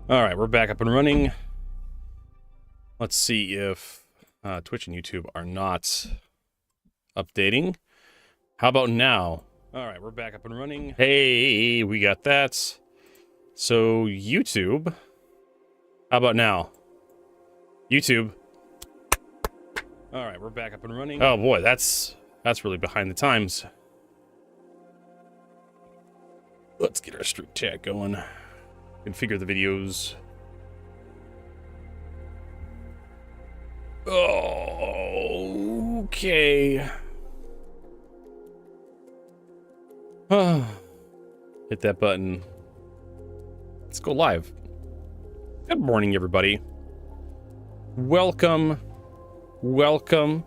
All right, we're back up and running. Let's see if Twitch and YouTube are not updating. How about now? All right, we're back up and running. Hey, we got that. So YouTube, how about now? YouTube. All right, we're back up and running. Oh boy, that's really behind the times. Let's get our stream chat going. Configure the videos. Oh, okay. Hit that button. Let's go live. Good morning, everybody. Welcome. Welcome.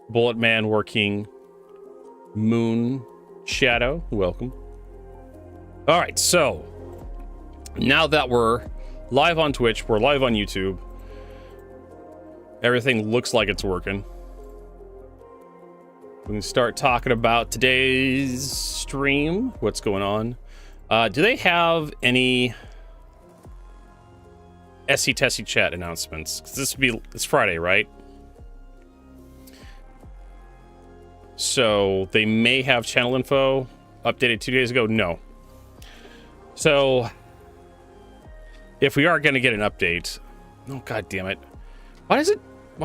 Bullet Man working. Moon Shadow, welcome. All right, so now that we're live on Twitch, we're live on YouTube. Everything looks like it's working. We can start talking about today's stream. What's going on? Do they have any SC Tessie chat announcements? 'Cause it's Friday, right? So they may have channel info updated 2 days ago. No. So if we are going to get an update, oh god damn it! Why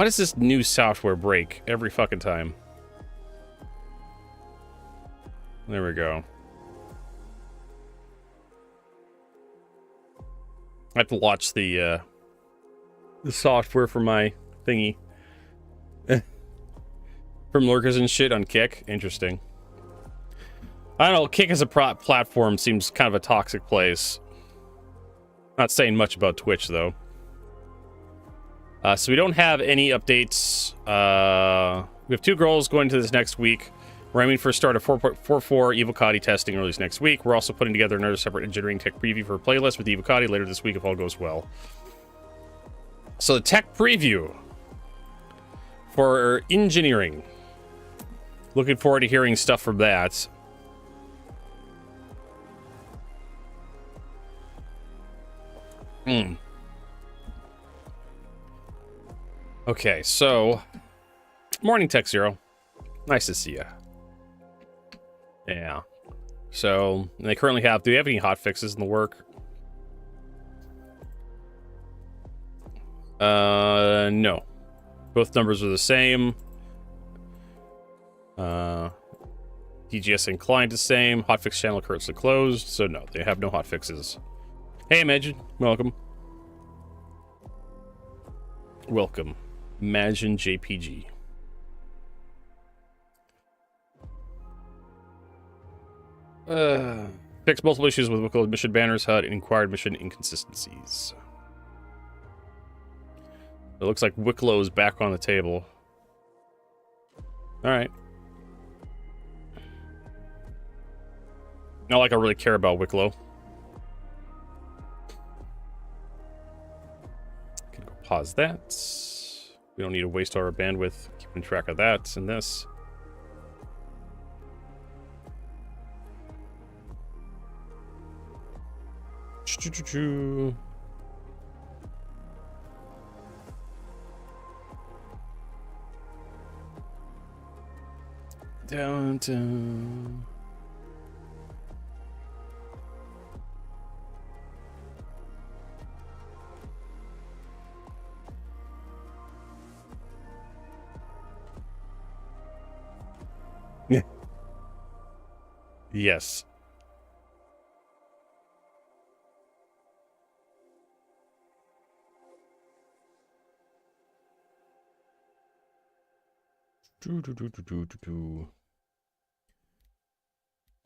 does this new software break every fucking time? There we go. I have to watch the software for my thingy. From lurkers and shit on Kick. Interesting. I don't know, Kick as a platform seems kind of a toxic place. Not saying much about Twitch, though. So we don't have any updates. We have 2 girls going to this next week. We're aiming for a start of 4.44 Evocati testing release next week. We're also putting together another separate engineering tech preview for a playlist with Evocati later this week if all goes well. So the tech preview for engineering. Looking forward to hearing stuff from that. Okay, so morning, Tech Zero. Nice to see you. Yeah. So they currently have. Do they have any hotfixes in the work? No. Both numbers are the same. DGS and client is same. Hotfix channel currently closed, so no, they have no hotfixes. Hey, Imagine, welcome. Welcome, Imagine JPG. Fixed multiple issues with Wicklow mission banners, HUD, and inquired mission inconsistencies. It looks like Wicklow is back on the table. All right. Not like I really care about Wicklow. Can go pause that. We don't need to waste our bandwidth keeping track of that in this. Downtown. Yeah. Yes.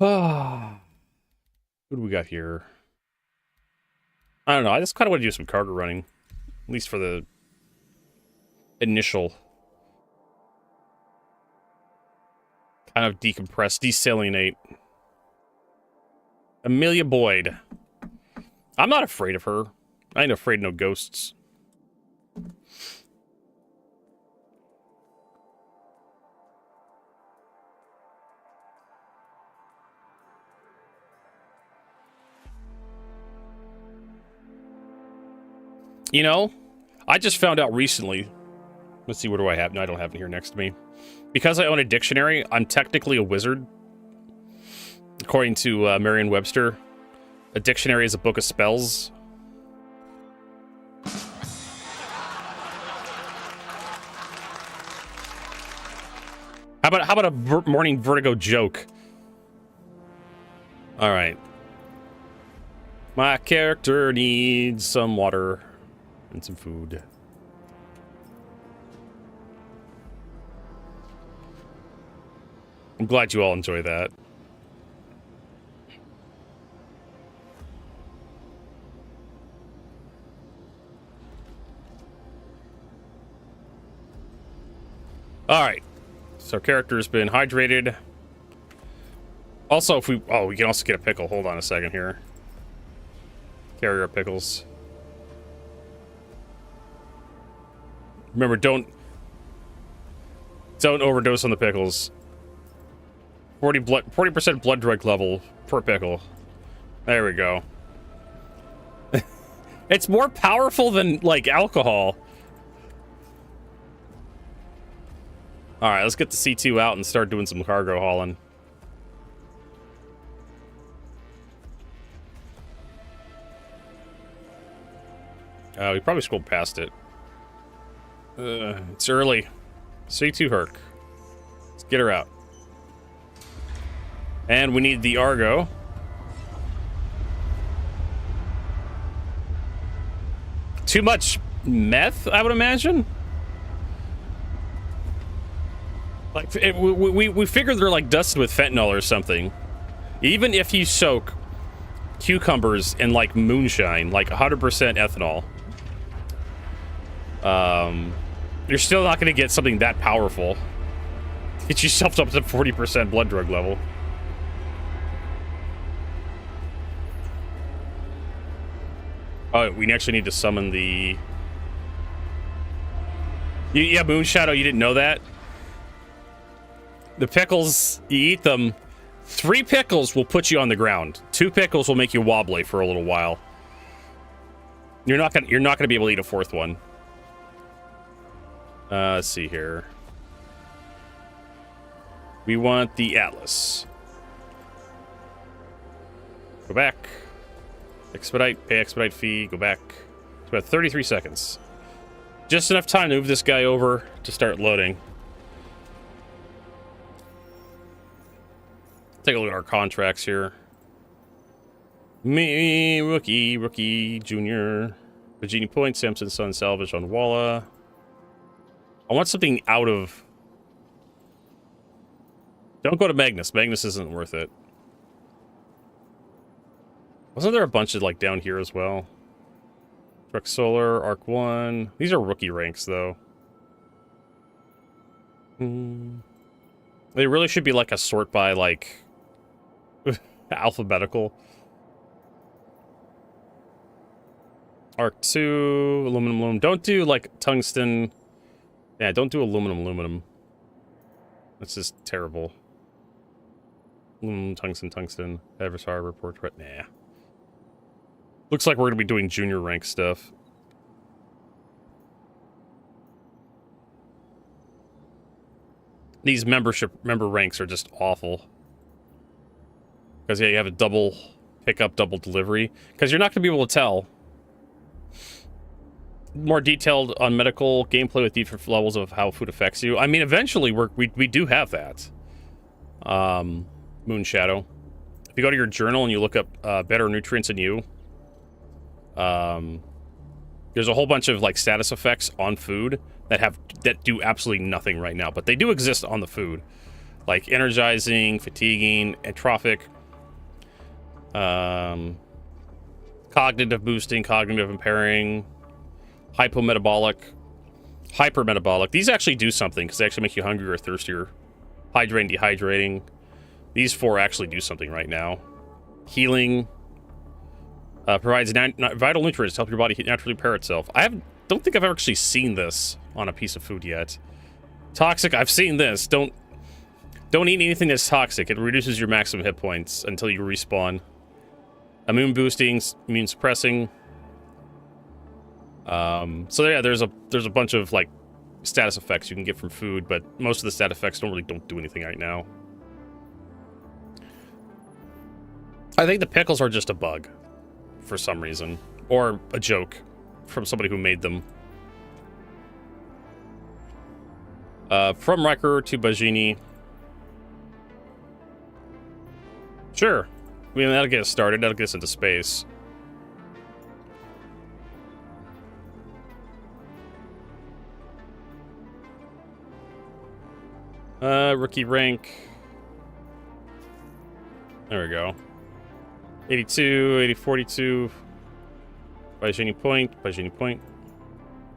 Ah, what do we got here? I don't know. I just kind of want to do some cargo running, at least for the initial kind of decompress, desalinate. Amelia Boyd. I'm not afraid of her. I ain't afraid of no ghosts. You know, I just found out recently. Let's see, what do I have? No, I don't have it here next to me. Because I own a dictionary, I'm technically a wizard. According to Merriam-Webster, a dictionary is a book of spells. How about a morning vertigo joke? All right. My character needs some water and some food. I'm glad you all enjoy that. All right. So our character's been hydrated. Also, if we... Oh, we can also get a pickle. Hold on a second here. Carry our pickles. Remember, don't overdose on the pickles. 40% blood drug level per pickle. There we go. It's more powerful than, like, alcohol. Alright, let's get the C2 out and start doing some cargo hauling. We probably scrolled past it. It's early. C2 Herc. Let's get her out. And we need the Argo. Too much meth, I would imagine? Like, we figured they're like dusted with fentanyl or something. Even if you soak cucumbers in like moonshine, like 100% ethanol, you're still not going to get something that powerful. Get yourself up to 40% blood drug level. Oh, we actually need to summon the... Yeah, Moonshadow, you didn't know that? The pickles, you eat them. 3 pickles will put you on the ground. 2 pickles will make you wobbly for a little while. You're not gonna be able to eat a 4th one. Let's see here. We want the Atlas. Go back. Expedite, pay expedite fee, go back. It's about 33 seconds. Just enough time to move this guy over to start loading. Take a look at our contracts here. Me, rookie, junior. Virginia Point, Samson, Sun, Salvage on Walla. I want something out of... Don't go to Magnus. Magnus isn't worth it. Wasn't there a bunch of, like, down here as well? Truck Solar, Arc 1. These are rookie ranks, though. They really should be, like, a sort by, like... alphabetical. Arc 2, aluminum. Don't do, like, tungsten. Yeah, don't do aluminum. That's just terrible. Tungsten. Everest Harbor, Portrait. Nah. Looks like we're gonna be doing junior rank stuff. These member ranks are just awful. Because, yeah, you have a double pickup, double delivery. Because you're not going to be able to tell. More detailed on medical gameplay with different levels of how food affects you. I mean, eventually, we do have that. Moonshadow. If you go to your journal and you look up better nutrients in you, there's a whole bunch of, like, status effects on food that do absolutely nothing right now. But they do exist on the food. Like energizing, fatiguing, atrophic, cognitive boosting, cognitive impairing, hypometabolic, hypermetabolic. These actually do something because they actually make you hungrier or thirstier. Hydrating, dehydrating. These 4 actually do something right now. Healing. Provides vital nutrients to help your body naturally repair itself. Don't think I've ever actually seen this on a piece of food yet. Toxic, I've seen this. Don't eat anything that's toxic. It reduces your maximum hit points until you respawn. Immune boosting, immune suppressing. So yeah, there's a bunch of like status effects you can get from food, but most of the stat effects don't do anything right now. I think the pickles are just a bug for some reason, or a joke from somebody who made them. From Riker to Bajini. Sure. I mean, that'll get us started. That'll get us into space. Rookie rank. There we go. 82, 80, 42. Bajini point.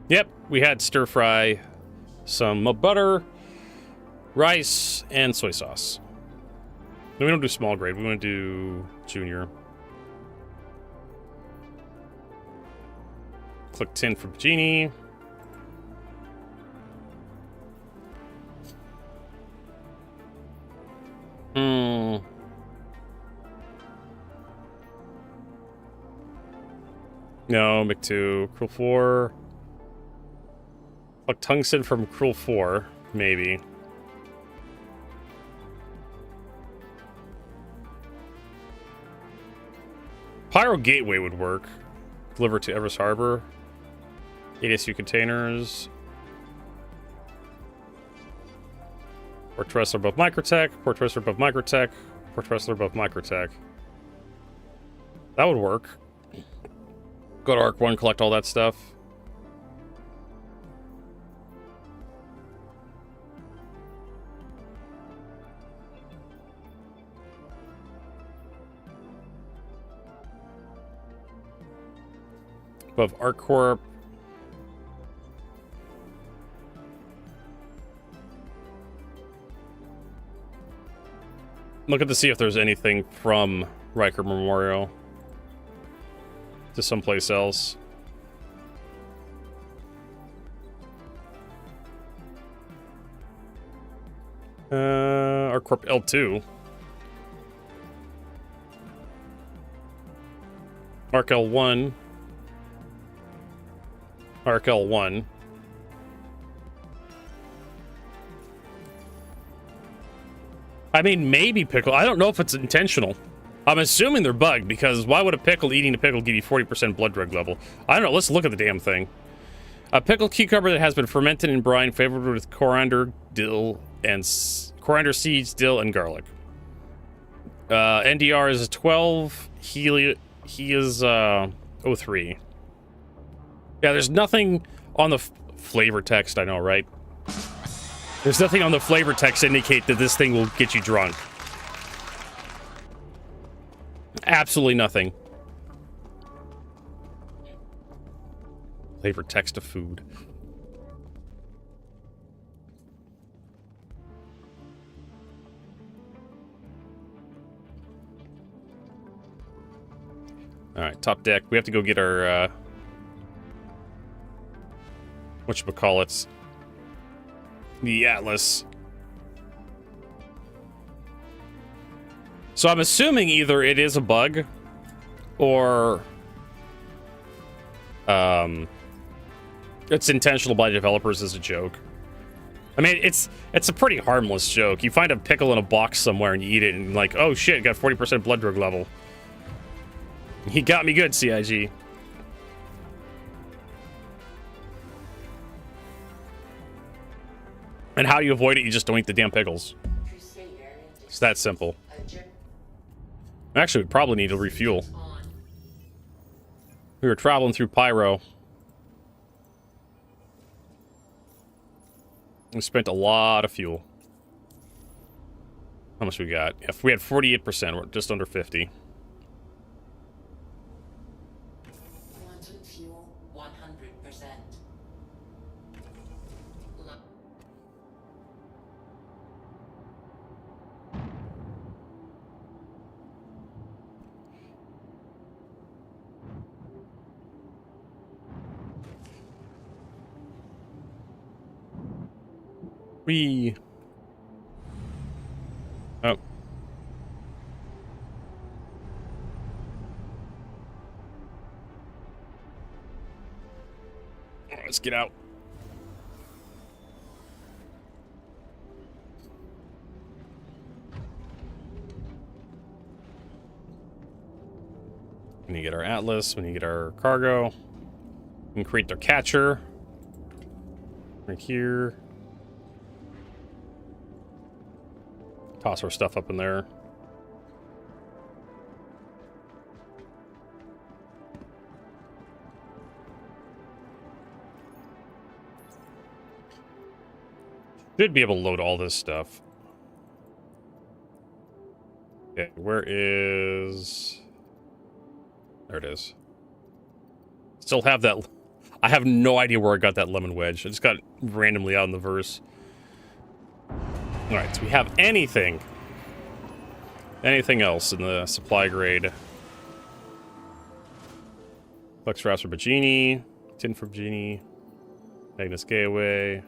Yep, we had stir fry, some butter, rice, and soy sauce. No, we don't do small grade. We want to do junior. Click 10 for Bajini. No, McTwo. Cruel 4. Like tungsten from Cruel 4, maybe. Pyro Gateway would work. Deliver to Everest Harbor. ADSU containers. Port Wrestler above Microtech. Port Wrestler above Microtech. Port Wrestler above Microtech. That would work. Go to Arc 1, collect all that stuff. Above Arc Corp. Look at to see if there's anything from Riker Memorial to someplace else. Arc Corp L2. Arc L1. Arc L1. I mean, maybe pickle. I don't know if it's intentional. I'm assuming they're bugged, because why would a pickle eating a pickle give you 40% blood drug level? I don't know. Let's look at the damn thing. A pickled cucumber that has been fermented in brine, flavored with coriander, dill, and coriander seeds, dill, and garlic. NDR is 12. He is 03. Yeah, there's nothing on the flavor text. I know, right? There's nothing on the flavor text to indicate that this thing will get you drunk. Absolutely nothing. Flavor text of food. Alright, top deck. We have to go get our, whatchamacallits. The Atlas. So I'm assuming either it is a bug, or it's intentional by developers as a joke. I mean, it's a pretty harmless joke. You find a pickle in a box somewhere and you eat it and like, oh shit, got 40% blood drug level. He got me good, CIG. And how do you avoid it? You just don't eat the damn pickles. It's that simple. Actually, we probably need to refuel. We were traveling through Pyro. We spent a lot of fuel. How much we got? If we had 48%, we're just under 50. Fuel 100%. Whee. Oh. let's get out. We need to get our Atlas. We need to get our cargo. We can create their catcher. Right here. Toss our stuff up in there. Should be able to load all this stuff. Okay, where is... There it is. Still have that... I have no idea where I got that lemon wedge. I just got it randomly out in the verse. Alright, so we have anything. Anything else in the supply grade. Flex Rasper Bagini. Tin for Bagini. Magnus Gateway.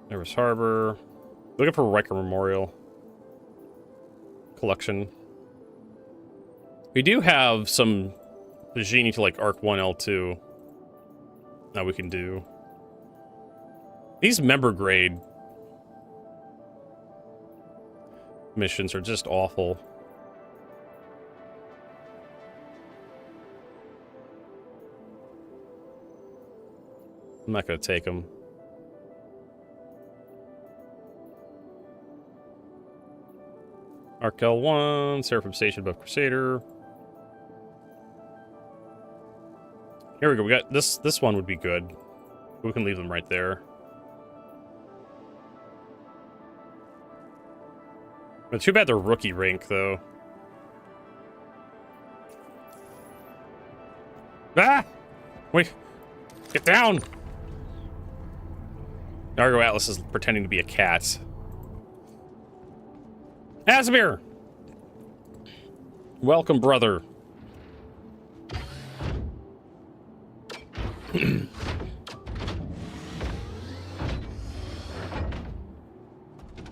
Nervous Harbor. Looking for Riker Memorial. Collection. We do have some Bagini to like Arc 1 L2 that we can do. These member grade missions are just awful. I'm not going to take them. Arc L1, Seraphim Station above Crusader. Here we go. We got this. This one would be good. We can leave them right there. But too bad they're rookie rank, though. Ah! Wait. Get down! Argo Atlas is pretending to be a cat. Asmir! Welcome, brother.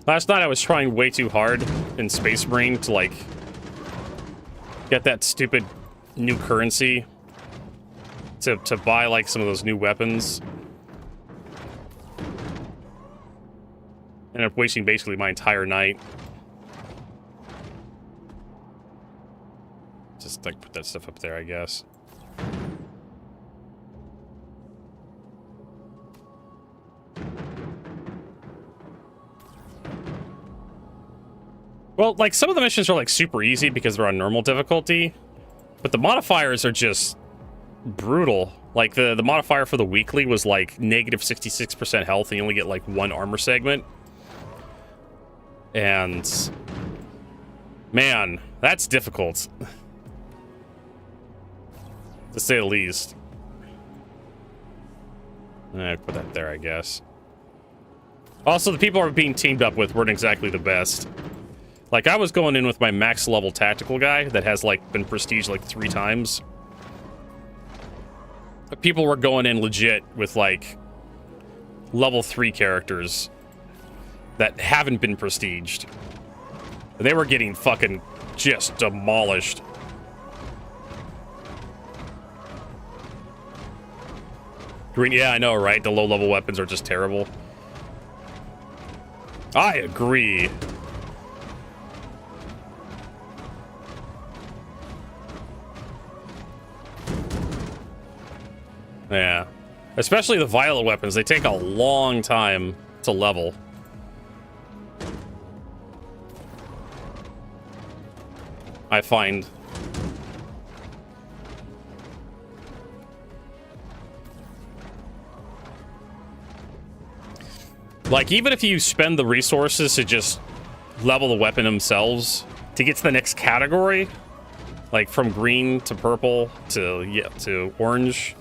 Last night I was trying way too hard in Space Marine to, like, get that stupid new currency to buy, like, some of those new weapons. Ended up wasting basically my entire night. Just, like, put that stuff up there, I guess. Well, like, some of the missions are, like, super easy because they're on normal difficulty. But the modifiers are just brutal. Like, the modifier for the weekly was, like, negative 66% health, and you only get, like, one armor segment. And... man, that's difficult. To say the least. Put that there, I guess. Also, the people we're being teamed up with weren't exactly the best. Like, I was going in with my max level tactical guy that has, like, been prestige, like, 3 times. People were going in legit with, like, level 3 characters that haven't been prestiged. They were getting fucking just demolished. Green, yeah, I know, right? The low-level weapons are just terrible. I agree. Yeah. Especially the violet weapons. They take a long time to level. I find. Like, even if you spend the resources to just level the weapon themselves to get to the next category, like from green to purple to, yeah, to orange.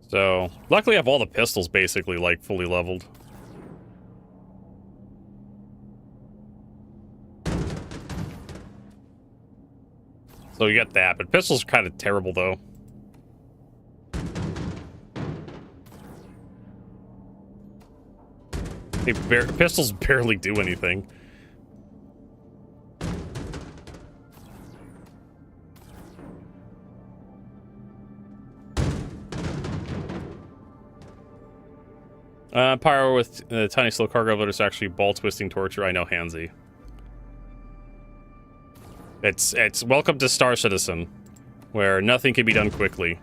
So, luckily I have all the pistols basically, like, fully leveled. So you got that, but pistols are kind of terrible, though. Pistols barely do anything. Pyro with tiny slow cargo loaders actually ball twisting torture. I know, Hansi. It's welcome to Star Citizen, where nothing can be done quickly.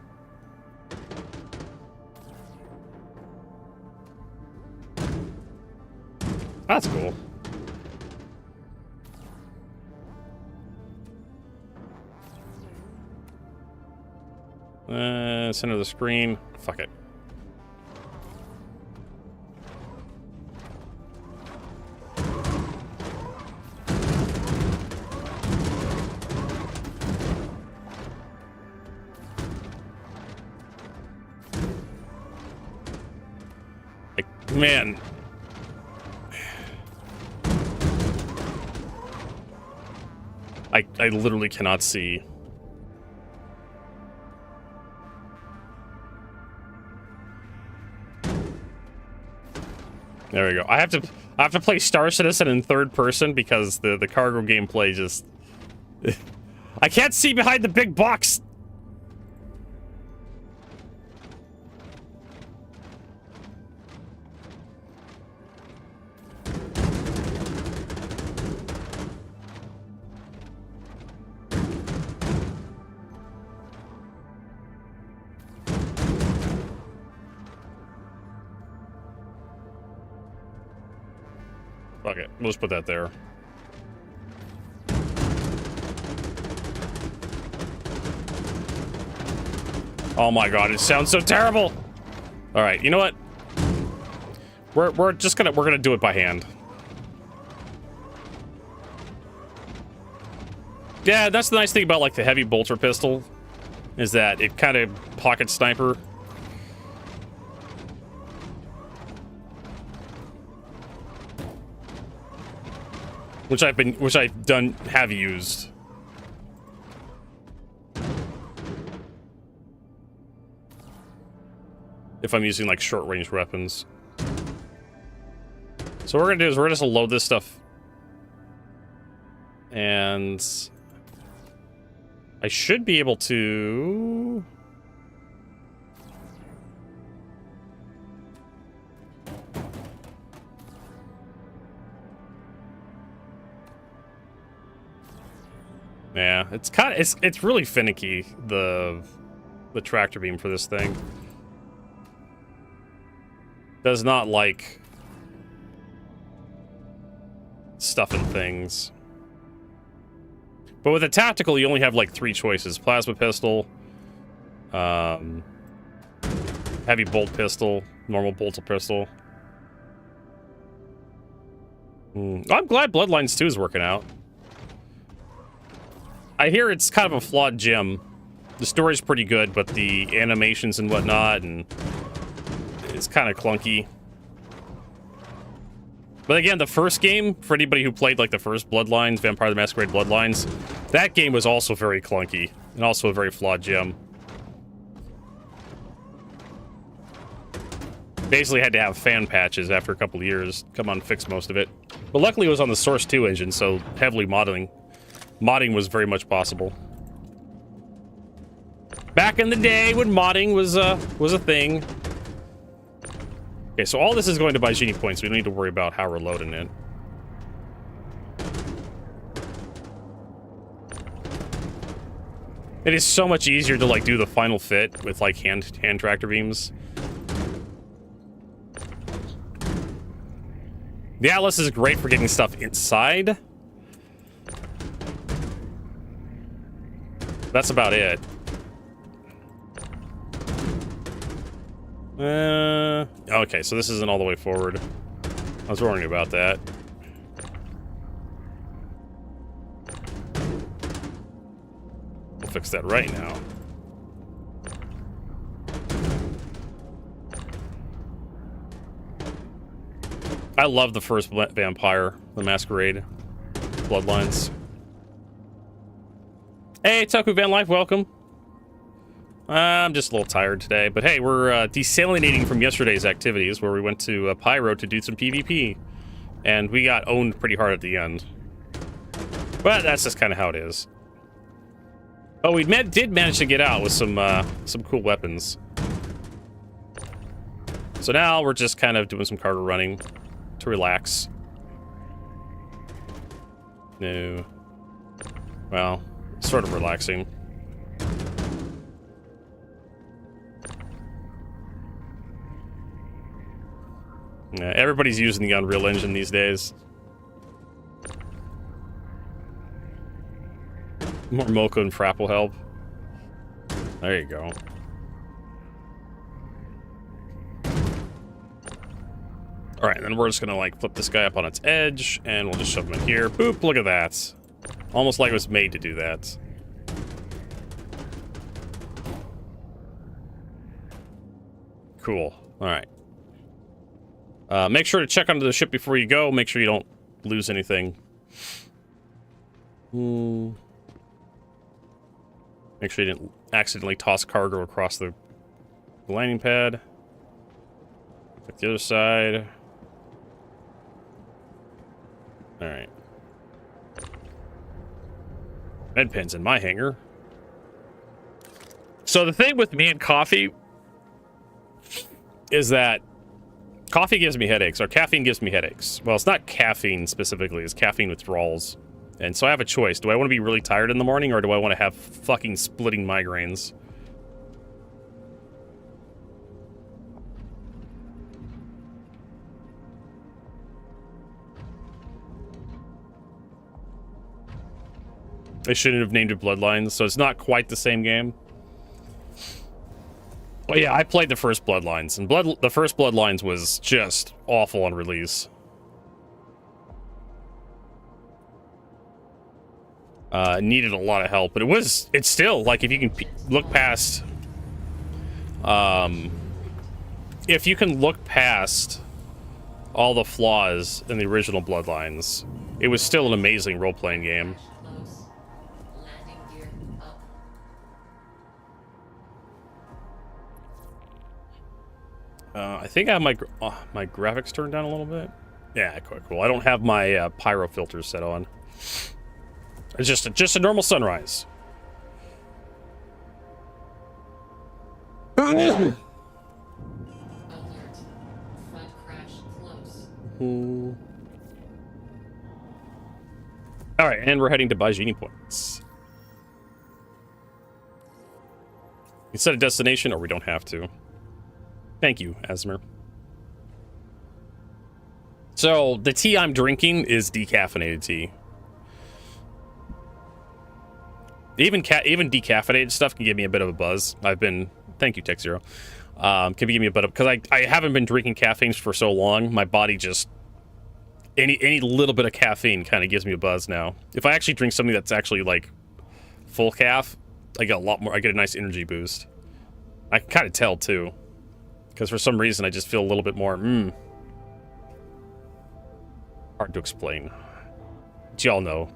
That's cool. Center of the screen. Fuck it. Man. I literally cannot see. There we go. I have to play Star Citizen in third person because the cargo gameplay just I can't see behind the big box. Fuck it. We'll just put that there. Oh my god, it sounds so terrible. All right, you know what? We're gonna do it by hand. Yeah, that's the nice thing about like the heavy bolter pistol, is that it kind of pocket sniper. Which have used. If I'm using like short range weapons. So what we're gonna do is we're just gonna load this stuff. And I should be able to... Yeah, it's really finicky, the tractor beam for this thing. Does not like stuffing things. But with a tactical, you only have like 3 choices: plasma pistol, heavy bolt pistol, normal bolt pistol. I'm glad Bloodlines 2 is working out. I hear it's kind of a flawed gem. The story's pretty good, but the animations and whatnot, and it's kind of clunky. But again, the first game, for anybody who played like the first Bloodlines, Vampire the Masquerade Bloodlines, that game was also very clunky, and also a very flawed gem. Basically had to have fan patches after a couple of years, come on and fix most of it. But luckily it was on the Source 2 engine, so heavily modding was very much possible. Back in the day when modding was a thing. Okay, so all this is going to buy Genie points, so we don't need to worry about how we're loading it. It is so much easier to like do the final fit with like hand tractor beams. The Atlas is great for getting stuff inside. That's about it. Okay, so this isn't all the way forward. I was worrying about that. We'll fix that right now. I love the first Vampire the Masquerade Bloodlines. Hey, Taku Van Life, welcome. I'm just a little tired today. But hey, we're desalinating from yesterday's activities where we went to Pyro to do some PvP. And we got owned pretty hard at the end. But that's just kind of how it is. But we did manage to get out with some cool weapons. So now we're just kind of doing some cargo running to relax. No. Well, sort of relaxing. Yeah, everybody's using the Unreal Engine these days. More Mocha and Frap will help. There you go. Alright, then we're just gonna, like, flip this guy up on its edge, and we'll just shove him in here. Boop, look at that. Almost like it was made to do that. Cool. Alright. Make sure to check under the ship before you go. Make sure you don't lose anything. Make sure you didn't accidentally toss cargo across the landing pad. Check the other side. Alright. Med pen's in my hangar. So the thing with me and coffee is that coffee gives me headaches, or caffeine gives me headaches. Well, it's not caffeine specifically, it's caffeine withdrawals. And so I have a choice. Do I want to be really tired in the morning, or do I want to have fucking splitting migraines? They shouldn't have named it Bloodlines, so it's not quite the same game. Well, yeah, I played the first Bloodlines, and the first Bloodlines was just awful on release. Needed a lot of help, but it's still, like, if you can look past, if you can look past all the flaws in the original Bloodlines, it was still an amazing role-playing game. I think I have my graphics turned down a little bit. Yeah, quite cool. I don't have my pyro filters set on. It's just a normal sunrise. Alert. Front crash close. All right, and we're heading to Bajini Points. You set a destination, or we don't have to. Thank you, Asmer. So, the tea I'm drinking is decaffeinated tea. Even decaffeinated stuff can give me a bit of a buzz. Thank you, Tech Zero. Can give me a bit of, because I haven't been drinking caffeine for so long, my body just, any little bit of caffeine kind of gives me a buzz now. If I actually drink something that's actually, like, full caff, I get a nice energy boost. I can kind of tell, too. Because for some reason, I just feel a little bit more, hard to explain. But y'all know.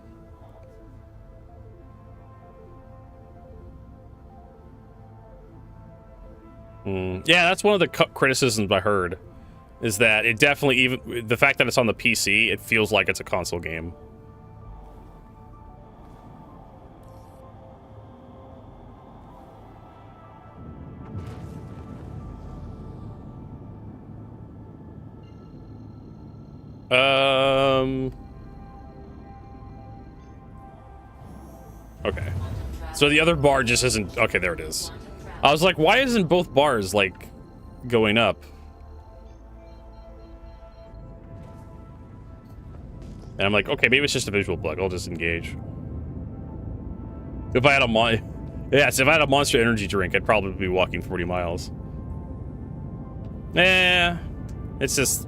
Yeah, that's one of the criticisms I heard. Is that it definitely, even the fact that it's on the PC, it feels like it's a console game. Okay. So the other bar just isn't... Okay, there it is. I was like, why isn't both bars, like, going up? And I'm like, okay, maybe it's just a visual bug. I'll just engage. If I had a Yes, if I had a Monster Energy drink, I'd probably be walking 40 miles. It's just...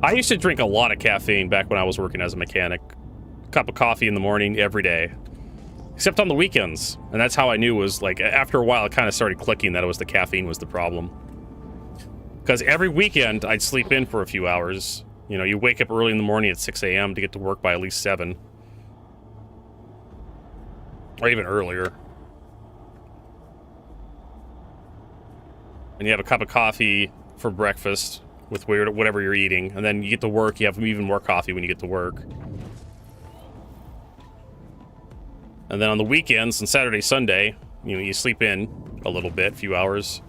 I used to drink a lot of caffeine back when I was working as a mechanic. A cup of coffee in the morning every day. Except on the weekends. And that's how I knew was, like, after a while it kind of started clicking that it was the caffeine was the problem. Because every weekend I'd sleep in for a few hours. You know, you wake up early in the morning at 6 a.m. to get to work by at least 7. Or even earlier. and you have a cup of coffee for breakfast with whatever you're eating, and then you get to work, you have even more coffee when you get to work. And then on the weekends, on Saturday, Sunday, you know, you sleep in a little bit, a few hours.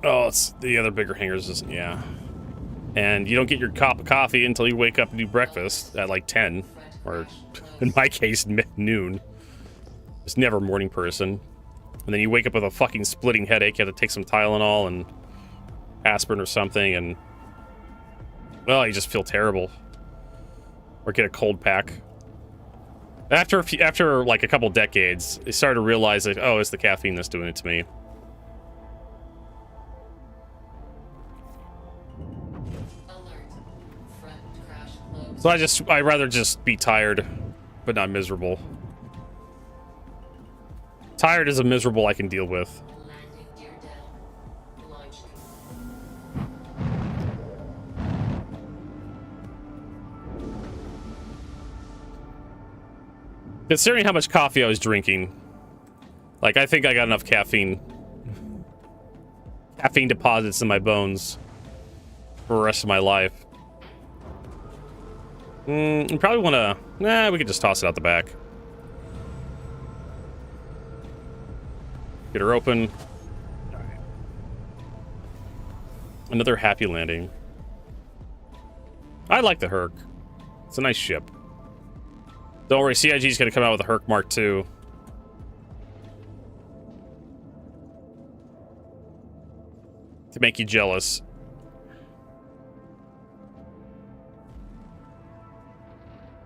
Oh, it's the other bigger hangers, isn't, yeah. And you don't get your cup of coffee until you wake up and do breakfast at like 10, or in my case, noon. Just never a morning person. And then you wake up with a fucking splitting headache, you have to take some Tylenol and aspirin or something, and well, you just feel terrible. Or get a cold pack. After like a couple decades, they started to realize that, oh, it's the caffeine that's doing it to me. So I'd rather just be tired, but not miserable. Tired is a miserable I can deal with. Considering how much coffee I was drinking, like, I think I got enough caffeine deposits in my bones for the rest of my life. You probably want to... Nah, we could just toss it out the back. Get her open. All right. Another happy landing. I like the Herc. It's a nice ship. Don't worry, CIG's gonna come out with a Herc Mark II. To make you jealous.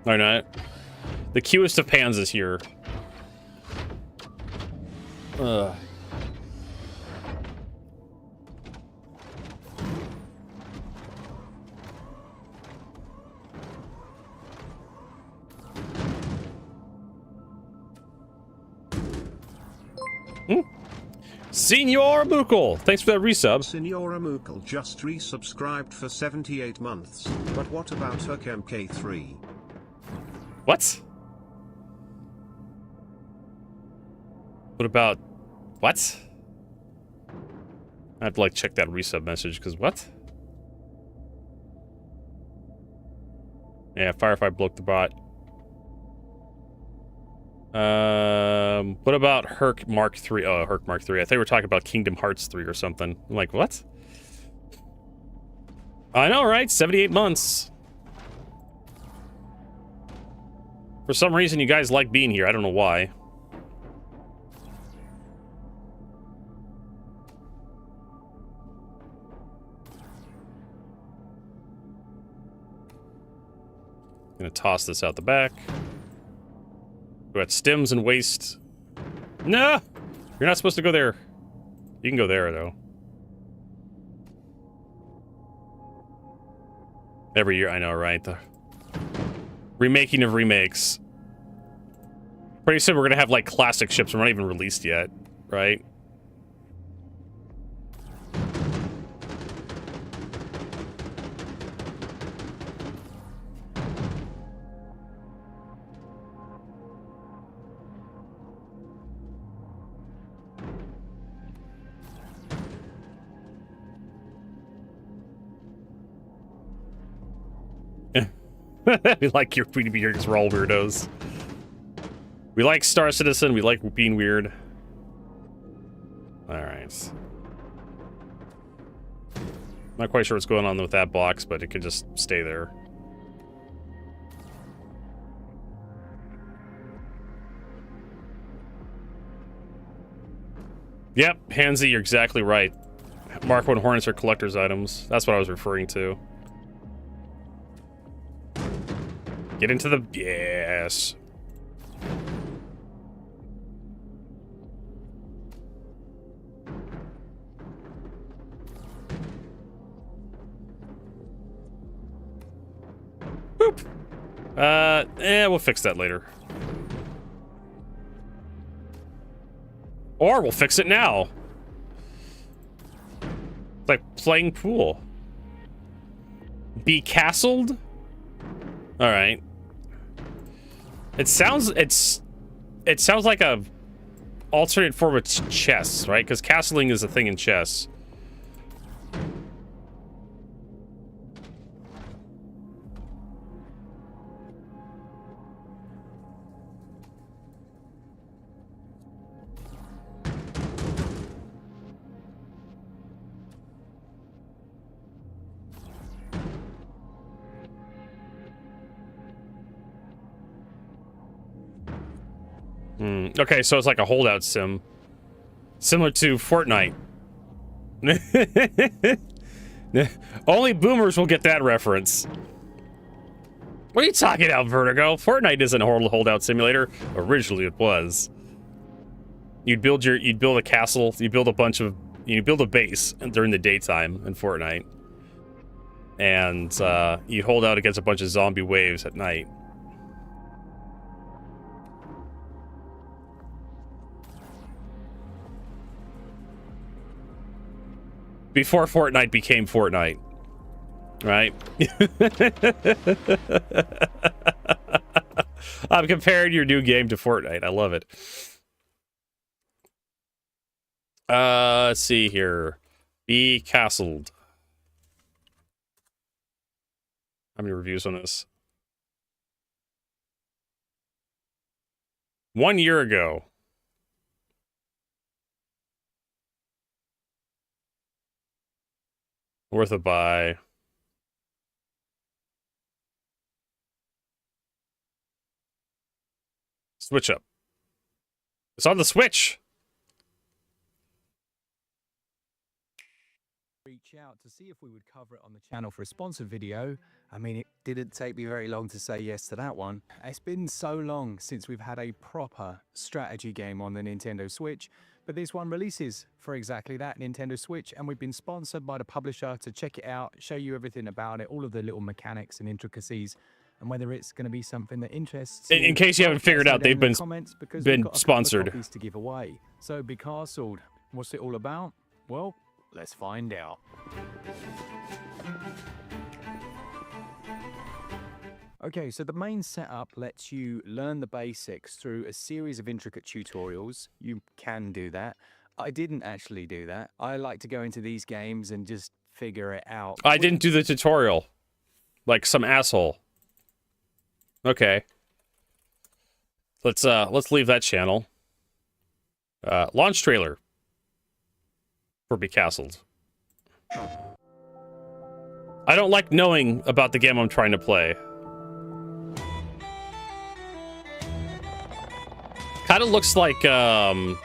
Or not. The cutest of pans is here. Ugh. Senor Amukal, thanks for that resub. Senor Amukal just resubscribed for 78 months. But what about Herc MK3? What? What about... What? I have to, like, check that resub message, because what? Yeah, Firefight broke the bot. What about Herc Mark III? Oh, Herc Mark III. I think we were talking about Kingdom Hearts 3 or something. I'm like, what? I know, right? 78 months. For some reason, you guys like being here. I don't know why. Gonna toss this out the back. We got stems and waste. No! You're not supposed to go there. You can go there, though. Every year, I know, right? The remaking of remakes. Pretty soon we're gonna have, like, classic ships. We're not even released yet, right? We like your Queen to be here because we're all weirdos. We like Star Citizen, we like being weird. Alright. Not quite sure what's going on with that box, but it could just stay there. Yep, Hansy, you're exactly right. Mark 1 Hornets are collector's items. That's what I was referring to. Get into the... Yes. Boop. We'll fix that later. Or we'll fix it now. It's like playing pool. Be castled? Alright. It sounds like a alternate form of chess, right? Because castling is a thing in chess. Okay, so it's like a holdout sim. Similar to Fortnite. Only boomers will get that reference. What are you talking about, Vertigo? Fortnite isn't a holdout simulator. Originally it was. You'd build a castle, you build a base during the daytime in Fortnite. And you'd hold out against a bunch of zombie waves at night. Before Fortnite became Fortnite, right? I'm comparing your new game to Fortnite. I love it. Let's see here. Be castled. How many reviews on this? 1 year ago. Worth a buy. Switch up. It's on the Switch. Reach out to see if we would cover it on the channel for a sponsored video. I mean, it didn't take me very long to say yes to that one. It's been so long since we've had a proper strategy game on the Nintendo Switch, but this one releases for exactly that, Nintendo Switch, and we've been sponsored by the publisher to check it out, show you everything about it, all of the little mechanics and intricacies, and whether it's going to be something that interests you. In case you haven't figured out, they've been sponsored. To give away. So Be Castled, what's it all about? Well, let's find out. Okay, so the main setup lets you learn the basics through a series of intricate tutorials. You can do that. I didn't actually do that. I like to go into these games and just figure it out. I didn't do the tutorial. Like some asshole. Okay. Let's leave that channel. Launch trailer for Be Castled. I don't like knowing about the game I'm trying to play. Kind of looks like, oh,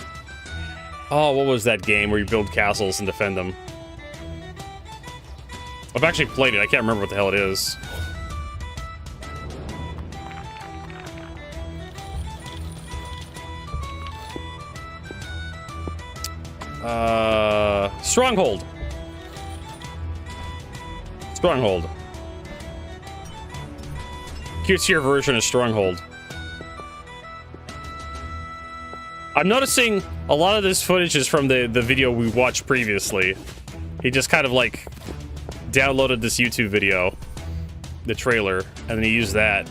what was that game where you build castles and defend them? I've actually played it. I can't remember what the hell it is. Stronghold. Stronghold. Cutesier version of Stronghold. I'm noticing a lot of this footage is from the video we watched previously. He just kind of like downloaded this YouTube video, the trailer, and then he used that.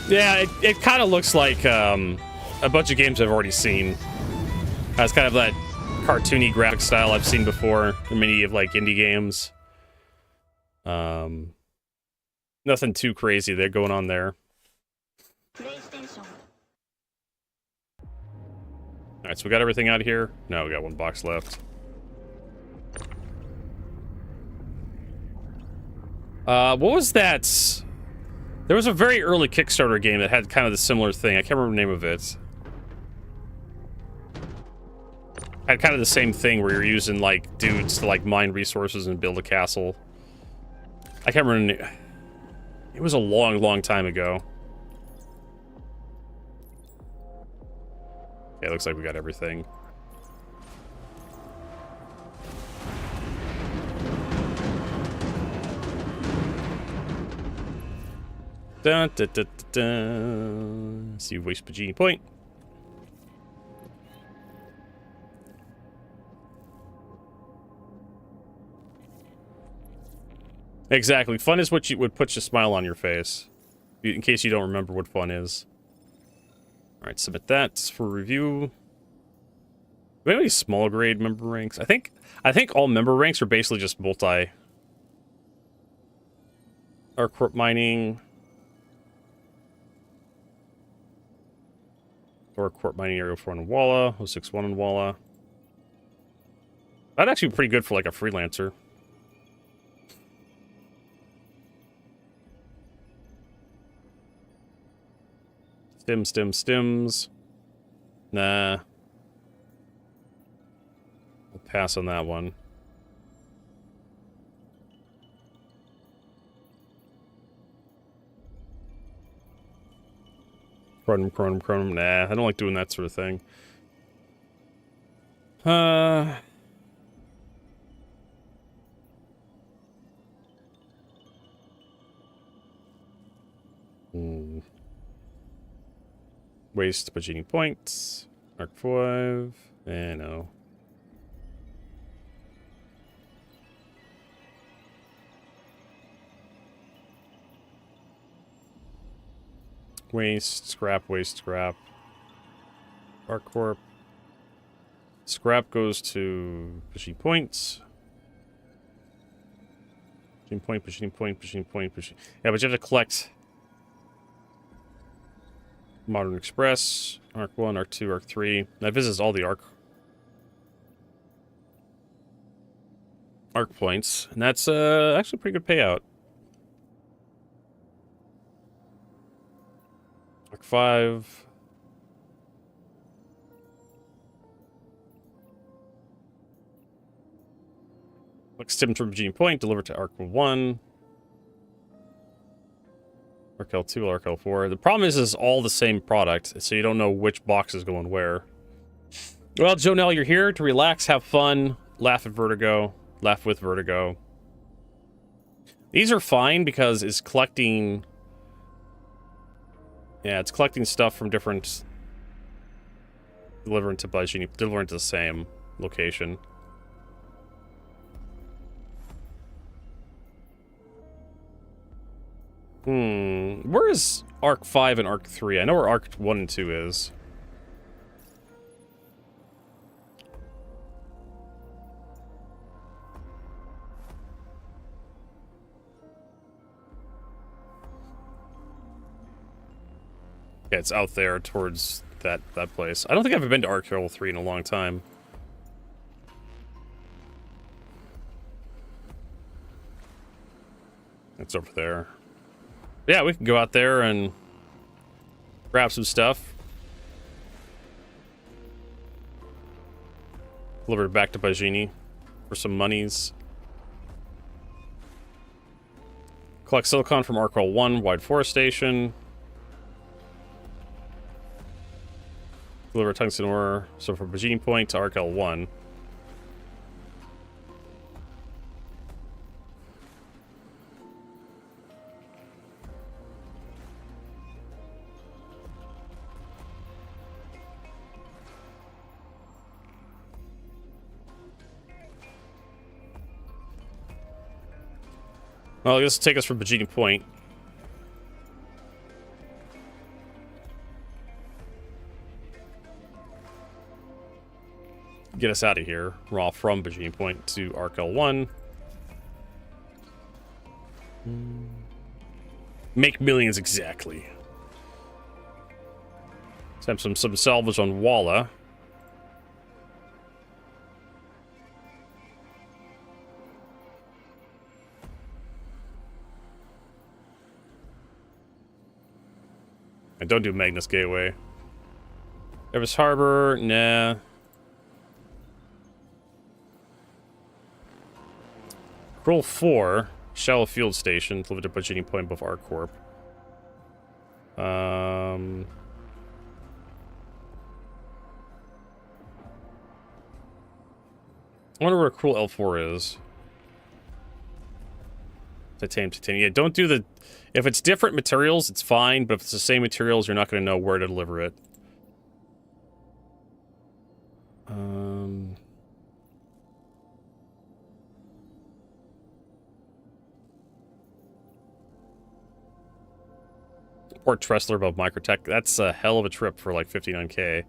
Yeah, it kind of looks like a bunch of games I've already seen. It's kind of that cartoony graphic style I've seen before in many of like indie games. Nothing too crazy there going on there. Alright, so we got everything out here. No, we got one box left. What was that? There was a very early Kickstarter game that had kind of the similar thing. I can't remember the name of it. Had kind of the same thing where you're using like dudes to like mine resources and build a castle. I can't remember. It was a long, long time ago. Okay, looks like we got everything. Dun, dun, dun, dun, dun. See, waste Bajini Point. Exactly. Fun is what would put a smile on your face. In case you don't remember what fun is. Alright, submit that for review. Do we have any small grade member ranks? I think all member ranks are basically just multi. Arc mining. Or Corp Mining Area 4 on Walla, 061 on Walla. That'd actually be pretty good for like a freelancer. Stims. Nah. I'll pass on that one. Chronum. Nah, I don't like doing that sort of thing. Waste Bajini points. Arc 5. No. Waste, scrap. Arc Corp. Scrap goes to Bajini points. Bajini point. Yeah, but you have to collect Modern Express, Arc 1, Arc 2, Arc 3. That visits all the Arc points, and that's actually a pretty good payout. Arc 5. Collect stim from Bajini Point, deliver to Arc 1. Arc L2, Arc L4. The problem is all the same product, so you don't know which box is going where. Well, Jonelle, you're here to relax, have fun, laugh with Vertigo. These are fine because it's collecting... Yeah, it's collecting stuff from different... delivering to the same location. Where is Arc 5 and Arc 3? I know where Arc 1 and 2 is. Yeah, it's out there towards that place. I don't think I've been to Arc 3 in a long time. It's over there. Yeah, we can go out there and grab some stuff. Deliver it back to Bajini for some monies. Collect silicon from Arc 1, Wide Forest Station. Deliver tungsten ore. So from Bajini Point to Arc L1. Well, this will take us from Bajini Point. Get us out of here. We're all from Bajini Point to Arc L1. Make millions exactly. Let's have some salvage on Walla. And don't do Magnus Gateway. Everest Harbor, nah. Roll 4, Shallow Field Station, delivered to Bajini Point above Arc Corp. I wonder where Cruel L4 is. Titanium, titanium. Yeah, don't do the... If it's different materials, it's fine, but if it's the same materials, you're not going to know where to deliver it. Port Tressler above Microtech. That's a hell of a trip for like 59k.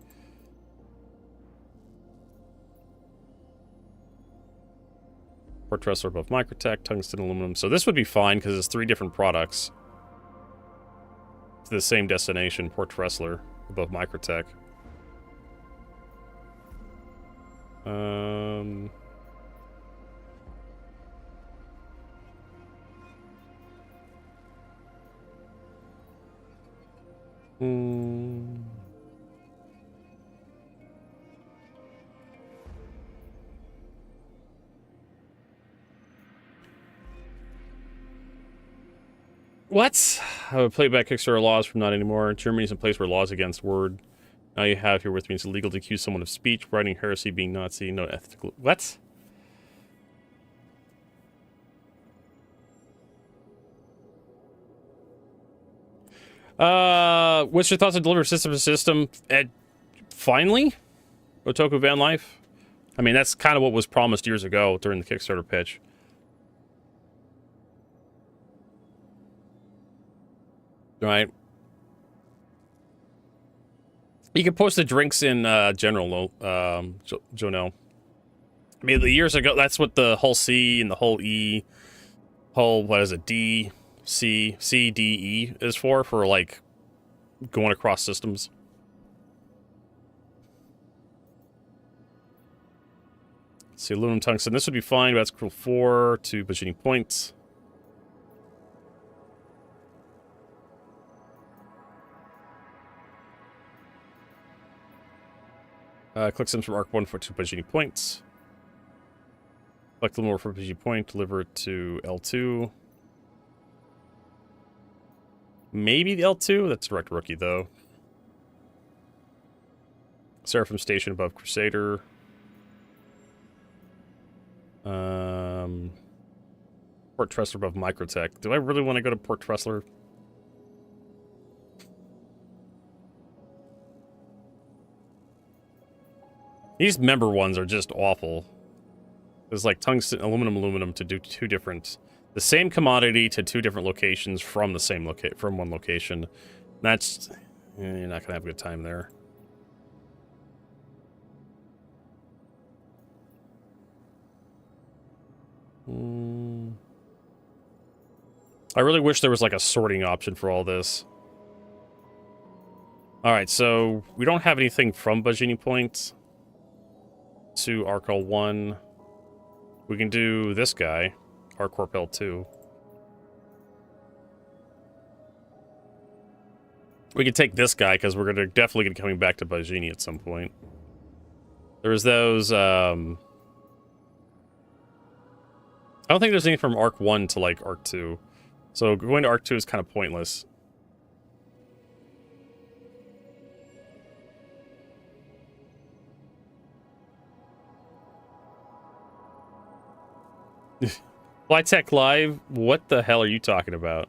Port Tressler above Microtech, tungsten, aluminum. So this would be fine because it's 3 different products to the same destination. Port Tressler above Microtech. What? Playback Kickstarter laws from not anymore. Germany's in place where laws against word. Now you have here with me it's illegal to accuse someone of speech, writing heresy, being Nazi, no ethical... What? What's your thoughts on delivery system to system? Finally? Otoku Van Life? I mean, that's kind of what was promised years ago during the Kickstarter pitch. Right. You can post the drinks in general, Jonelle. I mean, the years ago, that's what the whole C and the whole E, whole, what is it, D, C, D, E is for like, going across systems. Let's see, aluminum tungsten. This would be fine, but that's cool 4 to Bajini points. Click sims from Arc 1 for 2 Bajini points. Collect a little more for Bajini point, deliver it to L2. Maybe the L2? That's direct rookie, though. Seraphim Station above Crusader. Port Tressler above Microtech. Do I really want to go to Port Tressler? These member ones are just awful. There's like tungsten, aluminum to do 2 different... The same commodity to 2 different locations from the same from one location. That's... you're not gonna have a good time there. I really wish there was like a sorting option for all this. Alright, so we don't have anything from Bajini Point to Arcal 1. We can do this guy, Arcorp L2. We can take this guy because we're definitely gonna be coming back to Bajini at some point. There's those. I don't think there's anything from Arc 1 to like Arc 2, so going to Arc 2 is kind of pointless. Flytech Live? What the hell are you talking about?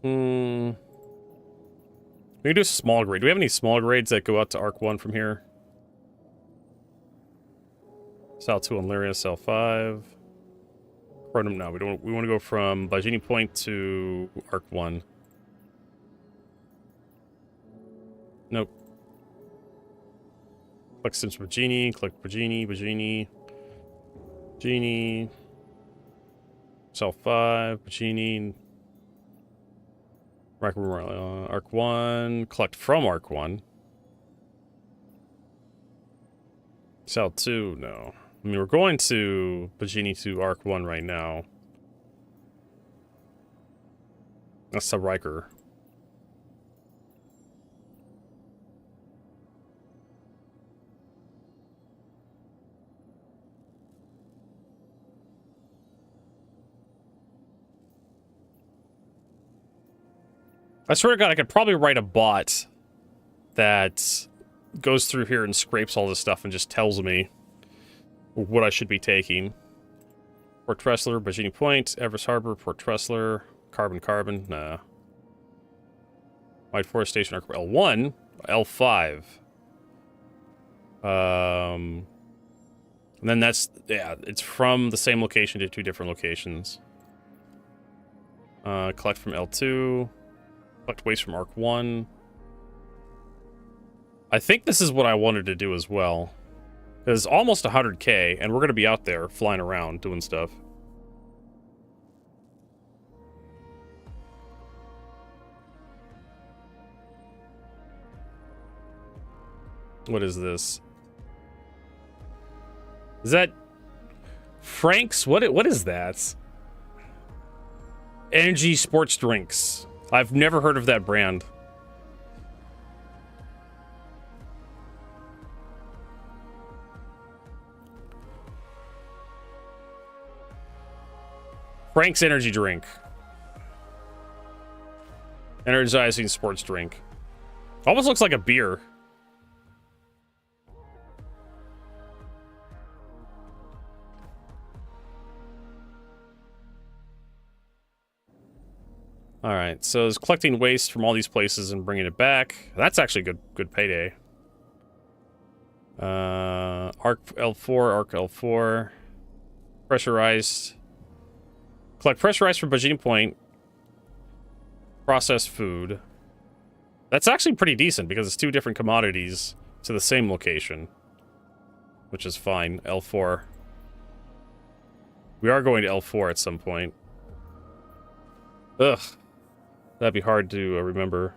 We can do a small grade. Do we have any small grades that go out to Arc 1 from here? Sal 2 on Lyria, Sal 5. Chronom, no, we don't. We want to go from Bajini Point to Arc 1. Nope. Click Sims Bajini, click Bajini. Sal 5, Bajini. Arc 1, collect from Arc 1. Sal 2, no. I mean, we're going to Bajini to Arc 1 right now. That's the Riker. I swear to God, I could probably write a bot that goes through here and scrapes all this stuff and just tells me what I should be taking. Port Tressler, Bajini Point, Everest Harbor, Port Tressler, Carbon, nah. White Forest Station, L1, L5. And then that's, yeah, it's from the same location to 2 different locations. Collect from L2. Collect waste from Arc 1. I think this is what I wanted to do as well. It's almost 100k, and we're going to be out there flying around doing stuff. What is this? Is that Frank's? What is that? Energy sports drinks. I've never heard of that brand. Frank's energy drink. Energizing sports drink. Almost looks like a beer. All right, so it's collecting waste from all these places and bringing it back. That's actually good payday. Arc L4. Pressurized. Collect pressurized from Bajini Point. Processed food. That's actually pretty decent because it's 2 different commodities to the same location. Which is fine. L4. We are going to L4 at some point. Ugh. That'd be hard to remember.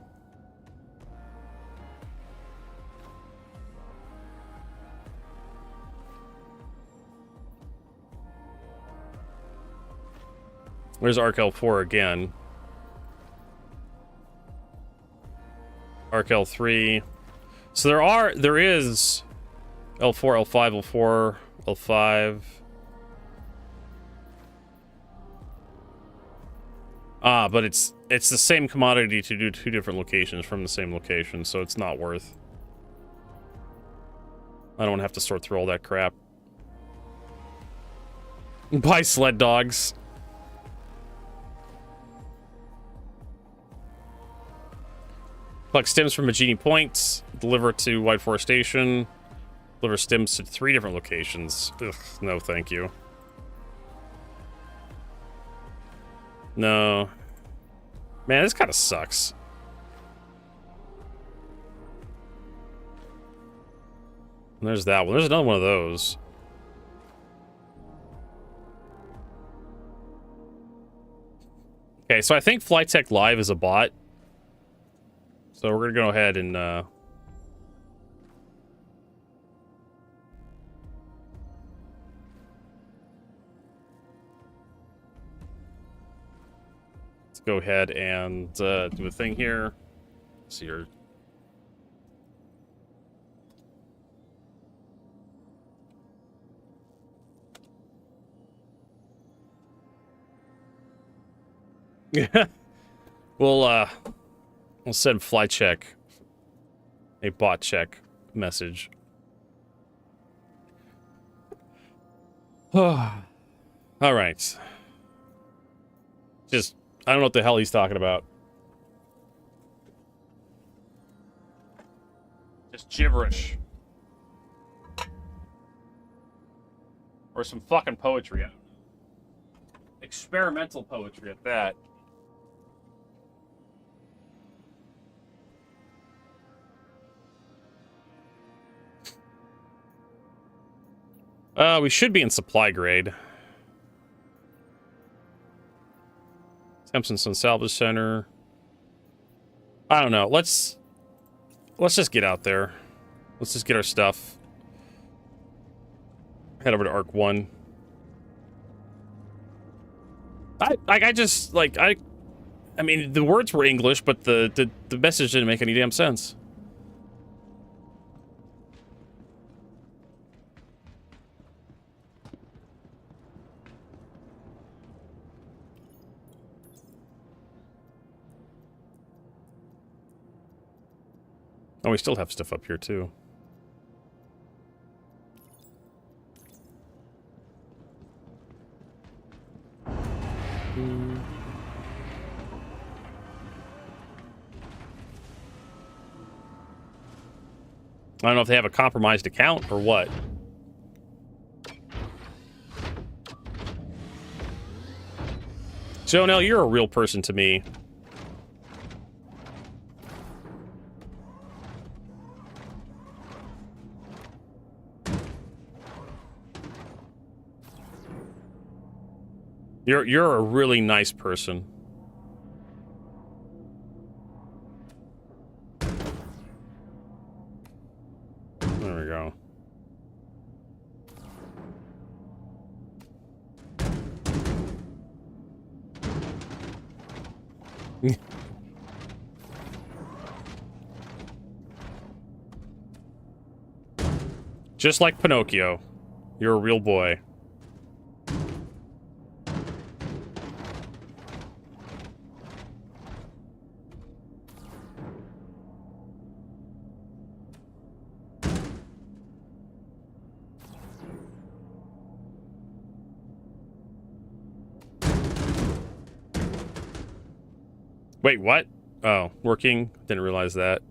There's Arc L4 again. Arc L3. So there is L4, L5, L4, L5. But it's the same commodity to do 2 different locations from the same location, so it's not worth. I don't have to sort through all that crap. Buy sled dogs. Collect stems from Bajini Point. Deliver to White Forest Station. Deliver stems to 3 different locations. Ugh, no, thank you. No. Man, this kind of sucks. And there's that one. There's another one of those. Okay, so I think Flytech Live is a bot. So we're going to go ahead and... let's go ahead and do a thing here. See your... we'll send Flycheck a bot check message. All right. Just, I don't know what the hell he's talking about. Just gibberish. Or some fucking poetry. Experimental poetry at that. We should be in supply grade. Simpsonson Salvage Center. I don't know. Let's just get out there. Let's just get our stuff. Head over to Arc 1. I mean, the words were English, but the message didn't make any damn sense. Oh, we still have stuff up here, too. I don't know if they have a compromised account or what. Jonelle, you're a real person to me. You're a really nice person. There we go. Just like Pinocchio, you're a real boy. Wait, what? Oh, working? Didn't realize that.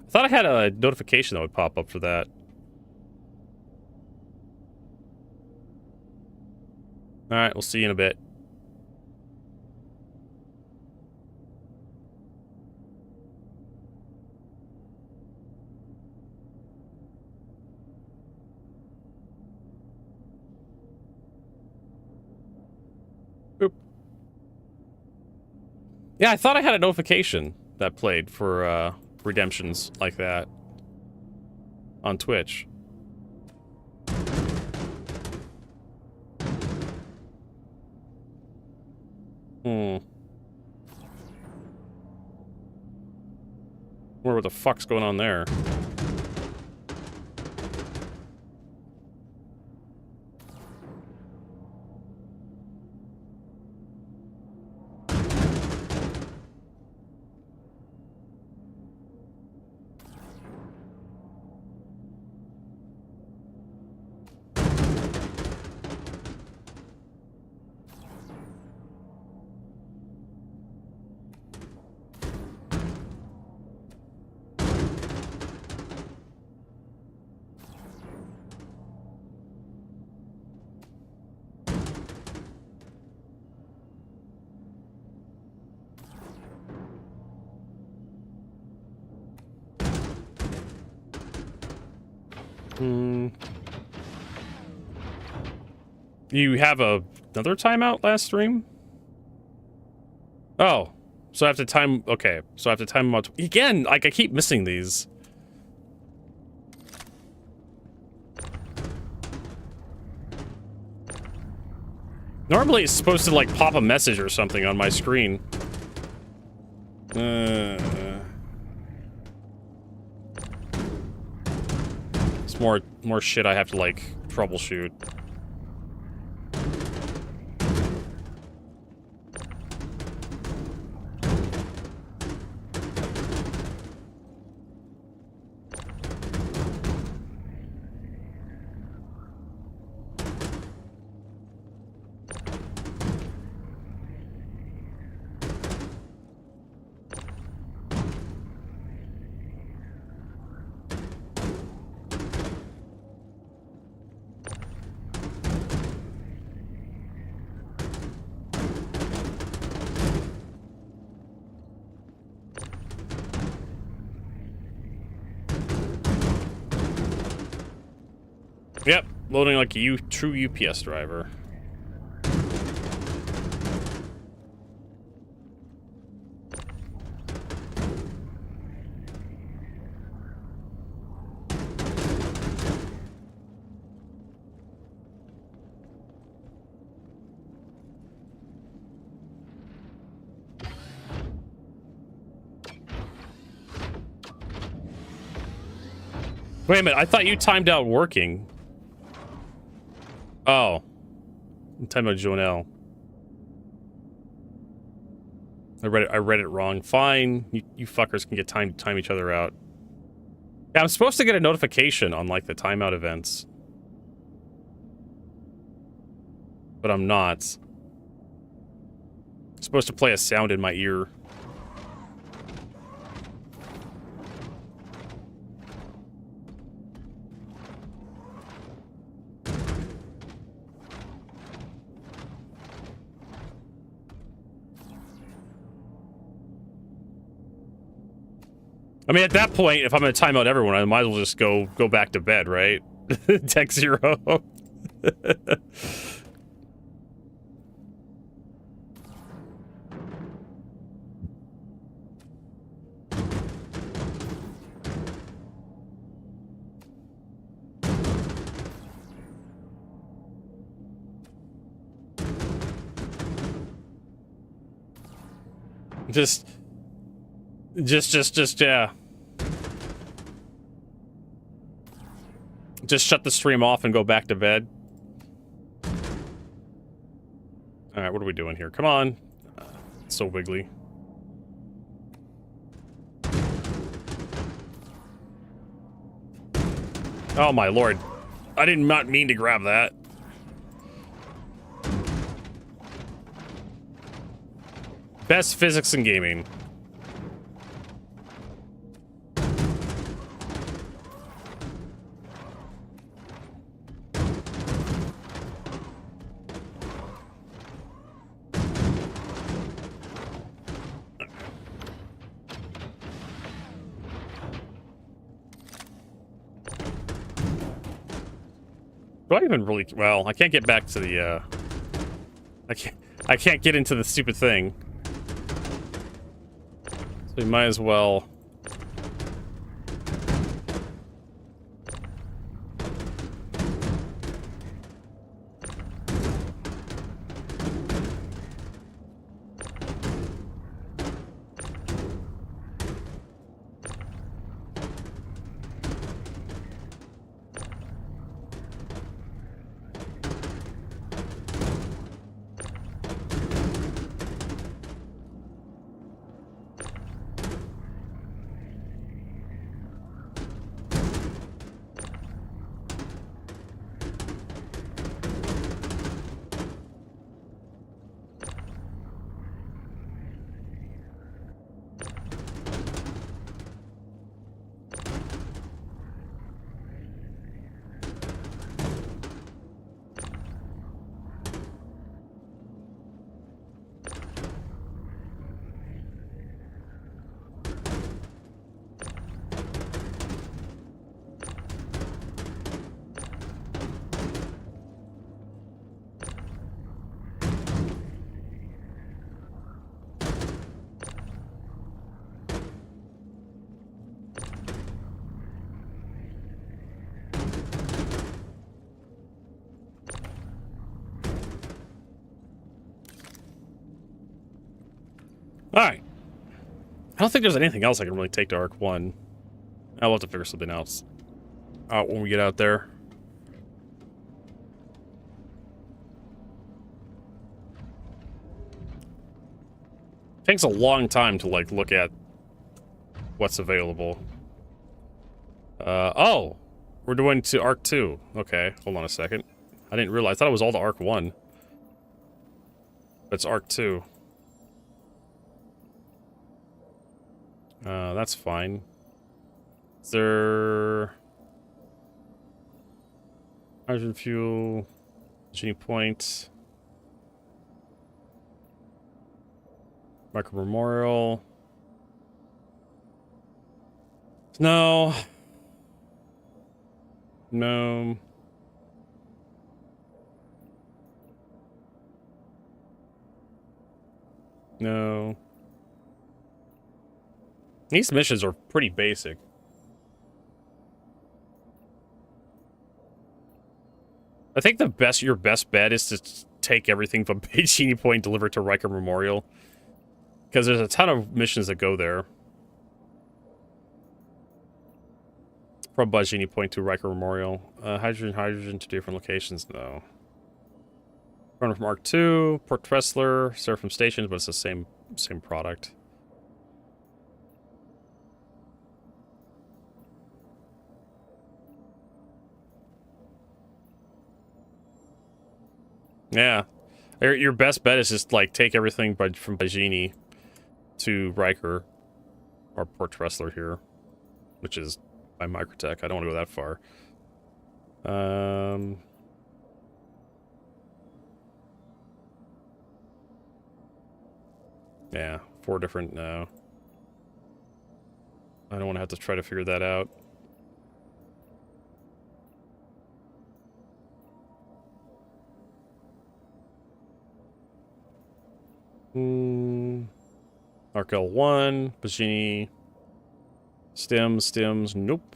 I thought I had a notification that would pop up for that. Alright, we'll see you in a bit. Boop. Yeah, I thought I had a notification that played for redemptions like that on Twitch. Wonder what the fuck's going on there. You have another timeout last stream? Oh. So I have to time... Okay. So I have to time them out... Again, like, I keep missing these. Normally it's supposed to, like, pop a message or something on my screen. It's more shit I have to, like, troubleshoot. Yep, loading like a true UPS driver. Wait a minute, I thought you timed out working. Oh. I'm talking about Jonelle. I read it wrong. Fine. You fuckers can get time each other out. Yeah, I'm supposed to get a notification on, like, the timeout events. But I'm not. I'm supposed to play a sound in my ear. I mean, at that point, if I'm going to time out everyone, I might as well just go back to bed, right? Tech Zero. Just, yeah. Just shut the stream off and go back to bed. Alright, what are we doing here? Come on. It's so wiggly. Oh my lord. I did not mean to grab that. Best physics in gaming. Do I even really... Well, I can't get back to the, I can't get into the stupid thing. So we might as well... Alright. I don't think there's anything else I can really take to Arc 1. I'll have to figure something else out when we get out there. Takes a long time to, like, look at what's available. Oh! We're going to Arc 2. Okay, hold on a second. I didn't realize. I thought it was all to Arc 1. But it's Arc 2. That's fine. Is there... hydrogen fuel... Genie point... Micro Memorial... No... No... No... These missions are pretty basic. I think your best bet is to take everything from Genie Point, deliver it to Riker Memorial. Because there's a ton of missions that go there. From Genie Point to Riker Memorial. Hydrogen to different locations, no. Runner from Arc 2, Port Tressler, Seraphim Stations, but it's the same product. Yeah. Your best bet is just, like, take everything from Bajini to Riker, or Port Tressler here, which is by Microtech. I don't want to go that far. Yeah, 4 different, no. I don't want to have to try to figure that out. Arc L1, Bajini, Stims, nope.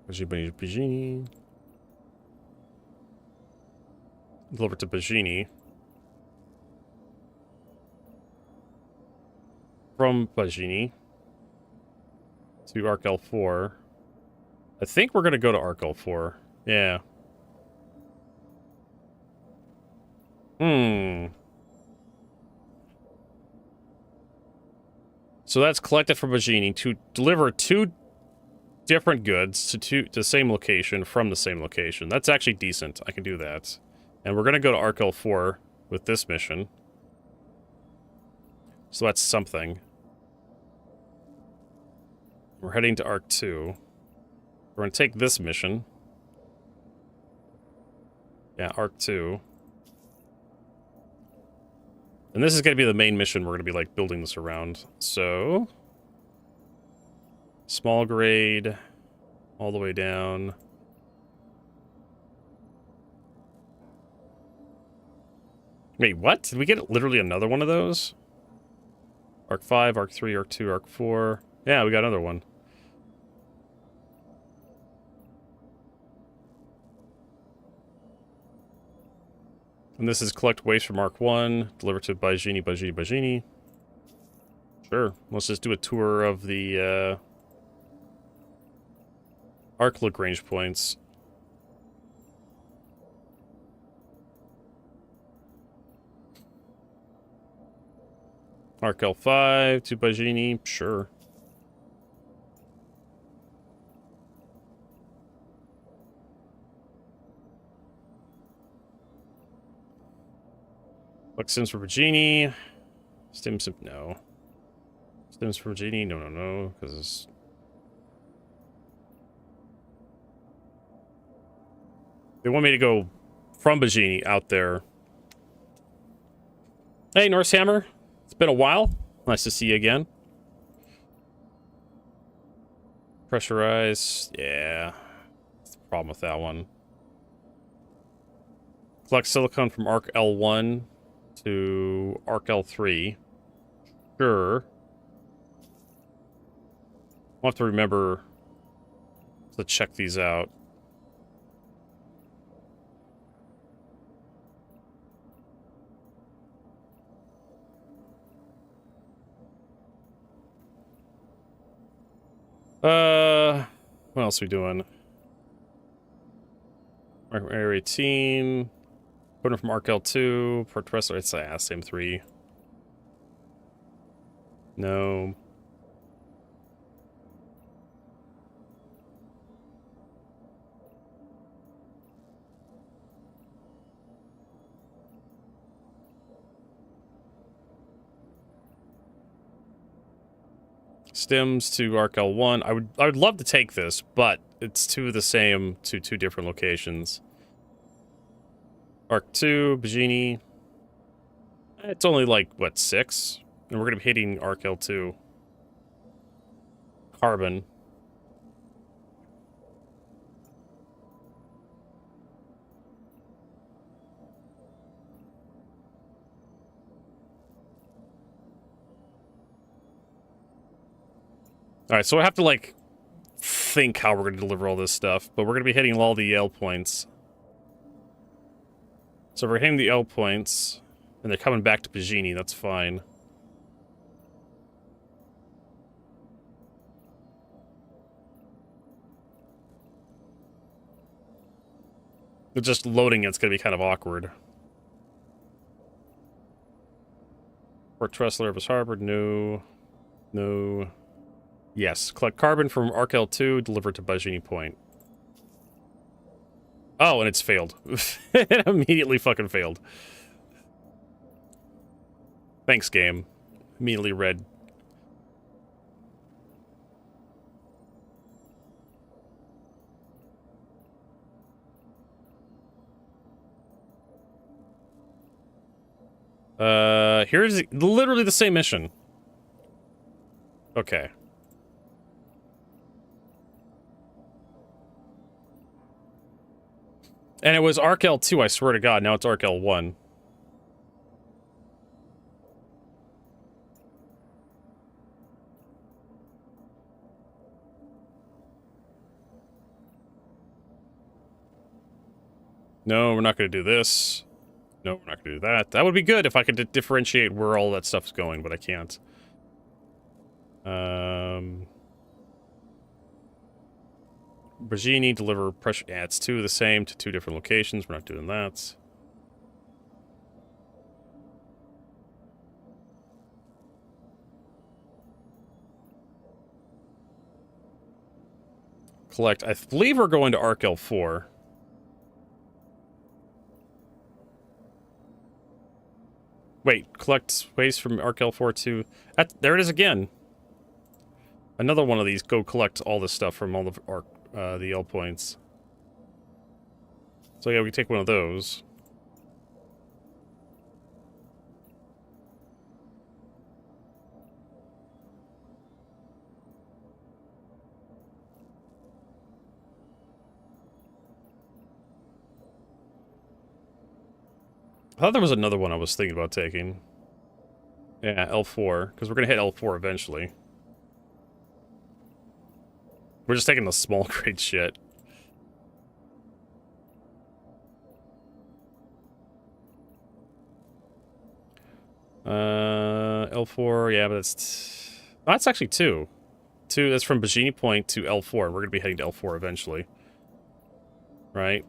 Bajini. Deliver to Bajini. From Bajini to Arc L4. I think we're gonna go to Arc L4. Yeah. So that's collected from Bajini to deliver 2 different goods to the same location from the same location. That's actually decent. I can do that. And we're gonna go to Arc L4 with this mission. So that's something. We're heading to Arc 2. We're gonna take this mission. Yeah, Arc 2. And this is gonna be the main mission we're gonna be, like, building this around. So... small grade, all the way down. Wait, what? Did we get literally another one of those? Arc 5, Arc 3, Arc 2, Arc 4. Yeah, we got another one. And this is collect waste from Arc 1, deliver to Bajini. Sure, let's just do a tour of the, Arc Lagrange points. Arc L5 to Bajini, sure. Collect Stims for Bajini. Stims, no. Stims for Bajini, no, because... they want me to go from Bajini out there. Hey, Norse Hammer. It's been a while. Nice to see you again. Pressurize. Yeah. That's the problem with that one. Collect silicon from Arc L1 to Arc L3. Sure. I'll have to remember to check these out. What else are we doing? Area 18. Putting from Arc L2. Port Tressler. It's same 3. No. Stims to Arc L1. I would love to take this, but it's two different locations. Arc 2, Bajini. It's only like, what, 6? And we're gonna be hitting Arc L2. Carbon. Alright, so I have to, like, think how we're going to deliver all this stuff. But we're going to be hitting all the L points. So we're hitting the L points. And they're coming back to Bajini. That's fine. But just loading it's going to be kind of awkward. Port Tressler, Harbor, no. No. Yes. Collect carbon from ArcL2, deliver to Bajini Point. Oh, and it's failed. It immediately fucking failed. Thanks, game. Immediately read. Here's literally the same mission. Okay. And it was ArcL2, I swear to God. Now it's ArcL1. No, we're not going to do this. No, we're not going to do that. That would be good if I could differentiate where all that stuff's going, but I can't. Bragini, deliver pressure. Yeah, it's two of the same to two different locations. We're not doing that. Collect. I believe we're going to ArcL4. Wait, collect waste from ArcL4 to... there it is again. Another one of these. Go collect all this stuff from all the L points. So yeah, we can take one of those. I thought there was another one I was thinking about taking. Yeah, L4, because we're going to hit L4 eventually. We're just taking the small grade shit. L4, yeah, but that's actually two. That's from Bajini Point to L4. We're going to be heading to L4 eventually. Right?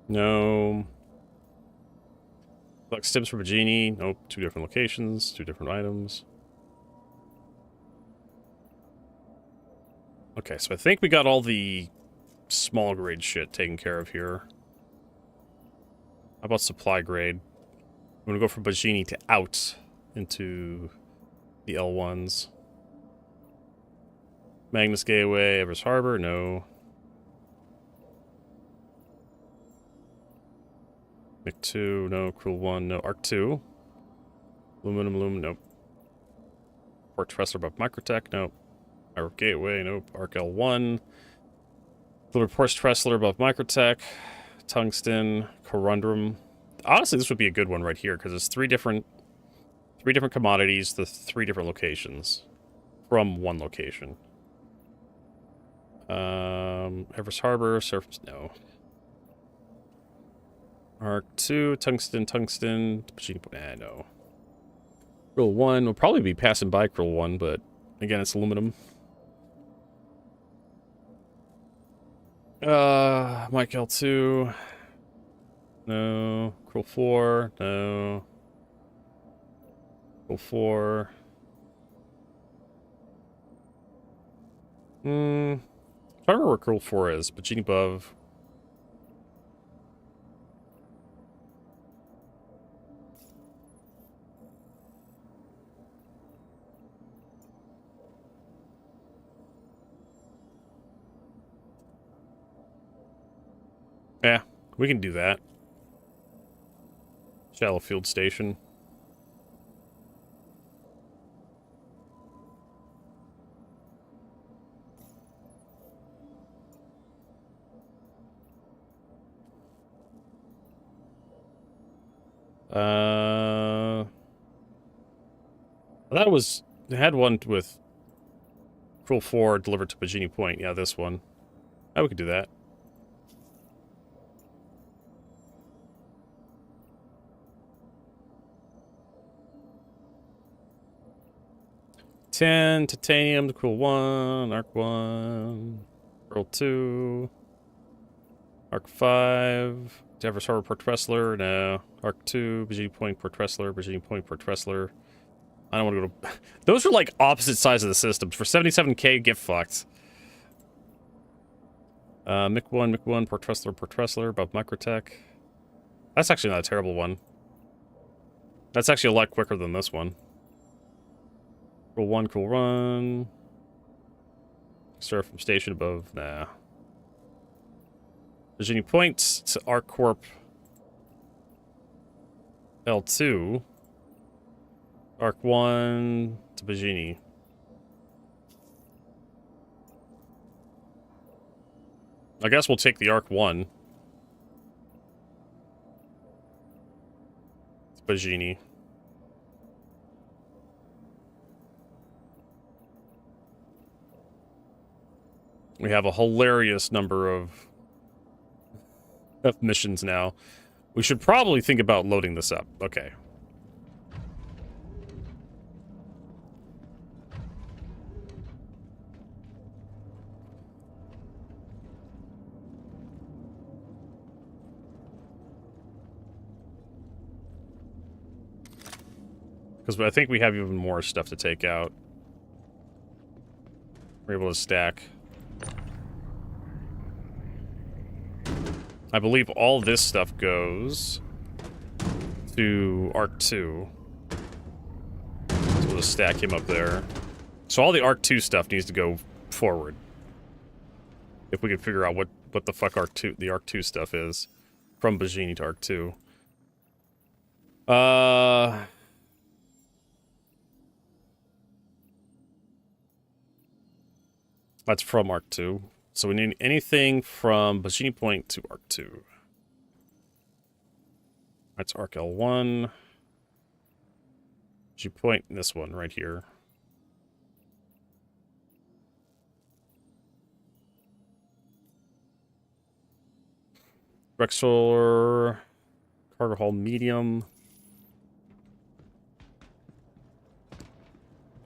No. Collect stims for Bajini. Nope. Two different locations. Two different items. Okay, so I think we got all the small grade shit taken care of here. How about supply grade? I'm gonna go from Bajini to out into the L1s. Magnus Gateway, Evers Harbor, no. Mick 2, no. Cruel 1, no. Arc 2. Aluminum, nope. Port Tressler above Microtech, nope. Arc Gateway, nope. Arc L1. Deliver Port Tressler above Microtech. Tungsten, Corundum. Honestly, this would be a good one right here, because it's three different commodities to three different locations. From one location. Evers Harbor, Surface, no. Arc 2, Tungsten, no. Krill 1, we'll probably be passing by Krill 1, but again, it's aluminum. Mike L2, no. Krill 4, no. Krill 4. I'm trying to remember where Krill 4 is, but Genie above. Yeah, we can do that. Shallow field station. That was... They had one with Cruel 4 delivered to Bajini Point. Yeah, this one. Oh, we could do that. 10, titanium, the cool 1, arc 1, pearl 2, arc 5, Devers Harbor per Tressler, no, arc 2, Virginia Point per Tressler, Virginia Point per Tressler. I don't want to go to... Those are like opposite sides of the systems. For 77k, get fucked. Mick 1 per Tressler, above Microtech. That's actually not a terrible one. That's actually a lot quicker than this one. Cool run. Start from station above, nah. Virginia Point to Arc Corp L2. Arc 1 to Virginia. I guess we'll take the Arc 1. It's Virginia. We have a hilarious number of missions now. We should probably think about loading this up. Okay. Because I think we have even more stuff to take out. We're able to stack. I believe all this stuff goes to Arc 2. So we'll just stack him up there. So all the Arc 2 stuff needs to go forward. If we could figure out what the fuck the Arc 2 stuff is. From Bajini to Arc 2. That's from Arc 2. So we need anything from Bajini Point to Arc 2. That's Arc L1. Bajini Point, this one right here. Rexor, cargo hull medium.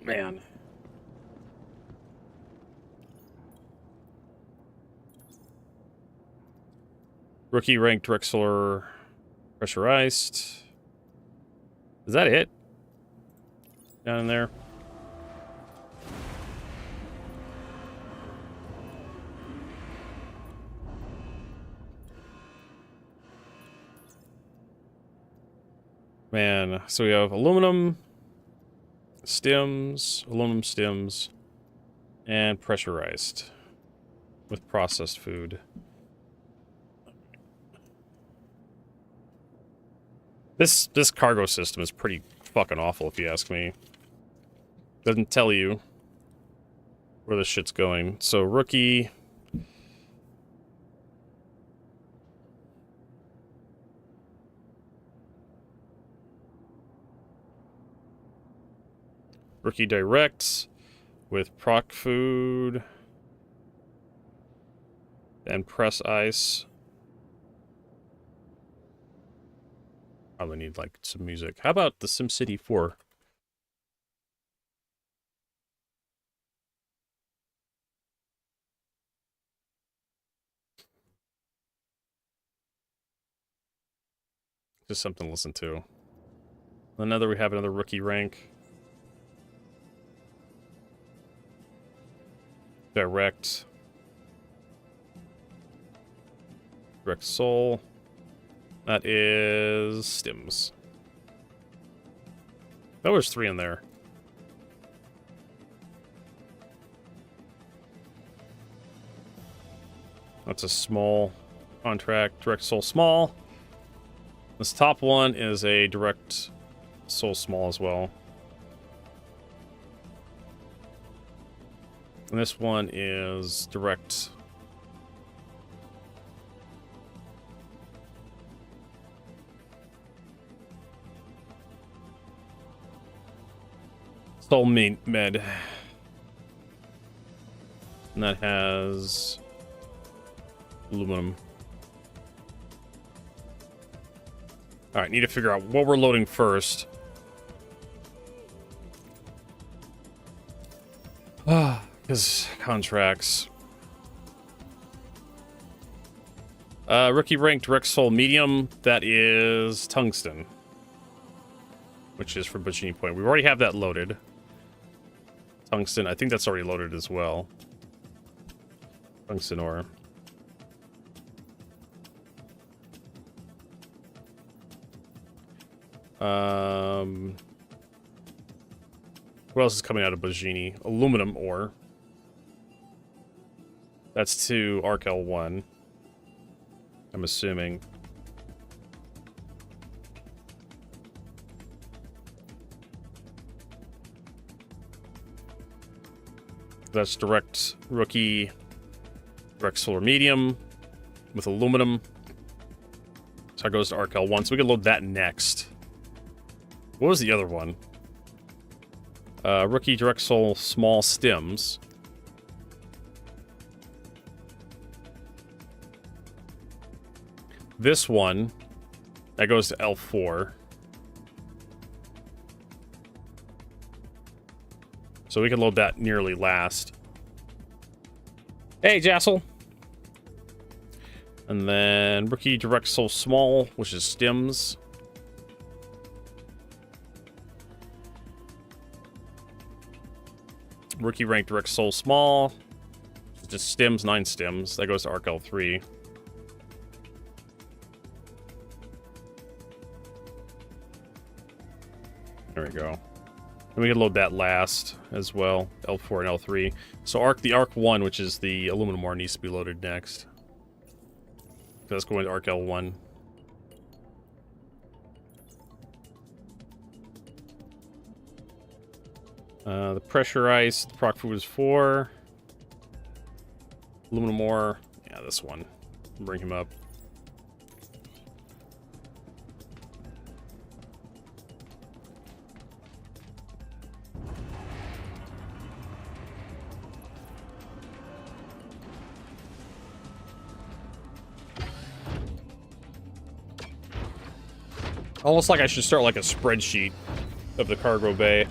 Man. Rookie ranked Drexler pressurized. Is that it? Down in there? Man, so we have aluminum stems, and pressurized with processed food. This cargo system is pretty fucking awful, if you ask me. Doesn't tell you where this shit's going. So, rookie. Rookie direct with proc food and press ice. Probably need like some music. How about the SimCity 4? Just something to listen to. We have another rookie rank. Direct soul. That is stims. There was 3 in there. That's a small contract. Direct soul small. This top one is a direct soul small as well. And this one is direct. Soul med. And that has aluminum. Alright, need to figure out what we're loading first. Because contracts. Rookie ranked direct soul medium. That is tungsten, which is for Bajini Point. We already have that loaded. Tungsten, I think that's already loaded as well. Tungsten ore. What else is coming out of Bajini? Aluminum ore. That's to Arc L1. I'm assuming. That's direct rookie, direct solar medium with aluminum. So it goes to Arc L1. So we can load that next. What was the other one? Rookie direct soul small stems. This one, that goes to L4. So we can load that nearly last. Hey, Jassel. And then rookie direct soul small, which is stems. Rookie rank direct soul small. Just stems, 9 stems. That goes to Arc L3. There we go. And we can load that last as well. L4 and L3. So the Arc 1, which is the aluminum ore, needs to be loaded next. That's going to Arc L1. The pressure ice, the proc food is 4. Aluminum ore, yeah, this one. Bring him up. Almost like I should start like a spreadsheet of the cargo bay.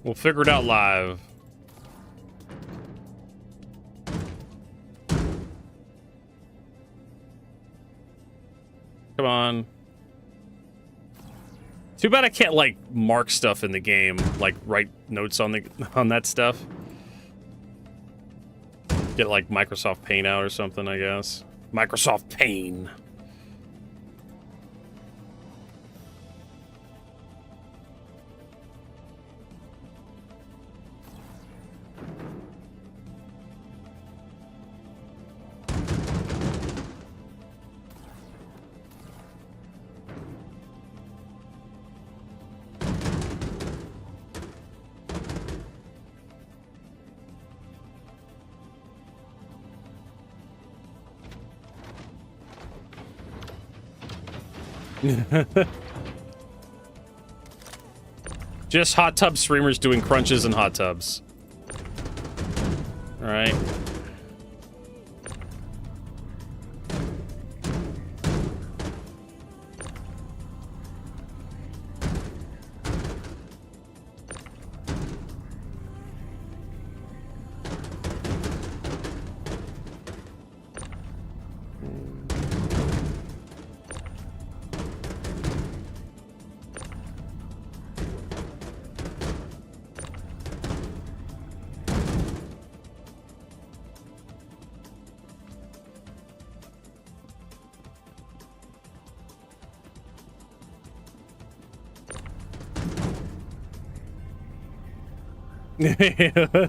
We'll figure it out live. Come on. Too bad I can't, like, mark stuff in the game, like, write notes on that stuff. Get, like, Microsoft Paint out or something, I guess. Microsoft Paint. Just hot tub streamers doing crunches in hot tubs. All right.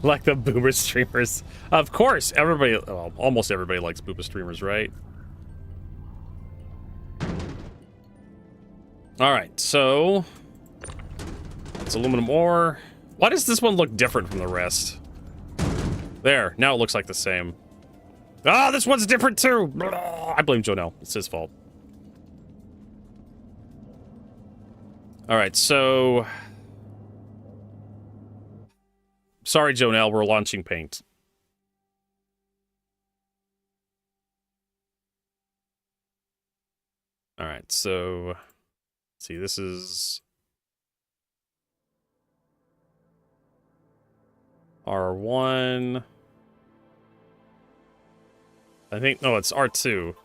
Like the boomer streamers. Of course, everybody, well, almost everybody likes boomer streamers, right? All right, so it's aluminum ore. Why does this one look different from the rest? There, now it looks like the same. Ah, this one's different too. Blah. I blame Jonelle. It's his fault. All right, so sorry, Jonelle. We're launching paint. All right, so let's see. This is R1. I think, no, it's R2.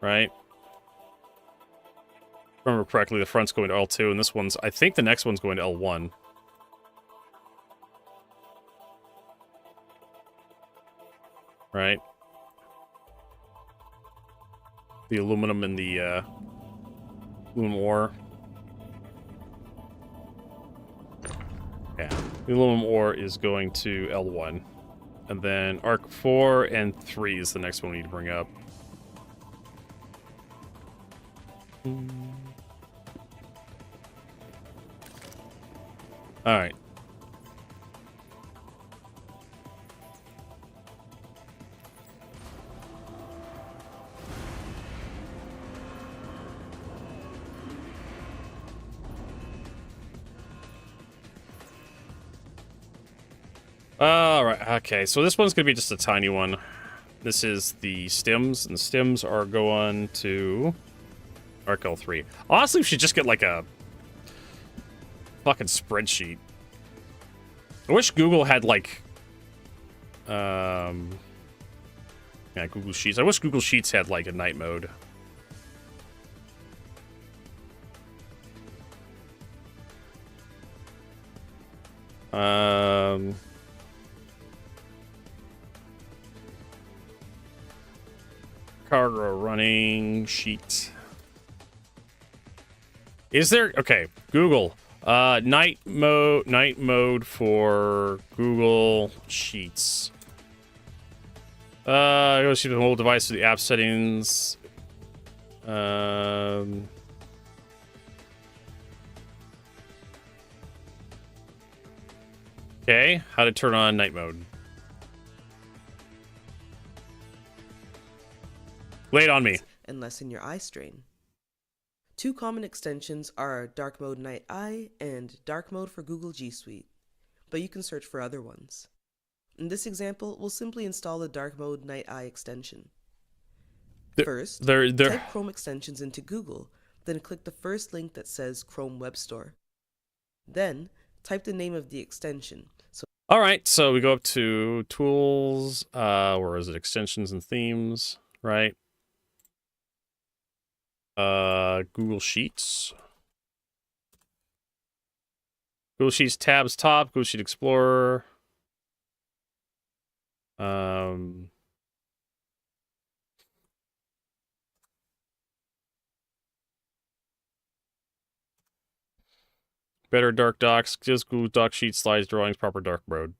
Right? If I remember correctly, the front's going to L2, and this one's, I think the next one's going to L1. Right? The aluminum and the aluminum ore. Yeah, the aluminum ore is going to L1. And then Arc 4 and 3 is the next one we need to bring up. Alright. Alright, okay, so this one's gonna be just a tiny one. This is the stems, and the stems are going to Arc L3. Honestly, we should just get like a fucking spreadsheet. I wish Google had like yeah, Google Sheets. I wish Google Sheets had like a night mode. Cargo running sheet. Is there, okay, Google, night mode for Google Sheets. Go see the whole device to the app settings. Okay, how to turn on night mode. Lay it on me. And lessen your eye strain. Two common extensions are Dark Mode Night Eye and Dark Mode for Google G Suite, but you can search for other ones. In this example, we'll simply install the Dark Mode Night Eye extension. First, type Chrome extensions into Google, then click the first link that says Chrome Web Store. Then, type the name of the extension. All right, so we go up to Tools, where is it? Extensions and Themes, right? Google Sheets. Google Sheets tabs top, Google Sheet Explorer. Better dark docs, just Google Doc Sheets, slides, drawings, proper dark mode.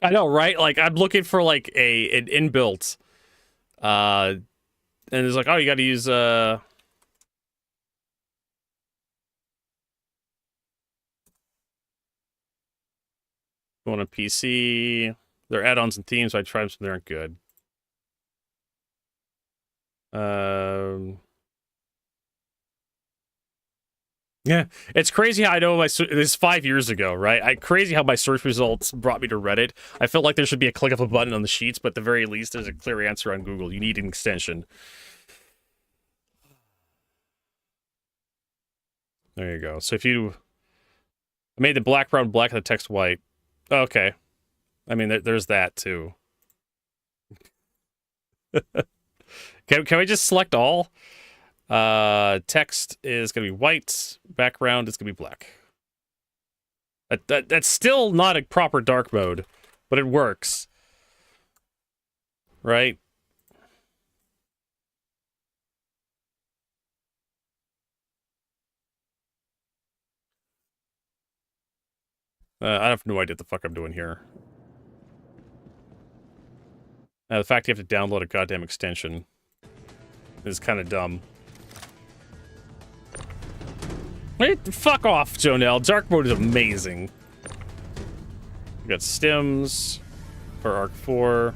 I know, right? Like, I'm looking for, like, an inbuilt, and it's like, oh, you gotta use, going on PC. They're add-ons and themes, so I tried some, they aren't good. Yeah, it's crazy how I know this is 5 years ago, right? Crazy how my search results brought me to Reddit. I felt like there should be a click of a button on the sheets, but at the very least, there's a clear answer on Google. You need an extension. There you go. So if you made the background black and the text white, okay. I mean, there's that too. Can we just select all? Text is gonna be white. Background is gonna be black. That's still not a proper dark mode, but it works, right? I have no idea what the fuck I'm doing here. The fact you have to download a goddamn extension is kind of dumb. Fuck off, Jonelle. Dark mode is amazing. We got stims for Arc 4.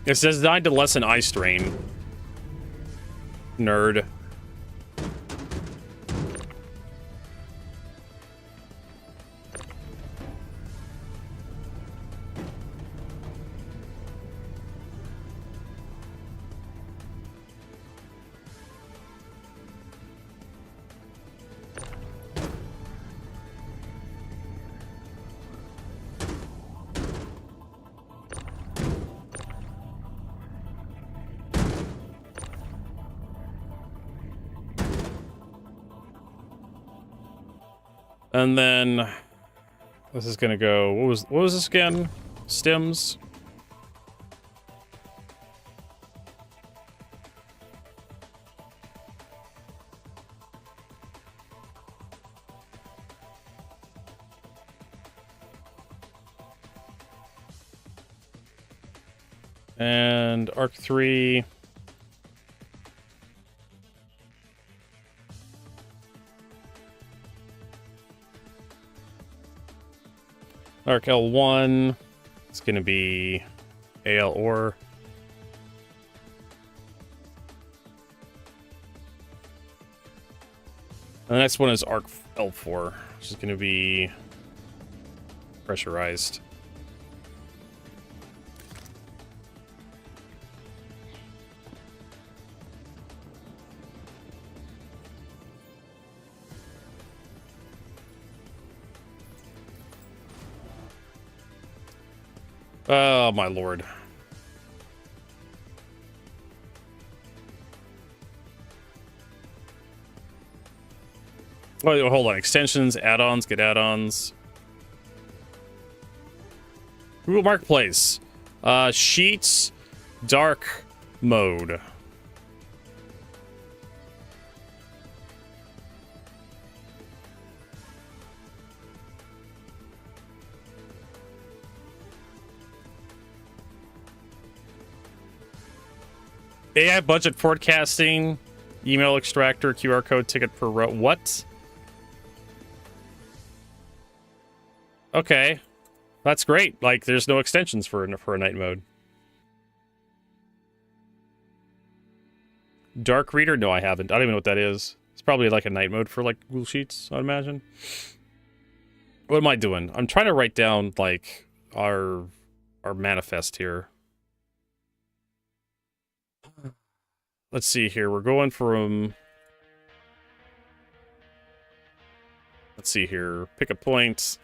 It's designed to lessen eye strain. Nerd. And then this is gonna go. What was this again? Stims. And Arc 3. Arc L1, it's going to be AL Ore. And the next one is Arc L4, which is going to be pressurized. Oh, my lord. Oh, hold on. Extensions, add-ons, get add-ons. Google Marketplace. Sheets, dark mode. AI budget forecasting, email extractor, QR code ticket per row. What? Okay, that's great. Like, there's no extensions for a night mode. Dark reader? No, I haven't. I don't even know what that is. It's probably like a night mode for like Google Sheets, I'd imagine. What am I doing? I'm trying to write down like our manifest here. Let's see here. We're going from... Let's see here. Pick a point.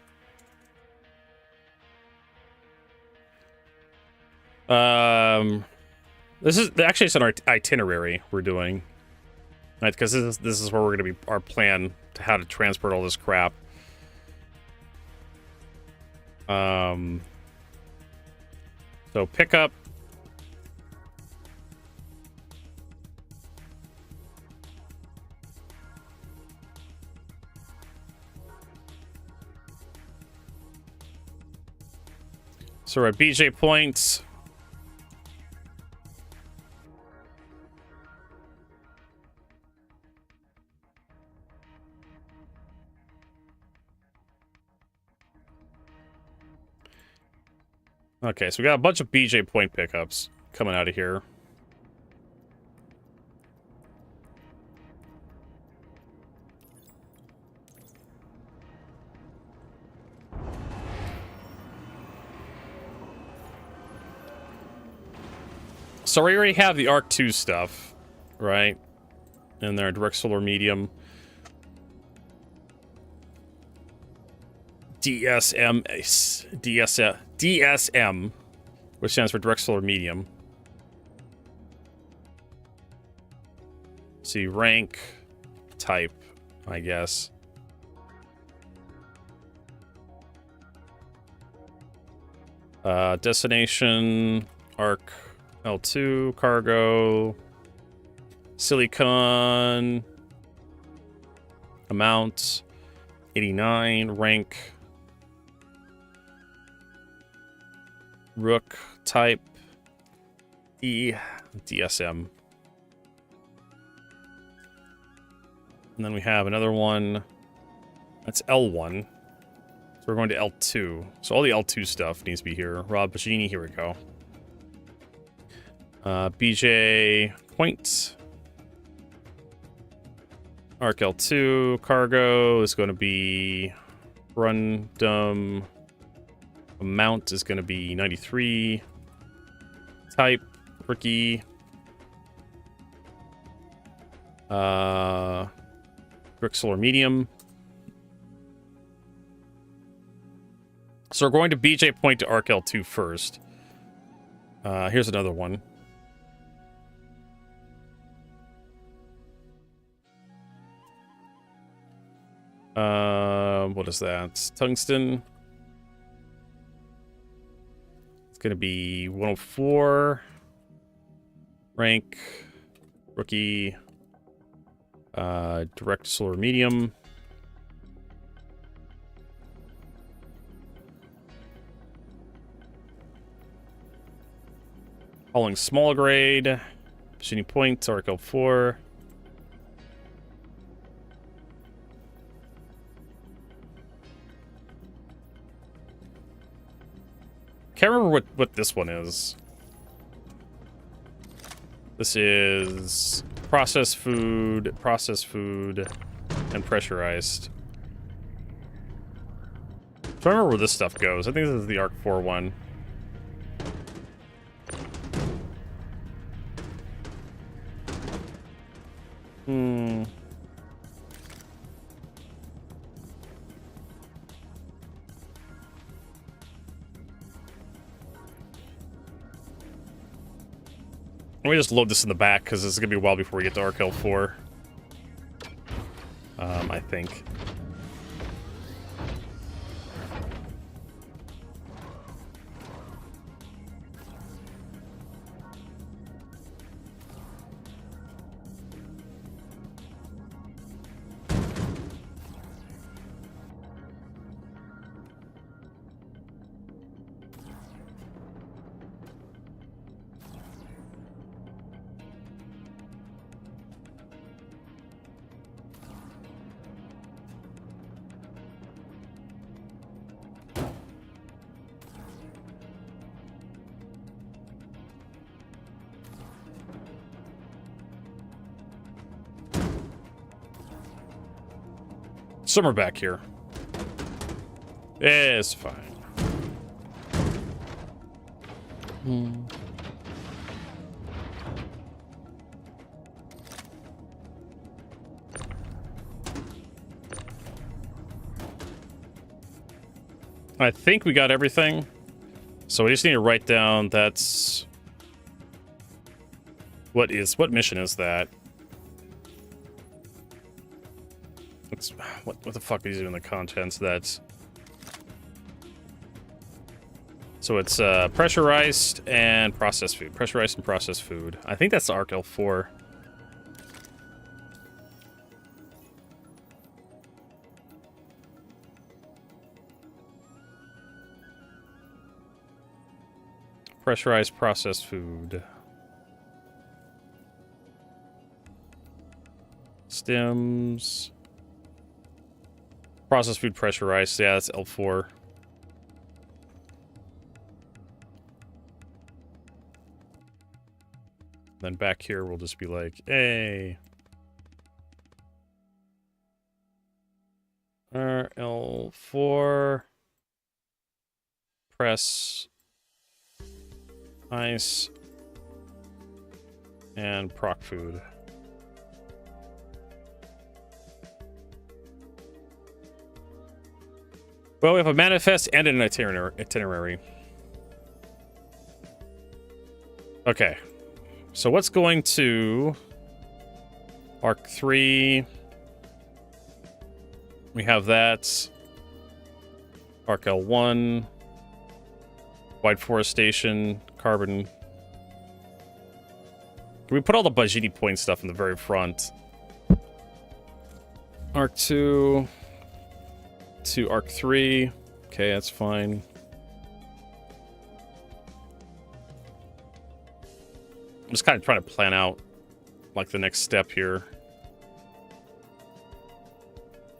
This is actually it's an itinerary we're doing, right? Because this is where we're going to be our plan to how to transport all this crap. So pick up. So we're at BJ points. Okay, so we got a bunch of BJ point pickups coming out of here. So we already have the Arc 2 stuff, right? And their direct solar medium. DSM, which stands for direct solar medium. See, rank, type, I guess. Destination, Arc L2, cargo, silicon, amount, 89, rank, Rook, type, DSM. And then we have another one. That's L1. So we're going to L2. So all the L2 stuff needs to be here. Rob Pacini, here we go. BJ Point. Arc L2. Cargo is going to be random. Amount is going to be 93. Type, Ricky. Grixel or medium. So we're going to BJ Point to Arc L2 first. Here's another one. What is that? Tungsten. It's going to be 104. Rank. Rookie. Direct solar medium. Hauling small grade. Shooting point. Arc L4. Can't remember what this one is. This is processed food, and pressurized. I'm trying to remember where this stuff goes. I think this is the Arc 4 one. Let me just load this in the back, because this is going to be a while before we get to Arc L4. I think. Somewhere back here. It's fine. I think we got everything. So we just need to write down that's... What mission is that? What the fuck is even the contents? That's so it's pressurized and processed food. Pressurized and processed food. I think that's the Arc L4. Pressurized processed food. Stems. Processed food pressurized. Yeah, that's L4. Then back here, we'll just be like, hey. L4. Press. Ice. And proc food. Well, we have a manifest and an itinerary. Okay. So what's going to Arc 3? We have that. Arc L1. Wide forestation. Carbon. Can we put all the Bajini point stuff in the very front? Arc 2. To Arc 3. Okay, that's fine. I'm just kind of trying to plan out like the next step here.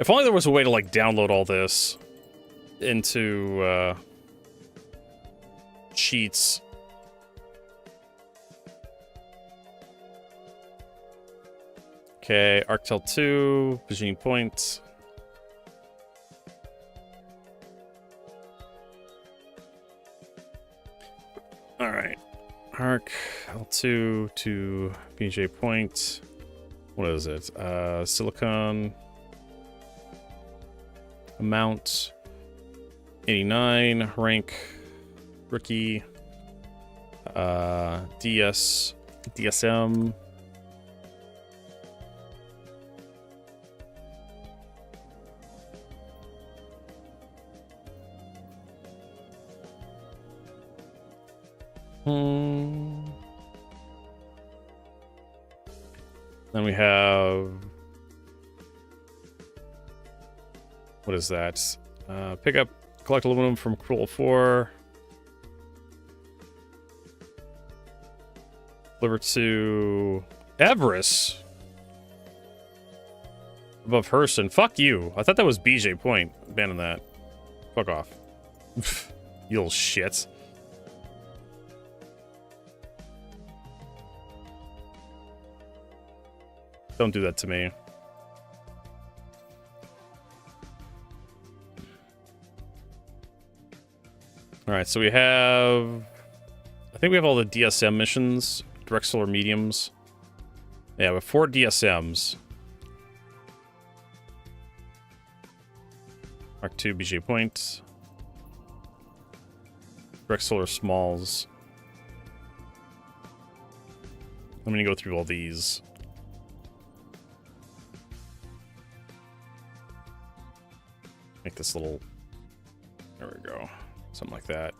If only there was a way to, like, download all this into, sheets. Okay, Arctel 2, Visioning Point. Alright. Arc L2 to BJ Point. What is it? Silicon. Amount 89. Rank rookie. DSM. Then we have, what is that? Pick up, collect aluminum from Cruel 4. Deliver to Everest. Above Hurston. Fuck you. I thought that was BJ Point. Abandon that. Fuck off. You little shit. Don't do that to me. Alright, so we have... I think we have all the DSM missions. Direct Solar Mediums. Yeah, we have 4 DSMs. Mark 2 BJ Point. Direct Solar Smalls. I'm gonna go through all these. Make this little... There we go. Something like that.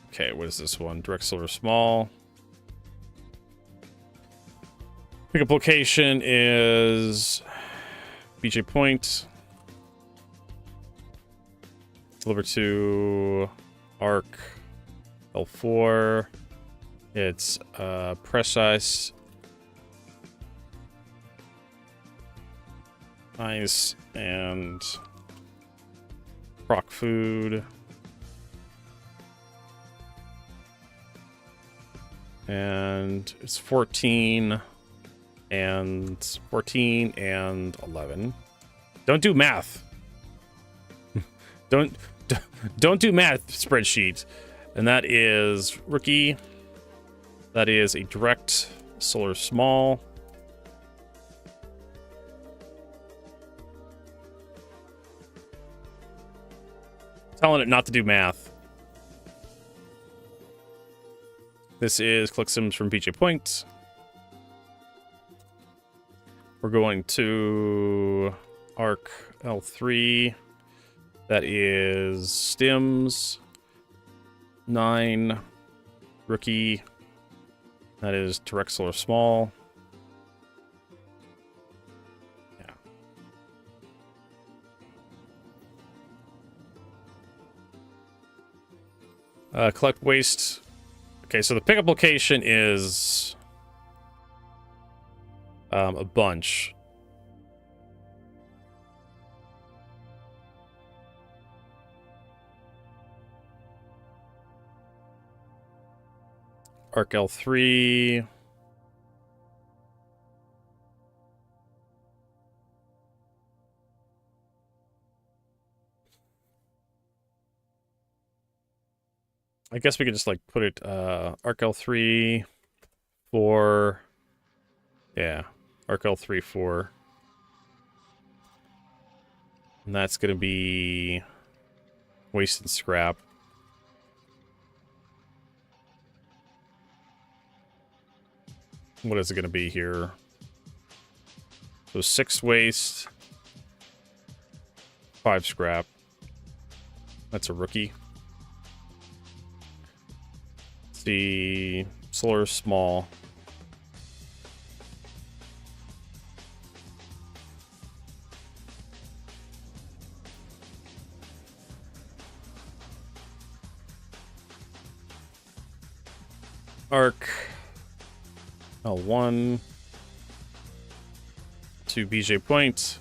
Okay, what is this one? Direct Solar Small. Pickup location is BJ Point. Deliver to Arc L4. It's precise ice and proc food. And it's 14 and 11. Don't do math. don't do math, spreadsheet. And that is rookie. That is a direct solar small. Telling it not to do math. This is collect sims from BJ Point. We're going to Arc L3. That is stims. 9. Rookie. That is direct solar small. Collect waste. Okay, so the pickup location is a bunch. Arc L3. I guess we could just like put it Arc L3 4. Yeah, Arc L3 4. And that's gonna be waste and scrap. What is it gonna be here? So 6 waste, 5 scrap. That's a rookie. The solar small. Arc L1. to BJ Point.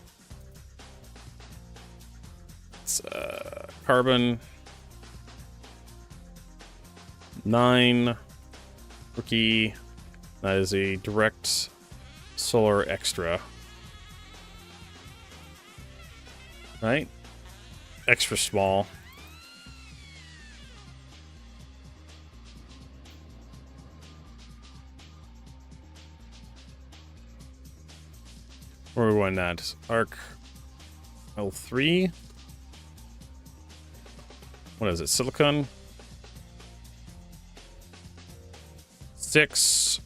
It's carbon. 9. Rookie. That is a direct solar extra. Right? Extra small. Where are we going at? Arc L3. What is it? Silicon. 6.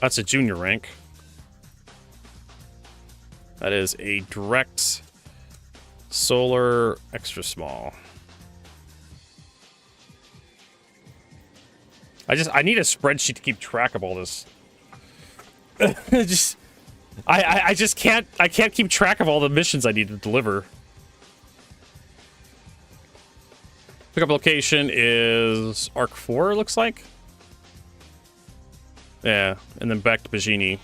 That's a junior rank. That is a direct solar extra small. I need a spreadsheet to keep track of all this. I just can't keep track of all the missions I need to deliver. Pickup location is Arc 4, looks like. Yeah, and then back to Bajini.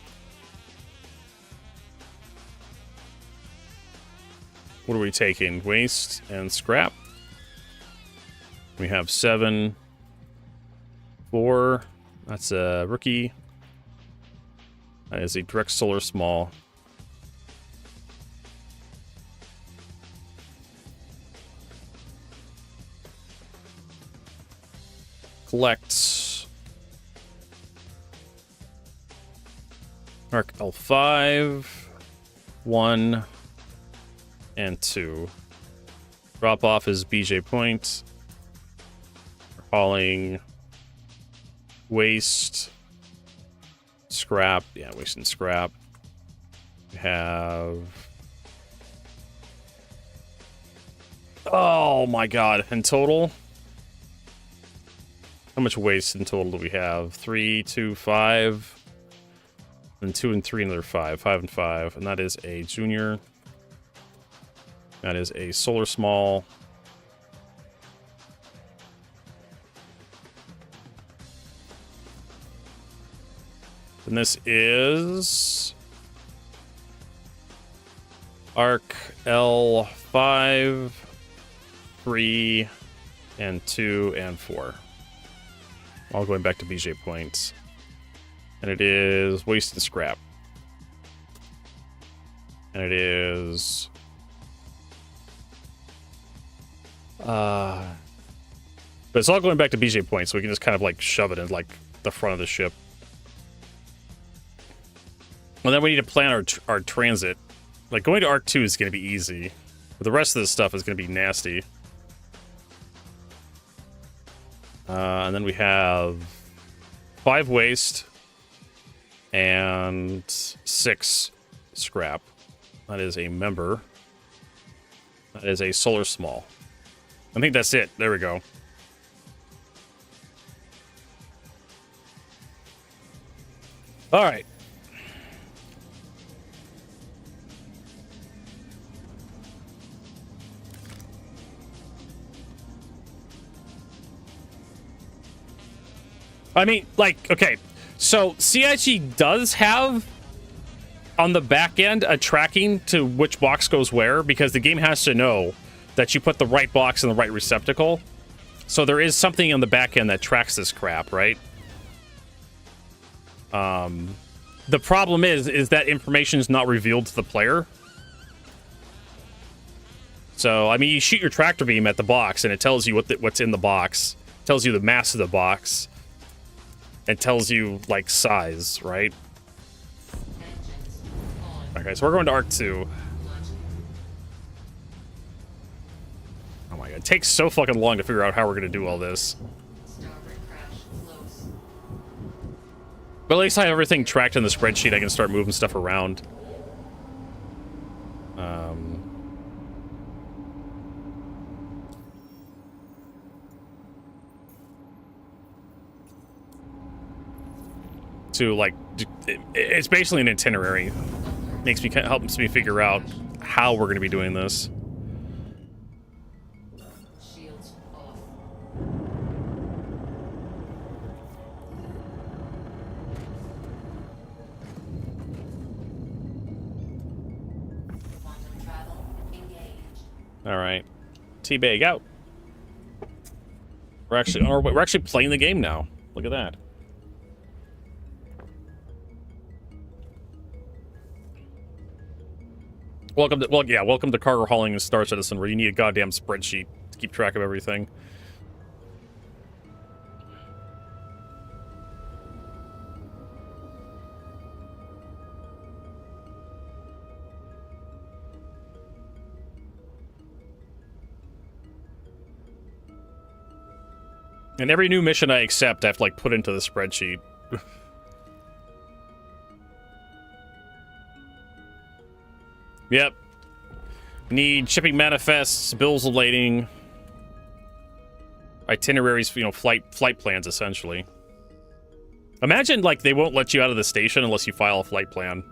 What are we taking? Waste and scrap. We have 7. 4. That's a rookie. That is a direct solar small. Collect. Arc L5. 1. And 2. Drop off is BJ Point. We're hauling waste, scrap. Yeah, waste and scrap. We have. Oh my god. In total? How much waste in total do we have? 3, 2, 5. And 2 and 3, another 5. 5 and 5. And that is a junior. That is a solar small. And this is Arc L5, 3, and 2, and 4. All going back to BJ points. And it is waste and scrap. And it is but it's all going back to BJ points, so we can just kind of like shove it in like the front of the ship. Well, then we need to plan our transit. Like going to Arc 2 is going to be easy, but the rest of this stuff is going to be nasty. And then we have 5 waste and 6 scrap. That is a member. That is a solar small. I think that's it. There we go. All right. I mean, like, okay. So CIG does have on the back end a tracking to which box goes where, because the game has to know that you put the right box in the right receptacle. So there is something on the back end that tracks this crap, right? The problem is that information is not revealed to the player. So, I mean, you shoot your tractor beam at the box, and it tells you what's in the box. It tells you the mass of the box. It tells you, like, size, right? Okay, so we're going to Arc 2. Oh my god, it takes so fucking long to figure out how we're gonna do all this. But at least I have everything tracked in the spreadsheet. I can start moving stuff around. To like, it's basically an itinerary. Helps me figure out how we're going to be doing this. Shields off. All right. Teabag out. We're actually playing the game now. Look at that. Welcome to cargo hauling and Star Citizen, where you need a goddamn spreadsheet to keep track of everything. And every new mission I accept, I have to, like, put into the spreadsheet. Yep. Need shipping manifests, bills of lading, itineraries, you know, flight plans, essentially. Imagine, like, they won't let you out of the station unless you file a flight plan.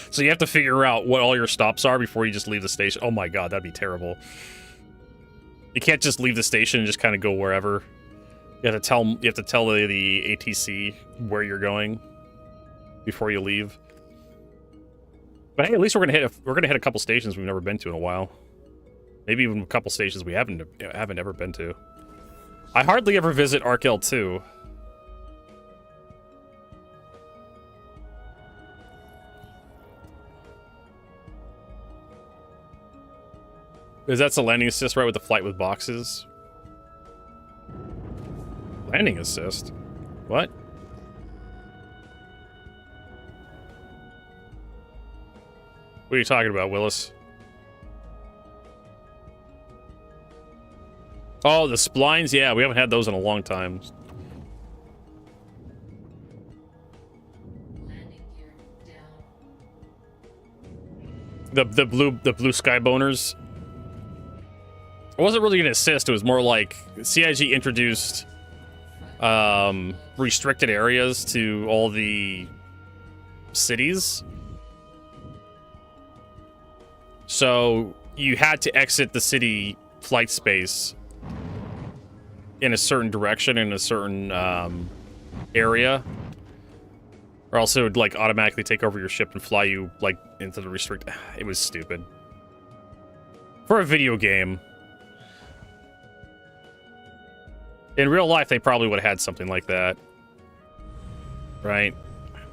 So you have to figure out what all your stops are before you just leave the station. Oh my god, that'd be terrible. You can't just leave the station and just kind of go wherever. You have to tell the ATC where you're going before you leave. But hey, at least we're gonna hit a couple stations we've never been to in a while. Maybe even a couple stations we haven't ever been to. I hardly ever visit Arkel 2. Is that a landing assist right with the flight with boxes? Landing assist? What? What are you talking about, Willis? Oh, the splines? Yeah, we haven't had those in a long time. Landing gear down. The blue sky boners. It wasn't really an assist, it was more like CIG introduced restricted areas to all the cities. So you had to exit the city flight space in a certain direction, in a certain area, or else it would, like, automatically take over your ship and fly you, like, into the restrict. It was stupid. For a video game. In real life, they probably would have had something like that. Right?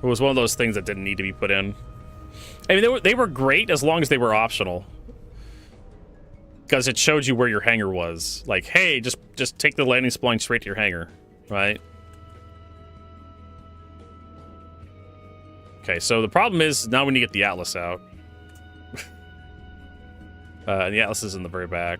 It was one of those things that didn't need to be put in. I mean, they were great as long as they were optional. Because it showed you where your hangar was. Like, hey, just take the landing spline straight to your hangar. Right? Okay, so the problem is, now we need to get the Atlas out. And the Atlas is in the very back.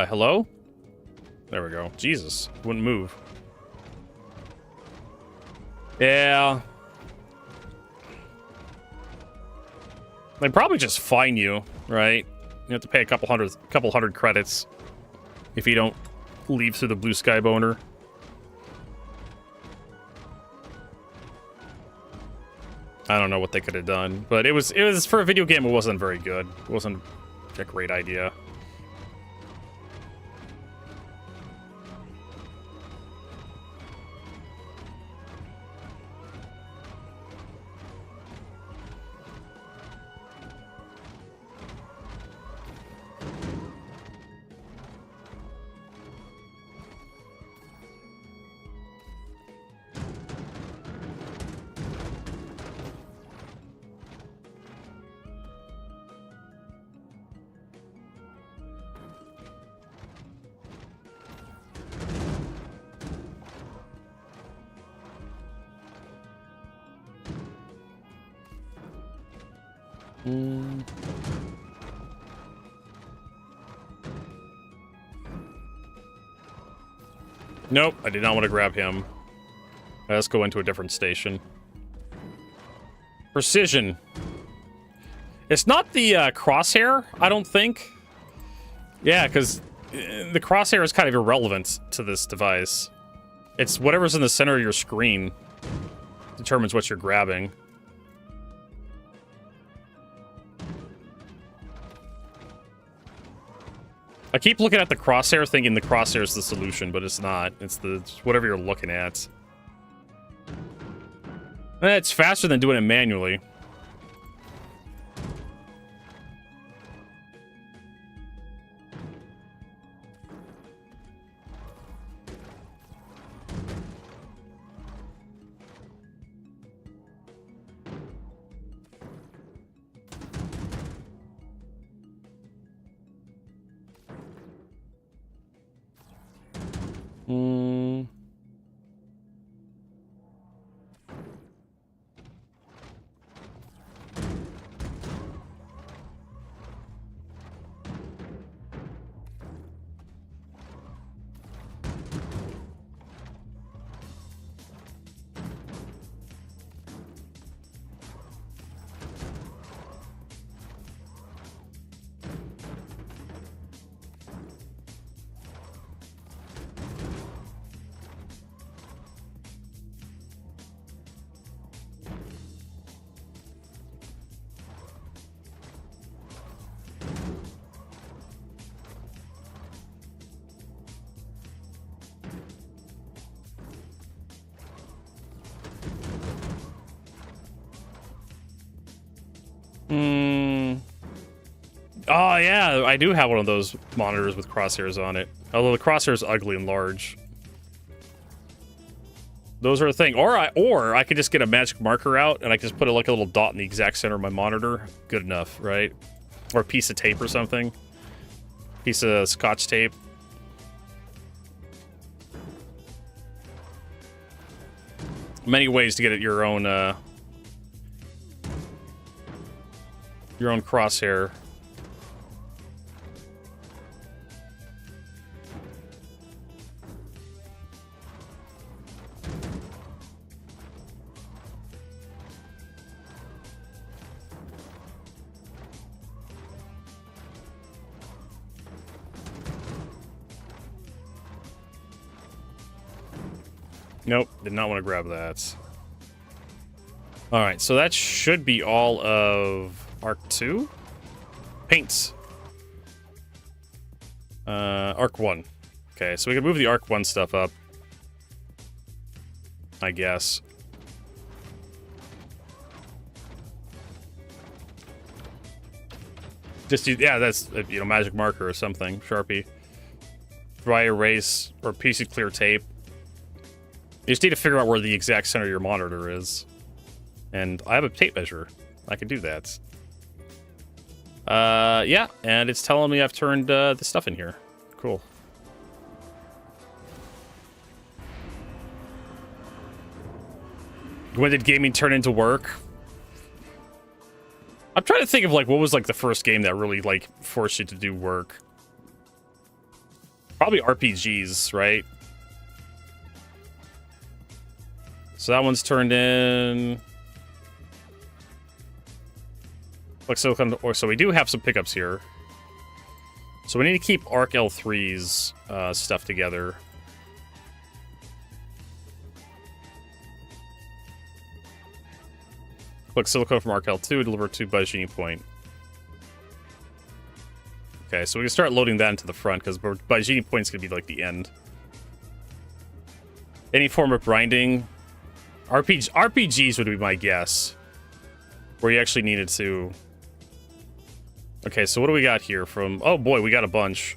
Hello? There we go. Jesus, wouldn't move. Yeah. They'd probably just fine you, right? You have to pay a couple hundred credits if you don't leave through the blue sky boner. I don't know what they could have done, but it was for a video game. It wasn't very good. It wasn't a great idea. Nope, I did not want to grab him. Let's go into a different station. Precision. It's not the crosshair, I don't think. Yeah, because the crosshair is kind of irrelevant to this device. It's whatever's in the center of your screen determines what you're grabbing. I keep looking at the crosshair thinking the crosshair is the solution, but it's not. It's whatever you're looking at. It's faster than doing it manually. Oh, yeah, I do have one of those monitors with crosshairs on it. Although the crosshair is ugly and large. Those are a thing. Or I could just get a magic marker out and I can just put like a little dot in the exact center of my monitor. Good enough, right? Or a piece of tape or something. Piece of scotch tape. Many ways to get at your own crosshair. Nope, did not want to grab that. Alright, so that should be all of Arc 2. Paints. Arc 1. Okay, so we can move the Arc 1 stuff up. I guess. Just use, yeah, that's, you know, magic marker or something. Sharpie. Dry erase or piece of clear tape. You just need to figure out where the exact center of your monitor is. And I have a tape measure. I can do that. Yeah, and it's telling me I've turned the stuff in here. Cool. When did gaming turn into work? I'm trying to think of, like, what was, like, the first game that really, like, forced you to do work. Probably RPGs, right? So that one's turned in. Like, so we do have some pickups here. So we need to keep Arc L3's stuff together. Click silicone from Arc L2, deliver to Bajini Point. Okay, so we can start loading that into the front, because Bajini Point's going to be, like, the end. Any form of grinding. RPGs would be my guess. Where you actually needed to... Okay, so what do we got here from... Oh boy, we got a bunch.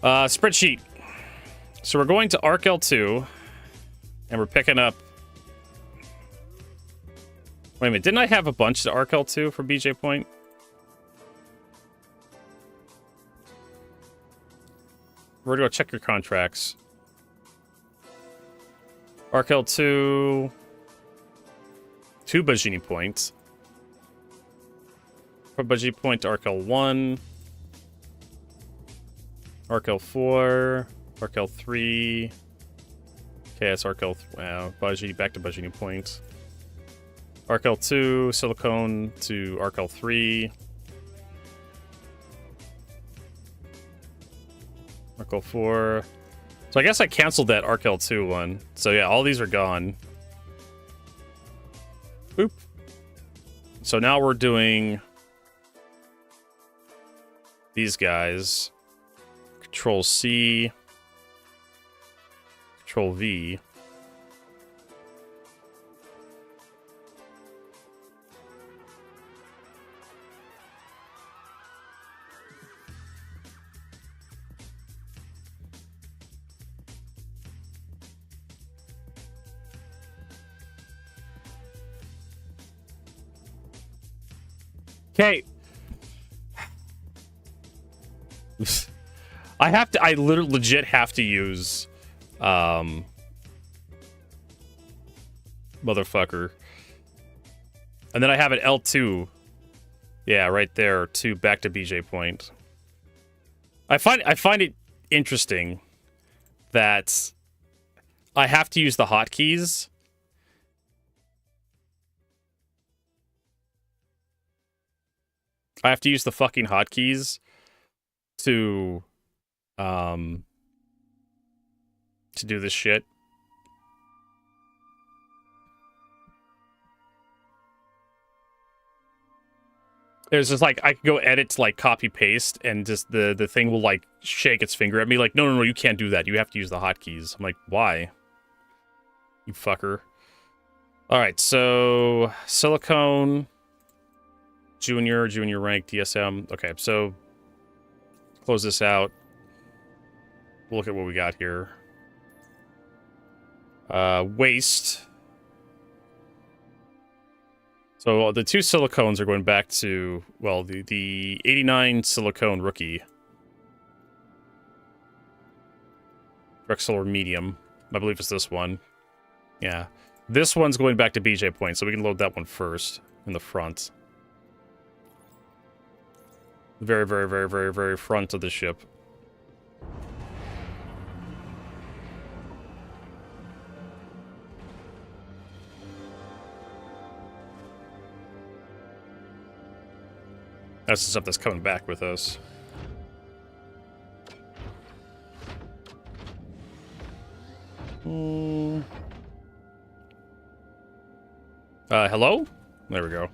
Spreadsheet. So we're going to Arc L2. And we're picking up... Wait a minute, didn't I have a bunch to Arc L2 for BJ Point? We're gonna go check your contracts. Arc L2... 2 Bajini points. From Bajini Point to Arc L1. Arc L4. Arc L3. Okay, that's Arc L... Bajini, back to Bajini Point. Arc L2, silicone to Arc L3. Arc L4. So I guess I canceled that Arc L2 one. So yeah, all these are gone. Boop. So now we're doing these guys. Control C. Control V. Okay. I literally legit have to use motherfucker. And then I have an L2. Yeah, right there to back to BJ point. I find it interesting that I have to use the hotkeys. I have to use the fucking hotkeys to do this shit. There's just like I can go edit to like copy paste and just the thing will like shake its finger at me like no, you can't do that. You have to use the hotkeys. I'm like, why? You fucker. All right, so silicone junior rank DSM. Okay, so close this out. We'll look at what we got here. Waste. So the two silicones are going back to, well, the 89 silicone rookie. Drexel or medium. I believe it's this one. Yeah. This one's going back to BJ point, so we can load that one first in the front. Very, very, very, very, very front of the ship. That's the stuff that's coming back with us. Hello? There we go.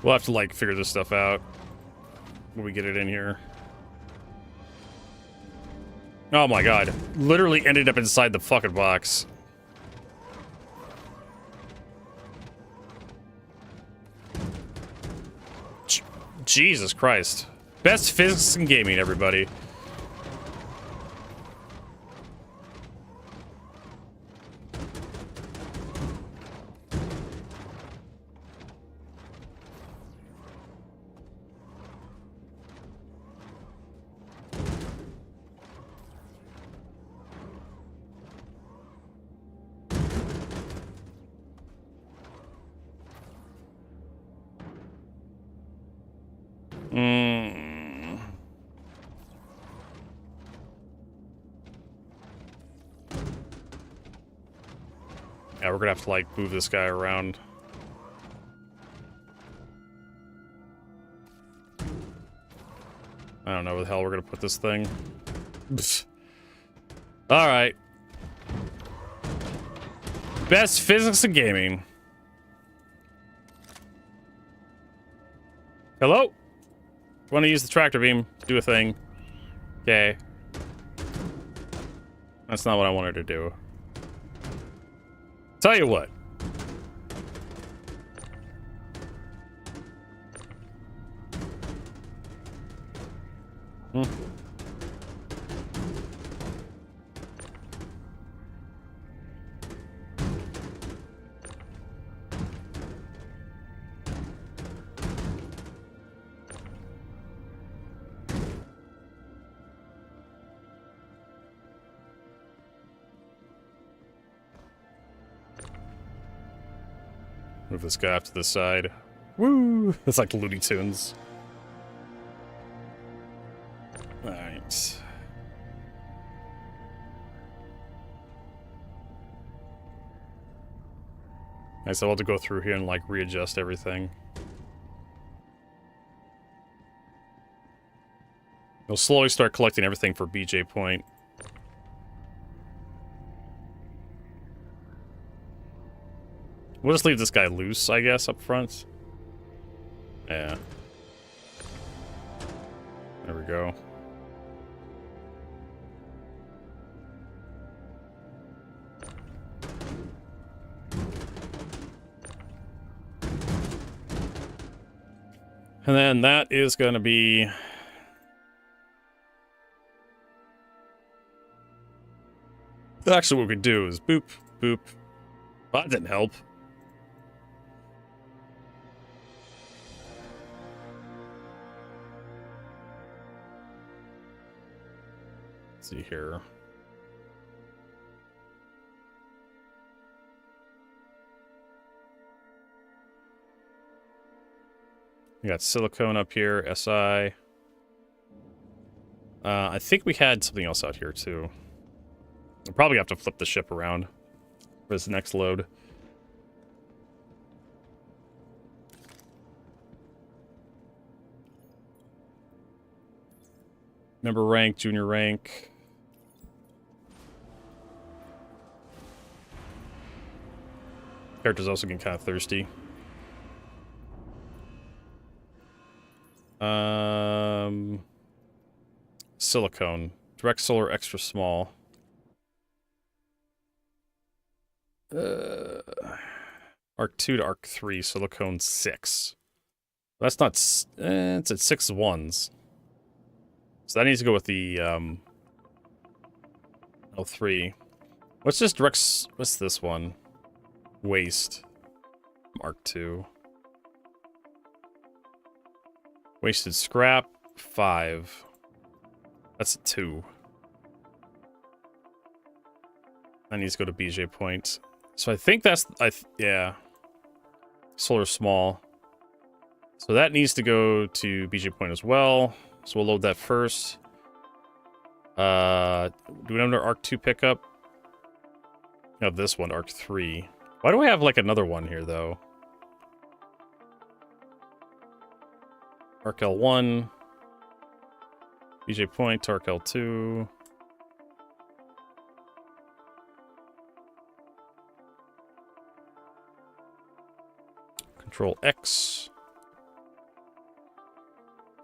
We'll have to, like, figure this stuff out when we get it in here. Oh my god. Literally ended up inside the fucking box. Jesus Christ. Best physics in gaming, everybody. Yeah, we're gonna have to, like, move this guy around. I don't know where the hell we're gonna put this thing. Alright. Best physics in gaming. Hello? Want to use the tractor beam? Do a thing. Okay. That's not what I wanted to do. Tell you what. Move this guy off to the side. Woo! It's like Looney Tunes. Alright. Nice, I'll have to go through here and like readjust everything. We'll slowly start collecting everything for BJ Point. We'll just leave this guy loose, I guess, up front. Yeah. There we go. And then that is going to be... Actually, what we could do is boop, boop. Well, that didn't help. Let's see here. We got silicone up here, SI. I think we had something else out here too. We'll probably have to flip the ship around for this next load. Member rank, junior rank. Character's also getting kind of thirsty. Silicone. Direct solar extra small. Arc 2 to Arc 3, silicone 6. That's not... it's at 6 ones. So that needs to go with the, L3. What's this direct... What's this one? Waste. Arc 2. Wasted scrap, 5. That's a 2. That needs to go to BJ Point. So I think that's... yeah. Solar small. So that needs to go to BJ Point as well. So we'll load that first. Do we have another Arc 2 pickup? We have this one, Arc 3. Why do I have like another one here though? Arc L1. BJ Point, Arc L2. Control X.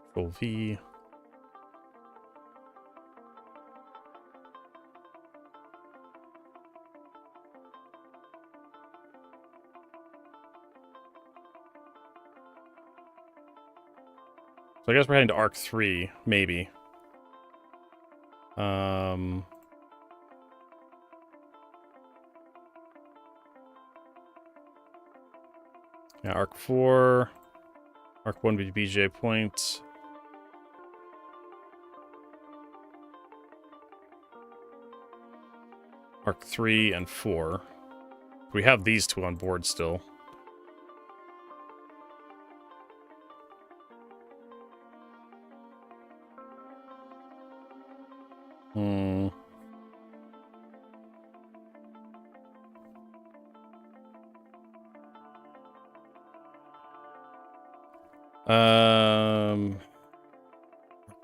Control V. So I guess we're heading to Arc 3, maybe. Yeah, Arc 4. Arc 1 to BJ Point. Arc 3 and 4. We have these two on board still.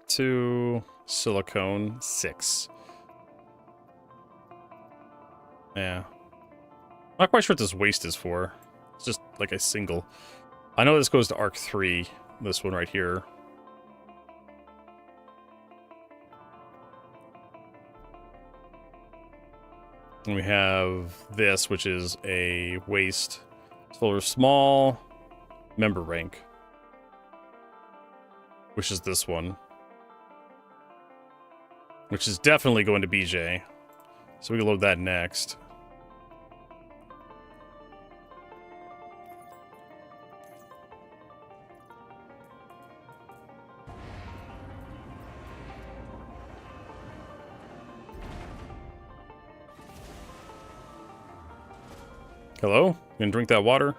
Two silicone 6. Yeah. Not quite sure what this waste is for. It's just like a single. I know this goes to Arc 3. This one right here. And we have this, which is a waste. Solar small. Member rank. Which is this one. Which is definitely going to BJ. So we can load that next. Hello? You gonna drink that water?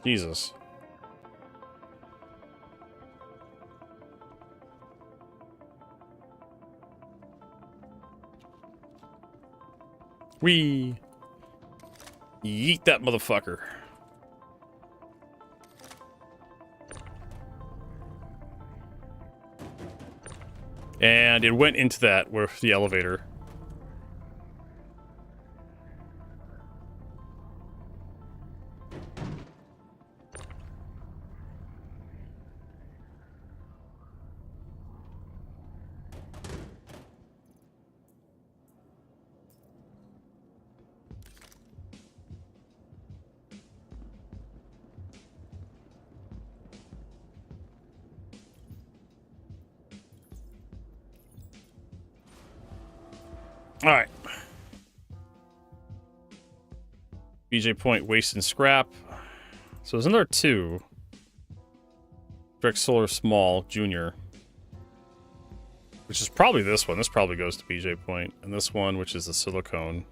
Jesus. Whee! Yeet that motherfucker. And it went into that with the elevator. All right. BJ Point, waste and scrap. So there's another two. Direct Solar Small, Junior. Which is probably this one. This probably goes to BJ Point. And this one, which is the silicone,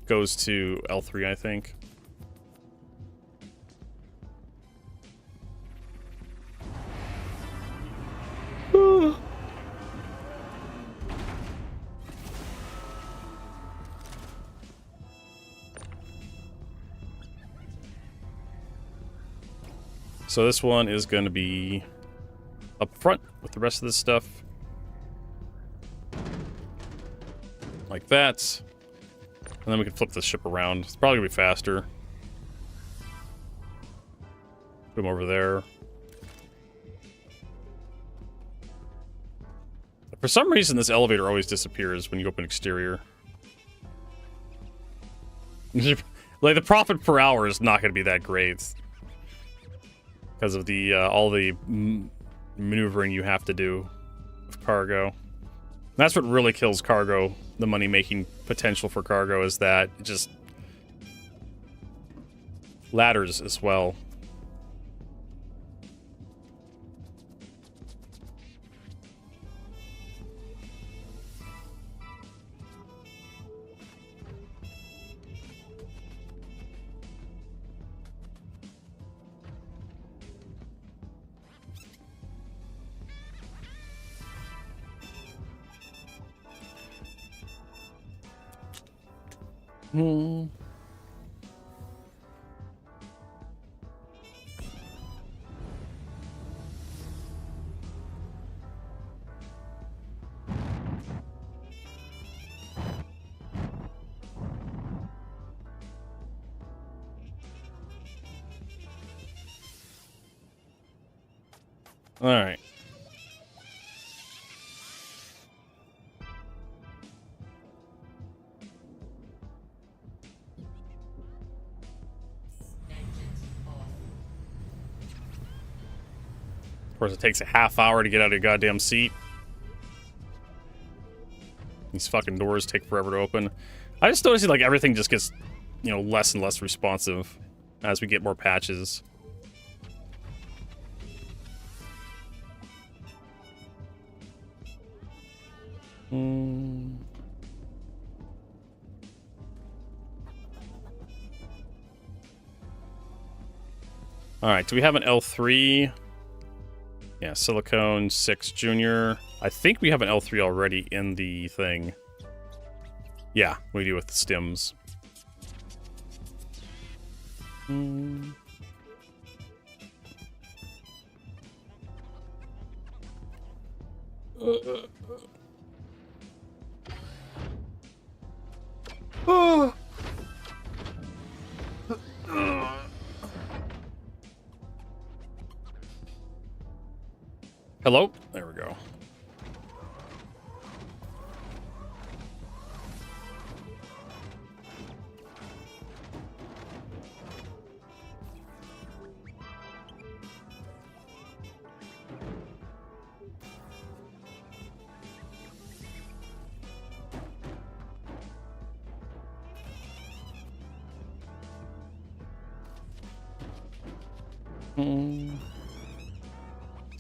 goes to L3, I think. So this one is going to be up front with the rest of this stuff. Like that. And then we can flip the ship around. It's probably going to be faster. Put them over there. For some reason, this elevator always disappears when you open exterior. Like, the profit per hour is not going to be that great. Because of the all the maneuvering you have to do with cargo. That's what really kills cargo. The money-making potential for cargo is that it just ladders as well. Hmm. All right. Of course, it takes a half hour to get out of your goddamn seat. These fucking doors take forever to open. I just noticed like everything just gets, you know, less and less responsive as we get more patches. All right, do we have an L3? Yeah, Silicone 6 Junior. I think we have an L3 already in the thing. Yeah, we do with the stims. Hello? There we go.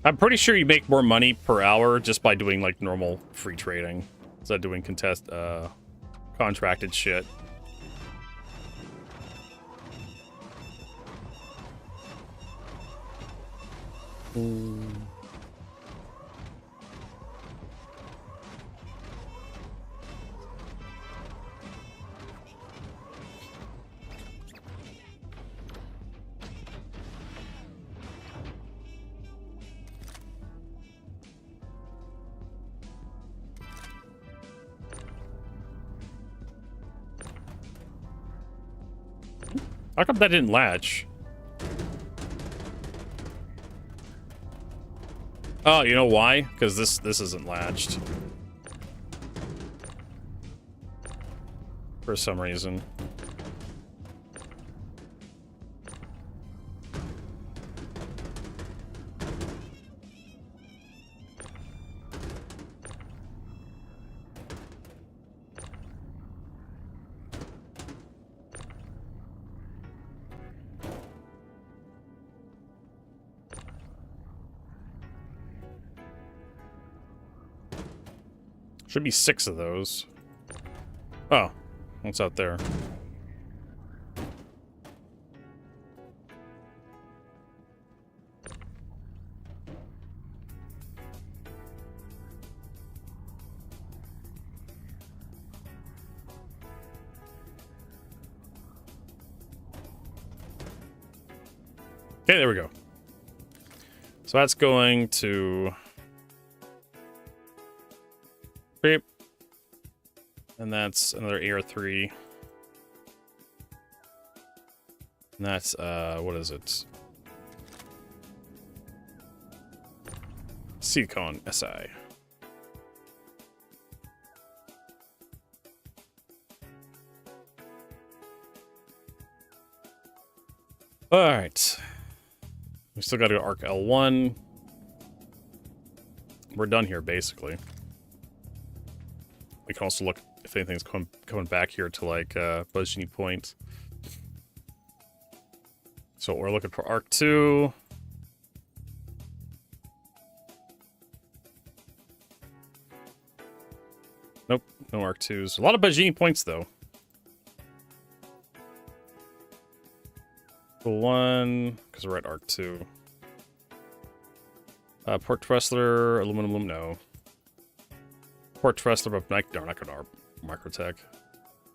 I'm pretty sure you make more money per hour just by doing like normal free trading instead of doing contracted shit. How come that didn't latch? Oh, you know why? Because this isn't latched. For some reason. Should be 6 of those. Oh, what's out there? Okay, there we go. So that's going to... Beep. And that's another AR3. And that's, what is it? Seedcon SI. Alright. We still gotta go Arc L1. We're done here, basically. We can also look if anything's coming back here to, like, Buzz Point. So we're looking for Arc 2. Nope, no Arc 2s. A lot of Bajini points, though. One, because we're at Arc 2. Port Tressler, Aluminum, no. Port Tressler, but no, not gonna Microtech.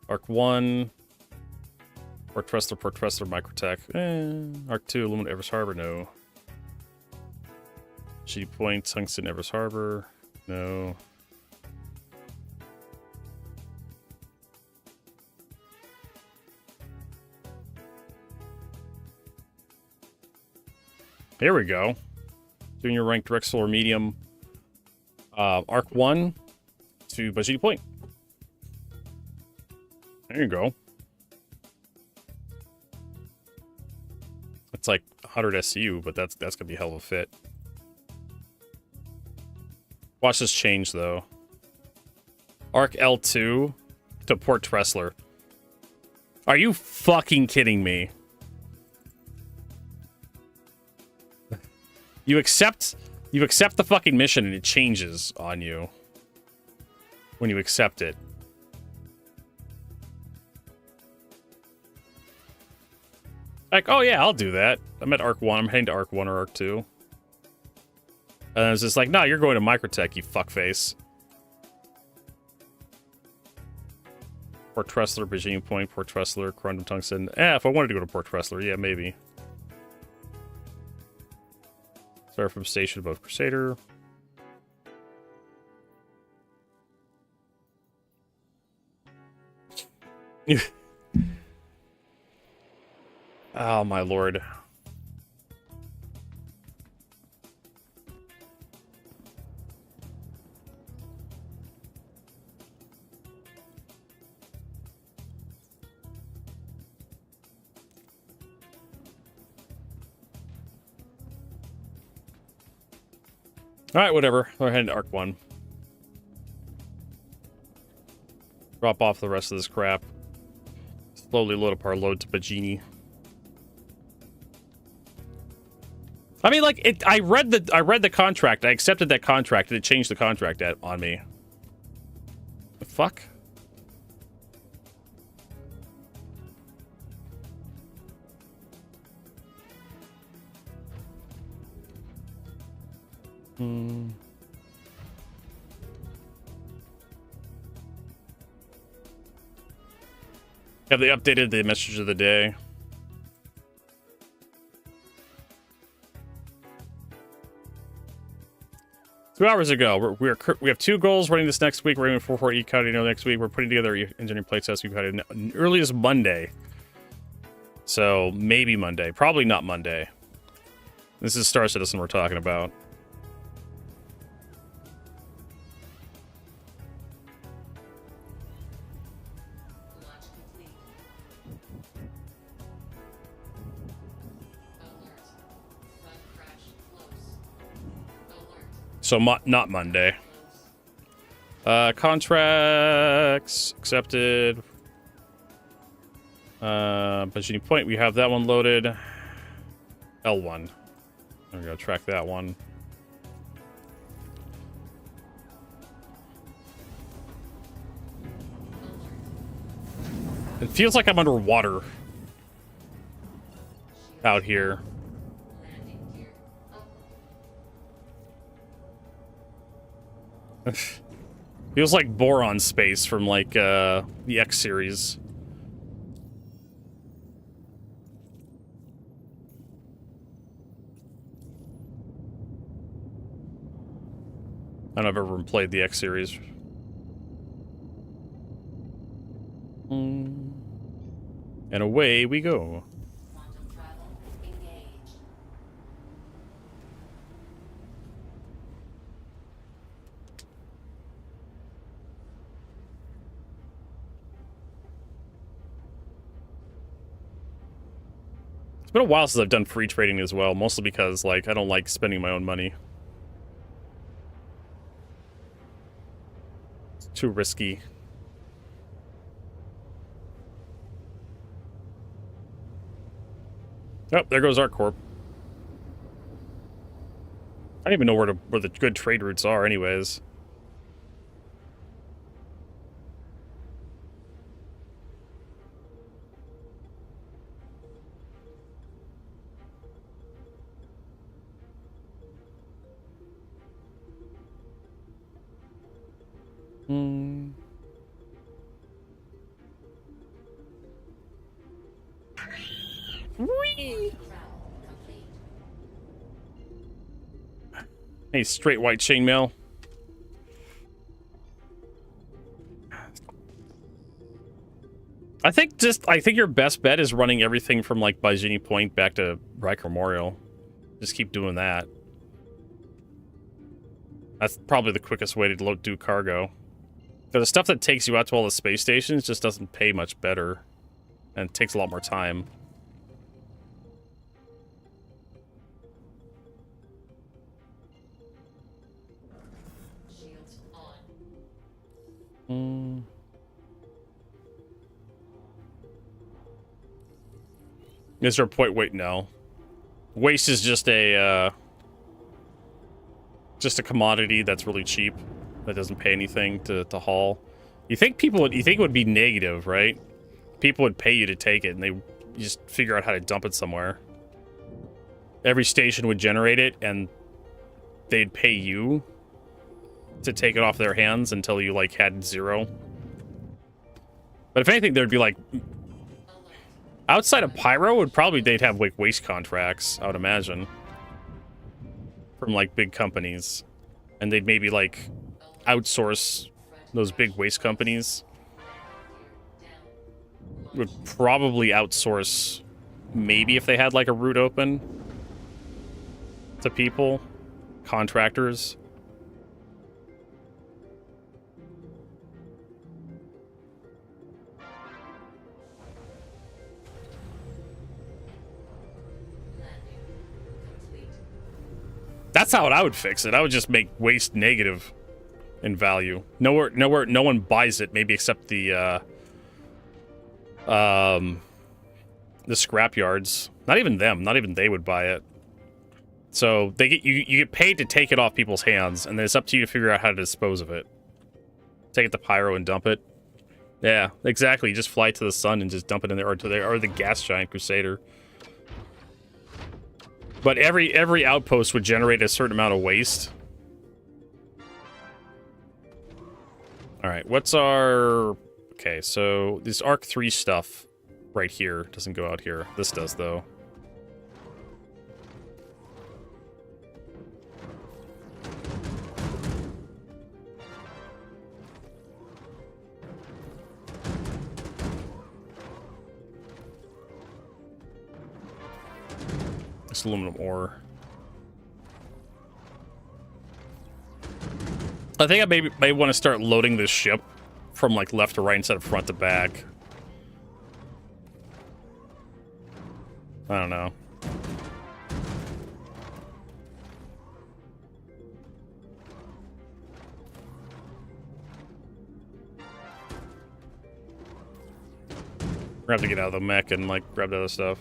Arc 1. Port Tressler, Microtech. Arc 2, Aluminum, Everest Harbor, no. G Point, Tungsten, Everest Harbor, no. Here we go. Junior ranked direct solar medium. Arc 1 to Bajini Point. There you go. It's like 100 SU, but that's gonna be a hell of a fit. Watch this change though. Arc L2 to Port Tressler. Are you fucking kidding me? You accept the fucking mission and it changes on you when you accept it. Like, oh yeah, I'll do that. I'm at Arc 1. I'm heading to Arc 1 or Arc 2. And it's just like, no, you're going to Microtech, you fuckface. Port Tressler, Bajini Point, Port Tressler, Corundum Tungsten. If I wanted to go to Port Tressler, yeah, maybe. Start from station above Crusader. Oh my lord. Alright, whatever. We're heading to Arc 1. Drop off the rest of this crap. Slowly load up our load to Bajini. I mean, like, I read the contract. I accepted that contract, and it changed the contract on me. The fuck? Have they updated the message of the day? Two hours ago, we have 2 goals running this next week. We're aiming for 4 e-Cardino next week. We're putting together engineering playtest. We've got it earliest Monday. So maybe Monday. Probably not Monday. This is Star Citizen we're talking about. Launch complete. Alert. Bug crash close. Alert. So not Monday. Close. Contracts accepted. Budgeting point, we have that one loaded. L1. There we go, track that one. It feels like I'm underwater out here. Landing gear up. Feels like boron space from like the X series. I don't know if I've ever played the X series. And away we go. Quantum travel engaged. It's been a while since I've done free trading as well, mostly because like I don't like spending my own money. It's too risky. Oh, there goes our corp. I don't even know where the good trade routes are, anyways. Whee! Travel complete. Hey, straight white chainmail. I think your best bet is running everything from like Bajini Point back to Riker Memorial. Just keep doing that. That's probably the quickest way to do cargo. The stuff that takes you out to all the space stations just doesn't pay much better. And it takes a lot more time. Shields on. Is there a point? Wait, no. Waste is just a commodity that's really cheap. That doesn't pay anything to haul. You think it would be negative, right? People would pay you to take it, and you just figure out how to dump it somewhere. Every station would generate it, and they'd pay you to take it off their hands until you like had 0. But if anything, there'd be like outside of Pyro, they'd have like waste contracts, I would imagine, from like big companies, and they'd maybe like outsource those big waste companies. Would probably outsource, maybe if they had like a route open to people, contractors. That's how I would fix it. I would just make waste negative in value. No one buys it, maybe except the scrap yards. Not even them. Not even they would buy it. So you get paid to take it off people's hands, and then it's up to you to figure out how to dispose of it. Take it to Pyro and dump it. Yeah, exactly. You just fly to the sun and just dump it in there, or the gas giant Crusader. But every outpost would generate a certain amount of waste All right, what's our... Okay, so this Arc 3 stuff right here doesn't go out here. This does, though. This aluminum ore. I think I may want to start loading this ship from like left to right instead of front to back. I don't know. We're gonna have to get out of the mech and like grab the other stuff.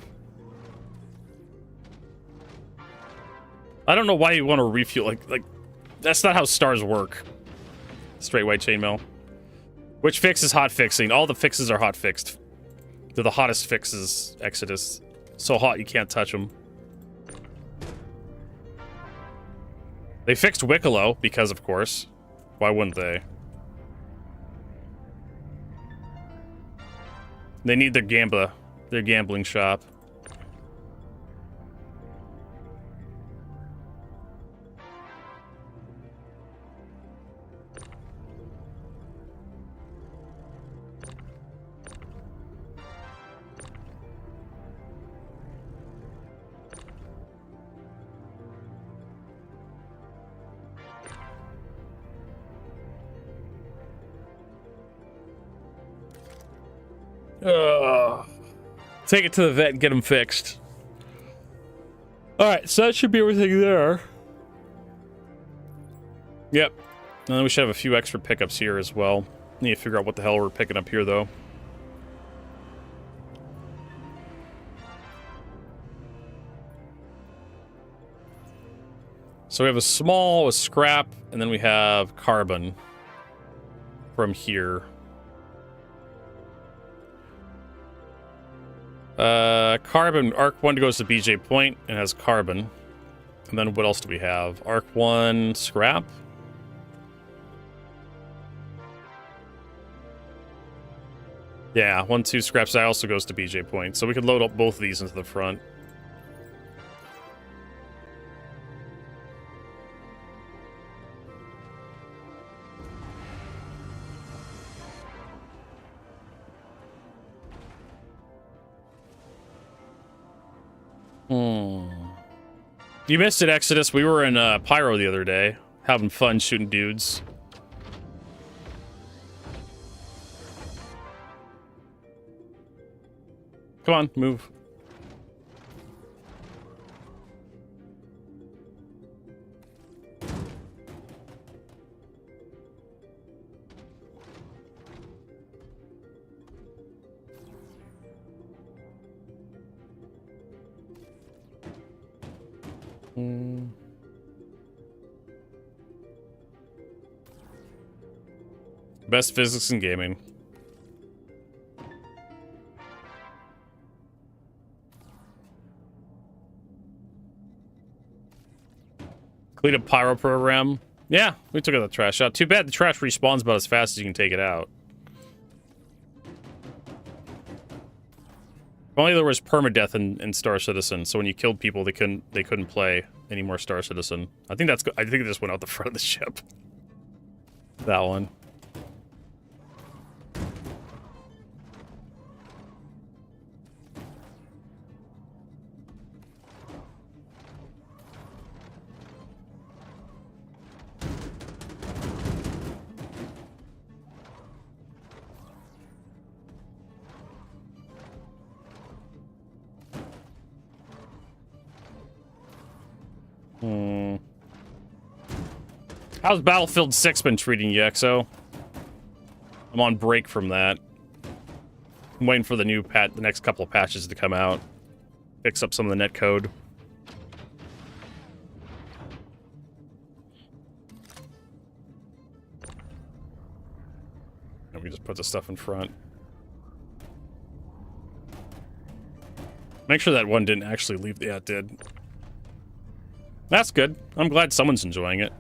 I don't know why you want to refuel like that's not how stars work. Straight white chainmail. Which fix is hot fixing? All the fixes are hot fixed. They're the hottest fixes, Exodus. So hot you can't touch them. They fixed Wicklow because, of course. Why wouldn't they? They need their gambling shop. Take it to the vet and get them fixed. Alright, so that should be everything there. Yep. And then we should have a few extra pickups here as well. Need to figure out what the hell we're picking up here, though. So we have a small, a scrap, and then we have carbon from here. Carbon, Arc 1 goes to BJ Point and has carbon. And then what else do we have? Arc 1, scrap. Yeah, 1, 2 scraps. That also goes to BJ Point. So we could load up both of these into the front. You missed it, Exodus. We were in Pyro the other day, having fun shooting dudes. Come on, move. Best physics in gaming. Clean up pyro program. Yeah, we took out the trash out. Too bad the trash respawns about as fast as you can take it out. If only there was permadeath in Star Citizen, so when you killed people, they couldn't play any more Star Citizen. I think it just went out the front of the ship. That one. How's Battlefield 6 been treating you, XO? I'm on break from that. I'm waiting for the next couple of patches to come out. Fix up some of the net code. And we just put the stuff in front. Make sure that one didn't actually leave. Yeah, it did. That's good. I'm glad someone's enjoying it.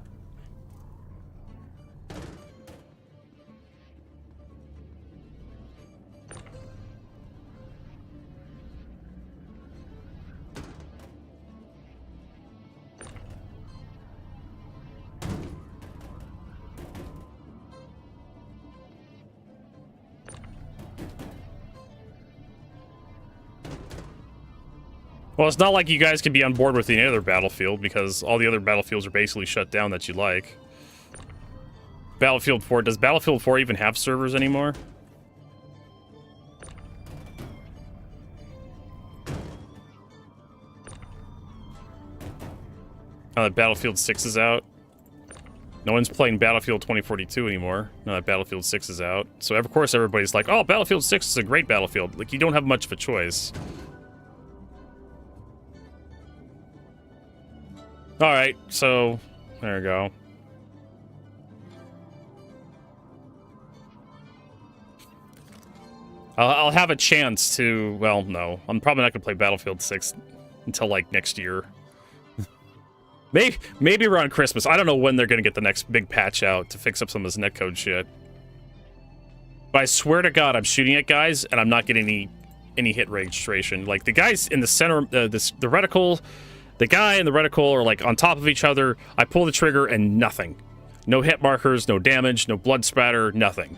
Well, it's not like you guys can be on board with any other Battlefield, because all the other Battlefields are basically shut down that you like. Battlefield 4, does Battlefield 4 even have servers anymore? Now that Battlefield 6 is out. No one's playing Battlefield 2042 anymore. Now that Battlefield 6 is out. So of course everybody's like, oh, Battlefield 6 is a great Battlefield. Like, you don't have much of a choice. Alright, so there we go. I'll have a chance to, well, no. I'm probably not going to play Battlefield 6 until, like, next year. Maybe around Christmas. I don't know when they're going to get the next big patch out to fix up some of this netcode shit. But I swear to God, I'm shooting at guys, and I'm not getting any hit registration. Like, the guys in the center, the reticle, the guy and the reticle are, like, on top of each other. I pull the trigger, and nothing. No hit markers, no damage, no blood spatter, nothing.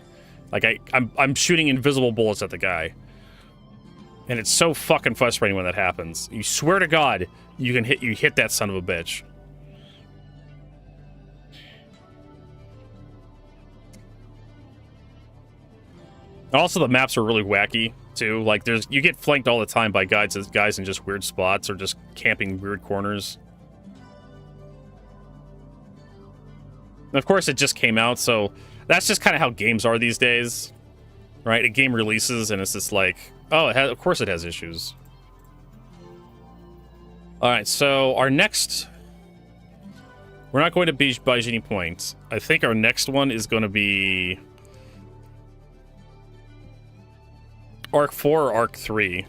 Like, I'm shooting invisible bullets at the guy. And it's so fucking frustrating when that happens. You swear to God, you hit that son of a bitch. Also, the maps are really wacky, too. Like, you get flanked all the time by guys in just weird spots or just camping weird corners. And of course, it just came out, so that's just kind of how games are these days, right? A game releases, and it's just like, oh, of course it has issues. All right, so our next... We're not going to Bajini Point. I think our next one is going to be... Arc 4 or Arc 3.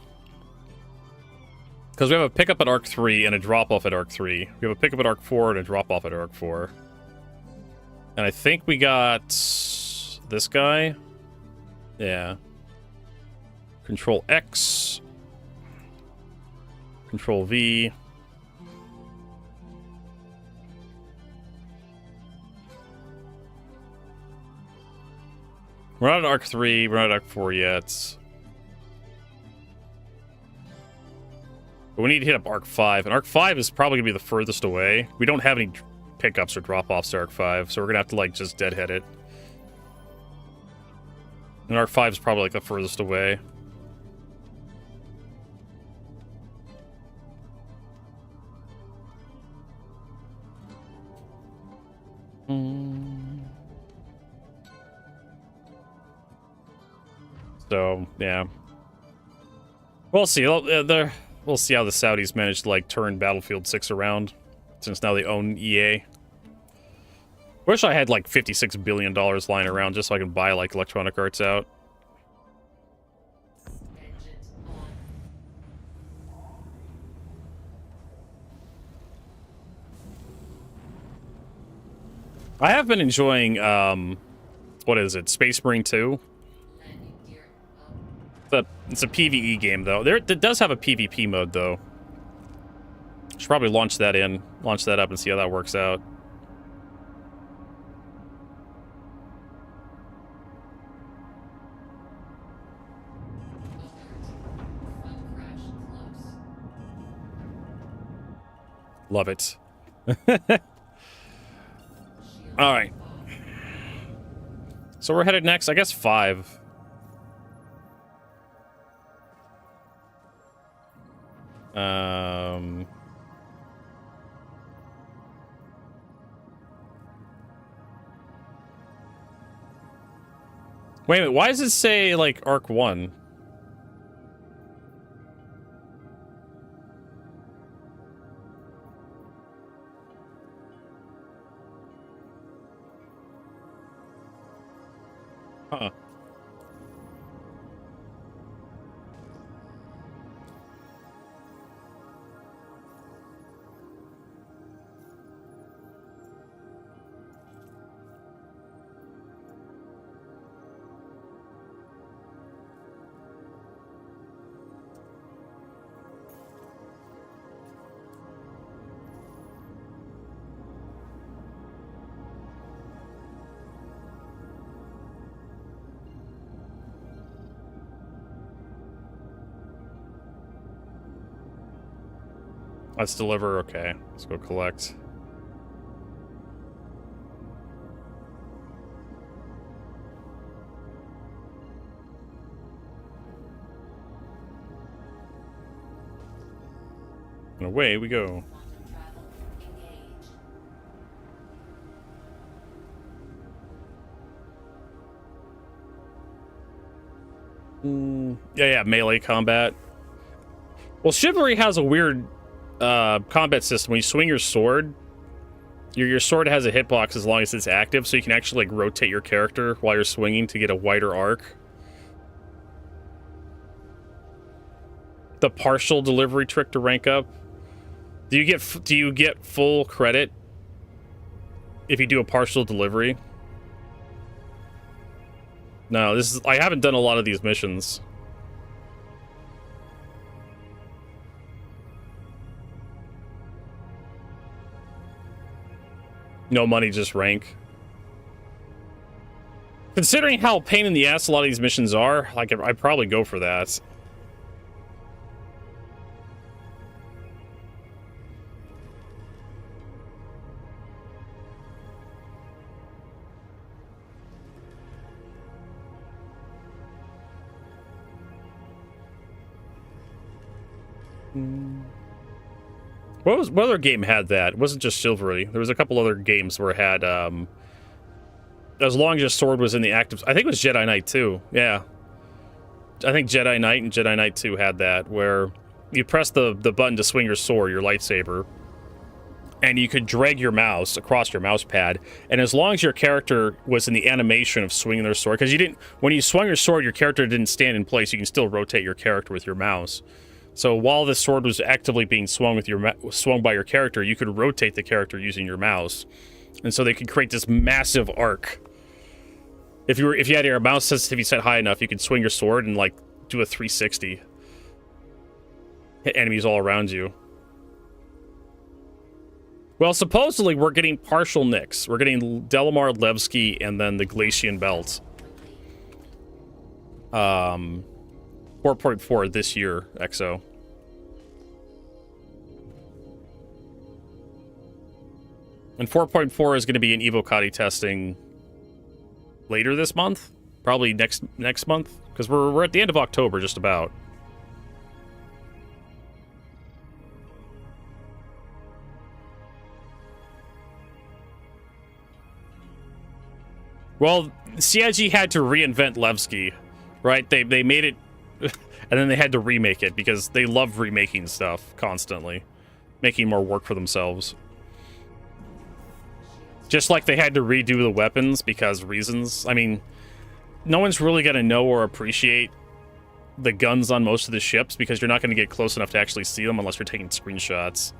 Because we have a pickup at Arc 3 and a drop-off at Arc 3. We have a pickup at Arc 4 and a drop-off at Arc 4. And I think we got this guy. Yeah. Control X. Control V. We're not at Arc 3. We're not at Arc 4 yet. But we need to hit up Arc 5. And Arc 5 is probably going to be the furthest away. We don't have any pickups or drop-offs to Arc 5, so we're going to have to, like, just deadhead it. And Arc 5 is probably, like, the furthest away. So, yeah. We'll see. We'll see how the Saudis manage to, like, turn Battlefield 6 around, since now they own EA. Wish I had, like, $56 billion lying around just so I can buy, like, Electronic Arts out. I have been enjoying, what is it, Space Marine 2? It's a PvE game, though. It does have a PvP mode, though. Should probably launch that up and see how that works out. Love it. Alright. So we're headed next, I guess 5. Wait a minute, why does it say, like, Arc 1? Huh. Let's deliver. Okay, let's go collect. And away we go. Quantum travel engage. Yeah, melee combat. Well, Chivalry has a weird combat system. When you swing your sword, your sword has a hitbox as long as it's active, so you can actually like rotate your character while you're swinging to get a wider arc. The partial delivery trick to rank up. Do you get full credit if you do a partial delivery? No, I haven't done a lot of these missions. No money, just rank. Considering how pain in the ass a lot of these missions are, I'd probably go for that. What other game had that? It wasn't just Chivalry. There was a couple other games where it had, as long as your sword was in the active... I think it was Jedi Knight 2. Yeah. I think Jedi Knight and Jedi Knight 2 had that, where you press the button to swing your sword, your lightsaber, and you could drag your mouse across your mouse pad, and as long as your character was in the animation of swinging their sword, because you didn't... When you swung your sword, your character didn't stand in place. You can still rotate your character with your mouse. So while the sword was actively being swung by your character, you could rotate the character using your mouse, and so they could create this massive arc. If you had your mouse sensitivity set high enough, you could swing your sword and like do a 360, hit enemies all around you. Well, supposedly we're getting partial nicks. We're getting Delamar Levski and then the Glacian Belt. 4.4 this year, XO. And 4.4 is going to be in Evocati testing later this month, probably next month, because we're at the end of October, just about. Well, CIG had to reinvent Levski, right? They made it. And then they had to remake it because they love remaking stuff constantly, making more work for themselves. Just like they had to redo the weapons because reasons. I mean, no one's really going to know or appreciate the guns on most of the ships because you're not going to get close enough to actually see them unless you're taking screenshots.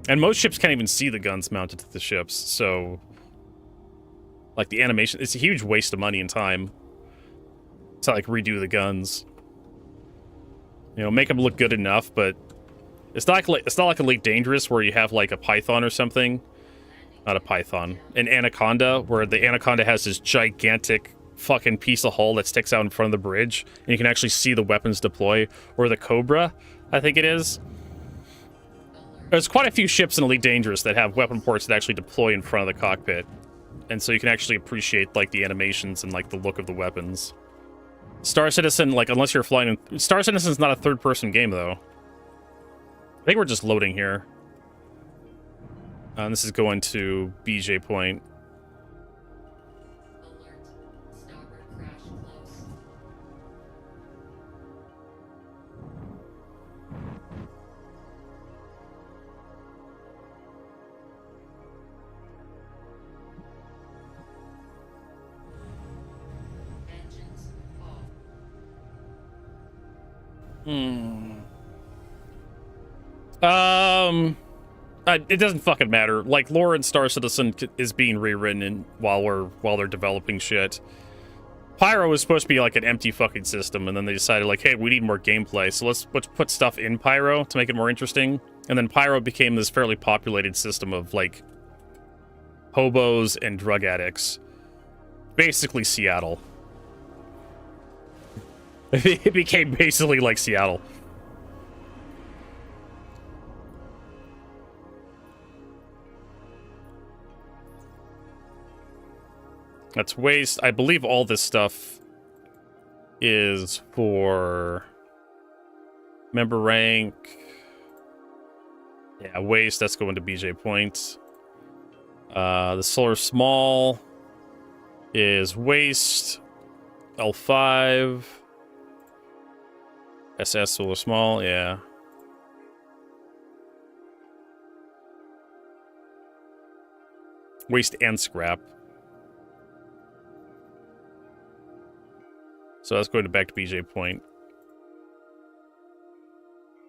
And most ships can't even see the guns mounted to the ships, so... Like, the animation, it's a huge waste of money and time to, like, redo the guns. You know, make them look good enough, but it's not like Elite Dangerous where you have, like, a Python or something. Not a Python. An Anaconda, where the Anaconda has this gigantic fucking piece of hull that sticks out in front of the bridge, and you can actually see the weapons deploy. Or the Cobra, I think it is. There's quite a few ships in Elite Dangerous that have weapon ports that actually deploy in front of the cockpit. And so you can actually appreciate, like, the animations and, like, the look of the weapons. Star Citizen, like, unless you're flying... Star Citizen's not a third-person game, though. I think we're just loading here. This is going to BJ Point. Alert. Starboard crash close. Engines off. It doesn't fucking matter. Like, lore in Star Citizen is being rewritten while they're developing shit. Pyro was supposed to be like an empty fucking system, and then they decided, like, hey, we need more gameplay, so let's put stuff in Pyro to make it more interesting. And then Pyro became this fairly populated system of, like, hobos and drug addicts. Basically Seattle. It became basically like Seattle. That's waste. I believe all this stuff is for member rank. Yeah, waste. That's going to BJ points. The solar small is waste. L5. SS solar small, yeah. Waste and scrap. So that's going back to BJ point.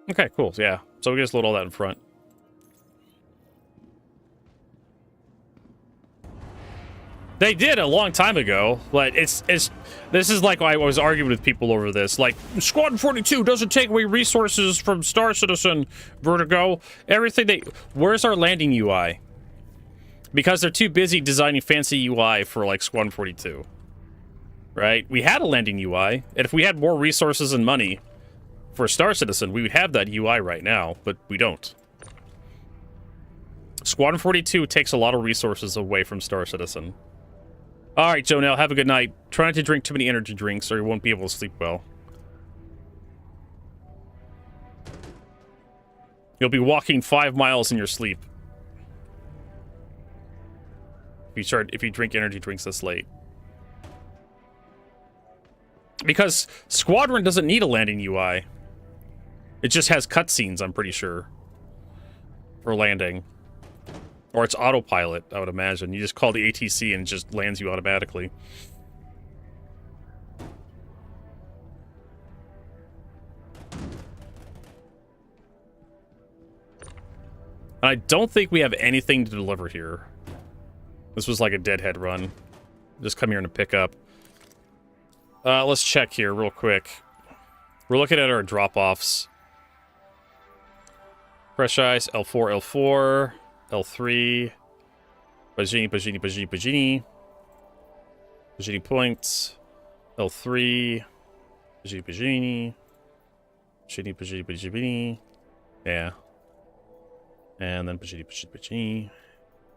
Okay, cool. Yeah. So we just load all that in front. They did a long time ago, but this is like I was arguing with people over this. Like, Squadron 42 doesn't take away resources from Star Citizen, Vertigo. Where's our landing UI? Because they're too busy designing fancy UI for, like, Squadron 42. Right? We had a landing UI, and if we had more resources and money for Star Citizen, we would have that UI right now, but we don't. Squadron 42 takes a lot of resources away from Star Citizen. All right, Jonelle, have a good night. Try not to drink too many energy drinks or you won't be able to sleep well. You'll be walking 5 miles in your sleep. If you drink energy drinks this late. Because Squadron doesn't need a landing UI. It just has cutscenes, I'm pretty sure. For landing. Or it's autopilot, I would imagine. You just call the ATC and it just lands you automatically. And I don't think we have anything to deliver here. This was like a deadhead run. Just come here and pick up. Let's check here real quick. We're looking at our drop-offs. Fresh ice, L4, L4. L3, Bajini, Bajini, Bajini, Bajini, Bajini points, L3, Bajini, Bajini, Bajini, Bajini, Bajini, yeah, and then Bajini, Bajini, Bajini,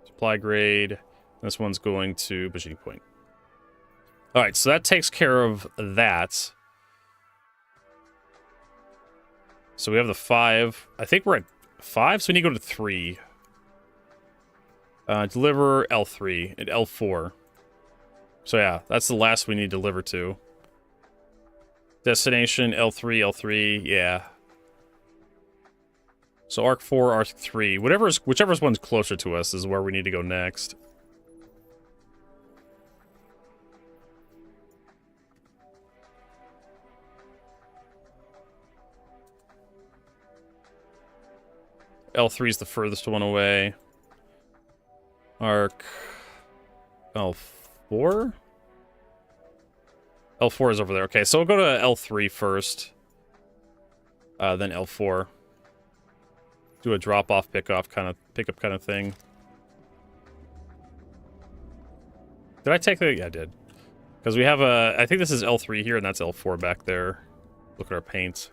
supply grade, this one's going to Bajini point. Alright, so that takes care of that. So we have the 5, I think we're at 5, so we need to go to 3. Deliver L3 and L4. So yeah, that's the last we need to deliver to. Destination L3, L3, yeah. So Arc 4, Arc 3. Whichever one's closer to us is where we need to go next. L3 is the furthest one away. Arc L4? L4 is over there. Okay, so we'll go to L3 first. Then L4. Do a drop-off, pickup kind of thing. Did I take the... Yeah, I did. Because we have a... I think this is L3 here, and that's L4 back there. Look at our paints.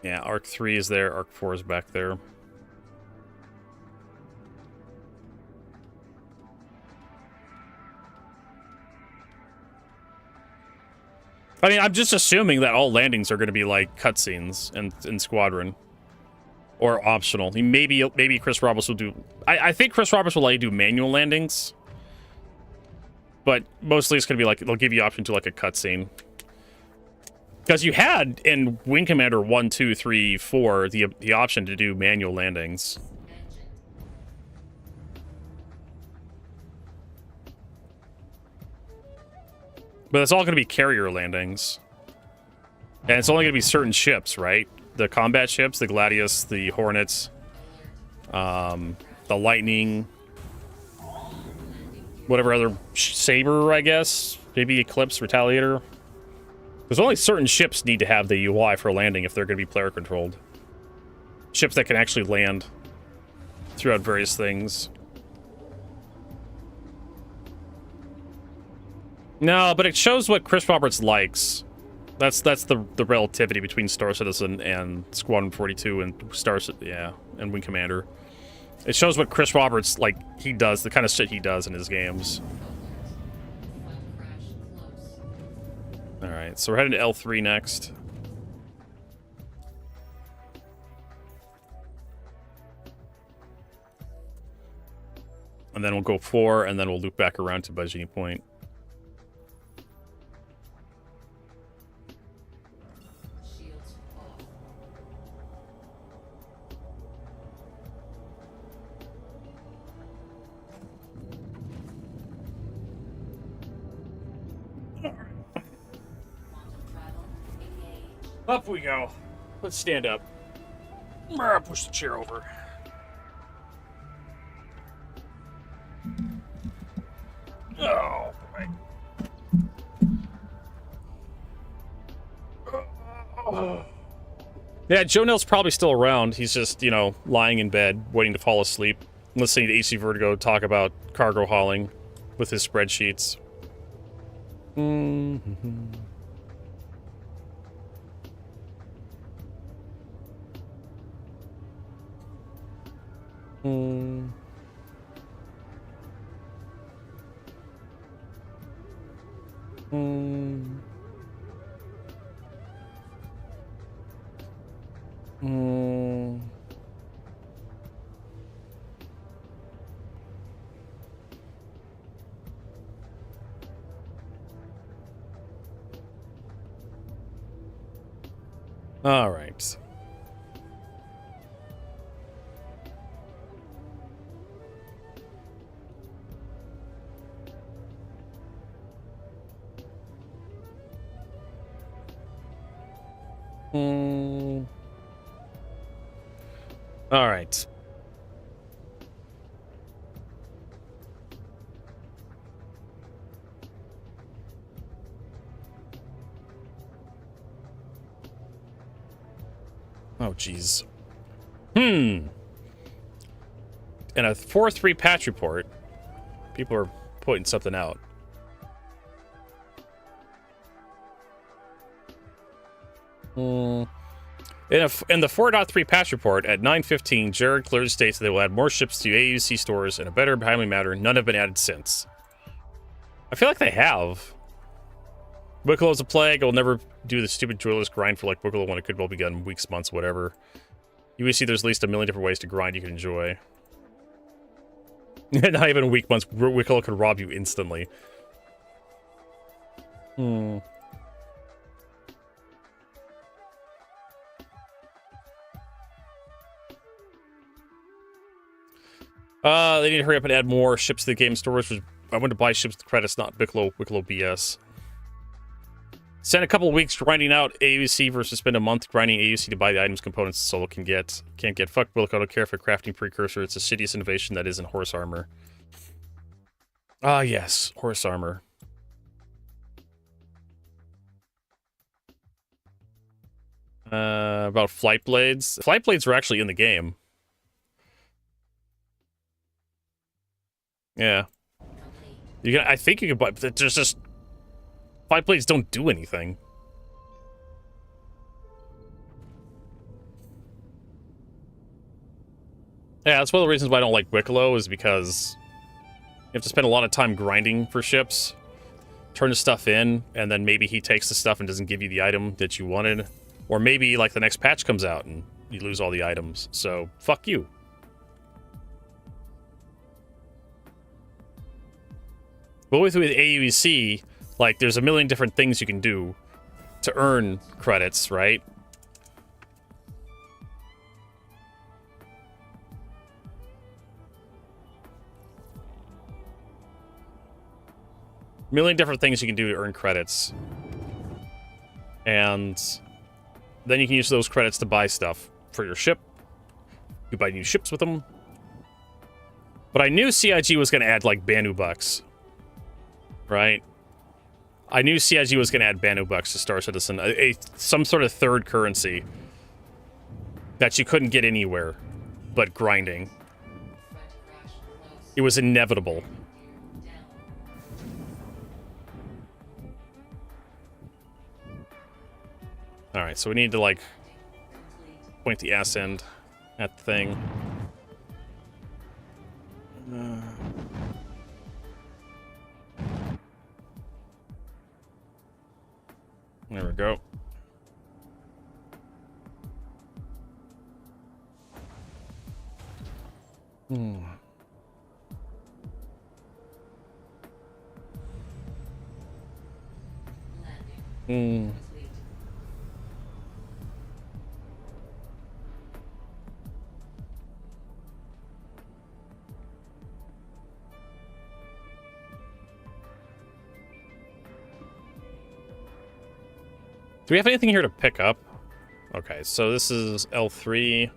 Yeah, Arc 3 is there. Arc 4 is back there. I mean, I'm just assuming that all landings are going to be like cutscenes in Squadron, or optional. Maybe Chris Roberts will do. I think Chris Roberts will let you do manual landings, but mostly it's going to be like they'll give you option to like a cutscene. Because you had in Wing Commander 1, 2, 3, 4 the option to do manual landings. But it's all going to be carrier landings. And it's only going to be certain ships, right? The combat ships, the Gladius, the Hornets, the Lightning, whatever other Saber, I guess. Maybe Eclipse, Retaliator. There's only certain ships need to have the UI for landing if they're going to be player controlled. Ships that can actually land throughout various things. No, but it shows what Chris Roberts likes. That's the relativity between Star Citizen and Squadron 42 and and Wing Commander. It shows what Chris Roberts, like, he does, the kind of shit he does in his games. Front crash close. Alright, so we're heading to L3 next. And then we'll go 4, and then we'll loop back around to Bajini Point. Shields off. Quantum throttle engaged. Up we go. Let's stand up. Push the chair over. Oh, boy. Yeah, Joe Nell's probably still around. He's just, you know, lying in bed, waiting to fall asleep, listening to AC Vertigo talk about cargo hauling with his spreadsheets. All right. All right. Oh, jeez. And a 4-3 patch report. People are putting something out. In the 4.3 patch report at 9:15, Jared clearly states that they will add more ships to AUC stores in a better timely manner. None have been added since. I feel like they have. Wicklow's a plague. I'll never do the stupid joyless grind for like Wicklow when it could well be done weeks, months, whatever. You will see there's at least a million different ways to grind you can enjoy. Not even a week, months. Wicklow could rob you instantly. They need to hurry up and add more ships to the game stores. I want to buy ships with credits, not Wicklow BS. Spend a couple of weeks grinding out AUC versus spend a month grinding AUC to buy the items components Solo can't get. Fuck Wilco, I don't care for crafting precursor. It's a shittiest innovation that isn't horse armor. Ah, yes, horse armor. About flight blades. Flight blades are actually in the game. Yeah. You can. I think you can buy. But there's just flight blades don't do anything. Yeah, that's one of the reasons why I don't like Wicklow is because you have to spend a lot of time grinding for ships, turn the stuff in, and then maybe he takes the stuff and doesn't give you the item that you wanted, or maybe like the next patch comes out and you lose all the items. So fuck you. But with AUEC, like, there's a million different things you can do to earn credits, right? A million different things you can do to earn credits. And then you can use those credits to buy stuff for your ship. You buy new ships with them. But I knew CIG was going to add, like, Banu bucks. Right? I knew CIG was going to add Banu bucks to Star Citizen. Some sort of third currency that you couldn't get anywhere but grinding. It was inevitable. All right, so we need to like Complete. point the ass end at the thing. There we go. Landing. Complete. Do we have anything here to pick up? Okay, so this is L3.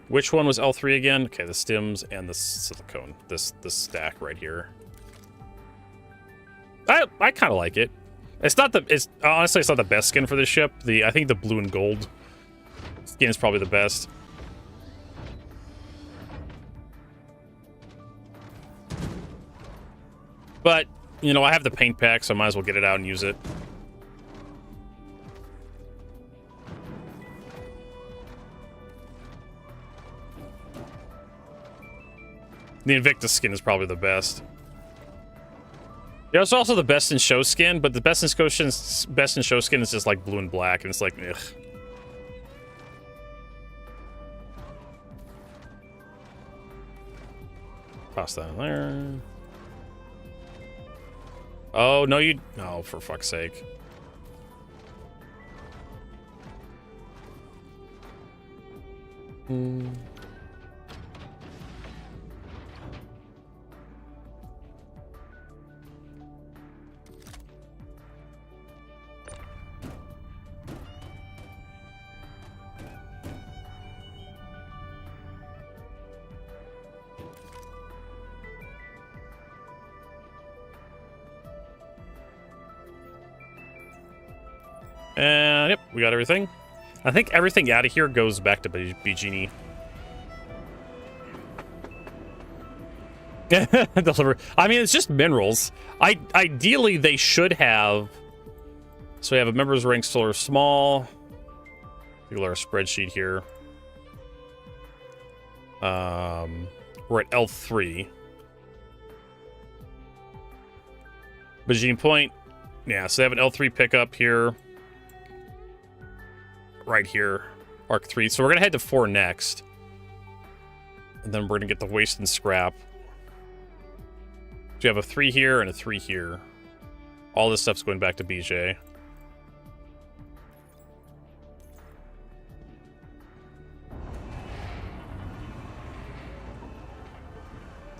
Which one was L3 again? Okay, the stems and the silicone. This stack right here. I kind of like it. It's not the honestly it's not the best skin for this ship. I think the blue and gold skin is probably the best. But, you know, I have the paint pack, so I might as well get it out and use it. The Invictus skin is probably the best. Yeah, it's also the best in show skin, but the best in show skin is just like blue and black, and it's like, ugh. Toss that in there. Oh, no, you... Oh, for fuck's sake. And, yep, we got everything. I think everything out of here goes back to Bigini. Deliver. I mean, it's just minerals. Ideally, they should have... So we have a member's rank solar small. Look at our spreadsheet here. We're at L3. Bigini Point. Yeah, so they have an L3 pickup here. Right here, Arc 3. So we're gonna head to 4 next. And then we're gonna get the waste and scrap. So you have a 3 here and a 3 here. All this stuff's going back to BJ.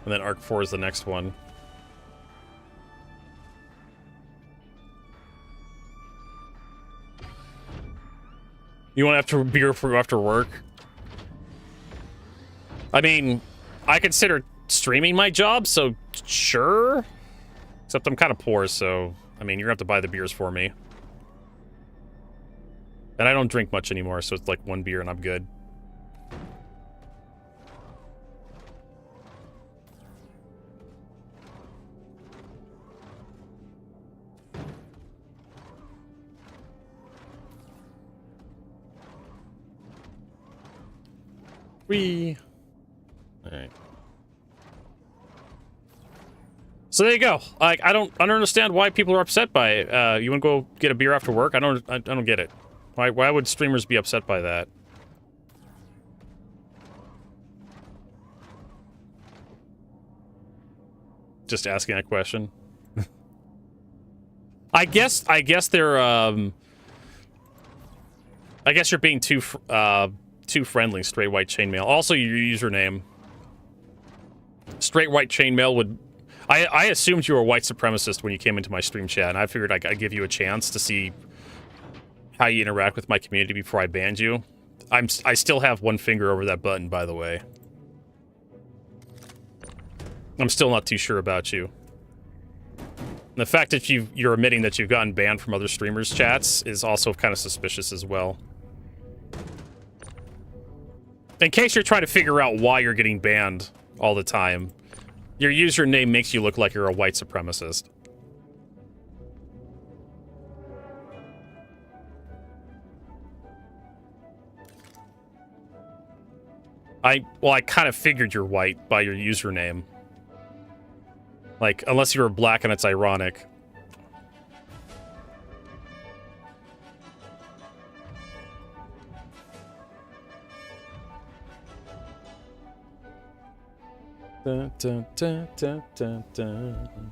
And then Arc 4 is the next one. You want after beer for after work? I mean, I consider streaming my job, so sure. Except I'm kind of poor, so I mean, you're gonna have to buy the beers for me. And I don't drink much anymore, so it's like 1 beer and I'm good. Whee! Alright. So there you go. Like, I don't understand why people are upset by it. You want to go get a beer after work? I don't get it. Why would streamers be upset by that? Just asking that question. I guess they're I guess you're being too friendly, Straight White Chainmail. Also, your username. Straight White Chainmail would... I assumed you were a white supremacist when you came into my stream chat, and I figured I'd give you a chance to see how you interact with my community before I banned you. I still have 1 finger over that button, by the way. I'm still not too sure about you. And the fact that you're admitting that you've gotten banned from other streamers' chats is also kind of suspicious as well. In case you're trying to figure out why you're getting banned all the time, your username makes you look like you're a white supremacist. Well, I kind of figured you're white by your username. Like, unless you were black and it's ironic. Dun, dun, dun, dun, dun, dun.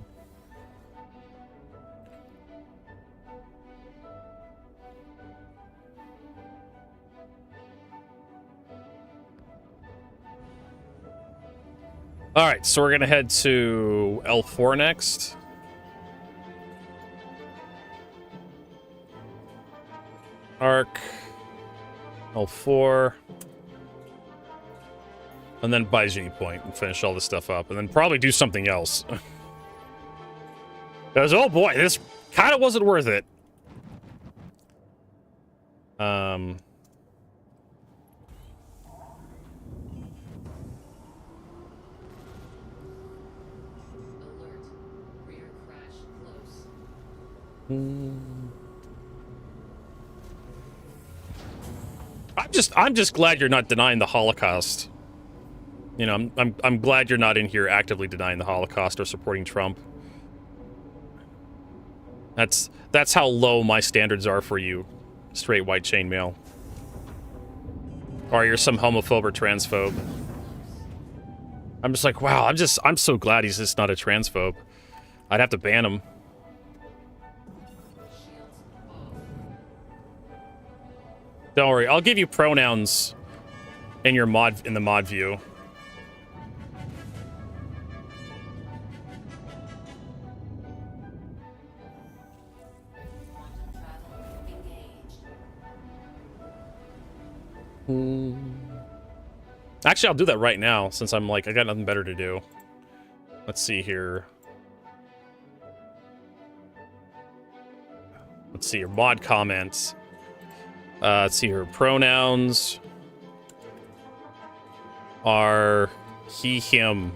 All right, so we're gonna head to L4 next. Arc, L4, and then Baijini Point and finish all this stuff up, and then probably do something else. Because, oh boy, this kind of wasn't worth it. Alert. Rear crash close. I'm just glad you're not denying the Holocaust. You know, I'm glad you're not in here actively denying the Holocaust or supporting Trump. That's how low my standards are for you, straight white chainmail. Or you're some homophobe or transphobe. I'm just like, wow, I'm so glad he's just not a transphobe. I'd have to ban him. Shields off. Don't worry, I'll give you pronouns in your in the mod view. Quantum travel engaged. Actually, I'll do that right now, since I'm like, I got nothing better to do. Let's see here. Let's see your mod comments. Let's see here. Pronouns are he, him.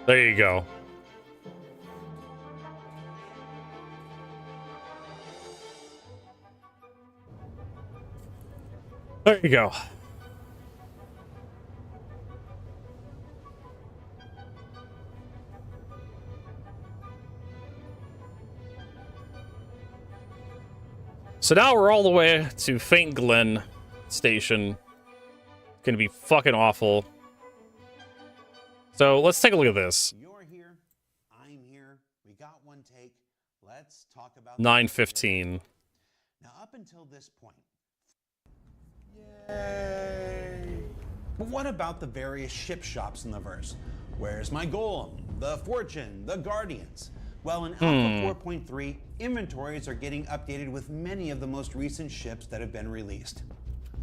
There you go. There you go. So now we're all the way to Faint Glen Station. Gonna be fucking awful. So let's take a look at this. You're here, I'm here, we got one take. Let's talk about 9:15. Now up until this point. Yay! But what about the various ship shops in the verse? Where's my Golem, the Fortune, the Guardians? Well, in Alpha 4.3, inventories are getting updated with many of the most recent ships that have been released.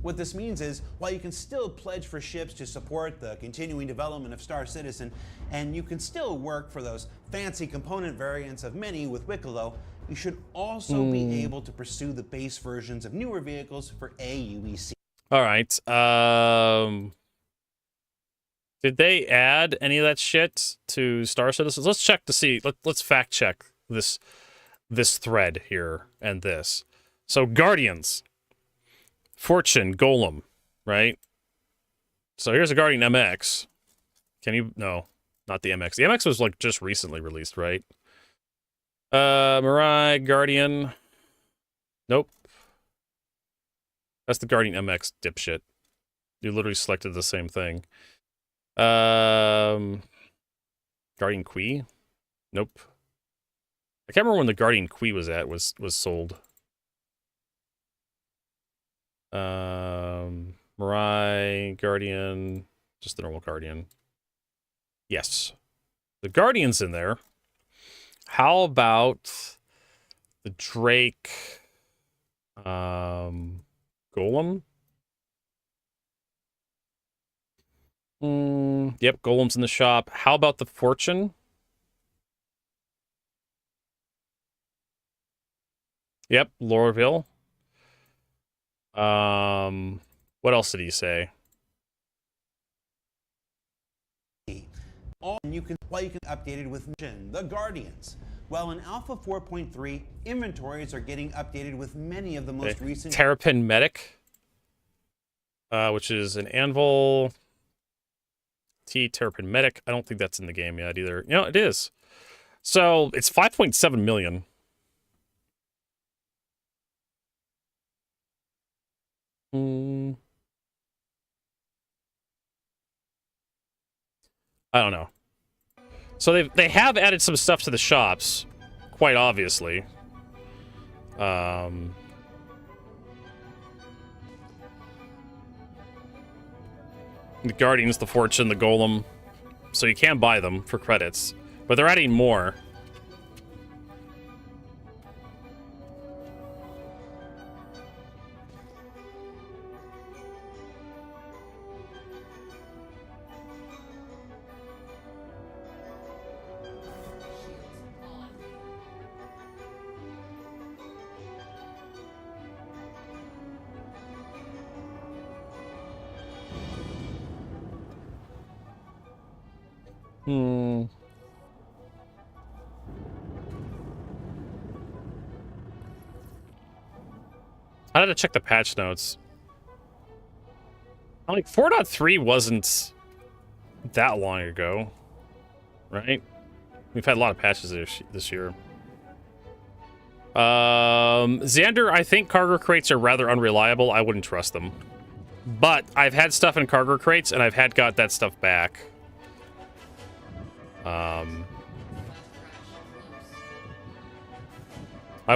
What this means is, while you can still pledge for ships to support the continuing development of Star Citizen, and you can still work for those fancy component variants of many with Wicklow, you should also be able to pursue the base versions of newer vehicles for AUEC. All right. Did they add any of that shit to Star Citizens? Let's check to see. Let's fact check this thread here and this. So Guardians, Fortune, Golem, right? So here's a Guardian MX. Can you? No, not the MX. The MX was like just recently released, right? Mirai, Guardian. Nope. That's the Guardian MX dipshit. You literally selected the same thing. Guardian Qui? Nope. I can't remember when the Guardian Qui was sold. Mirai, Guardian, just the normal Guardian. Yes. The Guardian's in there. How about the Drake Golem? Yep, Golem's in the shop. How about the Fortune? Yep, Lorville. What else did he say? While you can update it with the Guardians. Well, in Alpha 4.3, inventories are getting updated with many of the most recent Terrapin Medic. which is an anvil. T Terrapin Medic. I don't think that's in the game yet either. You know, it is. So it's 5.7 million. I don't know. So they have added some stuff to the shops, quite obviously. The Guardians, the Fortune, the Golem. So you can buy them for credits. But they're adding more. Shields on. I had to check the patch notes. Like 4.3 wasn't that long ago, right? We've had a lot of patches this year. Xander, I think cargo crates are rather unreliable. I wouldn't trust them. But I've had stuff in cargo crates, and I've got that stuff back. I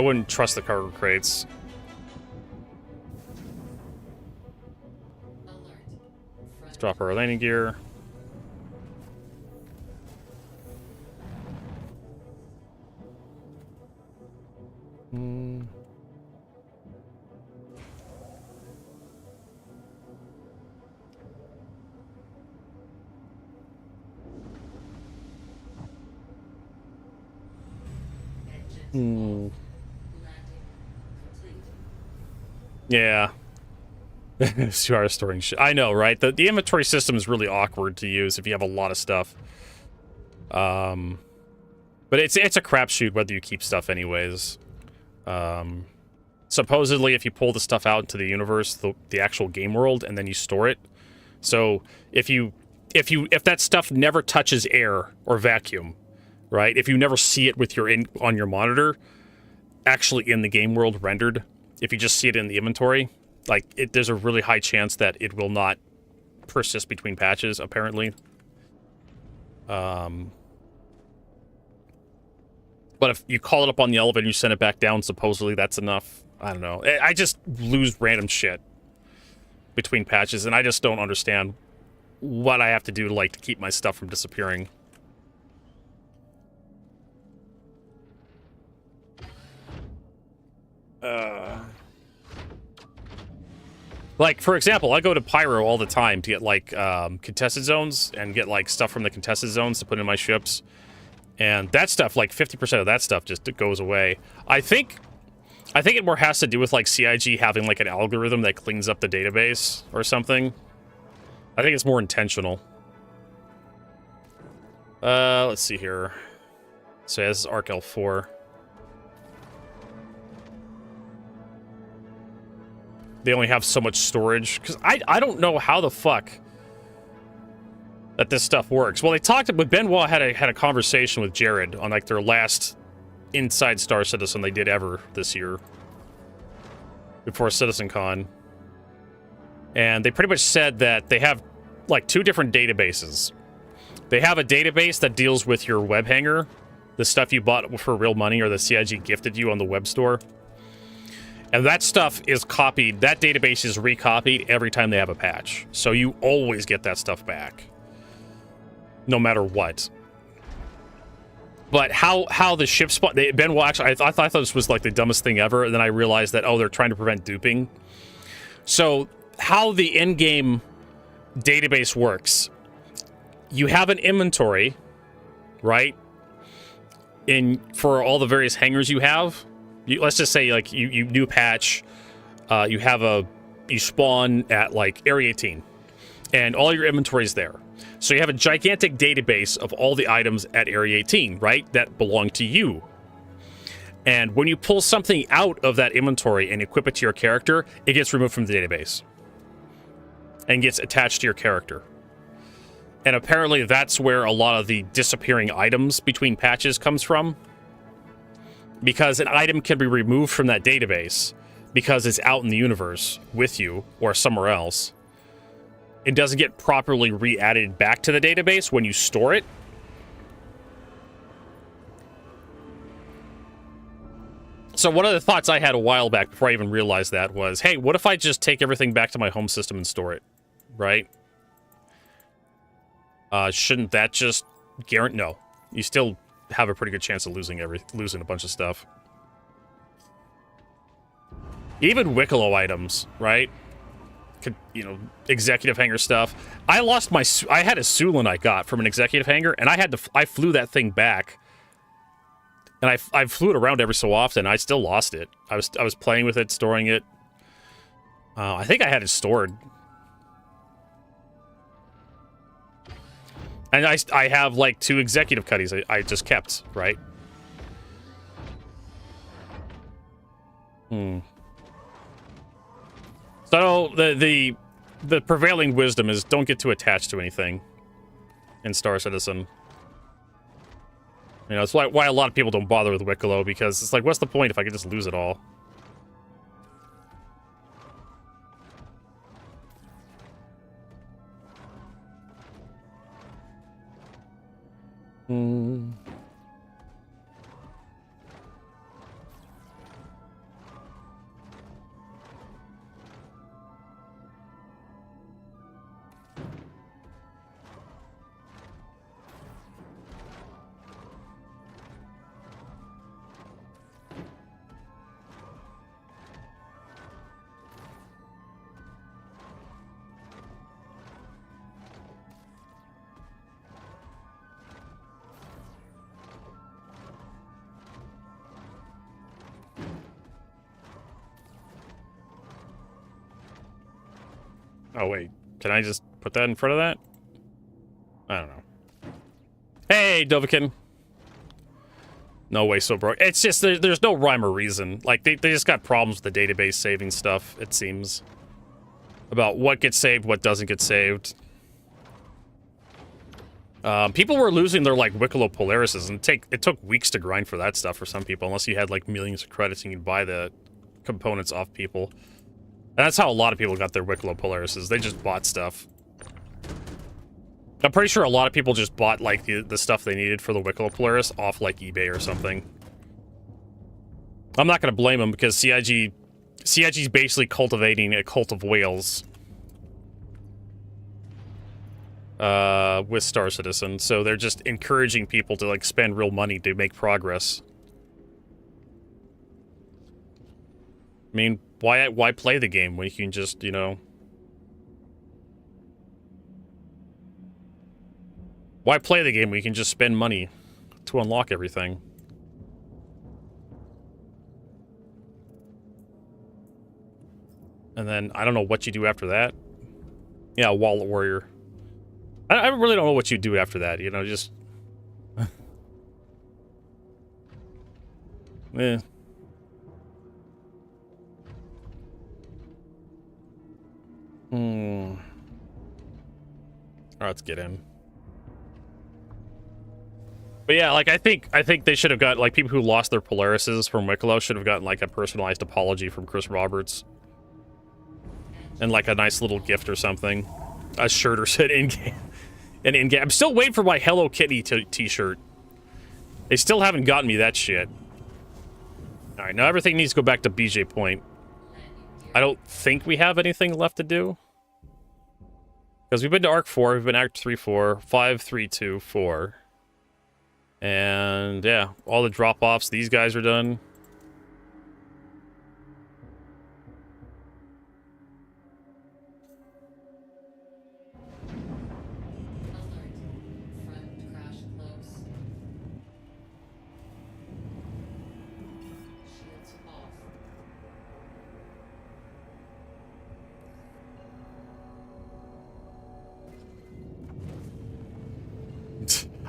wouldn't trust the cargo crates. Let's drop our landing gear. Landing complete. Yeah. Start storing shit. I know, right? The inventory system is really awkward to use if you have a lot of stuff. But it's a crapshoot whether you keep stuff anyways. Supposedly, if you pull the stuff out into the universe, the actual game world, and then you store it. So if that stuff never touches air or vacuum, right? If you never see it with on your monitor, actually in the game world rendered, if you just see it in the inventory, like there's a really high chance that it will not persist between patches, apparently. But if you call it up on the elevator and you send it back down, supposedly that's enough. I don't know. I just lose random shit between patches, and I just don't understand what I have to do to keep my stuff from disappearing. For example, I go to Pyro all the time to get, contested zones and get, stuff from the contested zones to put in my ships. And that stuff, 50% of that stuff just goes away. I think it more has to do with, CIG having, an algorithm that cleans up the database or something. I think it's more intentional. Let's see here. So, yeah, this is Arc L4. They only have so much storage. Because I don't know how the fuck that this stuff works. Well, they talked with Benoit had a conversation with Jared on their last Inside Star Citizen they did ever this year. Before CitizenCon. And they pretty much said that they have two different databases. They have a database that deals with your web hanger, the stuff you bought for real money or the CIG gifted you on the web store. And that stuff is copied, that database is recopied every time they have a patch. So you always get that stuff back. No matter what. But how the ship spawn... Benoit, actually, I thought this was the dumbest thing ever, and then I realized that, they're trying to prevent duping. So, how the in-game database works. You have an inventory, right? For all the various hangars you have. Let's just say, you new patch, you spawn at, Area 18. And all your inventory is there. So you have a gigantic database of all the items at Area 18, right? That belong to you. And when you pull something out of that inventory and equip it to your character, it gets removed from the database. and gets attached to your character. And apparently that's where a lot of the disappearing items between patches comes from. Because an item can be removed from that database because it's out in the universe with you or somewhere else. It doesn't get properly re-added back to the database when you store it. So one of the thoughts I had a while back before I even realized that was, hey, what if I just take everything back to my home system and store it, right? Shouldn't that just guarantee? No, you still have a pretty good chance of losing a bunch of stuff. Even Wicklow items, right? Could, you know, executive hangar stuff. I had a Sulin I got from an executive hangar, and I flew that thing back. And I flew it around every so often. I still lost it. I was playing with it, storing it. I think I had it stored. And I have like 2 executive cutties I just kept, right? So the prevailing wisdom is don't get too attached to anything in Star Citizen. You know, it's why a lot of people don't bother with Wicklow, because it's like, what's the point if I could just lose it all? Oh, wait. Can I just put that in front of that? I don't know. Hey, Dovakin. No way so broke. It's just, there's no rhyme or reason. Like, they just got problems with the database saving stuff, it seems. About what gets saved, what doesn't get saved. People were losing their, like, Wicklow Polarises, and it took weeks to grind for that stuff for some people, unless you had, like, millions of credits and you could buy the components off people. And that's how a lot of people got their Wicklow Polarises. They just bought stuff. I'm pretty sure a lot of people just bought, like, the stuff they needed for the Wicklow Polaris off, like, eBay or something. I'm not going to blame them, because CIG's basically cultivating a cult of whales. With Star Citizen. So they're just encouraging people to, like, spend real money to make progress. I mean, why play the game when you can just, you know... Why play the game when you can just spend money to unlock everything? And then, I don't know what you do after that. Yeah, Wallet Warrior. I really don't know what you do after that, you know, just... eh. Alright, let's get in. But yeah, like, I think they should have got, like, people who lost their Polarises from Wicklow should have gotten, like, a personalized apology from Chris Roberts. And, like, a nice little gift or something. A shirt or said in-game. An in-game. I'm still waiting for my Hello Kitty t-shirt. They still haven't gotten me that shit. Alright, now everything needs to go back to BJ Point. I don't think we have anything left to do. Because we've been to Arc 4, we've been Act 3, 4, 5, 3, 2, 4. And, yeah, all the drop-offs, these guys are done. Front crash close. Shields off.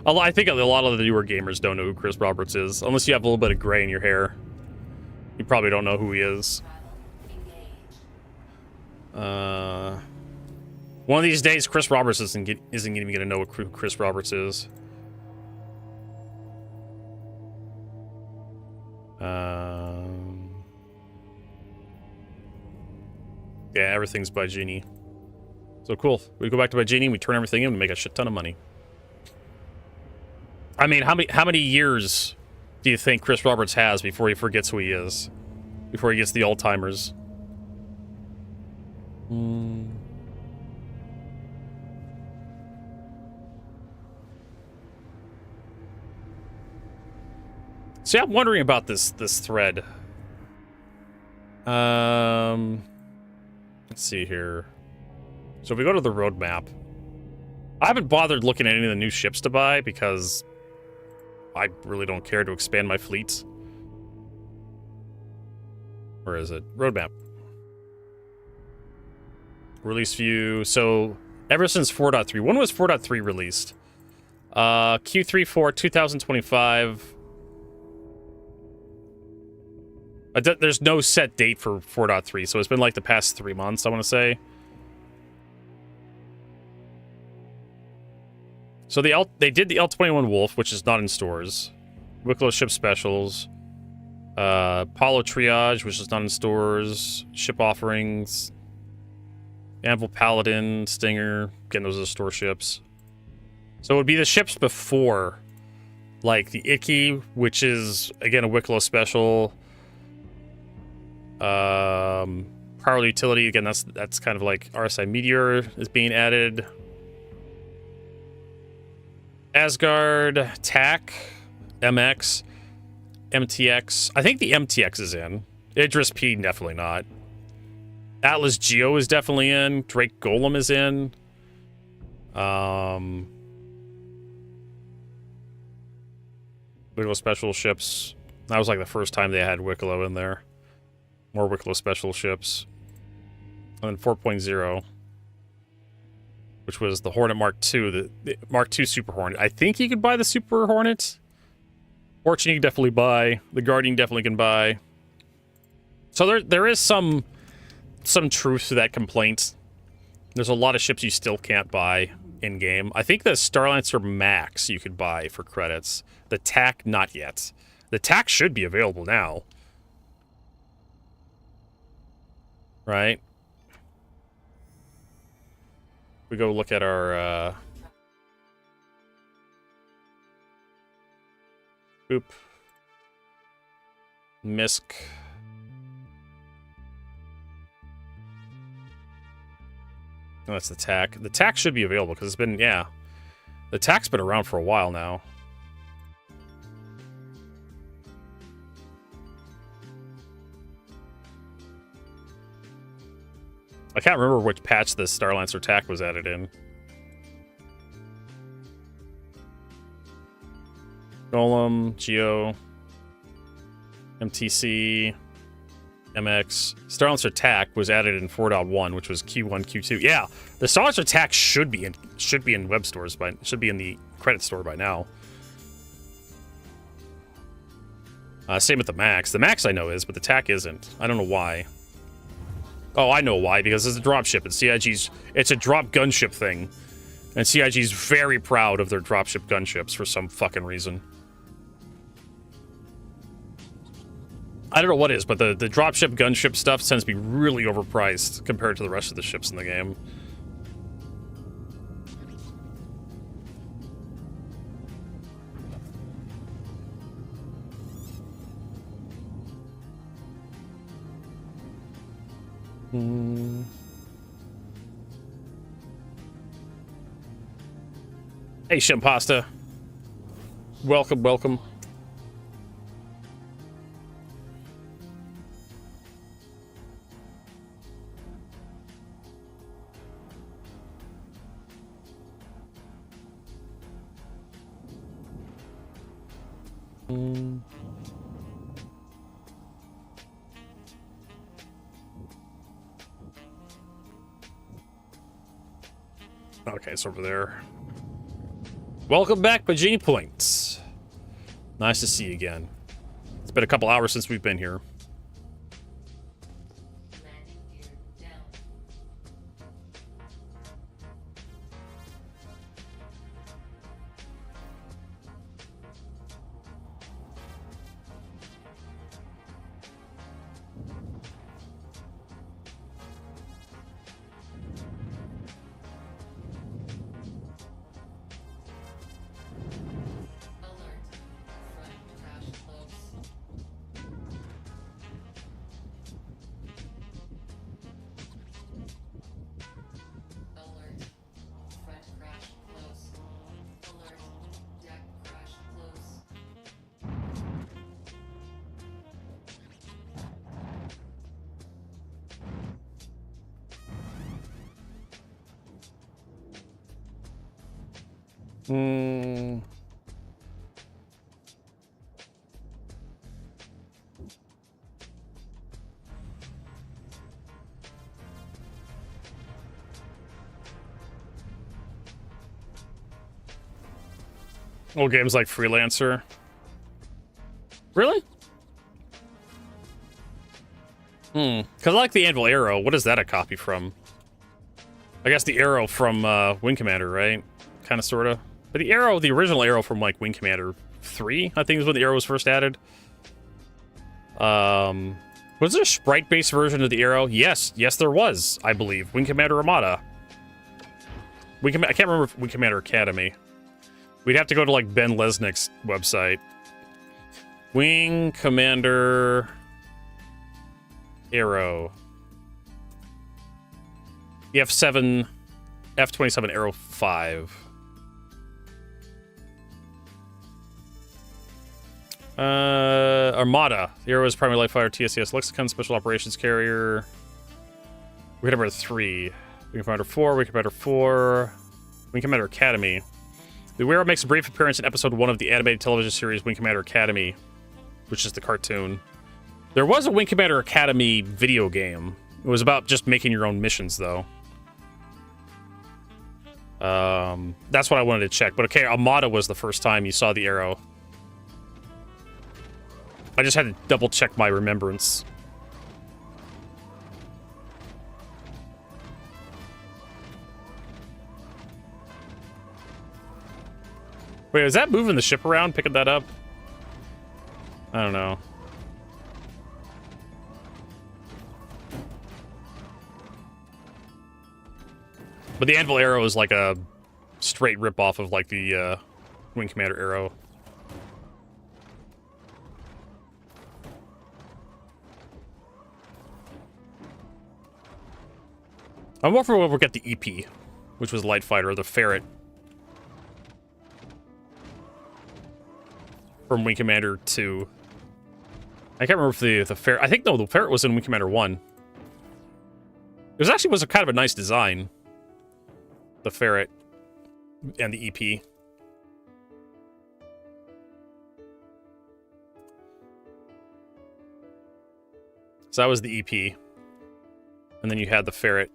I think a lot of the newer gamers don't know who Chris Roberts is. Unless you have a little bit of gray in your hair. You probably don't know who he is. One of these days, Chris Roberts isn't even going to know who Chris Roberts is. Yeah, everything's by Genie. So cool. We go back to by Genie, we turn everything in and make a shit ton of money. I mean, how many years do you think Chris Roberts has before he forgets who he is? Before he gets the Alzheimer's? See, I'm wondering about this thread. Let's see here. So if we go to the roadmap, I haven't bothered looking at any of the new ships to buy because I really don't care to expand my fleet. Where is it? Roadmap. Release view. So ever since 4.3. When was 4.3 released? Q3 2025. There's no set date for 4.3, so it's been like the past 3 months, I want to say. So they did the L21 Wolf, which is not in stores. Wicklow Ship Specials. Apollo Triage, which is not in stores. Ship Offerings. Anvil Paladin, Stinger. Again, those are the store ships. So it would be the ships before. Like the Icky, which is, again, a Wicklow Special. Power Utility, again, that's kind of like RSI Meteor is being added. Asgard, TAC, MX, MTX. I think the MTX is in. Idris P, definitely not. Atlas Geo is definitely in. Drake Golem is in. Wicklow Special ships. That was like the first time they had Wicklow in there. More Wicklow Special ships. And then 4.0. Which was the Hornet Mark II, the Mark II Super Hornet. I think you could buy the Super Hornet. Fortune you can definitely buy. The Guardian definitely can buy. So there is some truth to that complaint. There's a lot of ships you still can't buy in-game. I think the Starlancer Max you could buy for credits. The TAC, not yet. The TAC should be available now. Right? We go look at our Boop. Misk. Oh, that's the TAC. The TAC should be available because it's been, yeah. The TAC's been around for a while now. I can't remember which patch the Starlancer TAC was added in. Golem, Geo, MTC, MX. Starlancer TAC was added in 4.1, which was Q1, Q2. Yeah, the Starlancer TAC should be in web stores should be in the credit store by now. Same with the Max. The Max I know is, but the TAC isn't. I don't know why. Oh, I know why, because it's a dropship, and CIG's... It's a drop gunship thing. And CIG's very proud of their dropship gunships for some fucking reason. I don't know what is, but the dropship gunship stuff tends to be really overpriced compared to the rest of the ships in the game. Hey, Shimpasta. Welcome, welcome. Okay, it's over there. Welcome back, Bajini Points. Nice to see you again. It's been a couple hours since we've been here. Landing gear down. Hmm. Old games like Freelancer. Really? Because I like the Anvil Arrow. What is that a copy from? I guess the Arrow from Wing Commander, right? Kind of, sort of. But the Arrow, the original Arrow from, like, Wing Commander 3, I think is when the Arrow was first added. Was there a sprite-based version of the Arrow? Yes, there was, I believe. Wing Commander Armada. I can't remember Wing Commander Academy. We'd have to go to, like, Ben Lesnick's website. Wing Commander Arrow. F7, F27 Arrow 5. Armada. The Arrow is primary light fighter, TSCS Lexicon, Special Operations Carrier. Wing Commander 3. Wing Commander 4, Wing Commander 4. Wing Commander Academy. The Arrow makes a brief appearance in episode 1 of the animated television series Wing Commander Academy, which is the cartoon. There was a Wing Commander Academy video game. It was about just making your own missions, though. That's what I wanted to check. But okay, Armada was the first time you saw the Arrow. I just had to double check my remembrance. Wait, is that moving the ship around, picking that up? I don't know. But the Anvil Arrow is like a straight rip-off of like the Wing Commander Arrow. I'm more for when we'll get the EP, which was Light Fighter, or the Ferret. From Wing Commander 2. I can't remember if the Ferret... I think, no, the Ferret was in Wing Commander 1. It was a kind of a nice design. The Ferret. And the EP. So that was the EP. And then you had the Ferret.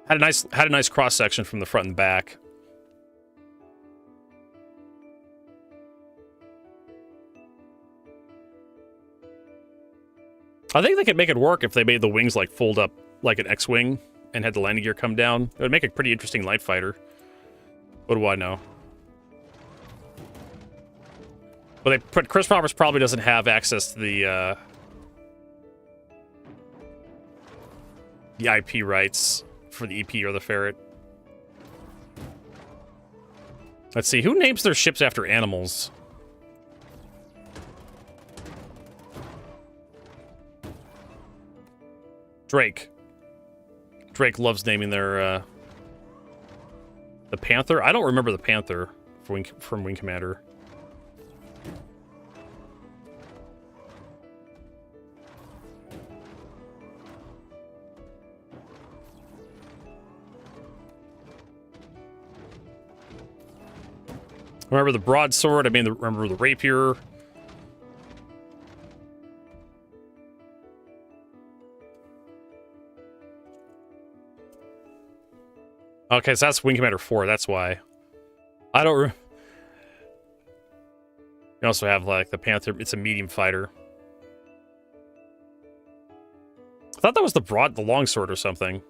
Had a nice cross section from the front and back. I think they could make it work if they made the wings like fold up like an X-wing and had the landing gear come down. It would make a pretty interesting light fighter. What do I know? But Chris Roberts probably doesn't have access to the IP rights for the EP or the Ferret. Let's see, who names their ships after animals? Drake. Drake loves naming their, the Panther? I don't remember the Panther from Wing Commander. Remember the broadsword, remember the rapier. Okay, so that's Wing Commander 4, that's why. I don't... You also have, like, the Panther, it's a medium fighter. I thought that was the longsword or something.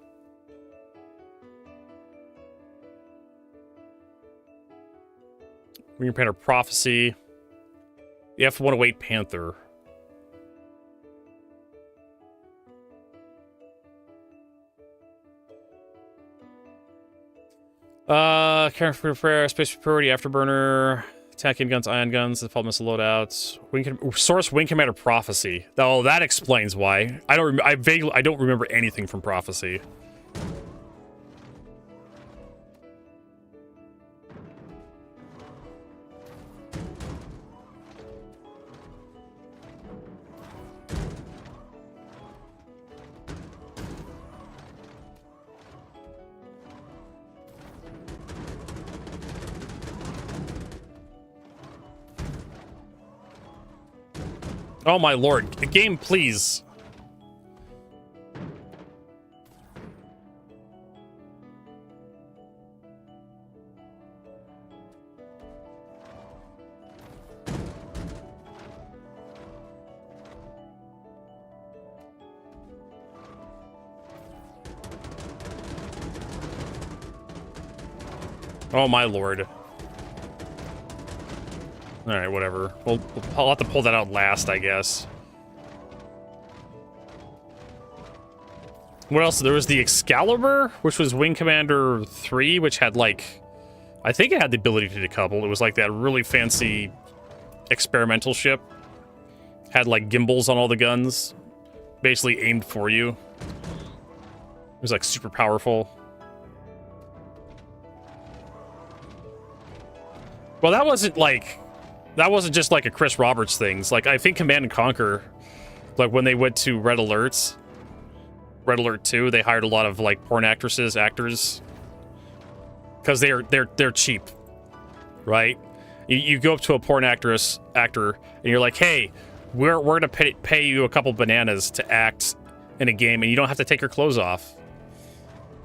Wing Commander Prophecy. The F-108 Panther. Character for space superiority, afterburner, attacking guns, ion guns, default missile loadouts. Source Wing Commander Prophecy. Oh, that explains why. I don't remember anything from Prophecy. Oh my lord. The game, please. Oh my lord. Alright, whatever. I'll have to pull that out last, I guess. What else? There was the Excalibur, which was Wing Commander 3, which had, like... I think it had the ability to decouple. It was like that really fancy experimental ship. Had, like, gimbals on all the guns. Basically aimed for you. It was, like, super powerful. Well, that wasn't just like a Chris Roberts thing. Like, I think Command and Conquer, like when they went to Red Alert 2, they hired a lot of like porn actors, because they're cheap, right? You go up to a porn actor, and you're like, hey, we're gonna pay you a couple bananas to act in a game, and you don't have to take your clothes off.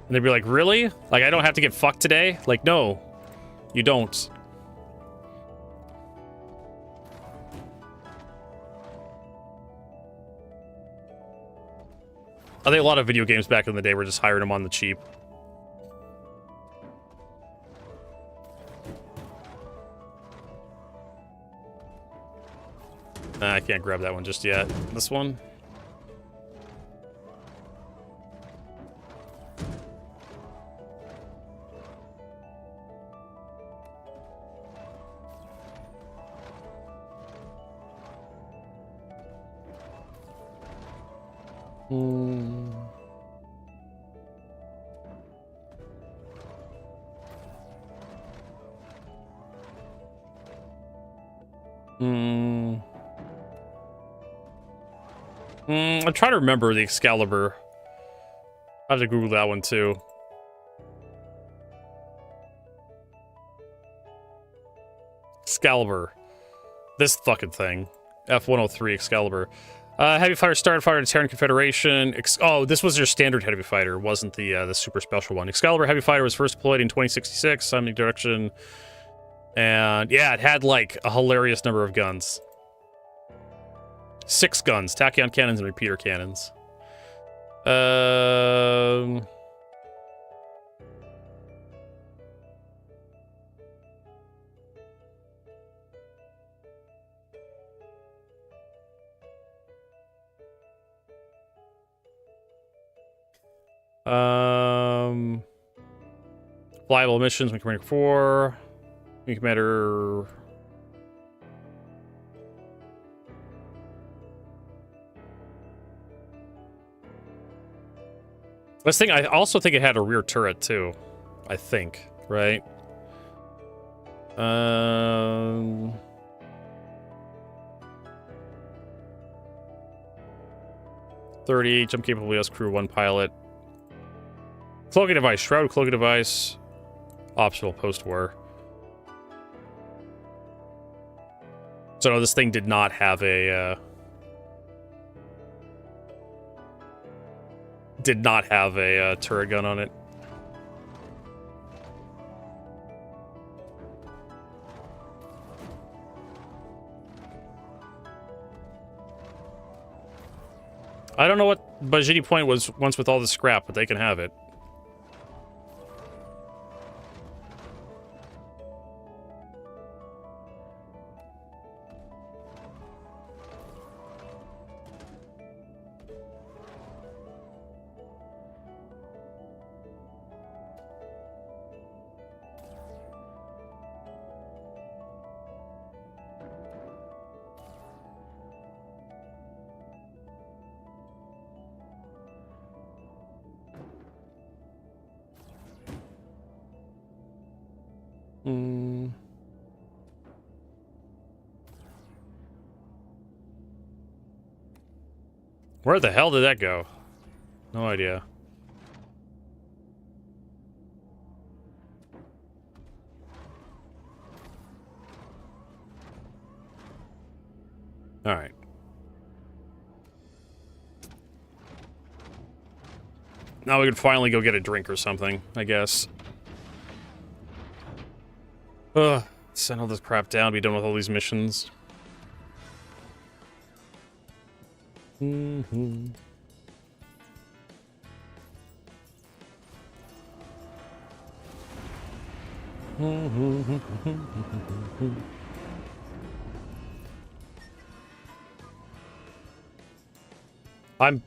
And they'd be like, really? Like, I don't have to get fucked today? Like, no, you don't. I think a lot of video games back in the day were just hiring them on the cheap. I can't grab that one just yet. This one? I'm trying to remember the Excalibur. I have to Google that one too. Excalibur. This fucking thing. F-103 Excalibur. Heavy fighter started fighter to Terran Confederation. Oh, this was your standard heavy fighter, wasn't the super special one. Excalibur heavy fighter was first deployed in 2066, Simon direction. And yeah, it had like a hilarious number of guns. 6 guns, tachyon cannons and repeater cannons. Flyable missions, Wing Commander 4. Wing Commander... I also think it had a rear turret too. I think, right? 30, jump capable, yes, crew, 1 pilot. Cloaking device, shroud cloaking device. Optional post-war. So no, this thing did not have a... turret gun on it. I don't know what Bajiti Point was once with all the scrap, but they can have it. Where the hell did that go? No idea. All right. Now we can finally go get a drink or something, I guess. Ugh, send all this crap down, be done with all these missions. Mm-hmm. I'm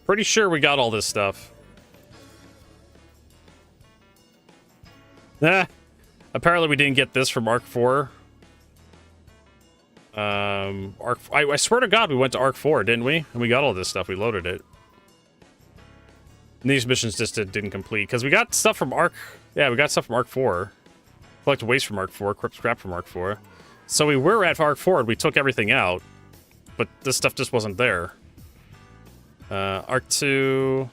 pretty sure we got all this stuff. Apparently we didn't get this from Arc 4. I swear to God we went to Arc 4, didn't we? And we got all this stuff. We loaded it. And these missions just didn't complete. Because we got stuff from Arc... Yeah, we got stuff from Arc 4. Collect waste from Arc 4. Equip scrap from Arc 4. So we were at Arc 4 and we took everything out. But this stuff just wasn't there. Arc 2...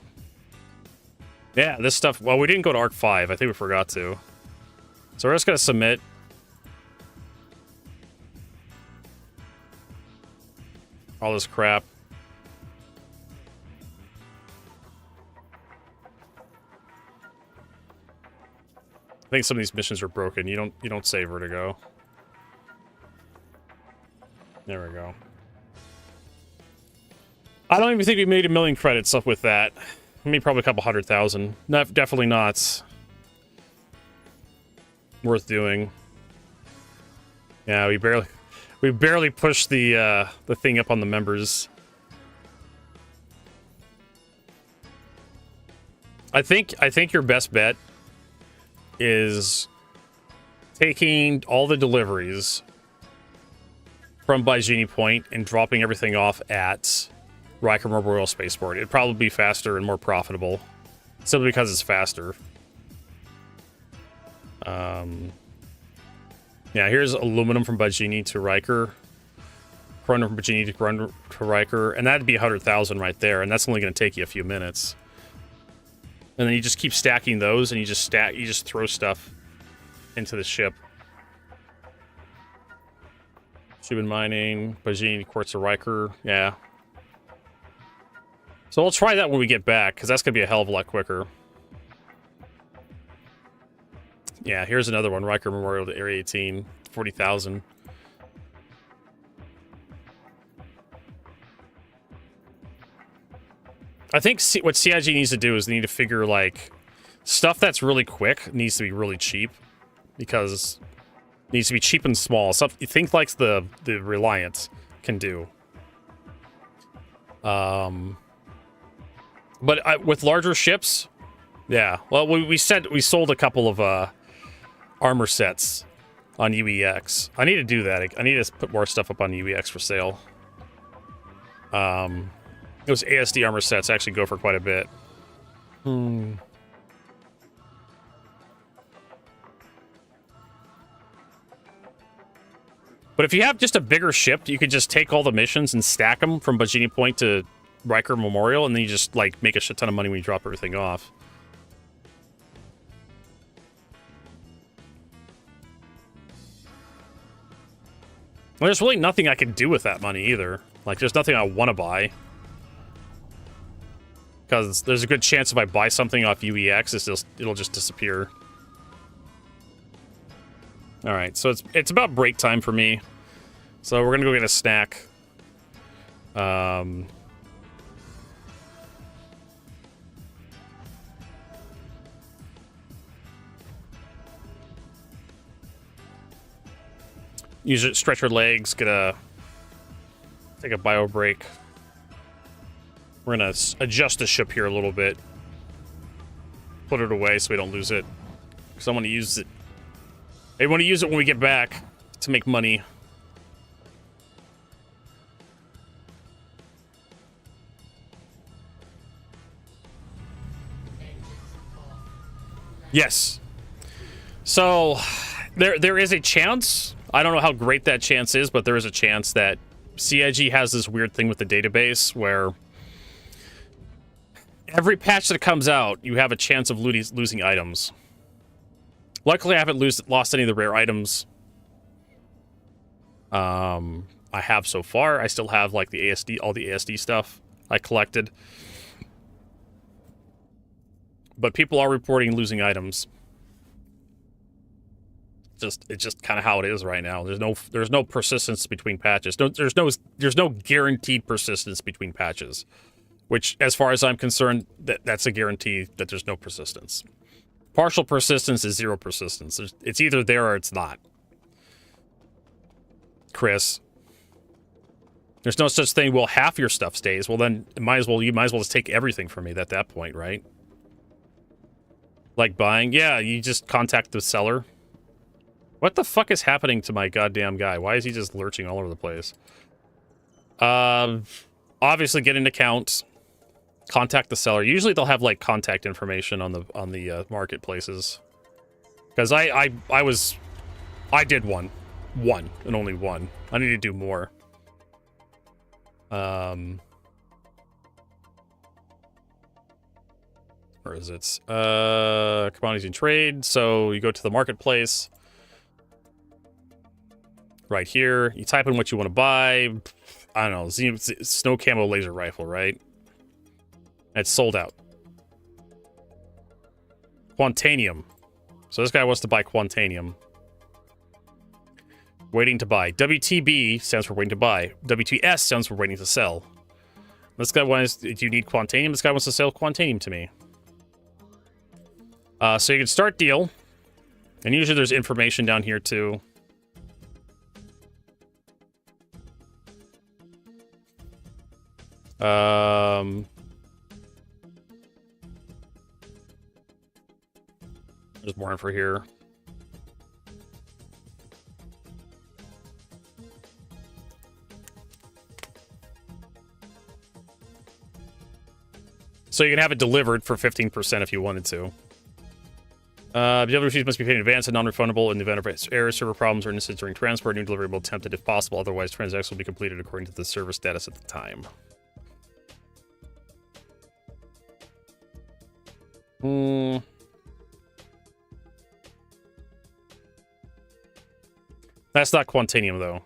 Yeah, this stuff... Well, we didn't go to Arc 5. I think we forgot to. So we're just going to submit. All this crap. I think some of these missions are broken. You don't save Vertigo. There we go. I don't even think we made 1 million credits up with that. Maybe probably a couple 100,000. No, definitely not worth doing. Yeah, we barely pushed the thing up on the members. I think your best bet is taking all the deliveries from Baijini Point and dropping everything off at Riker Memorial Spaceport. It'd probably be faster and more profitable, simply because it's faster. Yeah, here's aluminum from Baijini to Riker, chromium from Baijini to Riker, and that'd be 100,000 right there, and that's only going to take you a few minutes. And then you just keep stacking those, and you just throw stuff into the ship. Shubin mining, Baijini, quartz to Riker, yeah. So we'll try that when we get back, because that's going to be a hell of a lot quicker. Yeah, here's another one. Riker Memorial to Area 18. 40,000. I think what CIG needs to do is they need to figure, like, stuff that's really quick needs to be really cheap. Because it needs to be cheap and small. Stuff you think like the Reliant can do. But with larger ships, yeah. Well, we sold a couple of armor sets on UEX. I need to do that. I need to put more stuff up on UEX for sale. Those ASD armor sets actually go for quite a bit. But if you have just a bigger ship, you could just take all the missions and stack them from Baijini Point to Riker Memorial, and then you just, like, make a shit ton of money when you drop everything off. Well, there's really nothing I can do with that money either. Like, there's nothing I want to buy. Because there's a good chance if I buy something off UEX, it'll just disappear. Alright, so it's about break time for me. So we're gonna go get a snack. Use it, stretch your legs, take a bio break. We're gonna adjust the ship here a little bit. Put it away so we don't lose it. Because I want to use it. I want to use it when we get back to make money. Yes. So there is a chance. I don't know how great that chance is, but there is a chance that CIG has this weird thing with the database where every patch that comes out, you have a chance of losing items. Luckily, I haven't lost any of the rare items I have so far. I still have, like, the ASD, all the ASD stuff I collected. But people are reporting losing items. It's just kind of how it is right now. There's no persistence between patches. There's no guaranteed persistence between patches. Which, as far as I'm concerned, that's a guarantee that there's no persistence. Partial persistence is zero persistence. It's either there or it's not. Chris. There's no such thing, well, half your stuff stays. Well, then you might as well just take everything from me at that point, right? Like buying? Yeah, you just contact the seller. What the fuck is happening to my goddamn guy? Why is he just lurching all over the place? Obviously get an account. Contact the seller. Usually they'll have like contact information on the marketplaces. Because I did one and only one. I need to do more. Where is it? Commodities and trade. So you go to the marketplace. Right here. You type in what you want to buy. I don't know. Snow camo laser rifle, right? It's sold out. Quantanium. So this guy wants to buy Quantanium. Waiting to buy. WTB stands for waiting to buy. WTS stands for waiting to sell. This guy wants, do you need Quantanium? This guy wants to sell Quantanium to me. So you can start deal. And usually there's information down here too. There's more info here. So you can have it delivered for 15% if you wanted to. Delivery fees must be paid in advance and non-refundable in the event of errors, server problems, or incidents during transport. New delivery will be attempted if possible. Otherwise, transactions will be completed according to the server status at the time. That's not Quantanium, though.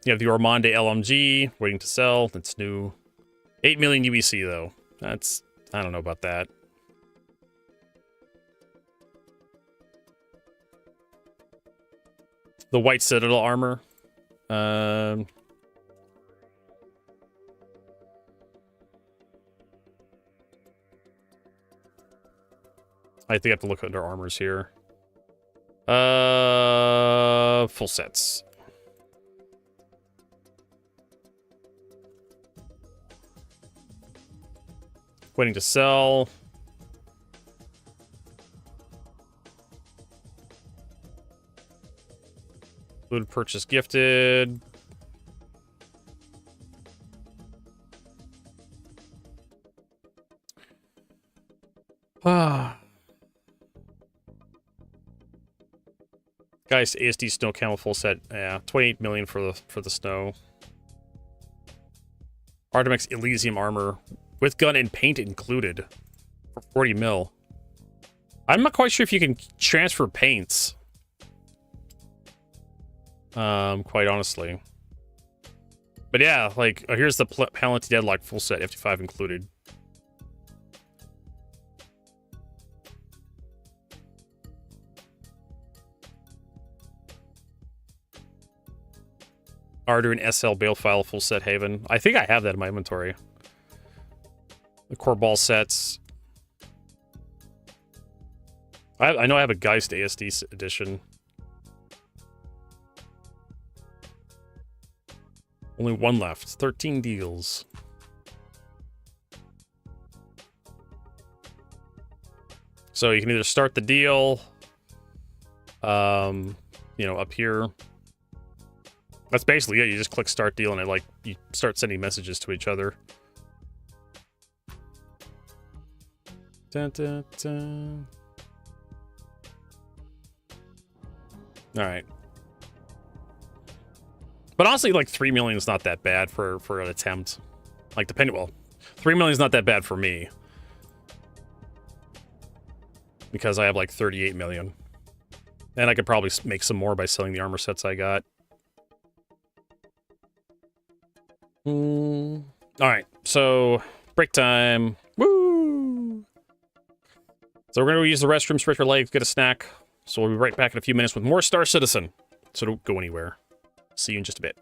You have the Ormonde LMG waiting to sell. That's new. 8 million UEC, though. That's... I don't know about that. The White Citadel armor. I think I have to look under armors here. Full sets. Waiting to sell. Included purchase gifted. Guys, ASD snow camel full set. Yeah, 28 million for the snow. Artemex Elysium armor with gun and paint included for 40 mil. I'm not quite sure if you can transfer paints. Quite honestly. But yeah, like here's the Palantir Deadlock full set, F5 included. Arduin SL Balefile full set Haven. I think I have that in my inventory. The core ball sets. I know I have a Geist ASD edition. Only one left. 13 deals. So you can either start the deal, you know, up here. That's basically it. You just click start deal and it, like, you start sending messages to each other. Dun, dun, dun. All right. But honestly, like 3 million is not that bad for an attempt. Like, depending, well, 3 million is not that bad for me. Because I have like 38 million. And I could probably make some more by selling the armor sets I got. All right, so Break time. Woo! So we're going to use the restroom, stretch our legs, get a snack. So we'll be right back in a few minutes with more Star Citizen. So don't go anywhere. See you in just a bit.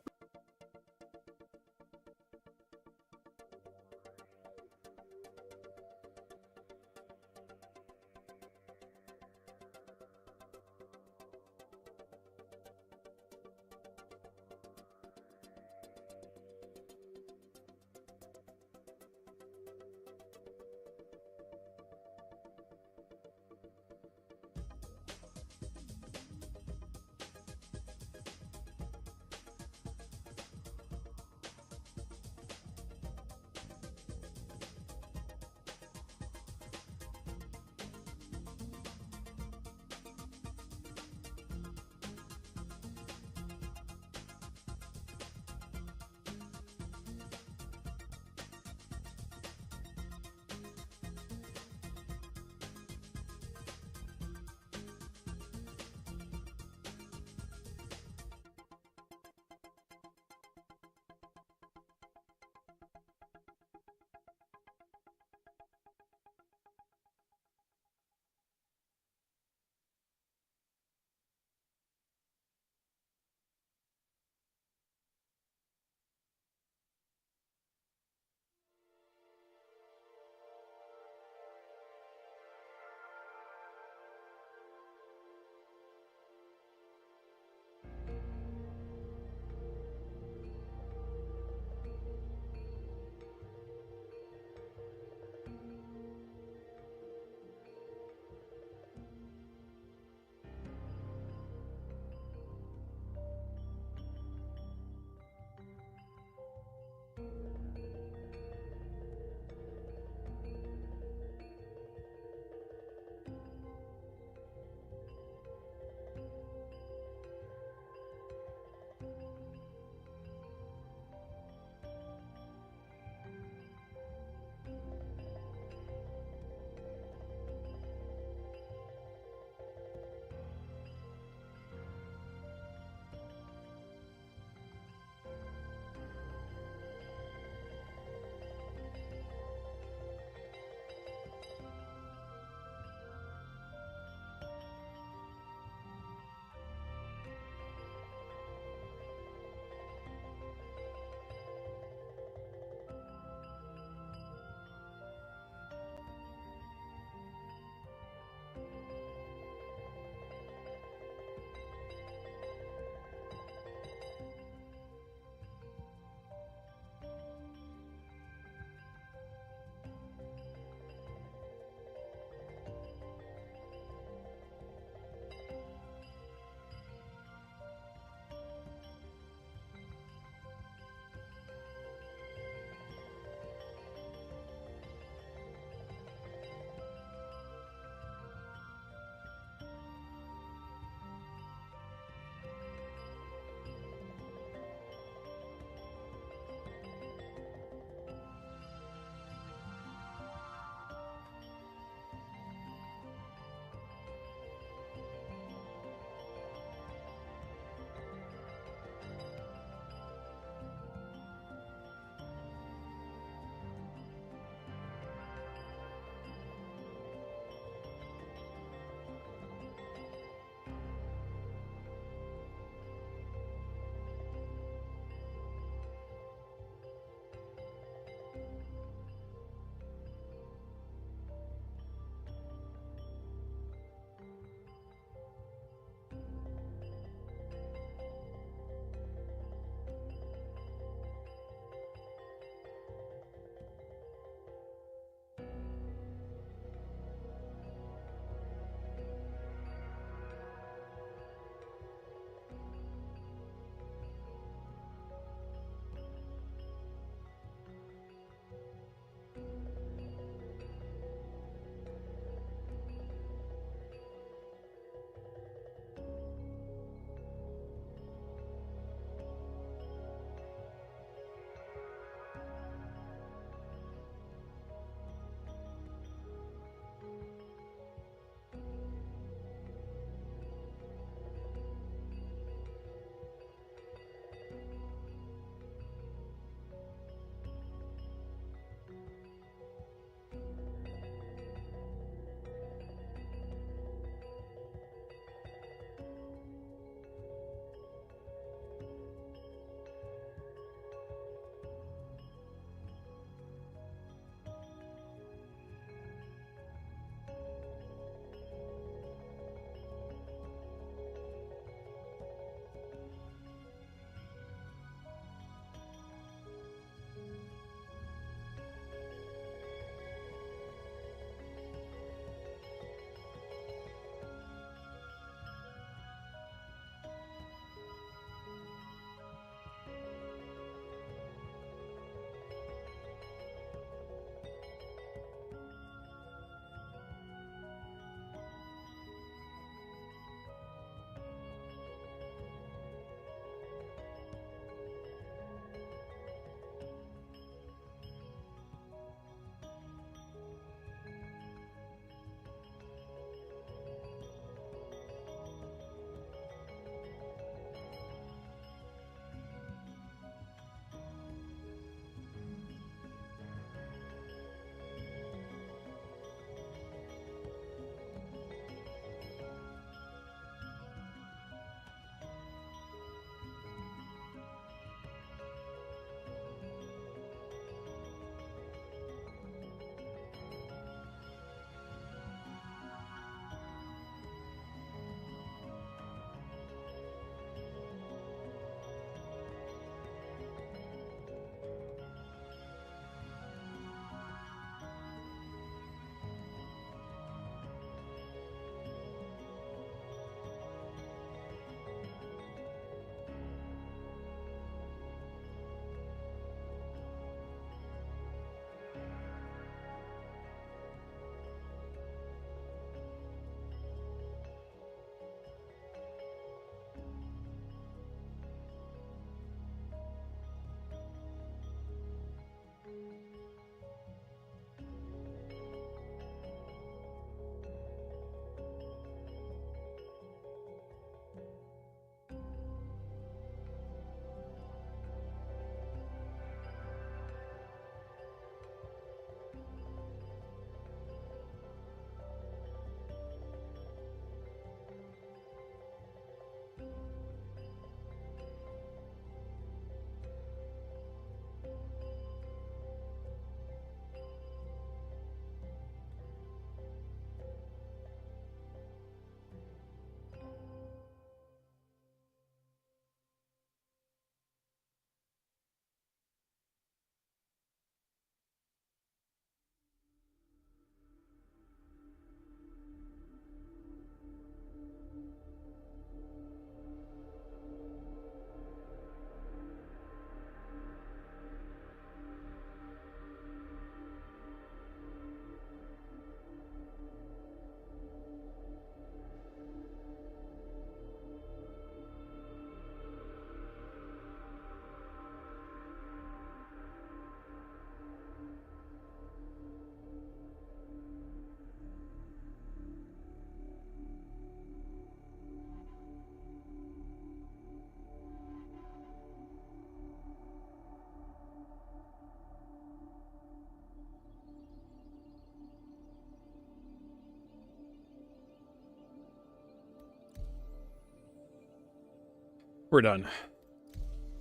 We're done.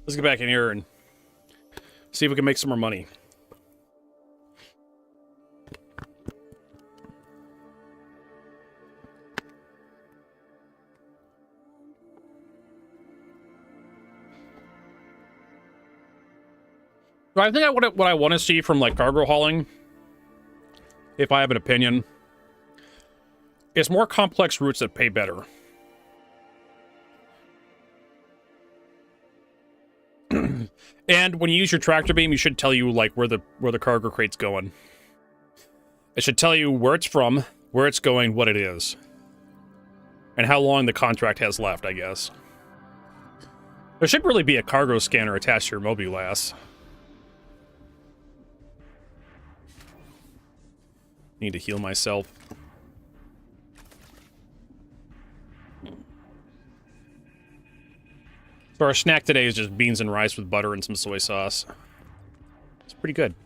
Let's get back in here and see if we can make some more money. I think what I want to see from like cargo hauling, if I have an opinion, is more complex routes that pay better. And when you use your tractor beam, you should tell you like where the cargo crate's going. It should tell you where it's from, where it's going, what it is, and how long the contract has left, I guess. There should really be a cargo scanner attached to your Mobilass. Need to heal myself. So our snack today is just beans and rice with butter and some soy sauce. It's pretty good.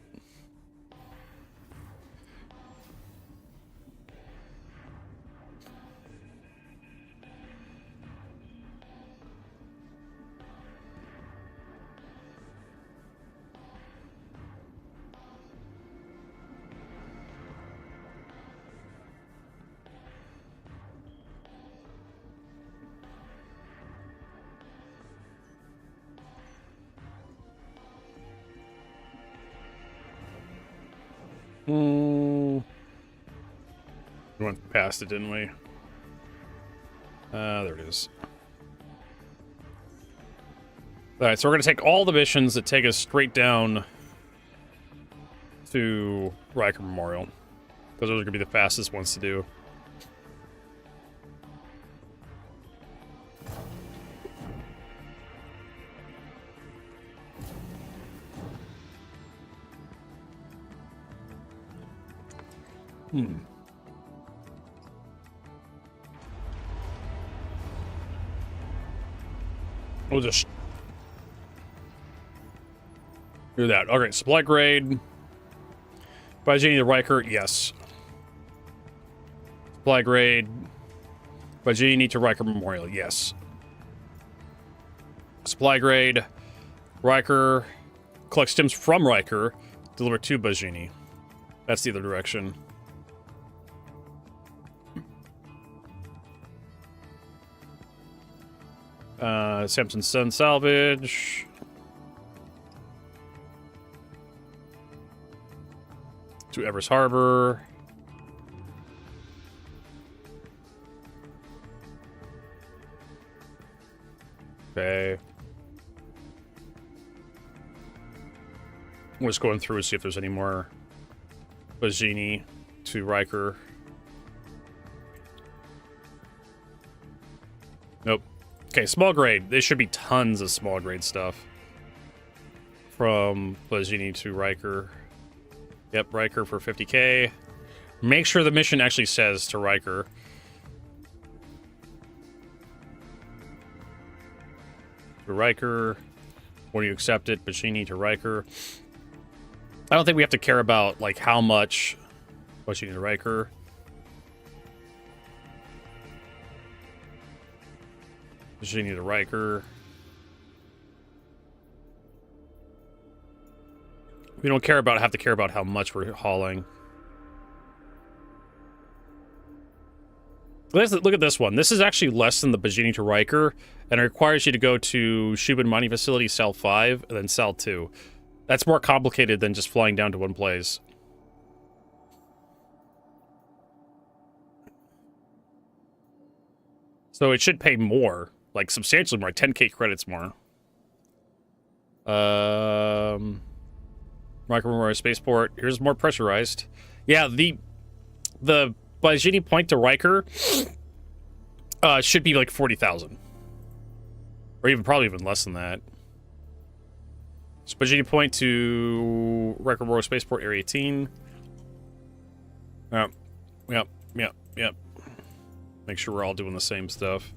We went past it, didn't we? There it is. Alright, so we're going to take all the missions that take us straight down to Riker Memorial. Because those are going to be the fastest ones to do. We'll just do that. Okay, supply grade. Bajini to Riker, yes. Supply grade. Bajini to Riker Memorial, yes. Supply grade. Riker. Collect stims from Riker. Deliver to Bajini. That's the other direction. Samson Sun salvage. To Everest Harbor. Okay. I'm just going through and see if there's any more Bajini to Riker. Nope. Okay, small grade. There should be tons of small grade stuff. From Bajini to Riker. Yep, Riker for 50k. Make sure the mission actually says to Riker. To Riker. When you accept it, Bajini to Riker. I don't think we have to care about, like, how much Bajini to Riker. Bajini to Riker. We don't have to care about how much we're hauling. Look at this one. This is actually less than the Bajini to Riker, and it requires you to go to Shubin Mining Facility, Cell 5, and then Cell 2. That's more complicated than just flying down to one place. So it should pay more. Like, substantially more. 10k credits more. Riker Memorial Spaceport. Here's more pressurized. Yeah, the Bajini point to Riker should be like 40,000. Or probably even less than that. So Bajini point to Riker Memorial Spaceport, Area 18. Yep. Make sure we're all doing the same stuff.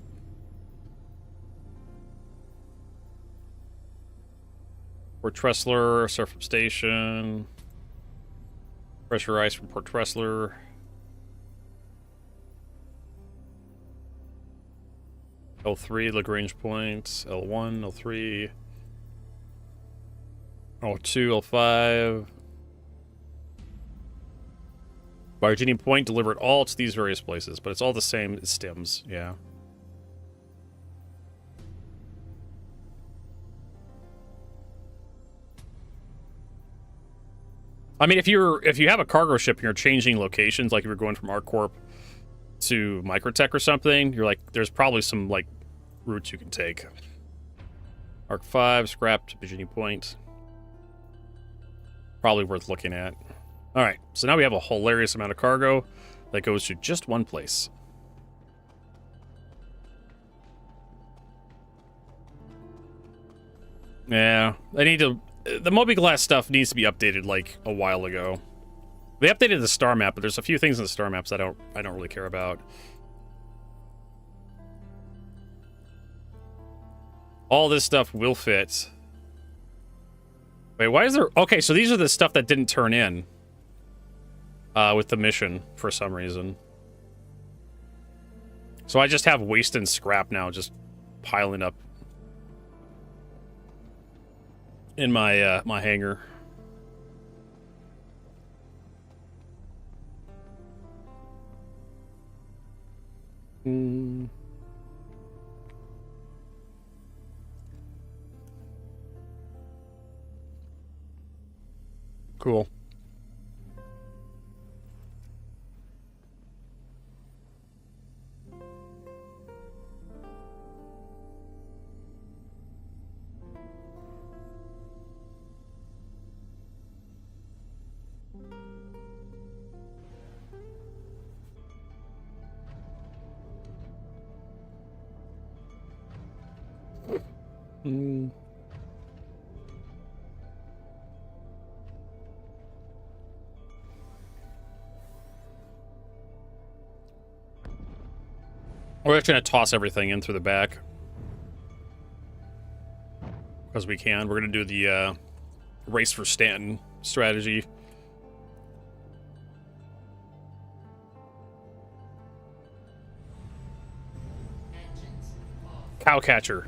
Port Tressler, Surf Station. Pressure ice from Port Tressler. L3, Lagrange point. L1, L3. L2, L5. Bargini point delivered all to these various places, but it's all the same as stems, yeah. I mean, if you have a cargo ship and you're changing locations, like if you're going from ArcCorp to Microtech or something, you're like, there's probably some like routes you can take. Arc 5, scrap to Virginia Point. Probably worth looking at. All right, so now we have a hilarious amount of cargo that goes to just one place. Yeah, I need to... The Moby-Glass stuff needs to be updated like a while ago. They updated the star map, but there's a few things in the star maps I don't really care about. All this stuff will fit. Wait, why is there... Okay, so these are the stuff that didn't turn in with the mission for some reason. So I just have waste and scrap now just piling up in my my hangar. Cool. We're just gonna toss everything in through the back. Because we can. We're gonna do the race for Stanton strategy. Engines off. Cowcatcher.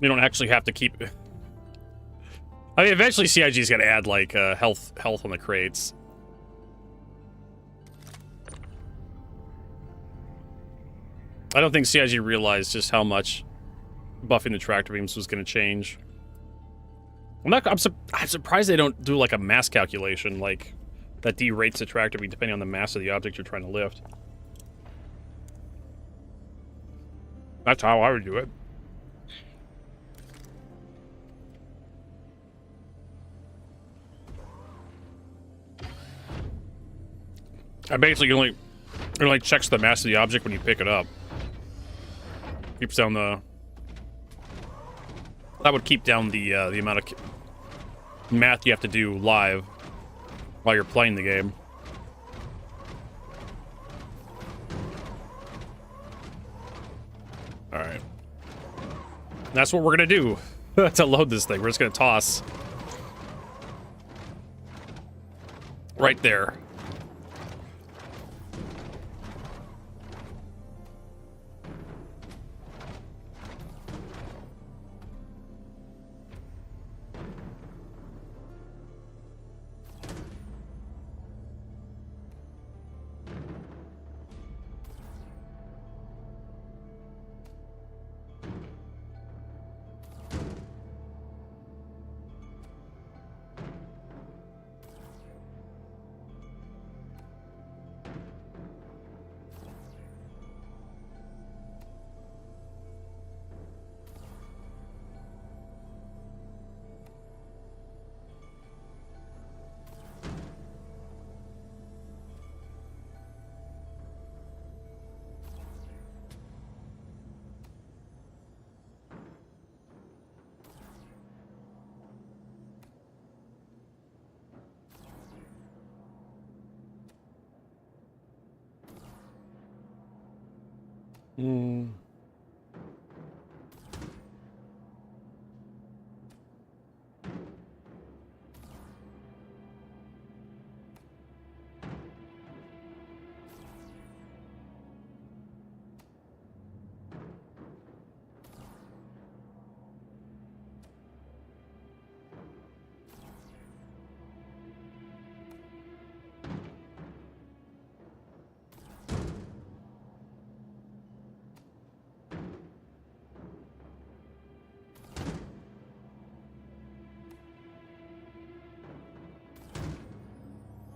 We don't actually have to keep... I mean, eventually CIG's gonna add, like, health on the crates. I don't think CIG realized just how much buffing the tractor beams was gonna change. I'm surprised they don't do, like, a mass calculation, like, that derates the tractor beam depending on the mass of the object you're trying to lift. That's how I would do it. I basically it only checks the mass of the object when you pick it up. Keeps down the... That would keep down the amount of math you have to do live while you're playing the game. Alright. That's what we're gonna do to load this thing. We're just gonna toss right there.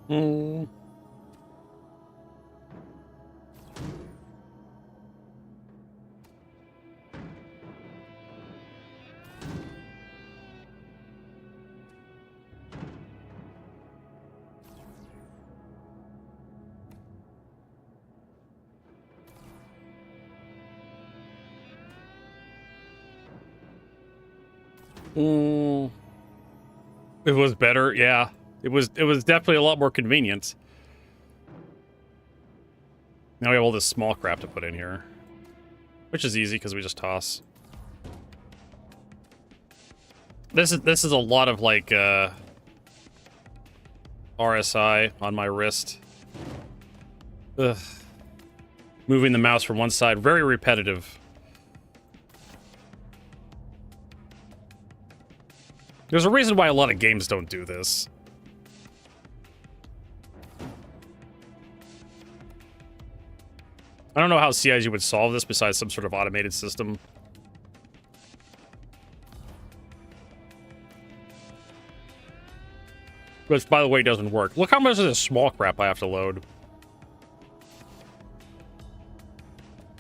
Hmm. Mm, it was better, yeah. It was definitely a lot more convenient. Now we have all this small crap to put in here. Which is easy because we just toss. This is a lot of like RSI on my wrist. Ugh. Moving the mouse from one side, very repetitive. There's a reason why a lot of games don't do this. I don't know how CIG would solve this besides some sort of automated system. Which, by the way, doesn't work. Look how much of this small crap I have to load.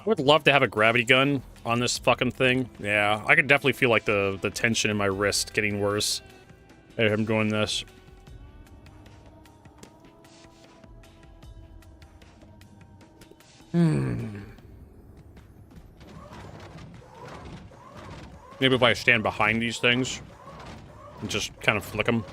I would love to have a gravity gun on this fucking thing. Yeah, I can definitely feel like the tension in my wrist getting worse as I'm doing this. Maybe if I stand behind these things and just kind of flick them.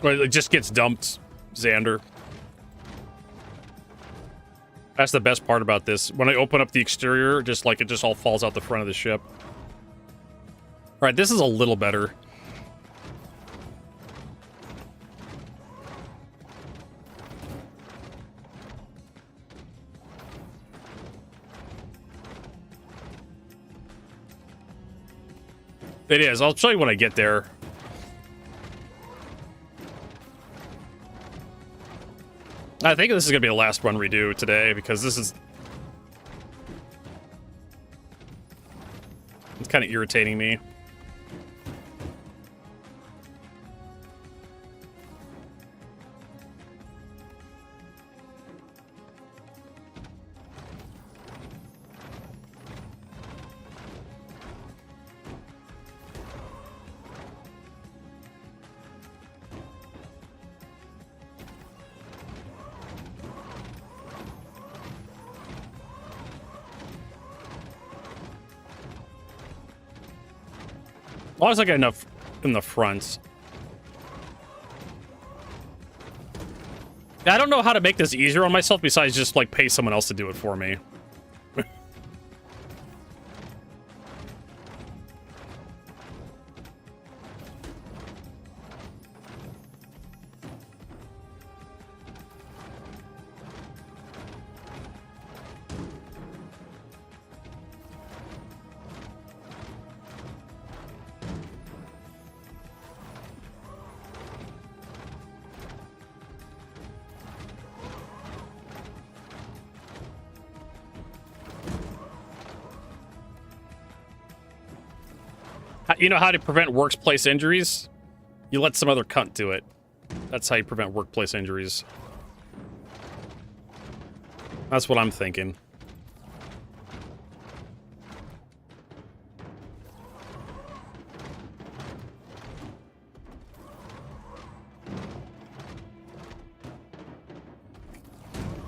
Well, it just gets dumped, Xander. That's the best part about this. When I open up the exterior, just like it just all falls out the front of the ship. All right, this is a little better. It is. I'll show you when I get there. I think this is going to be the last one we do today, because this is... It's kind of irritating me. Always like enough in the front. I don't know how to make this easier on myself besides just like pay someone else to do it for me. You know how to prevent workplace injuries? You let some other cunt do it. That's how you prevent workplace injuries. That's what I'm thinking.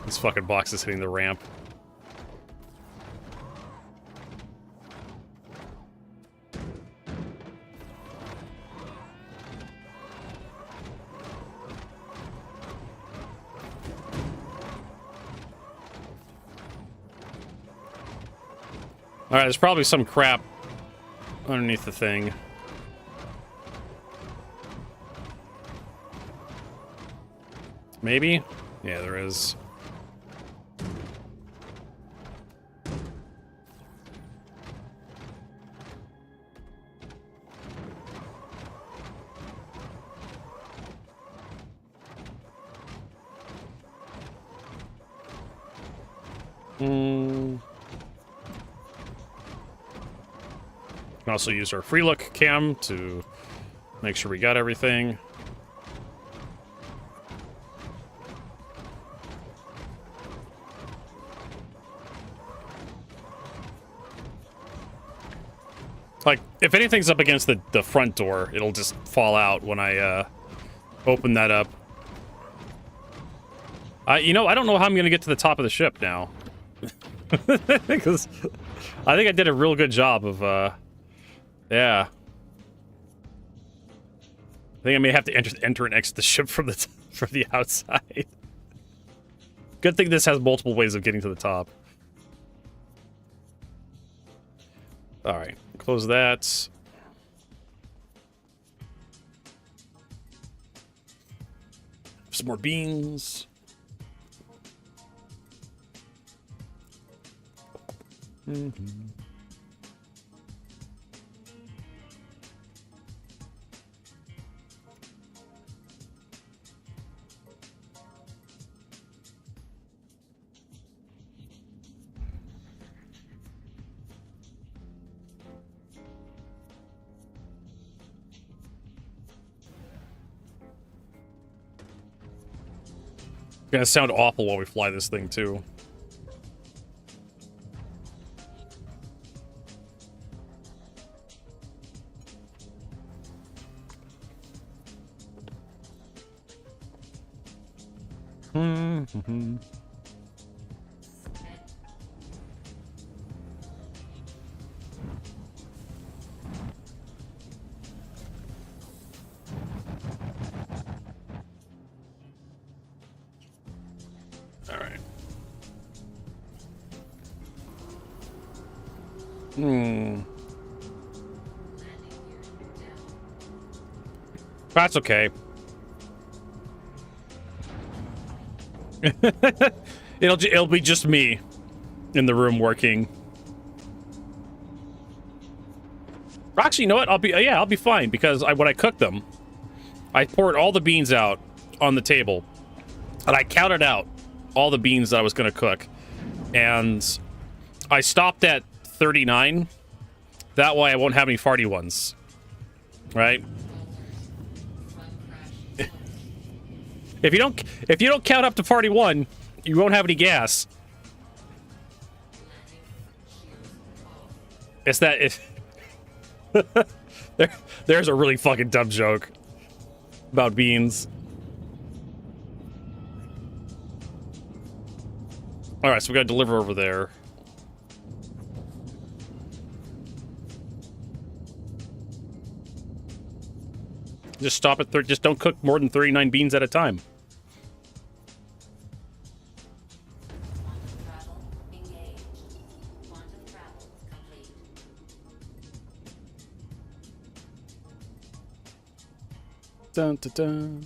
This fucking box is hitting the ramp. Alright, there's probably some crap underneath the thing. Maybe? Yeah, there is. Mm. Can also use our free look cam to make sure we got everything. Like, if anything's up against the front door, it'll just fall out when I open that up. You know, I don't know how I'm going to get to the top of the ship now. Because I think I did a real good job of, yeah. I think I may have to enter and exit the ship from the outside. Good thing this has multiple ways of getting to the top. All right, close that. Some more beans. Mm-hmm. Gonna sound awful while we fly this thing too. Mm-hmm. All right. That's okay. It'll be just me in the room working. Actually, you know what? I'll be fine because when I cooked them, I poured all the beans out on the table, and I counted out all the beans that I was going to cook, and I stopped at 39. That way, I won't have any farty ones, right? If you don't count up to 41, you won't have any gas. It's that there's a really fucking dumb joke about beans. All right, so we gotta deliver over there. Just stop at just don't cook more than 39 beans at a time. Travel engaged. Quantum travel complete. Dun, dun, dun.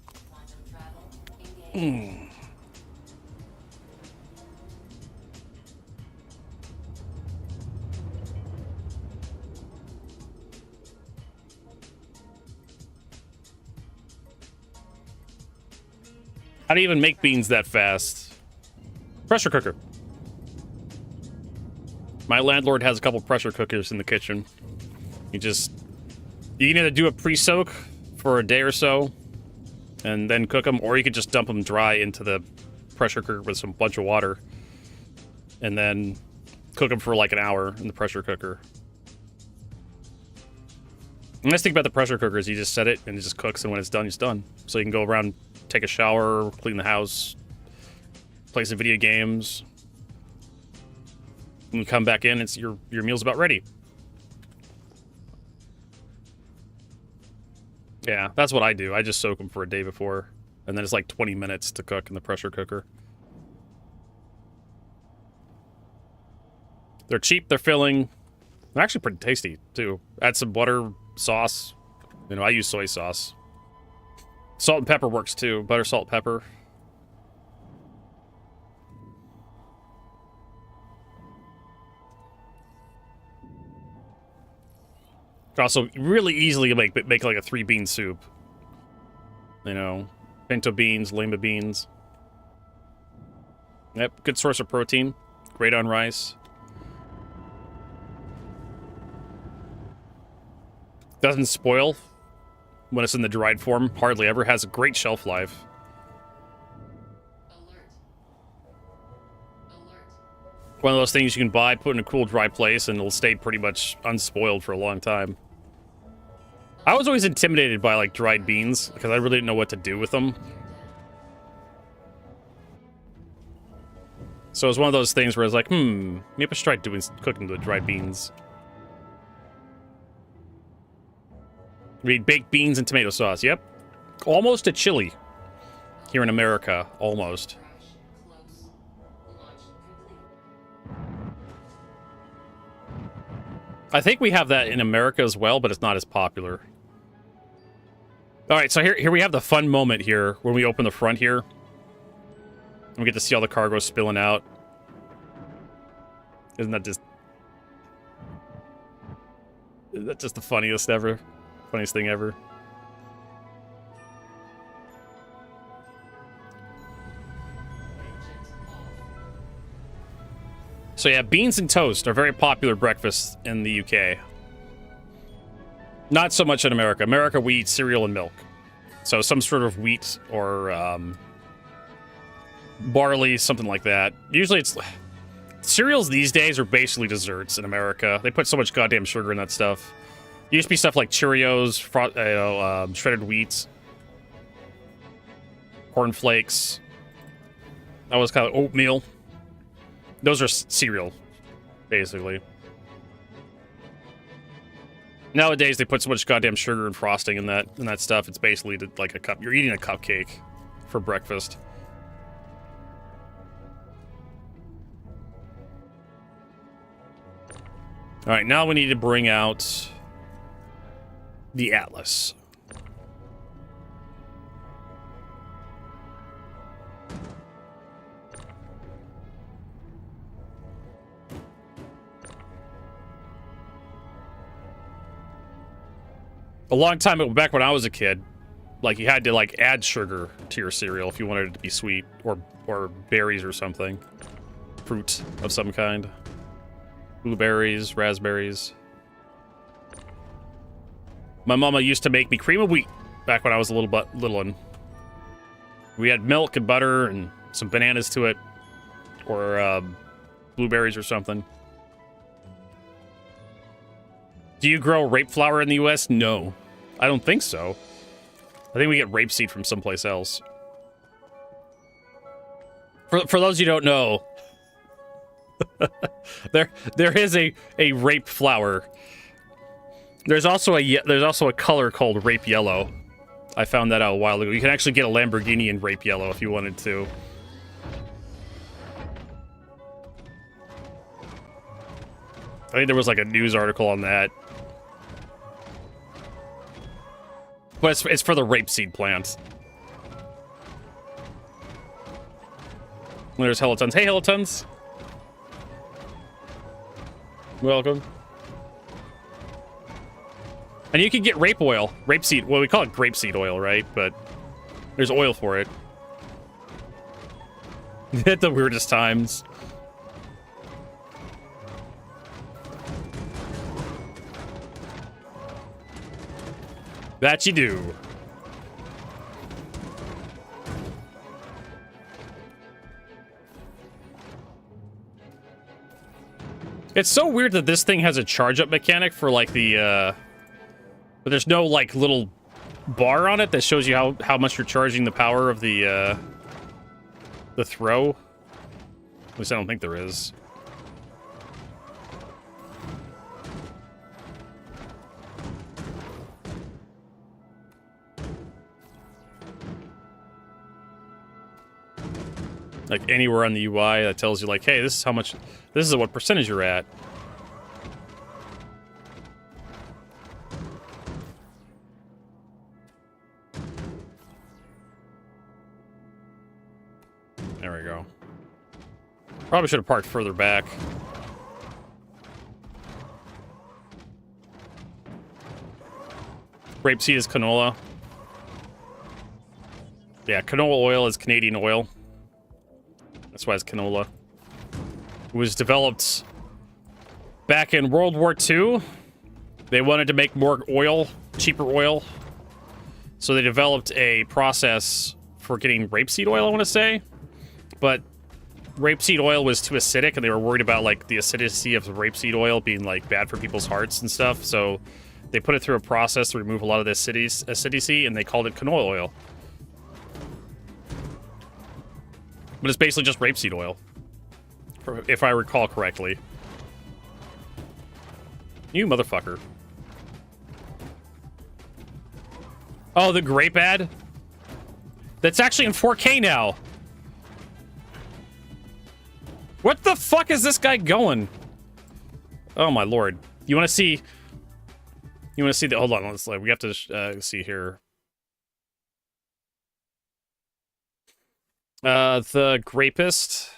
Quantum travel engaged. How do you even make beans that fast? Pressure cooker. My landlord has a couple pressure cookers in the kitchen. You can either do a pre-soak for a day or so and then cook them, or you could just dump them dry into the pressure cooker with some bunch of water and then cook them for like an hour in the pressure cooker. The nice thing about the pressure cooker is you just set it and it just cooks, and when it's done, it's done. So you can go around, take a shower, clean the house, play some video games. When you come back in, it's your meal's about ready. Yeah, that's what I do. I just soak them for a day before, and then it's like 20 minutes to cook in the pressure cooker. They're cheap, they're filling. They're actually pretty tasty, too. Add some butter, sauce. You know, I use soy sauce. Salt and pepper works, too. Butter, salt, pepper. Could also really easily make like a 3-bean soup. You know, pinto beans, lima beans. Yep, good source of protein. Great on rice. Doesn't spoil when it's in the dried form. Hardly ever. Has a great shelf life. Alert. Alert. One of those things you can buy, put in a cool, dry place, and it'll stay pretty much unspoiled for a long time. I was always intimidated by, like, dried beans, because I really didn't know what to do with them. So it was one of those things where I was like, maybe I should try cooking the dried beans. We eat baked beans and tomato sauce. Yep. Almost a chili. Here in America. Almost. Crash. Close. Launch complete. I think we have that in America as well, but it's not as popular. Alright, so here we have the fun moment here when we open the front here. And we get to see all the cargo spilling out. Isn't that just... Is that just the funniest ever? Funniest thing ever. Engines off. So yeah, beans and toast are very popular breakfasts in the UK. Not so much in America. America, we eat cereal and milk. So some sort of wheat or barley, something like that. Usually it's... Cereals these days are basically desserts in America. They put so much goddamn sugar in that stuff. It used to be stuff like Cheerios, shredded wheats, cornflakes. That was kind of oatmeal. Those are cereal, basically. Nowadays, they put so much goddamn sugar and frosting in that stuff. It's basically like a cup. You're eating a cupcake for breakfast. All right, now we need to bring out the Atlas. A long time ago, back when I was a kid, like you had to like add sugar to your cereal if you wanted it to be sweet, or berries or something, fruit of some kind, blueberries, raspberries. My mama used to make me cream of wheat back when I was a little one. We had milk and butter and some bananas to it, or blueberries or something. Do you grow rape flower in the U.S.? No, I don't think so. I think we get rapeseed from someplace else. For those you don't know, there is a rape flower. There's also a color called rape yellow. I found that out a while ago. You can actually get a Lamborghini in rape yellow if you wanted to. I think there was like a news article on that. But it's for the rapeseed plant. There's Helitons. Hey, Helitons! Welcome. And you can get rape oil. Rapeseed. Well, we call it grapeseed oil, right? But there's oil for it. At the weirdest times. That you do. It's so weird that this thing has a charge-up mechanic for, like, the, but there's no, like, little bar on it that shows you how much you're charging the power of the throw. At least I don't think there is. Like anywhere on the UI that tells you like, hey, this is what percentage you're at. There we go. Probably should have parked further back. Rapeseed is canola. Yeah, canola oil is Canadian oil. That's why it's canola. It was developed back in World War II. They wanted to make more oil, cheaper oil. So they developed a process for getting rapeseed oil, I want to say. But rapeseed oil was too acidic, and they were worried about, like, the acidity of the rapeseed oil being, like, bad for people's hearts and stuff. So they put it through a process to remove a lot of the acidity, and they called it canola oil. But it's basically just rapeseed oil, if I recall correctly. You motherfucker. Oh, the grape ad? That's actually in 4K now. What the fuck is this guy going? Oh my lord. You want to see... You want to see the... Hold on, let's... We have to see here. The Grapist.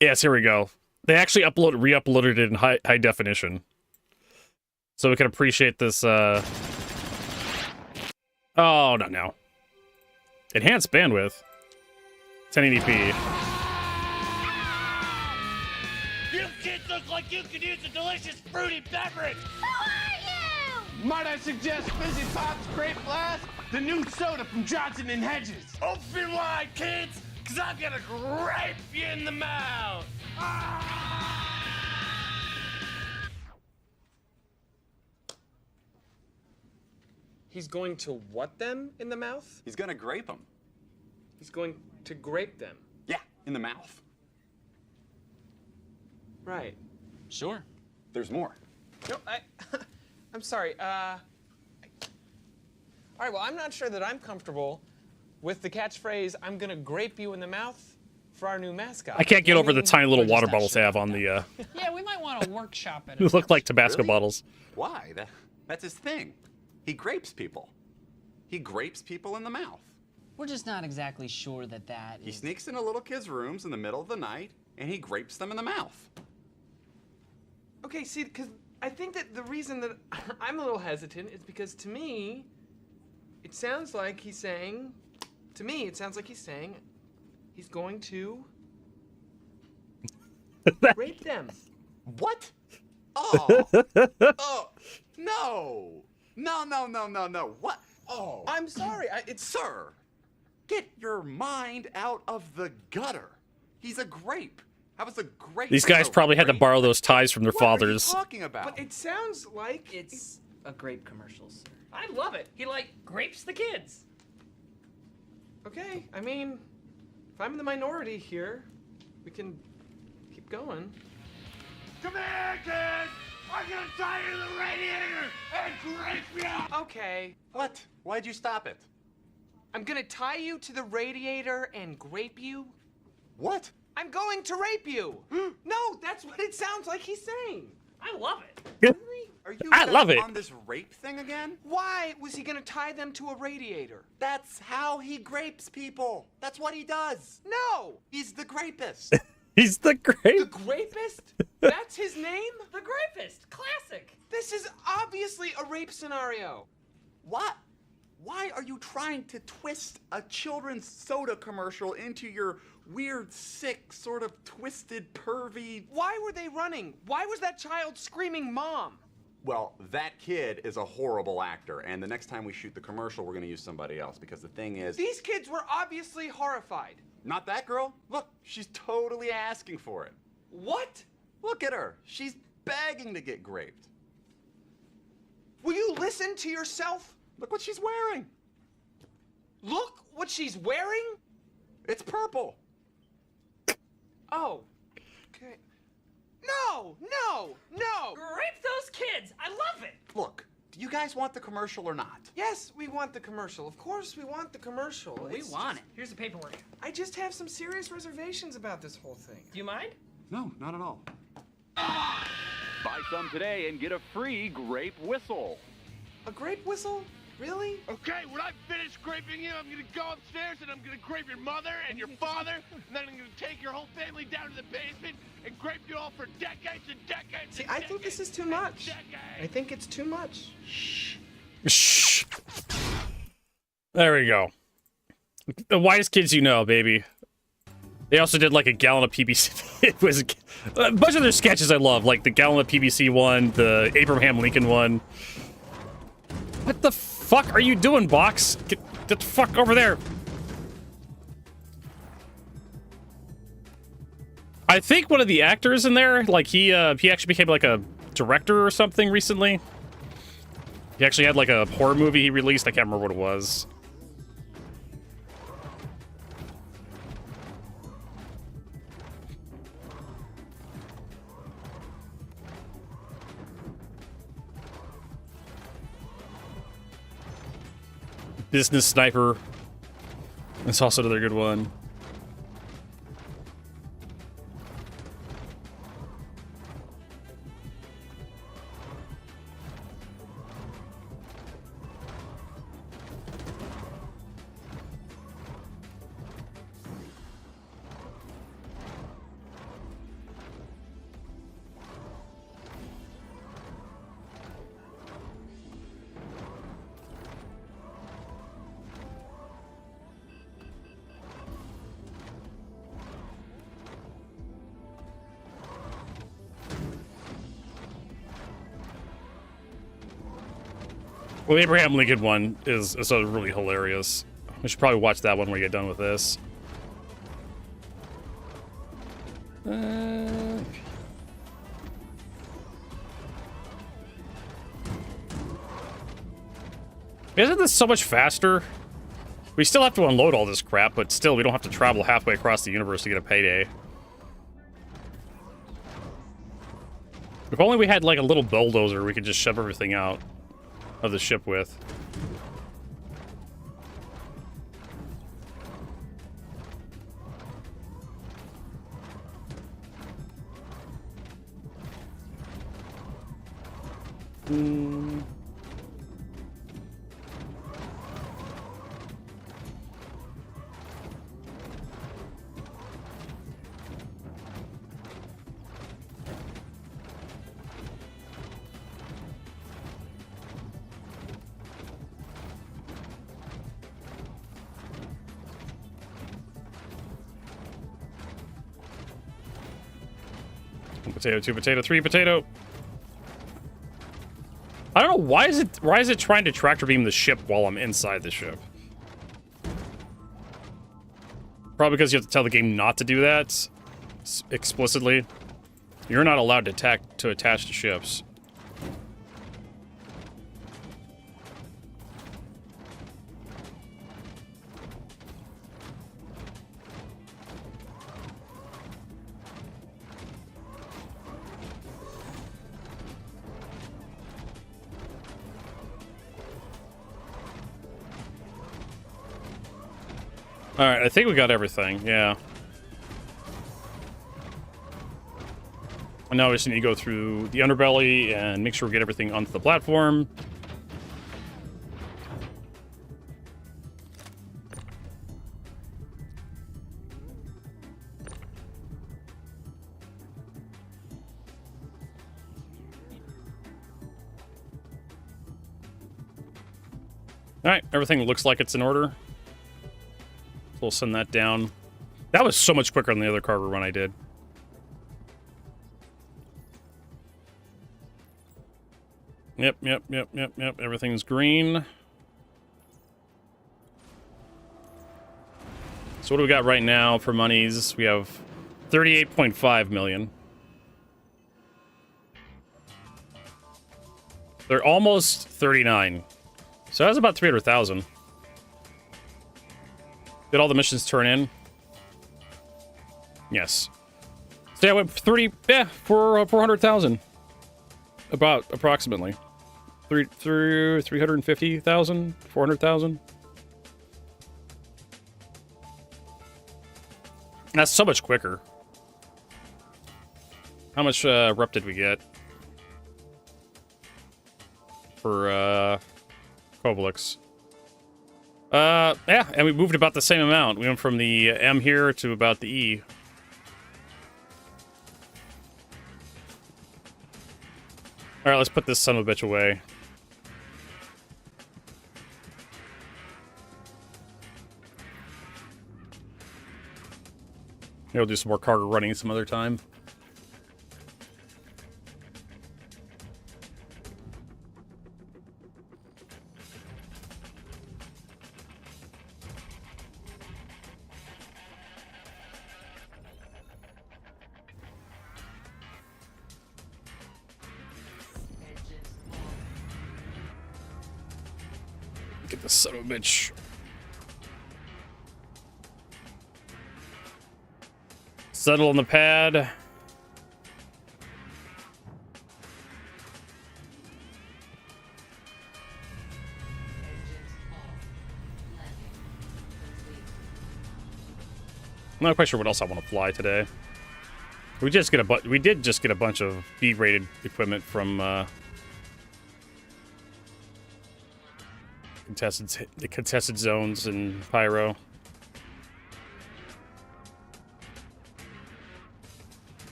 Yes, here we go. They actually re-uploaded it in high definition. So we can appreciate this, Oh, not now. Enhanced bandwidth. 1080p. You kids look like you could use a delicious fruity beverage! Who are you? Might I suggest Fizzy Pop's Grape Blast? The new soda from Johnson & Hedges. Open wide, kids, because I'm gonna grape you in the mouth! He's going to what them in the mouth? He's gonna grape them. He's going to grape them. Yeah, in the mouth. Right. Sure. There's more. No, I'm sorry. All right, well, I'm not sure that I'm comfortable with the catchphrase, I'm gonna grape you in the mouth for our new mascot. I can't get over the tiny little water bottles they have on the, Yeah, we might want to workshop it. Who look like Tabasco Really? bottles. Why? That's his thing. He grapes people. He grapes people in the mouth. We're just not exactly sure that He sneaks into little kids' rooms in the middle of the night, and he grapes them in the mouth. Okay, see, because I think that the reason that I'm a little hesitant is because to me, it sounds like he's saying, he's going to rape them. What? Oh. Oh. No. No. What? Oh. I'm sorry. Sir, get your mind out of the gutter. He's a grape. How is a grape? These guys probably had to borrow those ties from their fathers. What are you talking about? But it sounds like it's a grape commercial, sir. I love it. He, like, grapes the kids. Okay, I mean, if I'm in the minority here, we can keep going. Come here, kids! I'm gonna tie you to the radiator and grape you! Okay, What? Why'd you stop it? I'm gonna tie you to the radiator and grape you. What? I'm going to rape you. No, that's what it sounds like he's saying. I love it. Really? Are you I love it. on this rape thing again? Why was he gonna tie them to a radiator? That's how he grapes people. That's what he does. No! He's the grapist. He's the The grape. grapist? That's his name? The grapist. Classic. This is obviously a rape scenario. What? Why are you trying to twist a children's soda commercial into your weird, sick, sort of twisted, pervy... Why were they running? Why was that child screaming mom? Well, that kid is a horrible actor, and the next time we shoot the commercial, we're gonna use somebody else, because the thing is... These kids were obviously horrified. Not that girl. Look, she's totally asking for it. What? Look at her. She's begging to get graped. Will you listen to yourself? Look what she's wearing. Look what she's wearing? It's purple. Oh. Okay. No! Grape those kids. I love it. Look, do you guys want the commercial or not? Yes, we want the commercial. Of course we want the commercial. We It's want just- it. Here's the paperwork. I just have some serious reservations about this whole thing. Do you mind? No, not at all. Buy some today and get a free grape whistle. A grape whistle? Really? Okay, when I finish graping you, I'm gonna go upstairs and I'm gonna grape your mother and your father, and then I'm gonna take your whole family down to the basement and grape you all football for decades and decades. See, I think this is too much. I think it's too much. Shh. There we go. The whitest kids you know, baby. They also did like a gallon of PBC. It was a bunch of their sketches I love, like the gallon of PBC one, the Abraham Lincoln one. What the fuck are you doing, Box? Get the fuck over there. I think one of the actors in there, like he actually became like a director or something recently. He actually had like a horror movie he released. I can't remember what it was. Business Sniper. That's also another good one. Well, the Abraham Lincoln one is really hilarious. We should probably watch that one when we get done with this. Isn't this so much faster? We still have to unload all this crap, but still, we don't have to travel halfway across the universe to get a payday. If only we had, like, a little bulldozer we could just shove everything out of the ship with. Potato, 2 potato, 3 potato. I don't know, why is it trying to tractor beam the ship while I'm inside the ship? Probably because you have to tell the game not to do that explicitly. You're not allowed to attach to ships. Alright, I think we got everything, yeah. And now we just need to go through the underbelly and make sure we get everything onto the platform. Alright, everything looks like it's in order. We'll send that down. That was so much quicker than the other cargo run I did. Yep. Everything's green. So what do we got right now for monies? We have 38.5 million. They're almost 39. So that's about 300,000. Did all the missions turn in? Yes. So yeah, I went 400,000. About, approximately. 350,000? 400,000? That's so much quicker. How much rep did we get? For Kovalix? Yeah, and we moved about the same amount. We went from the M here to about the E. All right, let's put this son of a bitch away. Maybe we'll do some more cargo running some other time. Get this son of a bitch. Settle on the pad. I'm not quite sure what else I want to fly today. We did just get a bunch of B-rated equipment from the contested zones in Pyro.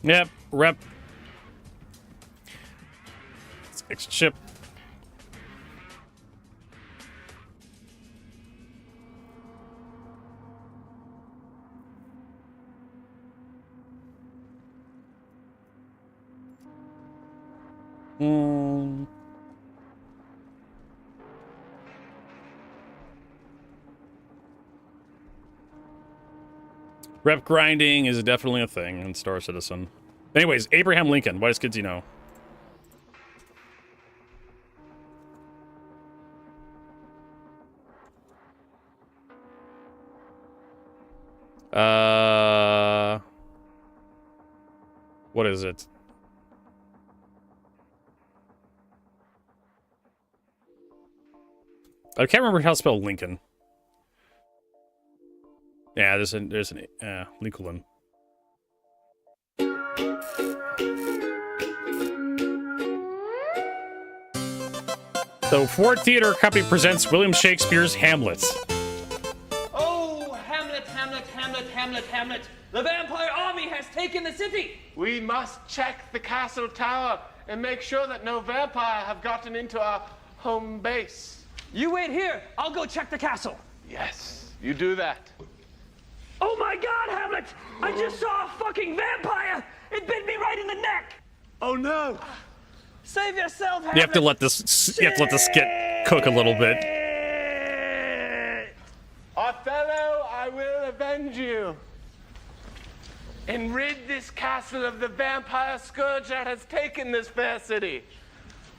Yep, rep. X chip. Rep grinding is definitely a thing in Star Citizen. Anyways, Abraham Lincoln, what kids you know? What is it? I can't remember how to spell Lincoln. Yeah, there's an Lincoln. So, Ford Theater Company presents William Shakespeare's Hamlet. Oh, Hamlet, Hamlet, Hamlet, Hamlet, Hamlet. The vampire army has taken the city. We must check the castle tower and make sure that no vampire have gotten into our home base. You wait here. I'll go check the castle. Yes, you do that. Oh my God, Hamlet! I just saw a fucking vampire! It bit me right in the neck! Oh no! Save yourself, Hamlet! You have to let this skit cook a little bit. Othello, I will avenge you and rid this castle of the vampire scourge that has taken this fair city.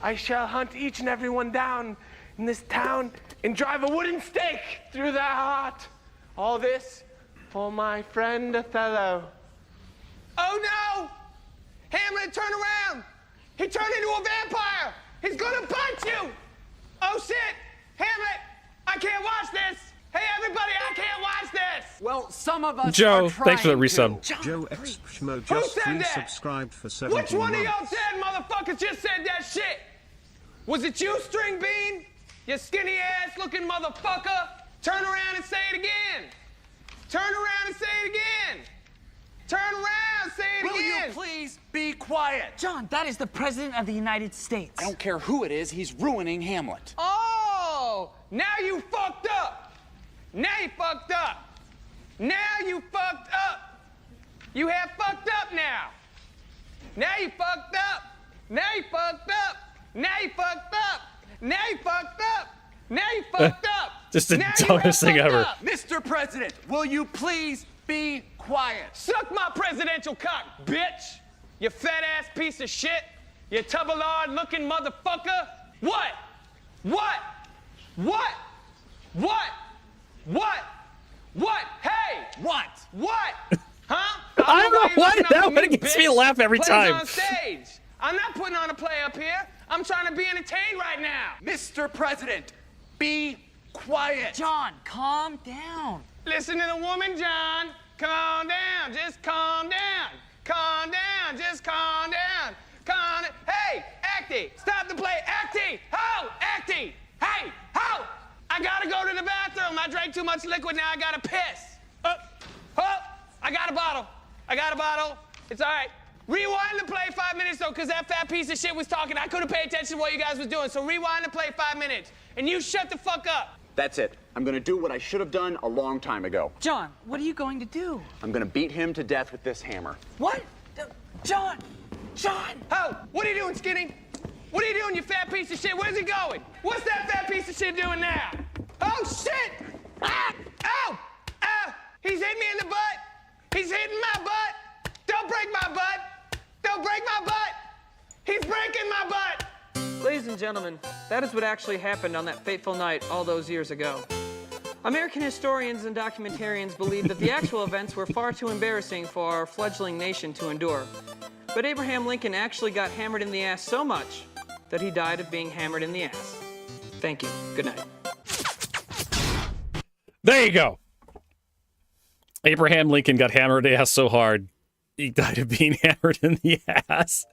I shall hunt each and every one down in this town and drive a wooden stake through their heart. All this for my friend Othello. Oh no! Hamlet, turn around! He turned into a vampire! He's gonna bite you! Oh shit! Hamlet, I can't watch this! Hey everybody, I can't watch this! Well, some of us Joe, are thanks for the trying resub. to. Joe X Schmo Who just said that? resubscribed for 17 Which one of y'all months. dead motherfuckers just said that shit? Was it you, String Bean? You skinny ass looking motherfucker? Turn around and say it again! Turn around and say it again! Turn around, say it Will again! you please be quiet? John, that is the President of the United States. I don't care who it is, he's ruining Hamlet. Oh! Now you fucked up! Now you fucked up! Now you fucked up! You have fucked up now! Now you fucked up! Now you fucked up! Now you fucked up! Now you fucked up! Now you fucked up! Just the Now you dumbest have thing fucked ever. up. Mr. President, will you please be quiet? Suck my presidential cock, bitch! You fat ass piece of shit! You tubble-lard looking motherfucker! What? What? What? What? What? What? Hey! What? What? Huh? I don't know why that one one gets me to laugh every time. on stage. I'm not putting on a play up here. I'm trying to be entertained right now. Mr. President, be quiet. John, calm down. Listen to the woman, John. Calm down. Just calm down. Calm down. Just calm down. Calm down. Hey, Acty, stop the play. Acty, ho, Acty. Hey, ho. I gotta go to the bathroom. I drank too much liquid. Now I gotta piss. I got a bottle. I got a bottle. It's all right. Rewind and play 5 minutes, though, because that fat piece of shit was talking. I couldn't pay attention to what you guys was doing, so rewind and play 5 minutes. And you shut the fuck up. That's it. I'm gonna do what I should have done a long time ago. John, what are you going to do? I'm gonna beat him to death with this hammer. What? John! John! Oh, what are you doing, Skinny? What are you doing, you fat piece of shit? Where's he going? What's that fat piece of shit doing now? Oh, shit! Ah! Ow! Ow! He's hitting me in the butt! He's hitting my butt! Don't break my butt! Don't break my butt! He's breaking my butt! Ladies and gentlemen, that is what actually happened on that fateful night all those years ago. American historians and documentarians believe that the actual events were far too embarrassing for our fledgling nation to endure. But Abraham Lincoln actually got hammered in the ass so much that he died of being hammered in the ass. Thank you. Good night. There you go. Abraham Lincoln got hammered in the ass so hard, he died of being hammered in the ass.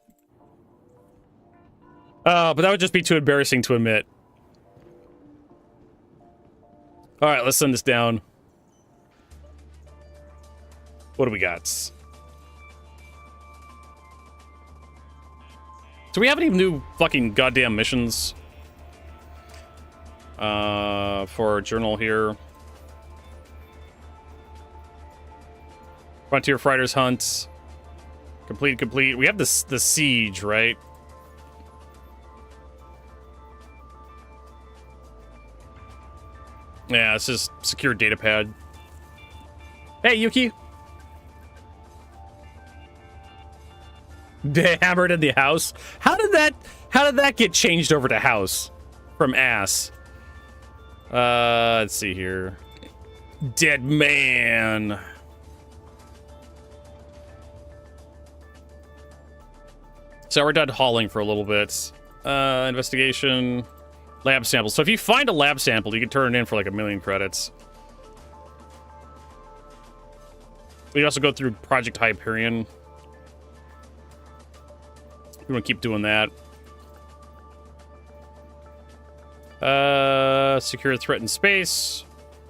But that would just be too embarrassing to admit. All right, let's send this down. What do we got? Do we have any new fucking goddamn missions? For our journal here. Frontier Fighters Hunt. Complete. We have the siege, right? Yeah, it's just secure data pad. Hey, Yuki. Hammered in the house. How did that get changed over to house from ass? Let's see here. Dead man. So we're done hauling for a little bit. Investigation. Lab sample. So if you find a lab sample, you can turn it in for like 1,000,000 credits. We also go through Project Hyperion. We want to keep doing that. Secure threat in space.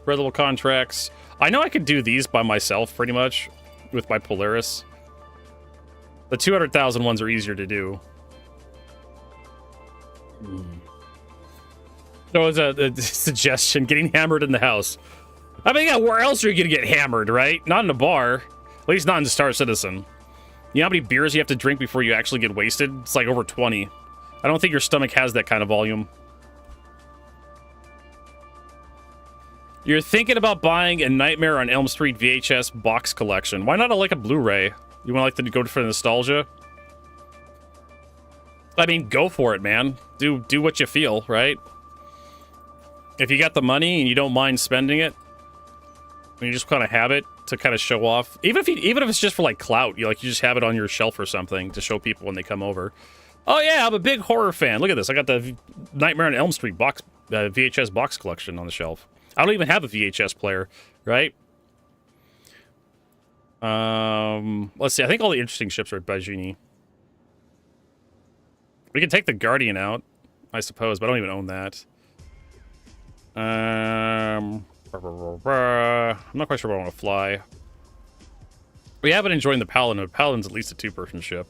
Red level contracts. I know I could do these by myself pretty much with my Polaris. The 200,000 ones are easier to do. So as a suggestion, getting hammered in the house. I mean, yeah, where else are you going to get hammered, right? Not in a bar. At least not in Star Citizen. You know how many beers you have to drink before you actually get wasted? It's like over 20. I don't think your stomach has that kind of volume. You're thinking about buying a Nightmare on Elm Street VHS box collection. Why not like a Blu-ray? You want to go for the nostalgia? I mean, go for it, man. Do what you feel, right? If you got the money and you don't mind spending it, and you just kind of have it to kind of show off, even if it's just for like clout, you just have it on your shelf or something to show people when they come over. Oh yeah, I'm a big horror fan. Look at this. I got the Nightmare on Elm Street box VHS box collection on the shelf. I don't even have a VHS player, right? Let's see. I think all the interesting ships are at Bajini. We can take the Guardian out, I suppose, but I don't even own that. I'm not quite sure where I want to fly. We have been enjoying the Paladin. The Paladin's at least a 2-person ship.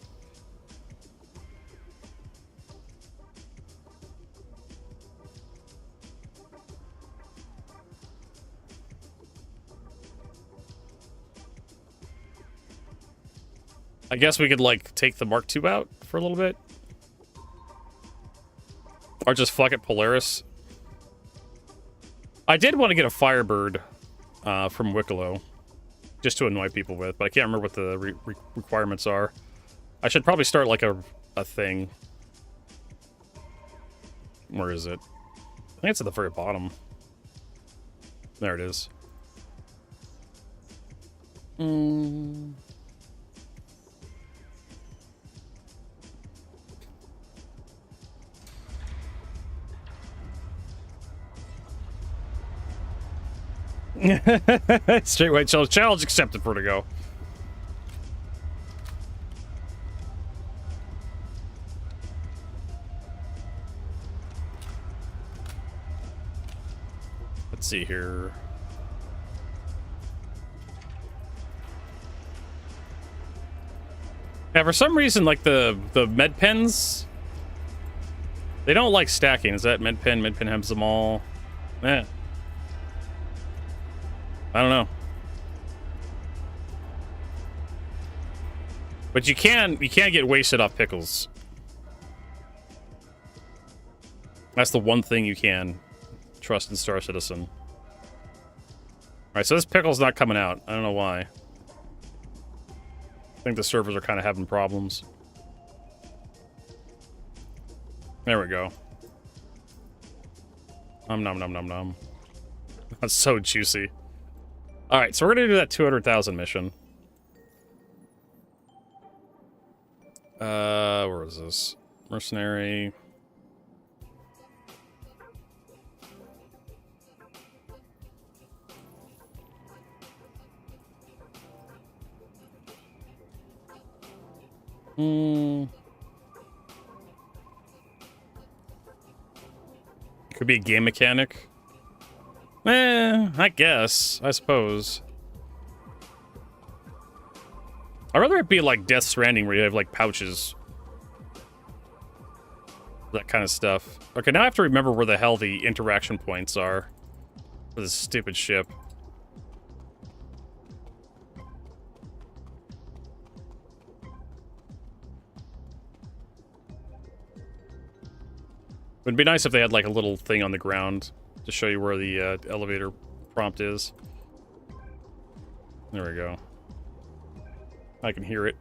I guess we could, like, take the Mark II out for a little bit. Or just fuck it, Polaris. I did want to get a Firebird from Wicklow. Just to annoy people with, but I can't remember what the requirements are. I should probably start, like, a thing. Where is it? I think it's at the very bottom. There it is. Straight white challenge accepted for to go. Let's see here. Yeah, for some reason, like the med pens, they don't like stacking. Is that med pen? Med pen has them all. Eh. I don't know. But you can't get wasted off pickles. That's the one thing you can trust in Star Citizen. All right, so this pickle's not coming out. I don't know why. I think the servers are kind of having problems. There we go. Nom nom nom nom nom. That's so juicy. All right, so we're gonna do that 200,000 mission. Where is this? Mercenary. Could be a game mechanic. I guess. I suppose. I'd rather it be like Death Stranding, where you have like pouches. That kind of stuff. Okay, now I have to remember where the hell the interaction points are for this stupid ship. It'd be nice if they had like a little thing on the ground to show you where the elevator prompt is. There we go. I can hear it.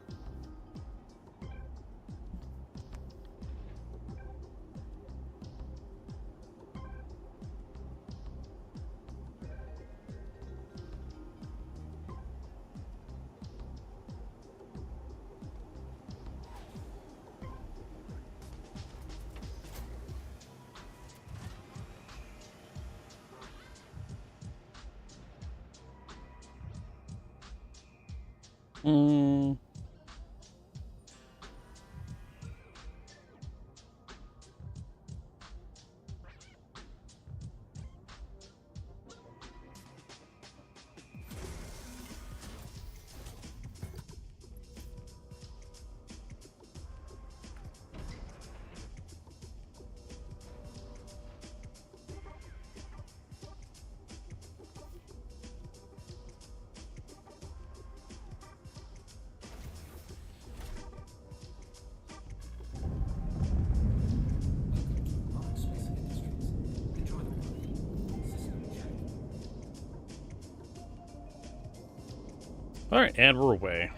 Alright, and we're away.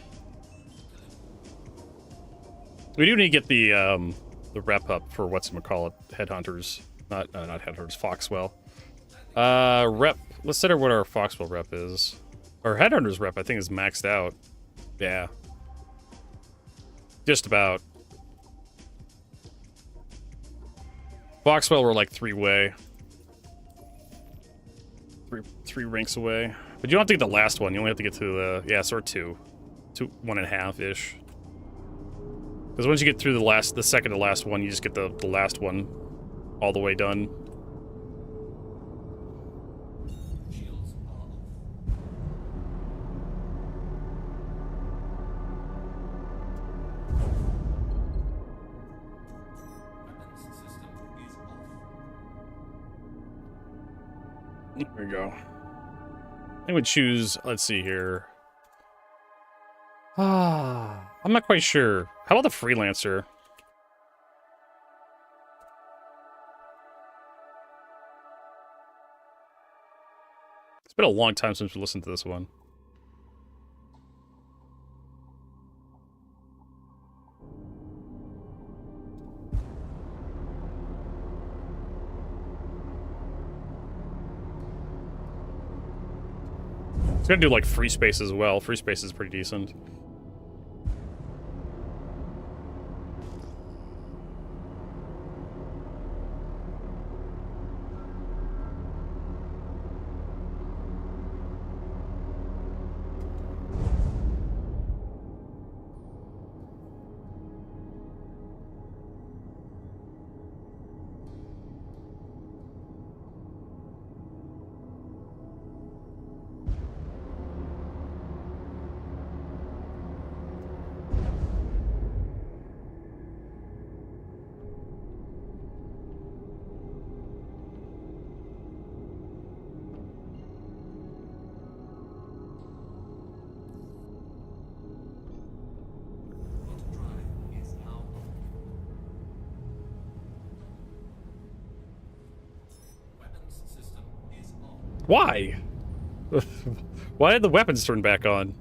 We do need to get the rep up for whatchamacallit, Headhunters. Not Headhunters, Foxwell. Rep. Let's consider what our Foxwell rep is. Our Headhunters rep, I think, is maxed out. Yeah. Just about. Foxwell, we're like three-way. Three ranks away. But you don't have to get the last one. You only have to get to the... Yeah, sort of two. 1.5-ish. Because once you get through the second to last one, you just get the last one all the way done. There we go. I would choose, let's see here. I'm not quite sure. How about the Freelancer? It's been a long time since we listened to this one. It's gonna do like free space as well. Free space is pretty decent. Why? Why did the weapons turn back on?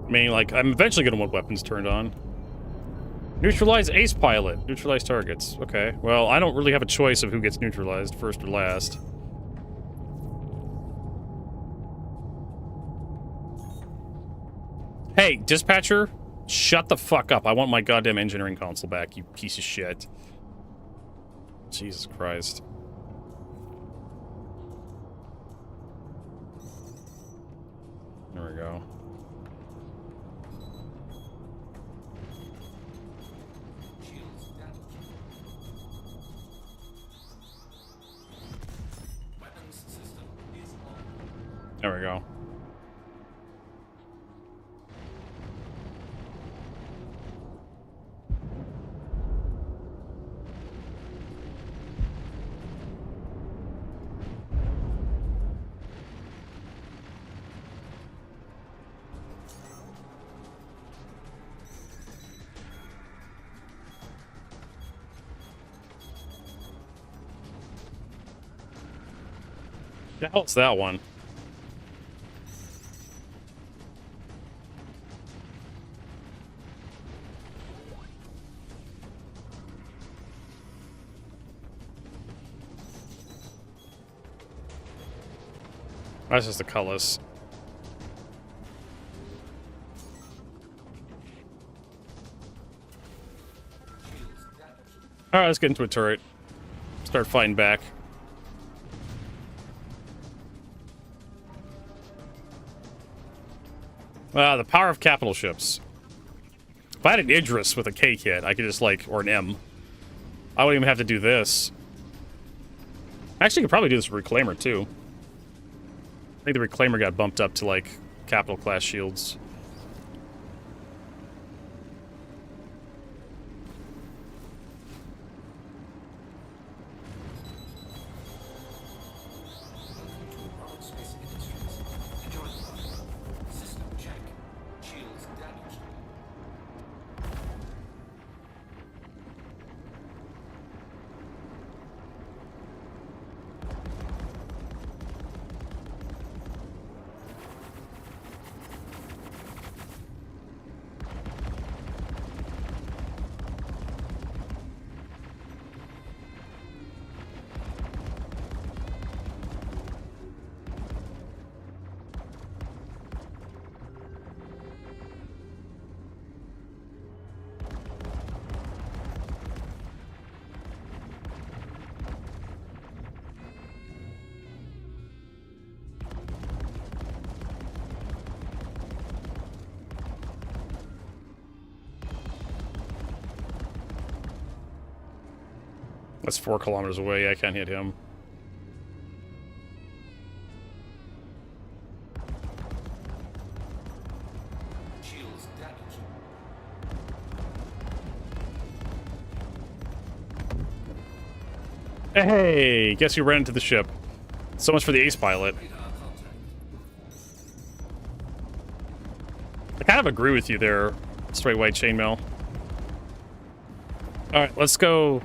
I mean, like, I'm eventually gonna want weapons turned on. Neutralize ace pilot. Neutralize targets. Okay. Well, I don't really have a choice of who gets neutralized, first or last. Hey, dispatcher, shut the fuck up. I want my goddamn engineering console back, you piece of shit. Jesus Christ. There we go. There we go. The hell's that one? That's just a cutlass. Alright, let's get into a turret. Start fighting back. The power of capital ships. If I had an Idris with a K kit, I could just, like, or an M. I wouldn't even have to do this. Actually, I could probably do this with Reclaimer, too. I think the Reclaimer got bumped up to, like, capital class shields. That's 4 kilometers away. I can't hit him. Hey, guess who ran into the ship? So much for the ace pilot. I kind of agree with you there, straight white chainmail. Alright, let's go.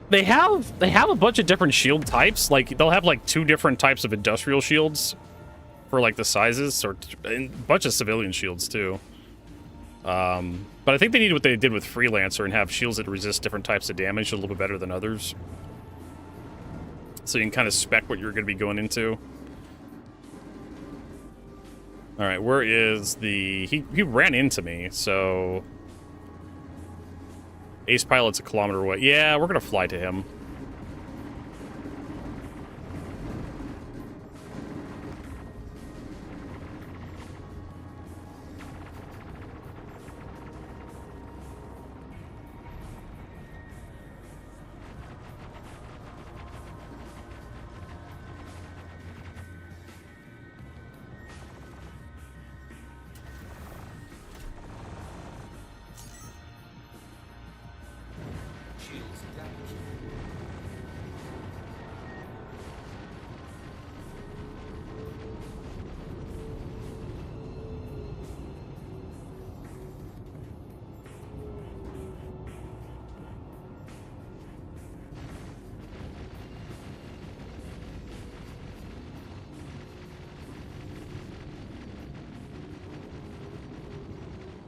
They have a bunch of different shield types. Like, they'll have like 2 different types of industrial shields for like the sizes, or and a bunch of civilian shields too. But I think they need what they did with Freelancer and have shields that resist different types of damage a little bit better than others. So you can kind of spec what you're going to be going into. Alright, where is the... He ran into me, so... Ace Pilot's a kilometer away. Yeah, we're going to fly to him.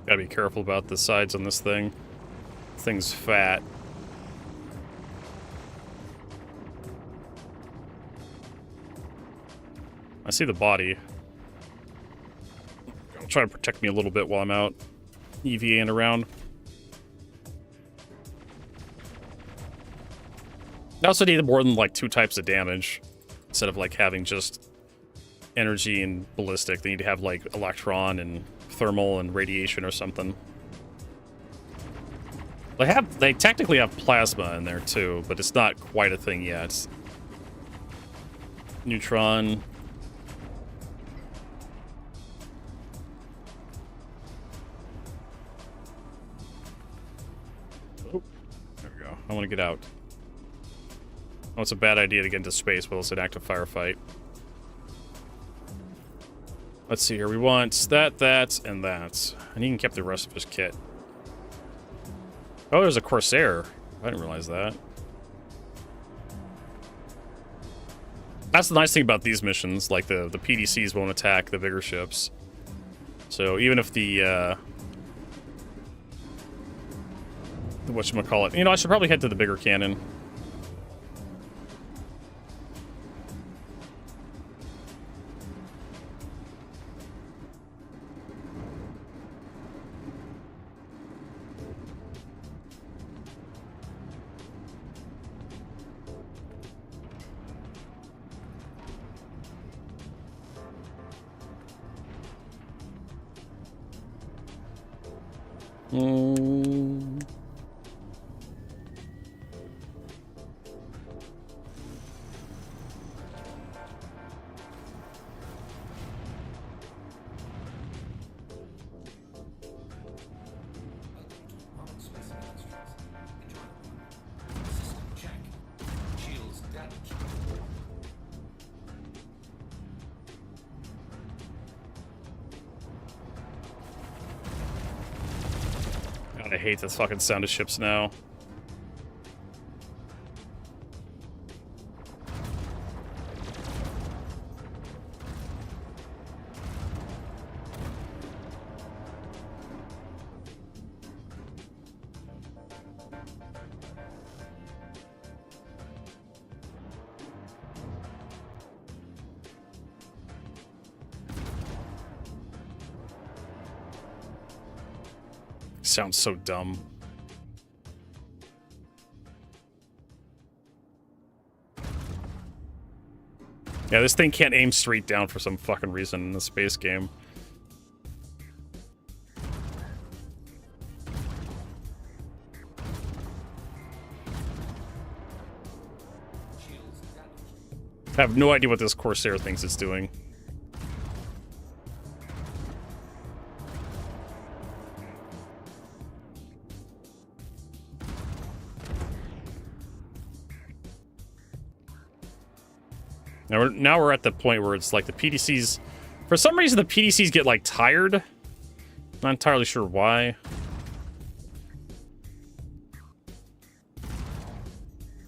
Gotta be careful about the sides on this thing. This thing's fat. I see the body. I'll try to protect me a little bit while I'm out EVAing around. I also need more than like 2 types of damage. Instead of like having just energy and ballistic, they need to have like electron and thermal and radiation or something. They technically have plasma in there too, but it's not quite a thing yet. Neutron. Oh, there we go. I want to get out. Oh, it's a bad idea to get into space while it's an active firefight. Let's see here. We want that, and that. And he can keep the rest of his kit. Oh, there's a Corsair. I didn't realize that. That's the nice thing about these missions. Like, the PDCs won't attack the bigger ships. So, even if the, whatchamacallit. You know, I should probably head to the bigger cannon. God, I hate this fucking sound of ships now. Sounds so dumb. Yeah, this thing can't aim straight down for some fucking reason in the space game. I have no idea what this Corsair thinks it's doing. Now we're at the point where it's like the PDCs... For some reason, the PDCs get, like, tired. Not entirely sure why.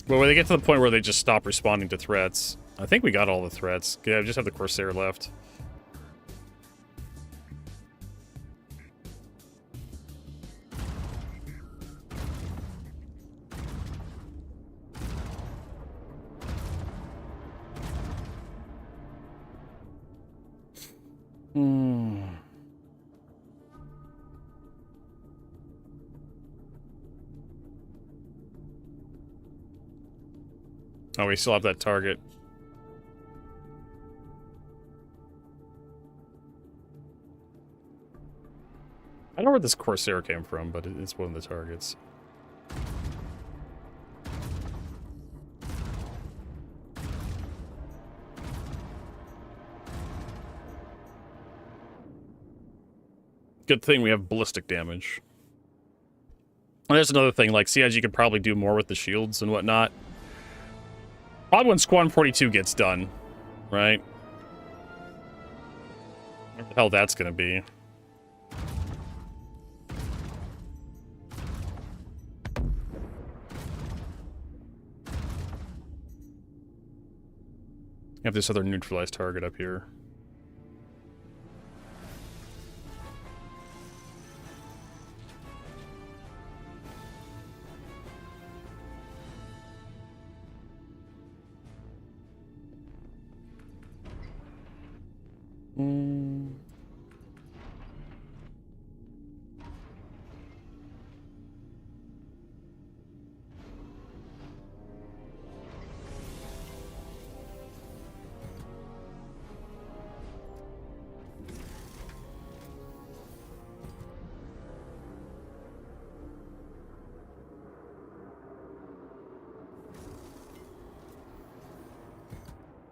But when they get to the point where they just stop responding to threats... I think we got all the threats. Yeah, I just have the Corsair left. Oh, we still have that target. I don't know where this Corsair came from, but it's one of the targets. Good thing we have ballistic damage. And there's another thing, like, CIG could probably do more with the shields and whatnot. Probably when Squadron 42 gets done, right? What the hell that's gonna be. You have this other neutralized target up here.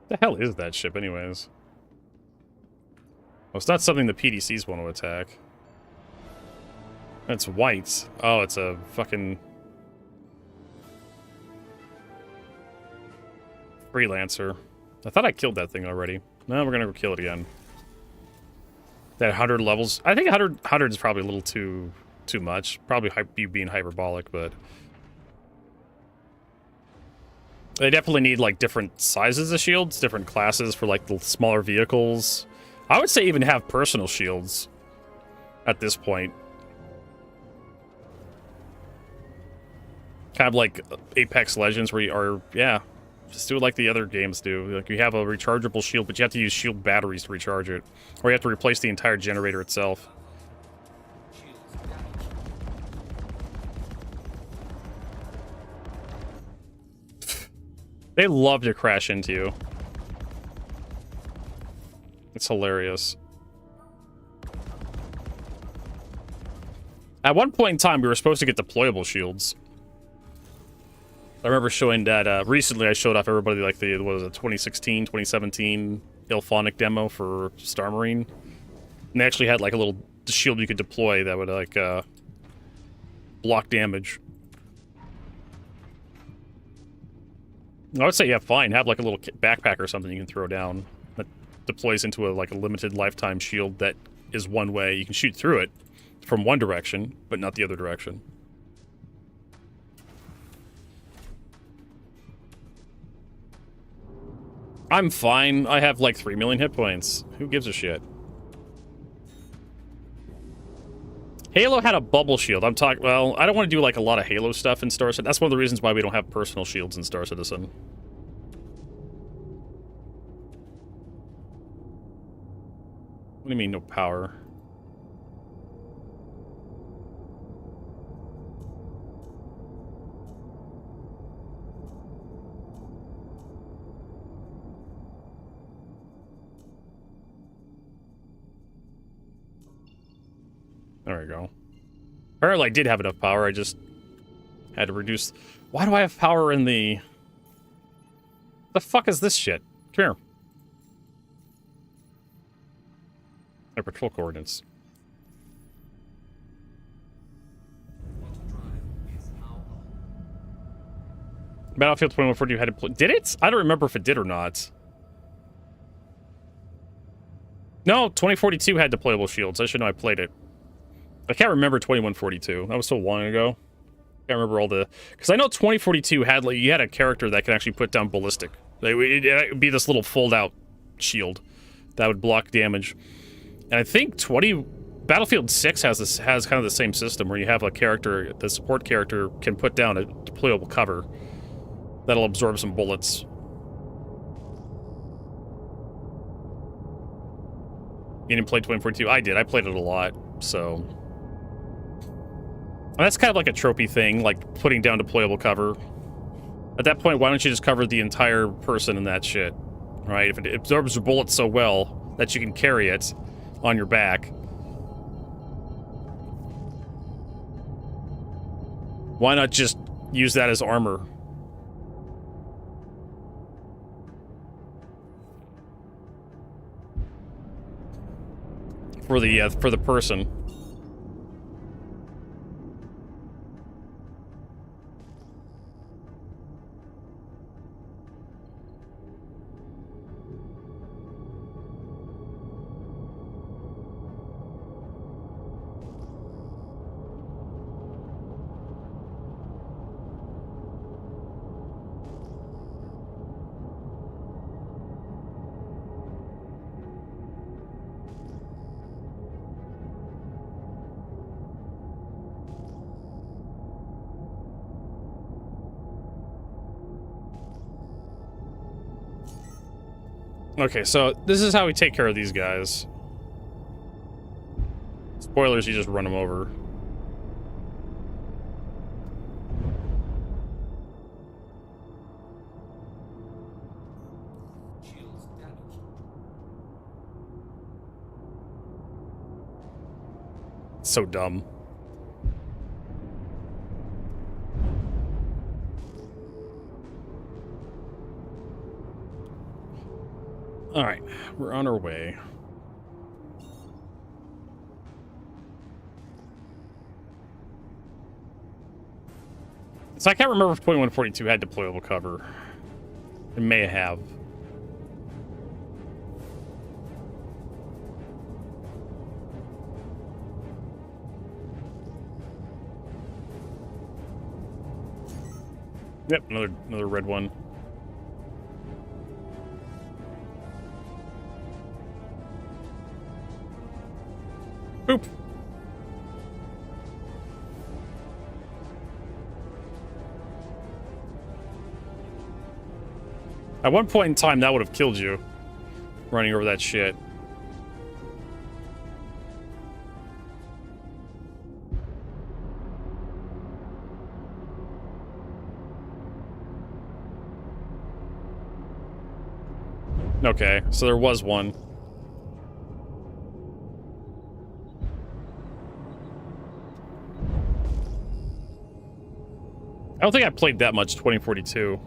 The hell is that ship, anyways? Well, it's not something the PDCs want to attack. It's white. Oh, it's a fucking... Freelancer. I thought I killed that thing already. No, we're gonna go kill it again. That 100 levels. I think 100 is probably a little too much. Probably being hyperbolic, but... They definitely need, like, different sizes of shields, different classes for, like, the smaller vehicles. I would say even have personal shields at this point. Kind of like Apex Legends where you are, yeah, just do it like the other games do. Like, you have a rechargeable shield, but you have to use shield batteries to recharge it. Or you have to replace the entire generator itself. They love to crash into you. It's hilarious. At one point in time, we were supposed to get deployable shields. I remember showing that, recently I showed off everybody, like, the, what was it, 2016, 2017 Ilphonic demo for Star Marine. And they actually had, like, a little shield you could deploy that would, like, block damage. I would say, yeah, fine. Have, like, a little backpack or something you can throw down that deploys into, like, a limited lifetime shield that is one way. You can shoot through it from one direction, but not the other direction. I'm fine. I have, like, 3 million hit points. Who gives a shit? Halo had a bubble shield. I'm talking... Well, I don't want to do, like, a lot of Halo stuff in Star Citizen. That's one of the reasons why we don't have personal shields in Star Citizen. What do you mean, no power? There we go. Apparently I did have enough power, I just had to reduce... Why do I have power in the... The fuck is this shit? Come here. They're patrol coordinates. Battlefield 2142 had to... Did it? I don't remember if it did or not. No, 2042 had deployable shields. I should know I played it. I can't remember 2142. That was so long ago. Can't remember all the... Because I know 2042 had, like, you had a character that could actually put down ballistic. It would be this little fold-out shield that would block damage. And I think Battlefield 6 has kind of the same system where you have a character, the support character can put down a deployable cover that'll absorb some bullets. You didn't play 2042? I did. I played it a lot, so... And that's kind of like a tropey thing, like putting down deployable cover. At that point, why don't you just cover the entire person in that shit, right? If it absorbs the bullets so well that you can carry it on your back. Why not just use that as armor? For the person. Okay, so this is how we take care of these guys. Spoilers, you just run them over. So dumb. We're on our way. So I can't remember if 2142 had deployable cover. It may have. Yep, another red one. Boop. At one point in time, that would have killed you. Running over that shit. Okay, so there was one. I don't think I played that much 2042.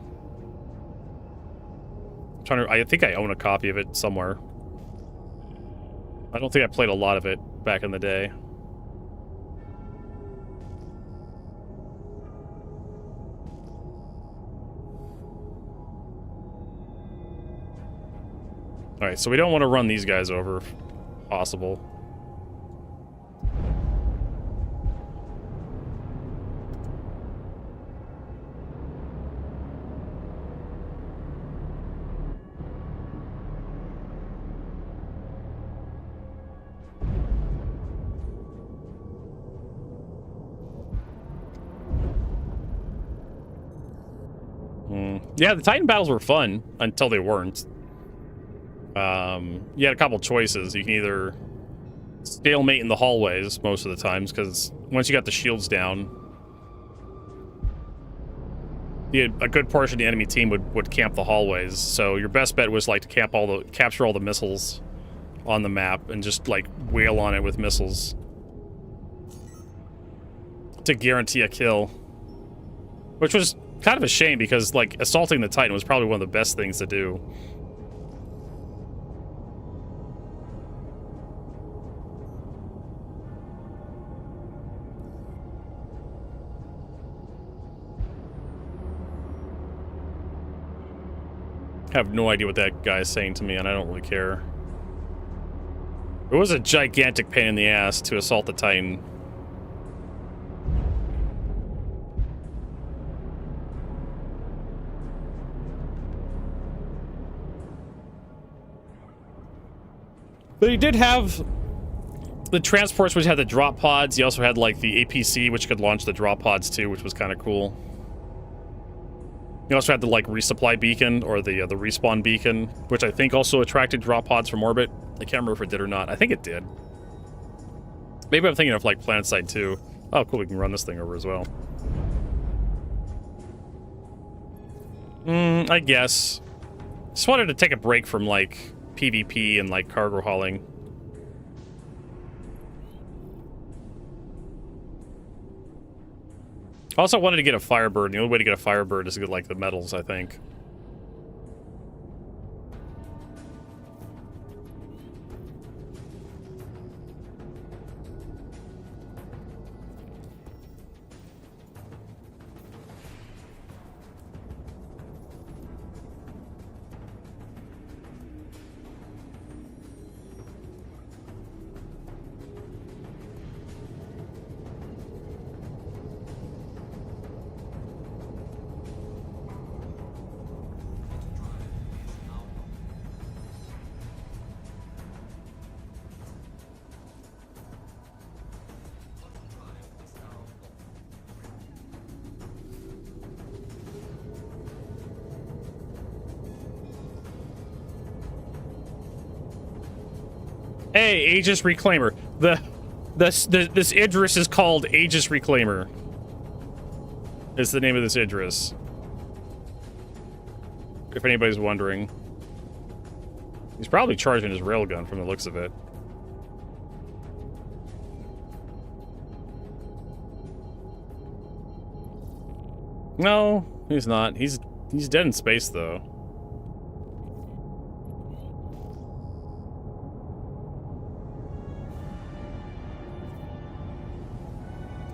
I think I own a copy of it somewhere. I don't think I played a lot of it back in the day. Alright, so we don't want to run these guys over, if possible. Yeah, the Titan battles were fun until they weren't. You had a couple choices. You can either stalemate in the hallways most of the times, because once you got the shields down, a good portion of the enemy team would camp the hallways. So your best bet was like to capture all the missiles on the map and just like wail on it with missiles to guarantee a kill, which was kind of a shame because like assaulting the Titan was probably one of the best things to do. I have no idea what that guy is saying to me, and I don't really care. It was a gigantic pain in the ass to assault the Titan. But he did have the transports, which had the drop pods. He also had like the APC, which could launch the drop pods too, which was kind of cool. He also had the like resupply beacon, or the respawn beacon, which I think also attracted drop pods from orbit. I can't remember if it did or not. I think it did. Maybe I'm thinking of like PlanetSide 2. Oh, cool, we can run this thing over as well. I guess. Just wanted to take a break from like PvP and like cargo hauling. I also wanted to get a Firebird. The only way to get a Firebird is to get like the medals, I think. Hey, Aegis Reclaimer. This Idris is called Aegis Reclaimer. Is the name of this Idris. If anybody's wondering. He's probably charging his railgun from the looks of it. No, he's not. He's dead in space though.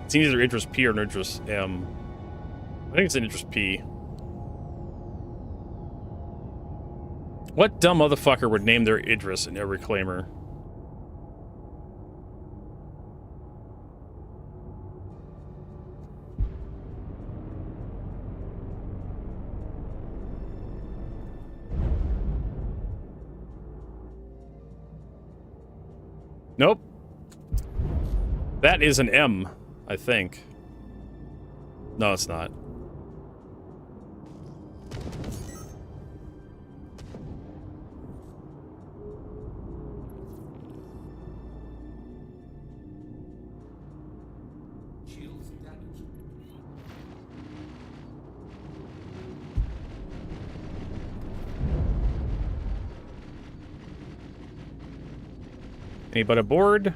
It's either Idris P or an Idris M. I think it's an Idris P. What dumb motherfucker would name their Idris in every reclaimer? Nope. That is an M, I think. No, it's not. Anybody aboard?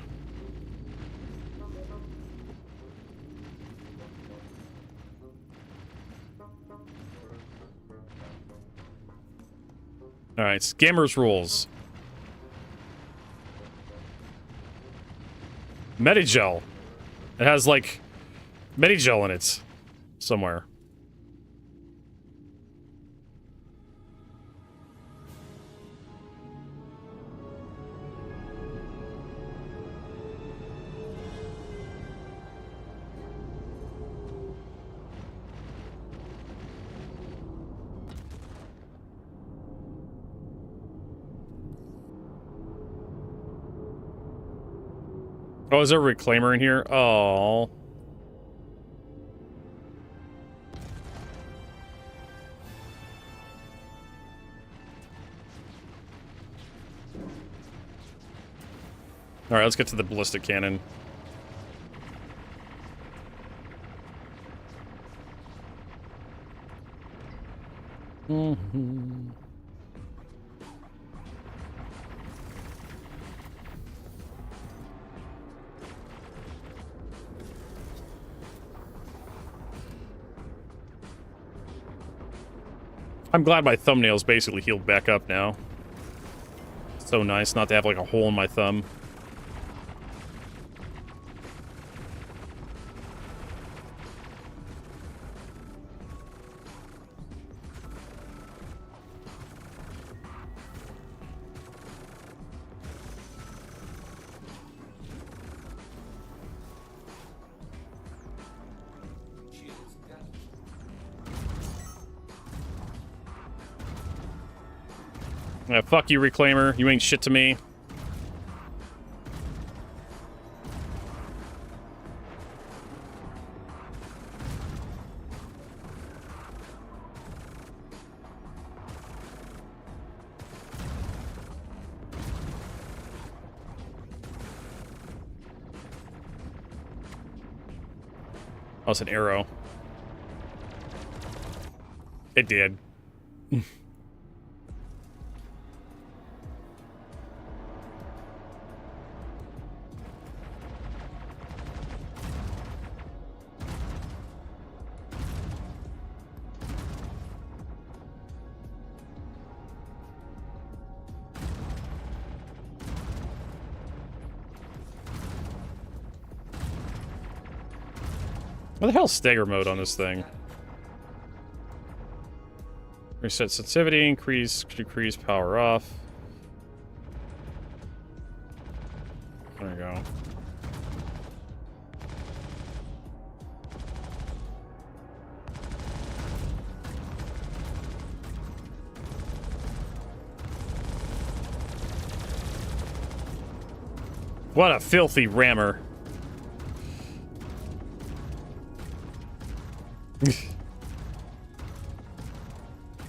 Alright, scammers rules. Medigel. It has like Medigel in it somewhere. Oh, is there a reclaimer in here? Oh. Alright, let's get to the ballistic cannon. I'm glad my thumbnail's basically healed back up now. So nice not to have like a hole in my thumb. Yeah, fuck you, Reclaimer. You ain't shit to me. Oh, it's an arrow. It did. What the hell's stagger mode on this thing? Reset sensitivity, decrease power off. There we go. What a filthy rammer.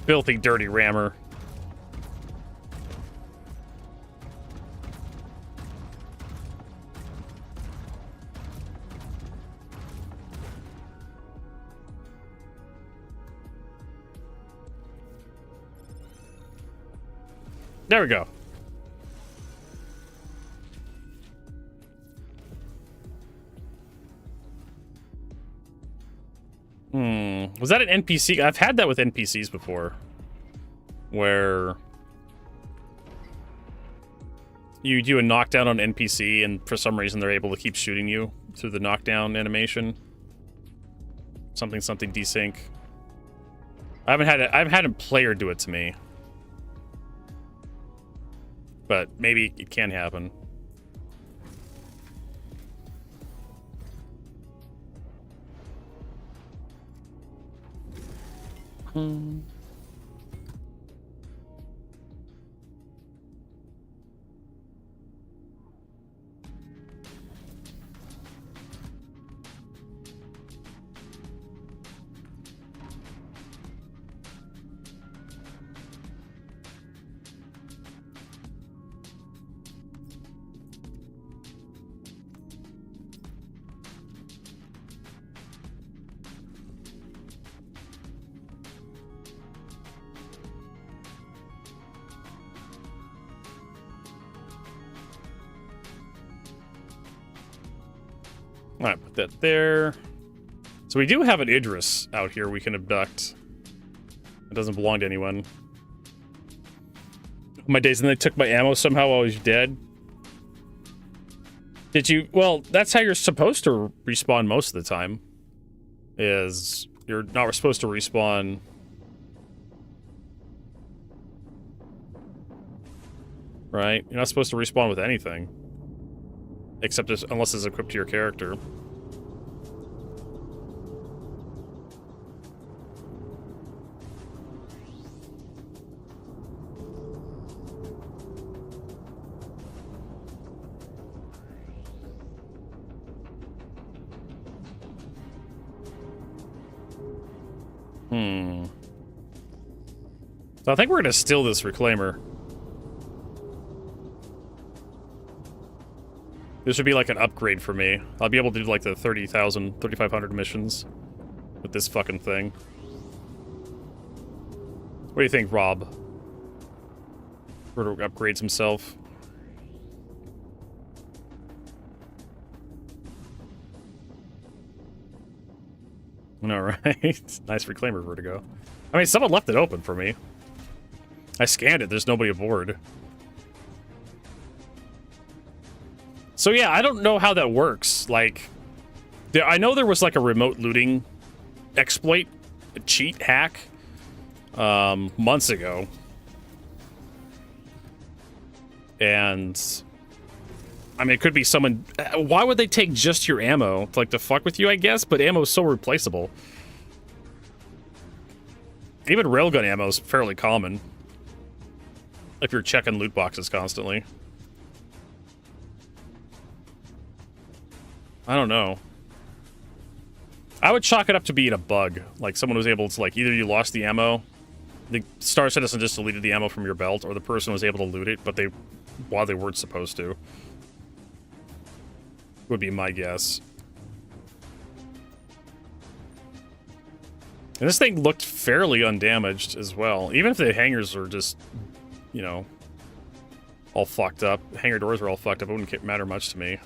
Filthy, dirty rammer. There we go. Was that an NPC? I've had that with NPCs before. Where you do a knockdown on NPC, and for some reason they're able to keep shooting you through the knockdown animation. Something desync. I haven't had a player do it to me, but maybe it can happen. All right, put that there. So we do have an Idris out here we can abduct. It doesn't belong to anyone. My days, and they took my ammo somehow while I was dead. Did you? Well, that's how you're supposed to respawn most of the time. Is you're not supposed to respawn. Right? You're not supposed to respawn with anything. Except unless it's equipped to your character. So I think we're gonna steal this reclaimer. This would be like an upgrade for me. I'll be able to do like the 30,000, 3,500 missions with this fucking thing. What do you think, Rob? Sort of upgrades himself. Alright. Nice reclaimer vertigo. I mean, someone left it open for me. I scanned it, there's nobody aboard. So yeah, I don't know how that works. Like, I know there was like a remote looting exploit, a cheat hack, months ago. And, I mean, it could be someone... Why would they take just your ammo? Like, to fuck with you, I guess? But ammo is so replaceable. Even railgun ammo is fairly common. If you're checking loot boxes constantly. I don't know. I would chalk it up to being a bug. Like, someone was able to, like, either you lost the ammo, the Star Citizen just deleted the ammo from your belt, or the person was able to loot it, but while they weren't supposed to. Would be my guess. And this thing looked fairly undamaged as well. Even if the hangars are just, you know, all fucked up. Hangar doors were all fucked up. It wouldn't matter much to me.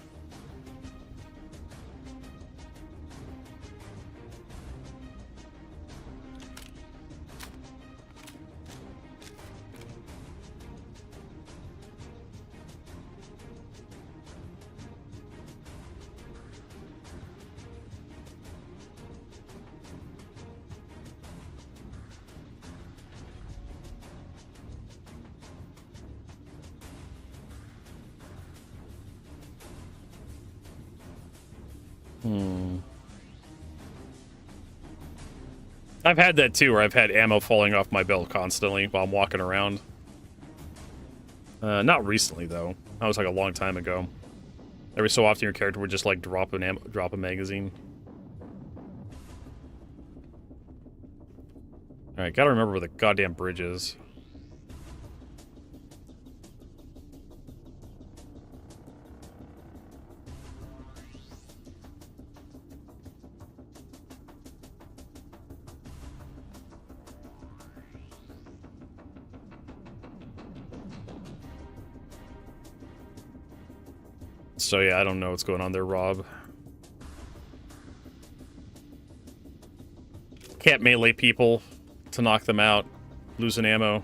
I've had that too, where I've had ammo falling off my belt constantly while I'm walking around. Not recently though. That was like a long time ago. Every so often your character would just like drop a magazine. Alright, gotta remember where the goddamn bridge is. So yeah, I don't know what's going on there, Rob. Can't melee people to knock them out. Losing ammo.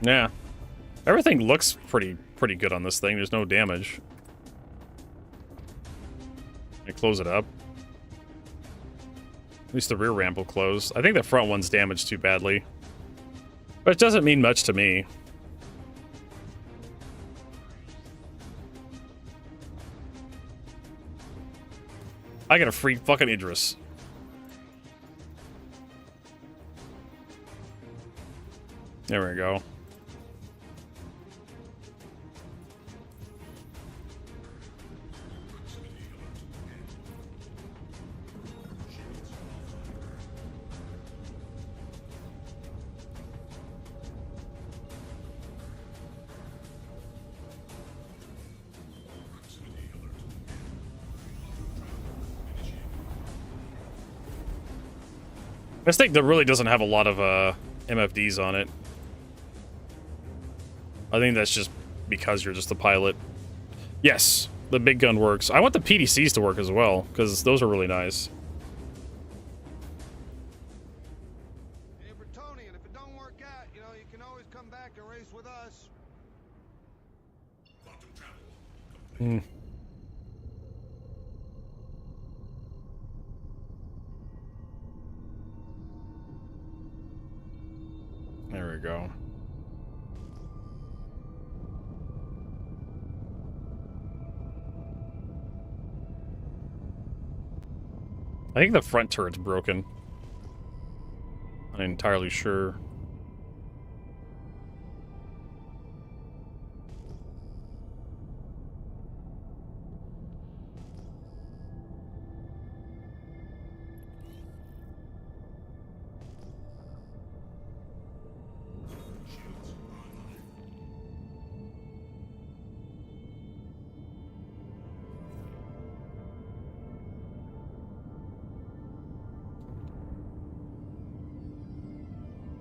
Yeah. Everything looks pretty good on this thing. There's no damage. I close it up. At least the rear ramp will close. I think the front one's damaged too badly. But it doesn't mean much to me. I got a free fucking Idris. There we go. This thing that really doesn't have a lot of MFDs on it. I think that's just because you're just the pilot. Yes, the big gun works. I want the PDCs to work as well, because those are really nice. Hey, Bretonian, if it don't work out, you know, you can always come back and race with us. Hmm. There we go. I think the front turret's broken. I'm not entirely sure.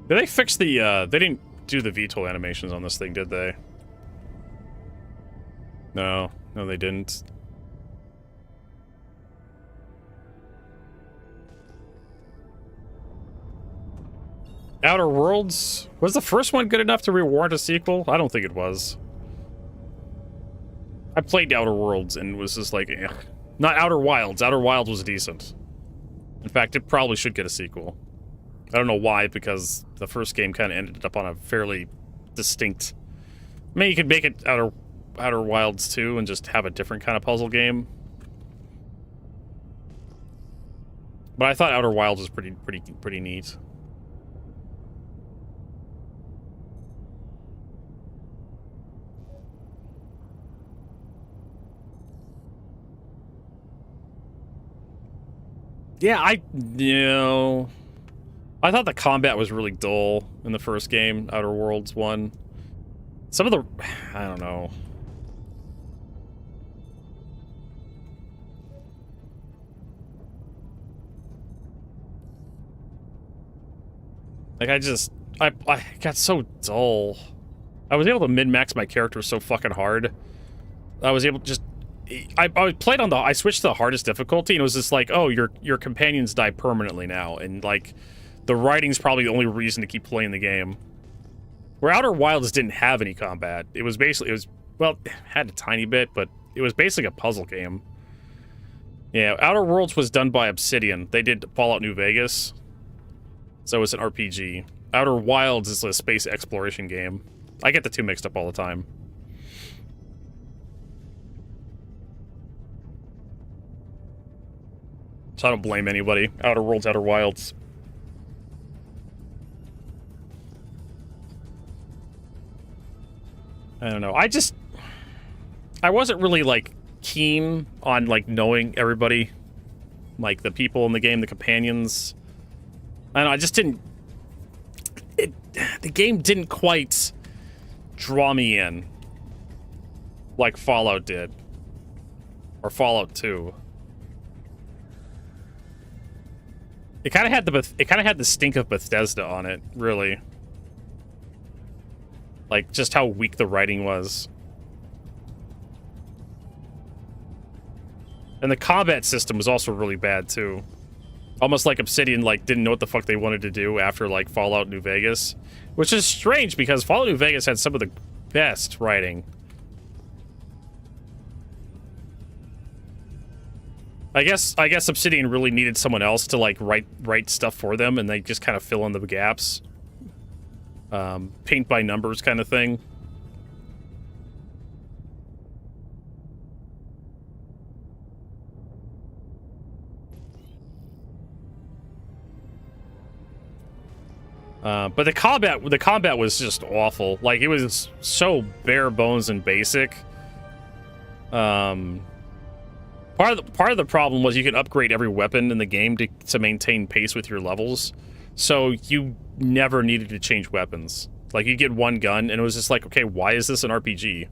Did they fix the, they didn't do the VTOL animations on this thing, did they? No. No, they didn't. Outer Worlds? Was the first one good enough to warrant a sequel? I don't think it was. I played Outer Worlds and was just like, eh. Not Outer Wilds. Outer Wilds was decent. In fact, it probably should get a sequel. I don't know why, because the first game kind of ended up on a fairly distinct... I mean, you could make it Outer Wilds 2 and just have a different kind of puzzle game. But I thought Outer Wilds was pretty neat. Yeah, I thought the combat was really dull in the first game, Outer Worlds 1. Some of the... I don't know. Like, I got so dull. I was able to min-max my character so fucking hard. I was able to just... I played on the... I switched to the hardest difficulty, and it was just like, oh, your companions die permanently now, and, like... The writing's probably the only reason to keep playing the game. Where Outer Wilds didn't have any combat. It was basically, well, it had a tiny bit, but it was basically a puzzle game. Yeah, Outer Worlds was done by Obsidian. They did Fallout New Vegas. So it's an RPG. Outer Wilds is a space exploration game. I get the two mixed up all the time. So I don't blame anybody. Outer Worlds, Outer Wilds. I don't know. I wasn't really, like, keen on, like, knowing everybody. Like, the people in the game, the companions. I don't know, I just didn't... The game didn't quite draw me in. Like Fallout did. Or Fallout 2. It kind of had the stink of Bethesda on it, really. Like, just how weak the writing was. And the combat system was also really bad, too. Almost like Obsidian like didn't know what the fuck they wanted to do after like Fallout New Vegas, which is strange because Fallout New Vegas had some of the best writing. I guess Obsidian really needed someone else to like write stuff for them, and they just kind of fill in the gaps. Paint by numbers kind of thing. But the combat was just awful. Like, it was so bare bones and basic. Part of the problem was you could upgrade every weapon in the game to maintain pace with your levels. So you never needed to change weapons. Like, you get one gun, and it was just like, okay, why is this an RPG?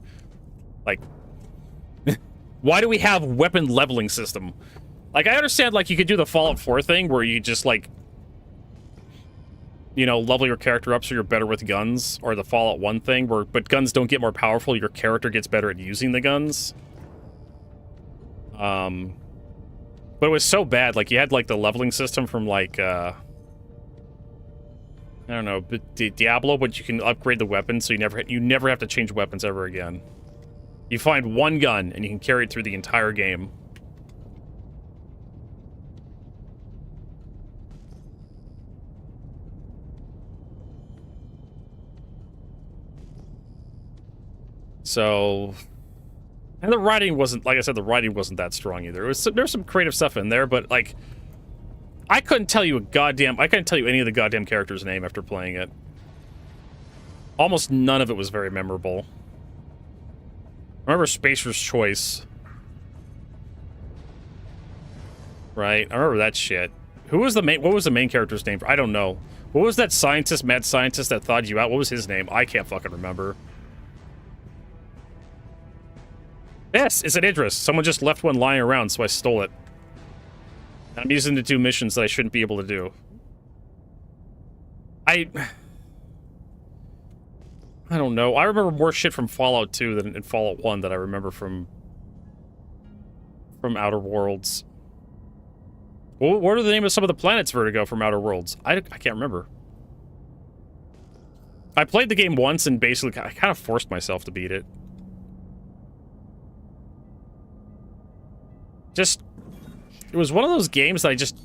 Like, why do we have weapon leveling system? Like, I understand, like, you could do the Fallout 4 thing where you just, like, you know, level your character up so you're better with guns, or the Fallout 1 thing but guns don't get more powerful, your character gets better at using the guns. But it was so bad, like, you had, like, the leveling system from, like, I don't know, Diablo, but you can upgrade the weapon, so you never have to change weapons ever again. You find one gun, and you can carry it through the entire game. So, and the writing wasn't, like I said, the writing wasn't that strong either. There's some creative stuff in there, but like, I couldn't tell you any of the goddamn character's name after playing it. Almost none of it was very memorable. I remember Spacer's Choice. Right? I remember that shit. What was the main character's name? I don't know. What was that mad scientist that thawed you out? What was his name? I can't fucking remember. Yes, it's an Idris. Someone just left one lying around, so I stole it. And I'm using it to do missions that I shouldn't be able to do. I don't know. I remember more shit from Fallout 2 than in Fallout 1 that I remember from Outer Worlds. What are the name of some of the planets, Vertigo, from Outer Worlds? I can't remember. I played the game once and basically I kind of forced myself to beat it. It was one of those games that I just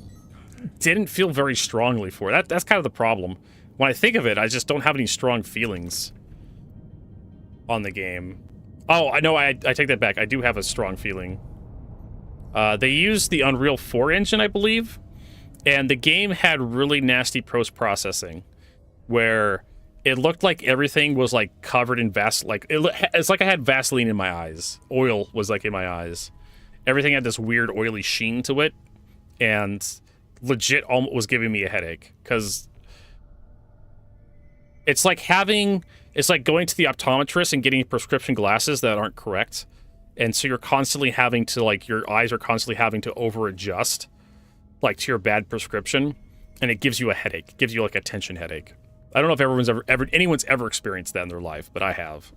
didn't feel very strongly for. That's kind of the problem. When I think of it, I just don't have any strong feelings on the game. Oh, I know, I take that back. I do have a strong feeling. They used the Unreal 4 engine, I believe, and the game had really nasty post-processing, where it looked like everything was, like, covered in it's like I had Vaseline in my eyes. Oil was, like, in my eyes. Everything had this weird oily sheen to it, and legit was giving me a headache, because it's like going to the optometrist and getting prescription glasses that aren't correct, and so you're constantly having to, like, your eyes are constantly having to over-adjust, like, to your bad prescription, and it gives you a headache. It gives you, like, a tension headache. I don't know if anyone's ever experienced that in their life, but I have.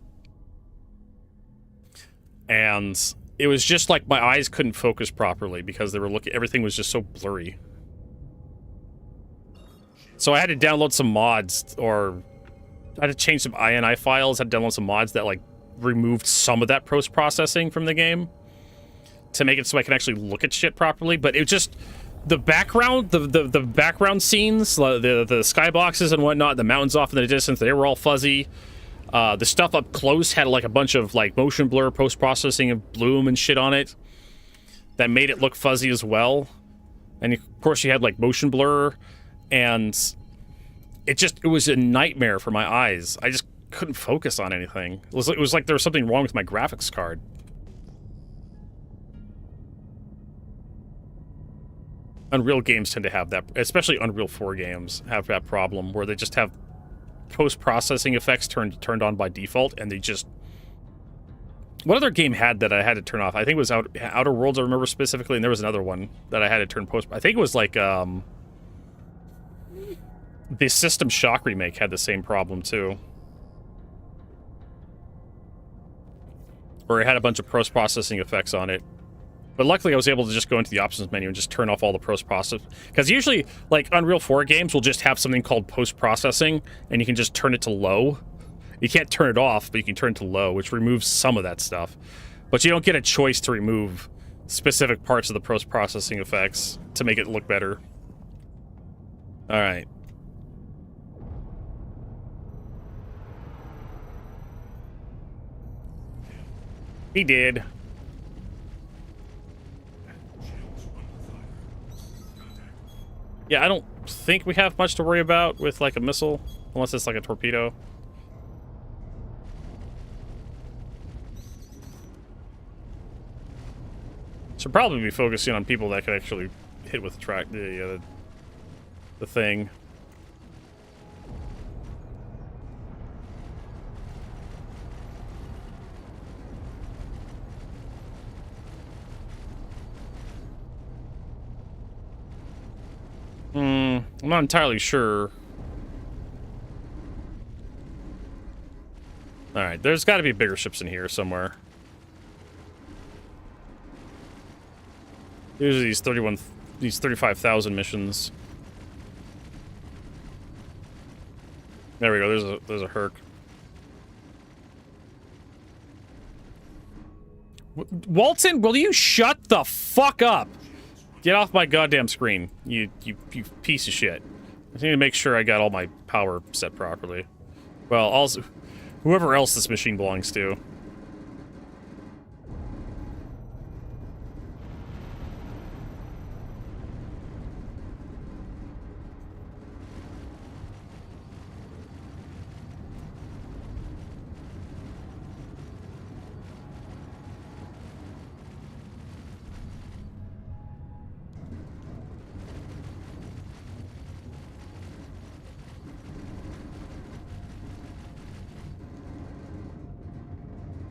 And it was just like my eyes couldn't focus properly because everything was just so blurry. So I had to download some mods, or I had to change some INI files, I had to download some mods that, like, removed some of that post-processing from the game to make it so I can actually look at shit properly. But it just, the background, the background scenes, the skyboxes and whatnot, the mountains off in the distance, they were all fuzzy. The stuff up close had, like, a bunch of, like, motion blur, post-processing of bloom and shit on it that made it look fuzzy as well. And, of course, you had, like, motion blur, and it was a nightmare for my eyes. I just couldn't focus on anything. It was like there was something wrong with my graphics card. Unreal games tend to have that, especially Unreal 4 games have that problem where they just have post-processing effects turned on by default, and they just... What other game had that I had to turn off? I think it was Outer Worlds, I remember specifically, and there was another one that I had to turn post... I think it was like, the System Shock remake had the same problem, too. Where it had a bunch of post-processing effects on it. But luckily I was able to just go into the options menu and just turn off all the post-process. Because usually, like, Unreal 4 games will just have something called post-processing, and you can just turn it to low. You can't turn it off, but you can turn it to low, which removes some of that stuff. But you don't get a choice to remove specific parts of the post-processing effects to make it look better. Alright. He did. Yeah, I don't think we have much to worry about with, like, a missile. Unless it's, like, a torpedo. Should probably be focusing on people that can actually hit with the thing. I'm not entirely sure. Alright, there's got to be bigger ships in here somewhere. Here's these 35,000 missions. There we go, there's a Herc. Walton, will you shut the fuck up? Get off my goddamn screen, you piece of shit. I just need to make sure I got all my power set properly. Well, also, whoever else this machine belongs to.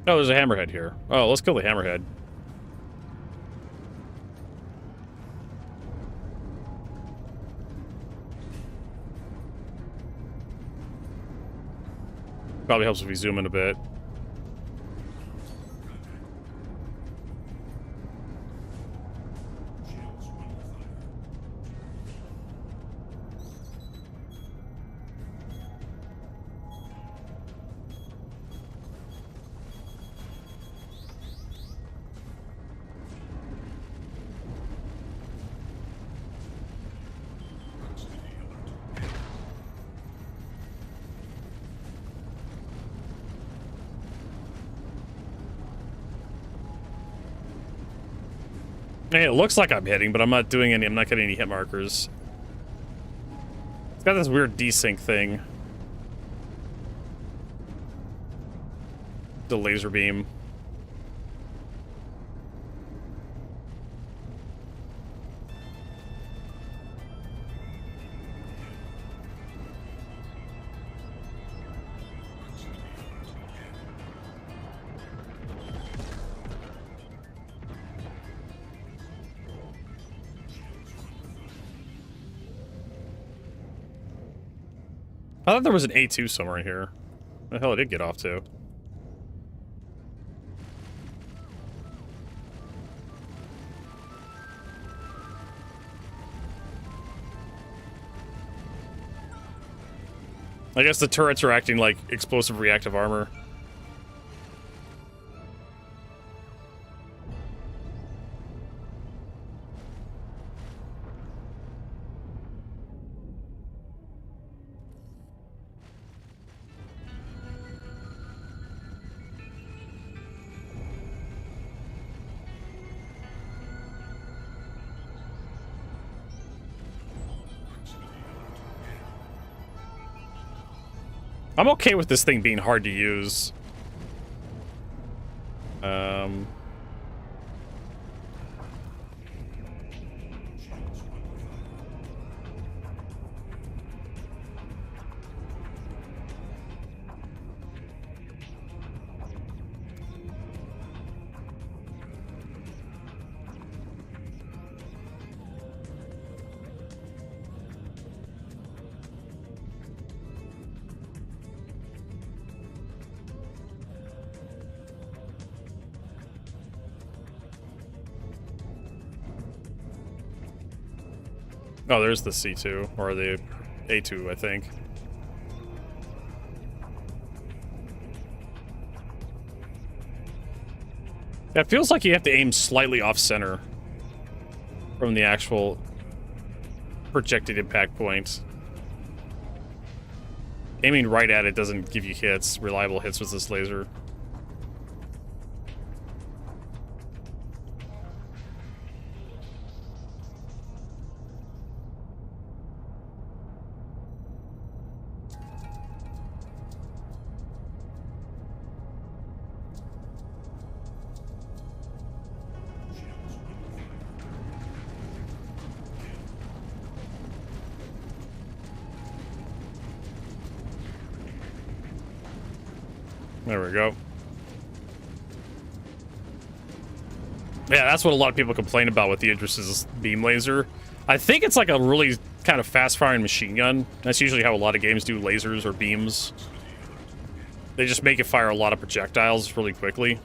Oh, there's a hammerhead here. Oh, let's kill the hammerhead. Probably helps if we zoom in a bit. Hey, it looks like I'm hitting, but I'm not getting any hit markers. It's got this weird desync thing. The laser beam. I thought there was an A2 somewhere in here. Where the hell did it get off to? I guess the turrets are acting like explosive reactive armor. I'm okay with this thing being hard to use. Oh, there's the C2, or the A2, I think. Yeah, it feels like you have to aim slightly off-center from the actual projected impact point. Aiming right at it doesn't give you hits, reliable hits with this laser. There we go. Yeah, that's what a lot of people complain about with the Idris's beam laser. I think it's like a really kind of fast-firing machine gun. That's usually how a lot of games do lasers or beams. They just make it fire a lot of projectiles really quickly.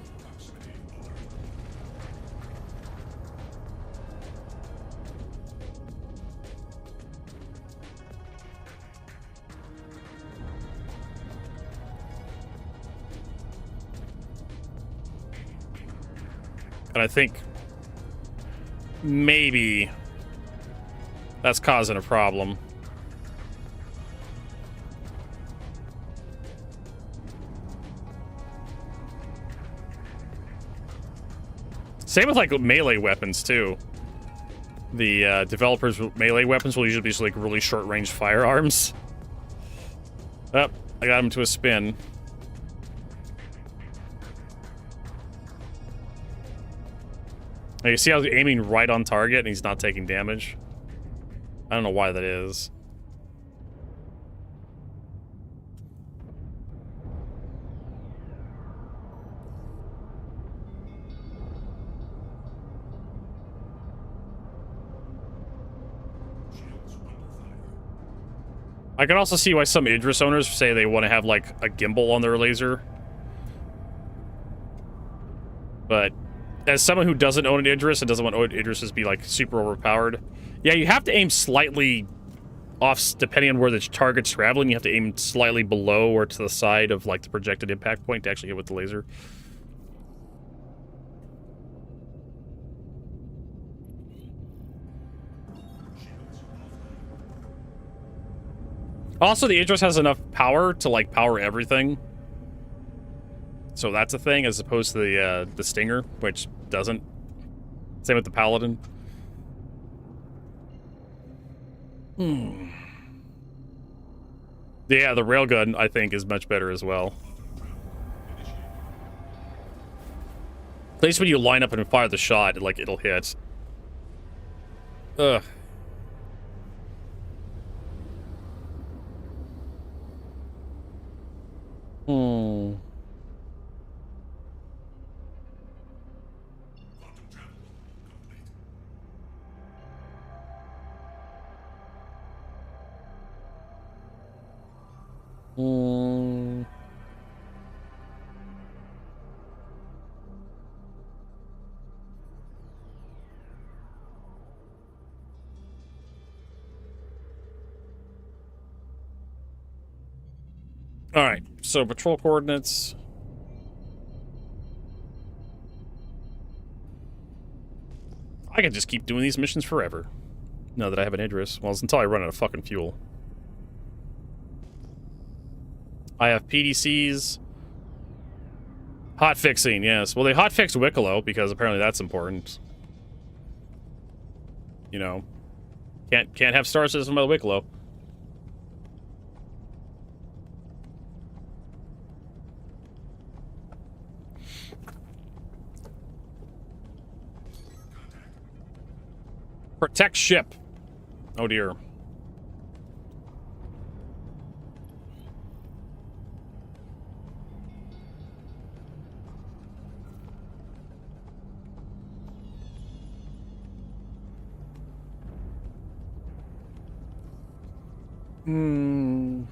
And I think maybe that's causing a problem. Same with like melee weapons too. The developers with melee weapons will usually be just like really short range firearms. Oh, I got him to a spin. Now you see how he's aiming right on target and he's not taking damage? I don't know why that is. I can also see why some Idris owners say they want to have like a gimbal on their laser. But as someone who doesn't own an Idris and doesn't want Idris to be like super overpowered, yeah, you have to aim slightly off depending on where the target's traveling. You have to aim slightly below or to the side of like the projected impact point to actually hit with the laser. Also, the Idris has enough power to like power everything. So that's a thing, as opposed to the Stinger, which doesn't. Same with the Paladin. Yeah, the railgun, I think, is much better as well. At least when you line up and fire the shot, like, it'll hit. Ugh. All right, so patrol coordinates. I can just keep doing these missions forever. Now that I have an Idris. Well, it's until I run out of fucking fuel. I have PDCs. Hotfixing, yes. Well, they hotfixed Wicklow because apparently that's important. You know, can't have Star Citizen without Wicklow. Protect ship. Oh dear. Hmm.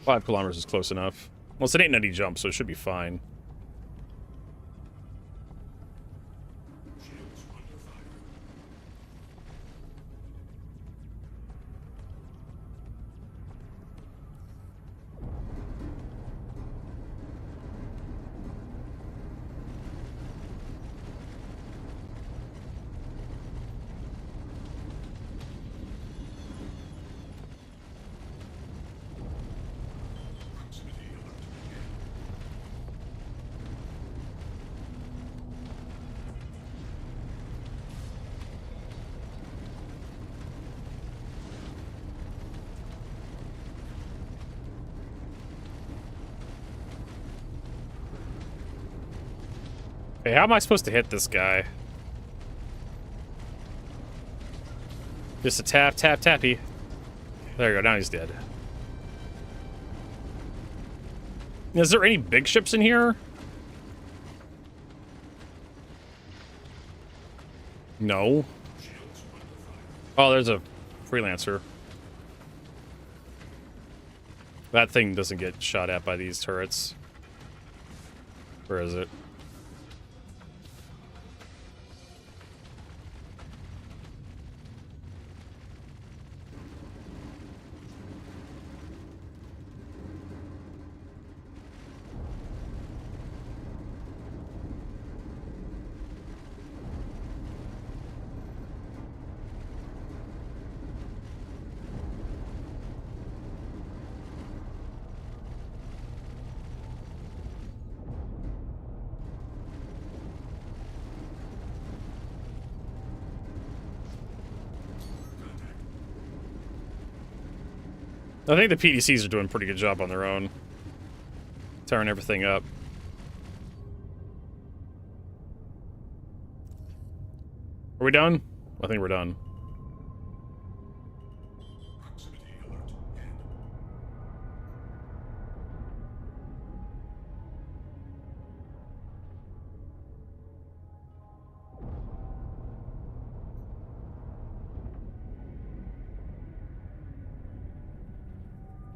5 kilometers is close enough. Well, it's an 890 jump, so it should be fine. Hey, how am I supposed to hit this guy? Just a tap, tap, tappy. There you go, now he's dead. Is there any big ships in here? No. Oh, there's a freelancer. That thing doesn't get shot at by these turrets. Where is it? I think the PDCs are doing a pretty good job on their own. Tearing everything up. Are we done? I think we're done.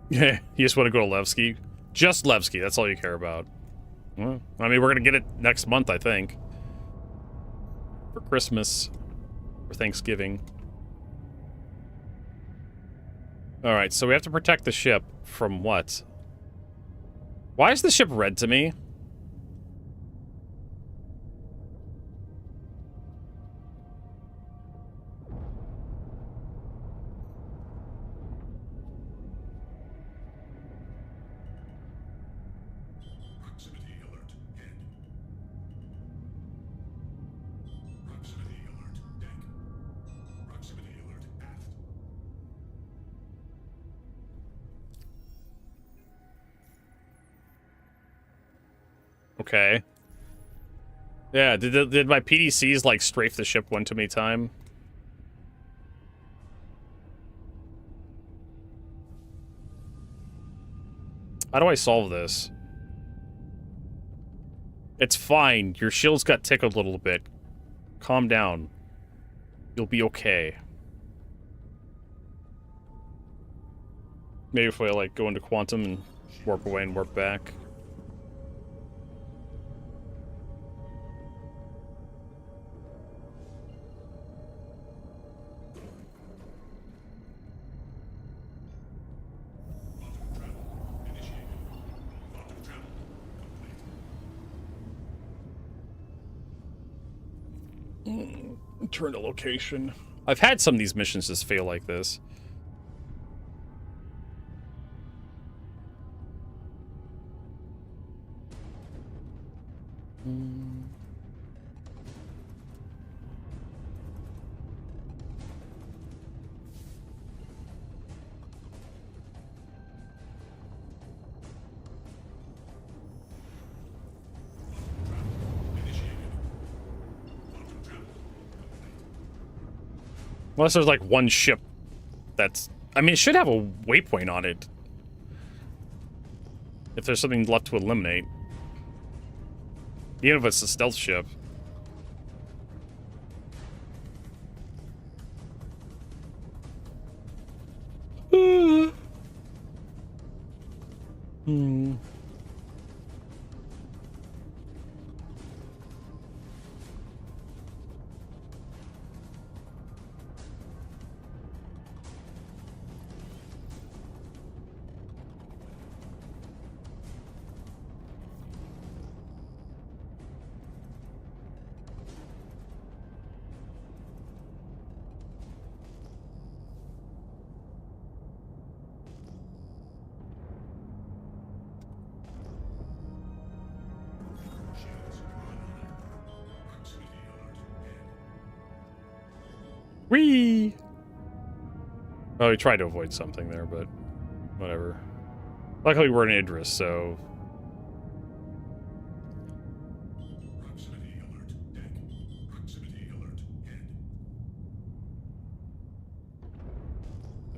Yeah, you just want to go to Levski? Just Levski, that's all you care about. Well, I mean, we're going to get it next month, I think. For Christmas. For Thanksgiving. Alright, so we have to protect the ship from what? Why is the ship red to me? Okay. Yeah, did my PDCs, like, strafe the ship one too many times? How do I solve this? It's fine. Your shields got tickled a little bit. Calm down. You'll be okay. Maybe if I, like, go into quantum and warp away and warp back. Turn to location. I've had some of these missions just fail like this. Unless there's like one ship that's... I mean, it should have a waypoint on it. If there's something left to eliminate. Even if it's a stealth ship. Whee! Oh, we tried to avoid something there, but whatever. Luckily, we're in Idris, so...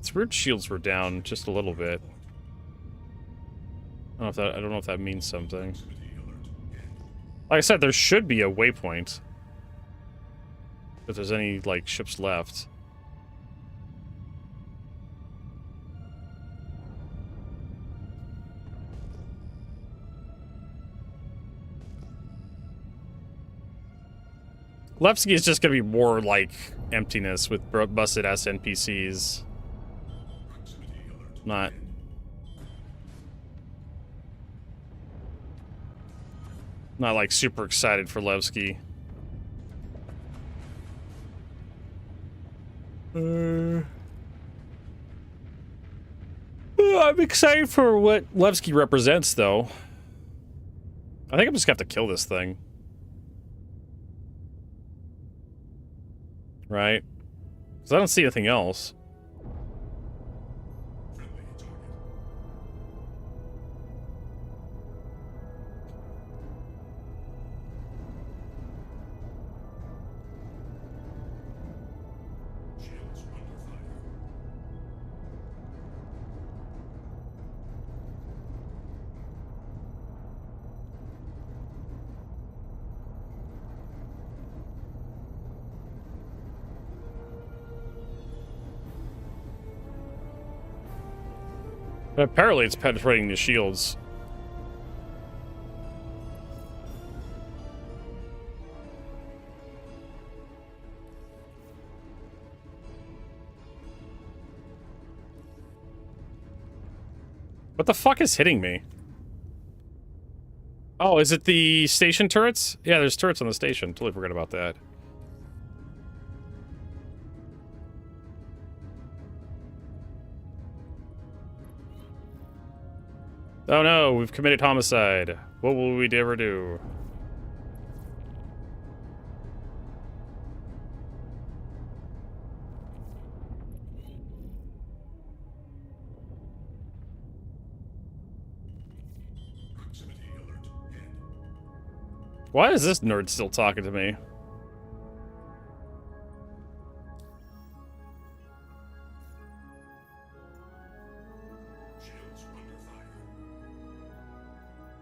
Its rear shields were down just a little bit. I don't know if that means something. Like I said, there should be a waypoint. If there's any, like, ships left. Levski is just gonna be more like emptiness with busted ass NPCs. Not like super excited for Levski. I'm excited for what Levski represents, though. I think I'm just gonna have to kill this thing. Right? Because I don't see anything else. Apparently it's penetrating the shields. What the fuck is hitting me? Oh, is it the station turrets? Yeah, there's turrets on the station. Totally forgot about that. Oh no, we've committed homicide. What will we ever do? Why is this nerd still talking to me?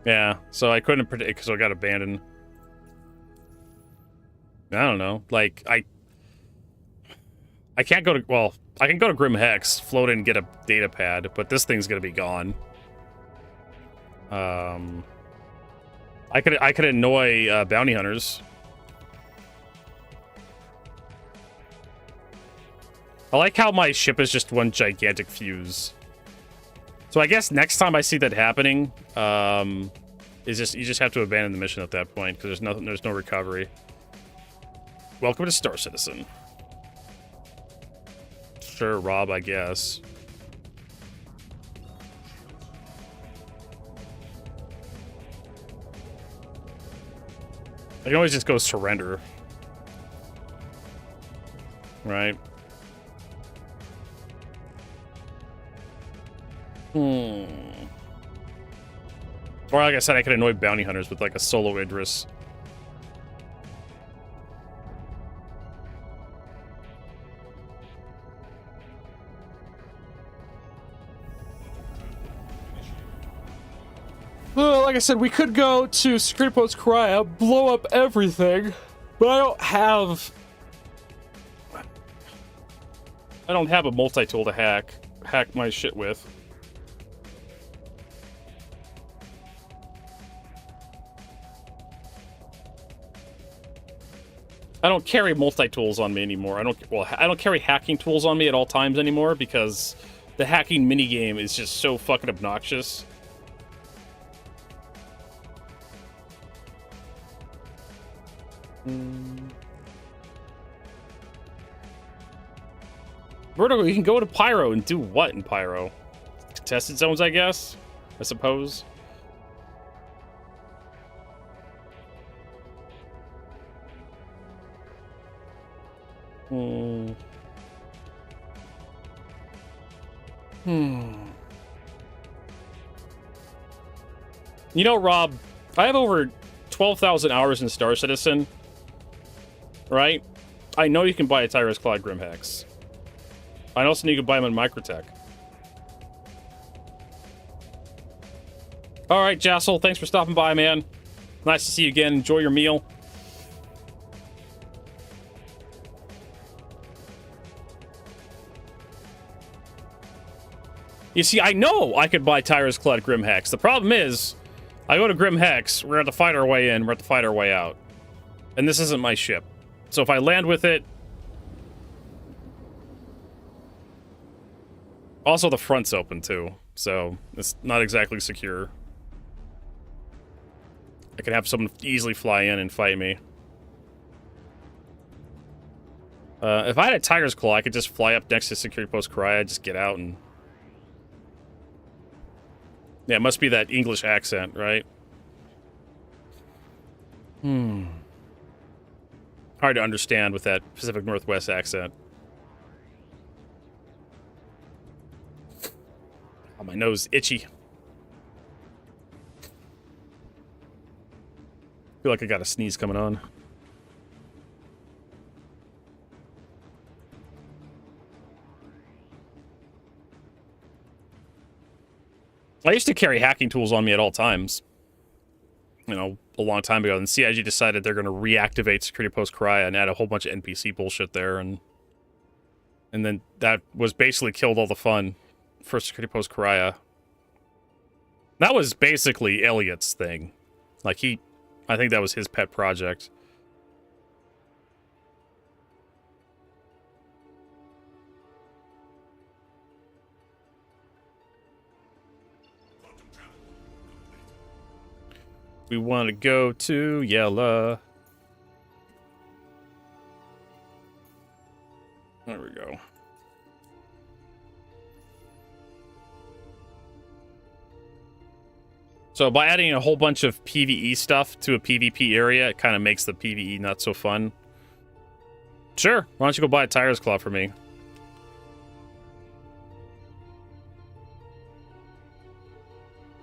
Yeah, so I couldn't predict because I got abandoned. I don't know. Like, I can't go to... Well, I can go to Grim Hex, float in and get a data pad, but this thing's gonna be gone. I could annoy bounty hunters. I like how my ship is just one gigantic fuse. So I guess next time I see that happening, is just you just have to abandon the mission at that point because there's no recovery. Welcome to Star Citizen. Sure, Rob, I guess. I can always just go surrender. Right? Or like I said, I could annoy bounty hunters with like a solo Idris. Well, like I said, we could go to Security Post Crya, blow up everything, but I don't have a multi-tool to hack my shit with. I don't carry multi-tools on me anymore. I don't carry hacking tools on me at all times anymore because the hacking minigame is just so fucking obnoxious. Vertigo, you can go to Pyro and do what in Pyro? Contested zones, I guess? I suppose. You know, Rob, I have over 12,000 hours in Star Citizen. Right? I know you can buy a Tyrus Claw Grim Hex. I also need to buy them in Microtech. All right, Jassel, thanks for stopping by, man. Nice to see you again. Enjoy your meal. You see, I know I could buy Tyrus Claw at Grim Hex. The problem is, I go to Grim Hex, we're going to fight our way in, we're going to fight our way out. And this isn't my ship. So if I land with it... Also, the front's open, too. So, it's not exactly secure. I could have someone easily fly in and fight me. If I had a Tiger's Claw, I could just fly up next to Security Post Korea, just get out and... Yeah, it must be that English accent, right? Hard to understand with that Pacific Northwest accent. Oh, my nose is itchy. Feel like I got a sneeze coming on. I used to carry hacking tools on me at all times. You know, a long time ago. And CIG decided they're going to reactivate Security Post Korea and add a whole bunch of NPC bullshit there. And then that was basically killed all the fun for Security Post Korea. That was basically Elliot's thing. Like, I think that was his pet project. We want to go to Yella. There we go. So by adding a whole bunch of PvE stuff to a PvP area, it kind of makes the PvE not so fun. Sure, why don't you go buy a Tiger's Claw for me?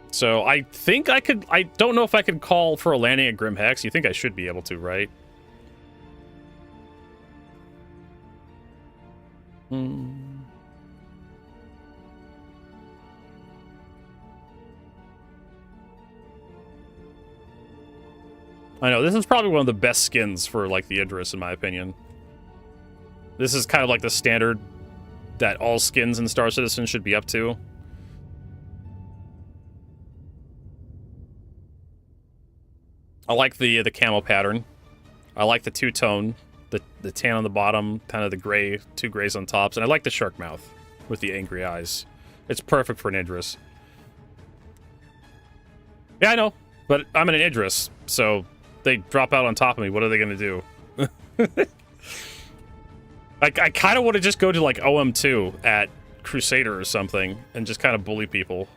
So I think I could... I don't know if I could call for a landing at Grim Hex. You think I should be able to, right? I know, this is probably one of the best skins for, like, the Idris, in my opinion. This is kind of like the standard that all skins in Star Citizen should be up to. I like the camo pattern. I like the two-tone, the tan on the bottom, kind of the gray, two grays on tops, and I like the shark mouth with the angry eyes. It's perfect for an Idris. Yeah, I know, but I'm an Idris, so they drop out on top of me. What are they gonna do? I kind of want to just go to like OM2 at Crusader or something and just kind of bully people,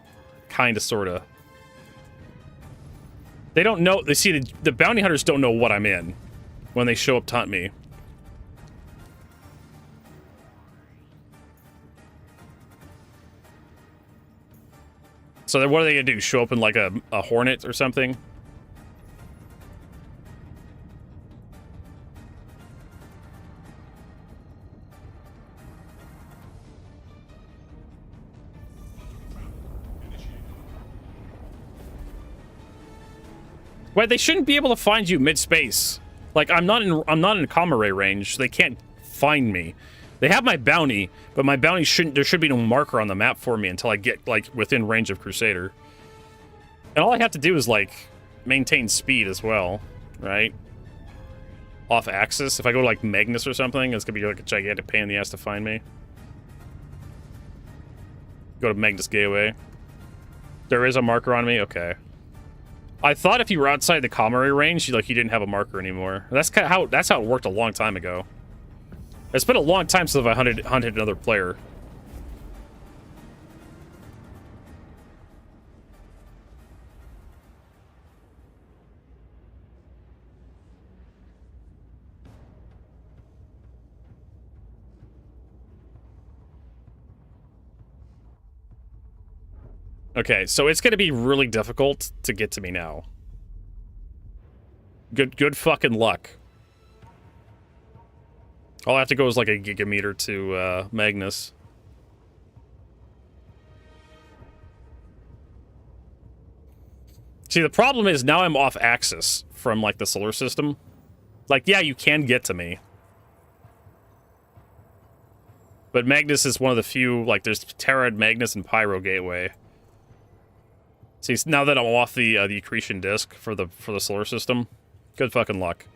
kind of, sorta. They don't know. They see the bounty hunters don't know what I'm in when they show up to hunt me. So then what are they gonna do? Show up in like a Hornet or something? Wait, they shouldn't be able to find you mid-space. Like, I'm not in comma ray range. They can't find me. They have my bounty, but my bounty there should be no marker on the map for me until I get, like, within range of Crusader. And all I have to do is, like, maintain speed as well, right? Off axis. If I go to, like, Magnus or something, it's gonna be, like, a gigantic pain in the ass to find me. Go to Magnus Gateway. There is a marker on me? Okay. I thought if you were outside the comma ray range, you didn't have a marker anymore. That's kind of how it worked a long time ago. It's been a long time since I hunted another player. Okay, so it's gonna be really difficult to get to me now. Good fucking luck. All I have to go is like a gigameter to Magnus. See, the problem is now I'm off axis from, like, the solar system. Like, yeah, you can get to me. But Magnus is one of the few, like, there's Terra, Magnus, and Pyro Gateway. See, now that I'm off the accretion disk for the solar system, good fucking luck.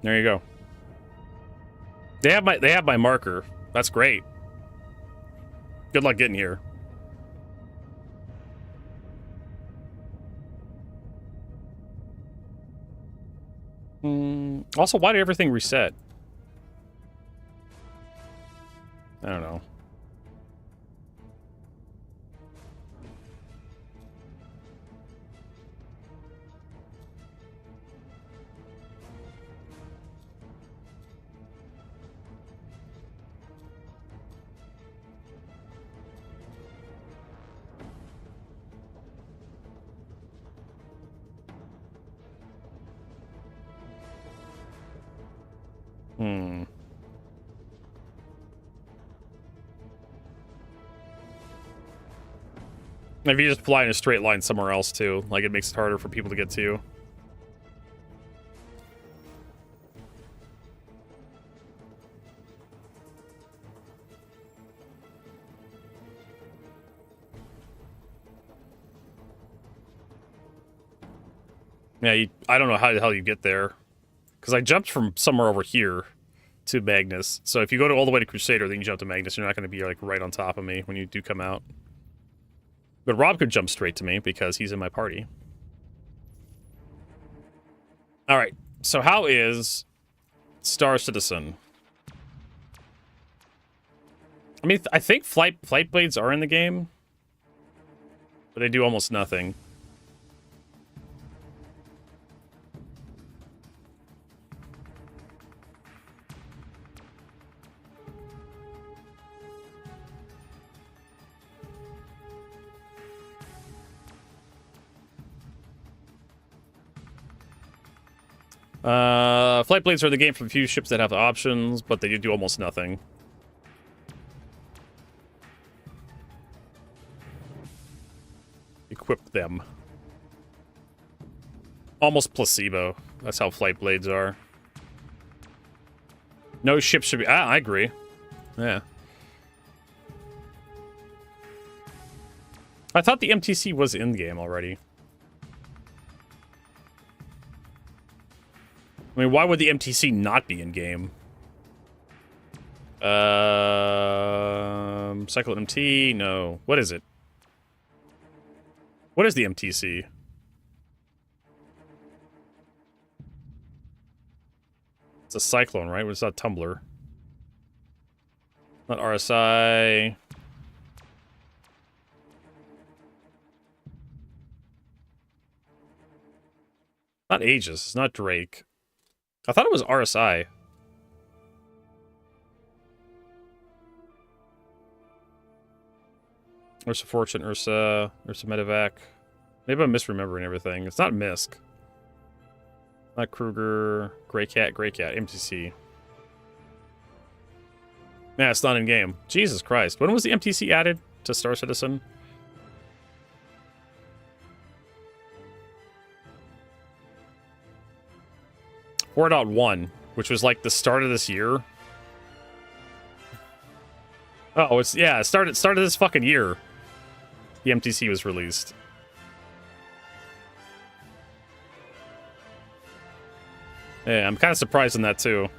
There you go. They have my marker. That's great. Good luck getting here. Also, why did everything reset? I don't know. If you just fly in a straight line somewhere else, too, like, it makes it harder for people to get to you. Yeah, I don't know how the hell you get there. Because I jumped from somewhere over here to Magnus. So if you go all the way to Crusader, then you jump to Magnus, you're not going to be, like, right on top of me when you do come out. But Rob could jump straight to me because he's in my party. Alright, so how is Star Citizen? I mean, I think flight blades are in the game, but they do almost nothing. Flight blades are in the game for a few ships that have options, but they do almost nothing. Equip them. Almost placebo. That's how flight blades are. No ship should be... I agree. Yeah. I thought the MTC was in the game already. I mean, why would the MTC not be in game? Cycle MT? No. What is it? What is the MTC? It's a Cyclone, right? It's not Tumbler. Not RSI. Not Aegis. It's not Drake. I thought it was RSI. Ursa Fortune, Ursa Medevac. Maybe I'm misremembering everything. It's not Misk. Not Kruger. Grey Cat, MTC. Yeah, it's not in game. Jesus Christ. When was the MTC added to Star Citizen? .1, which was like the start of this year. Oh, it's yeah, it started this fucking year. The MTC was released. Yeah, I'm kind of surprised in that too.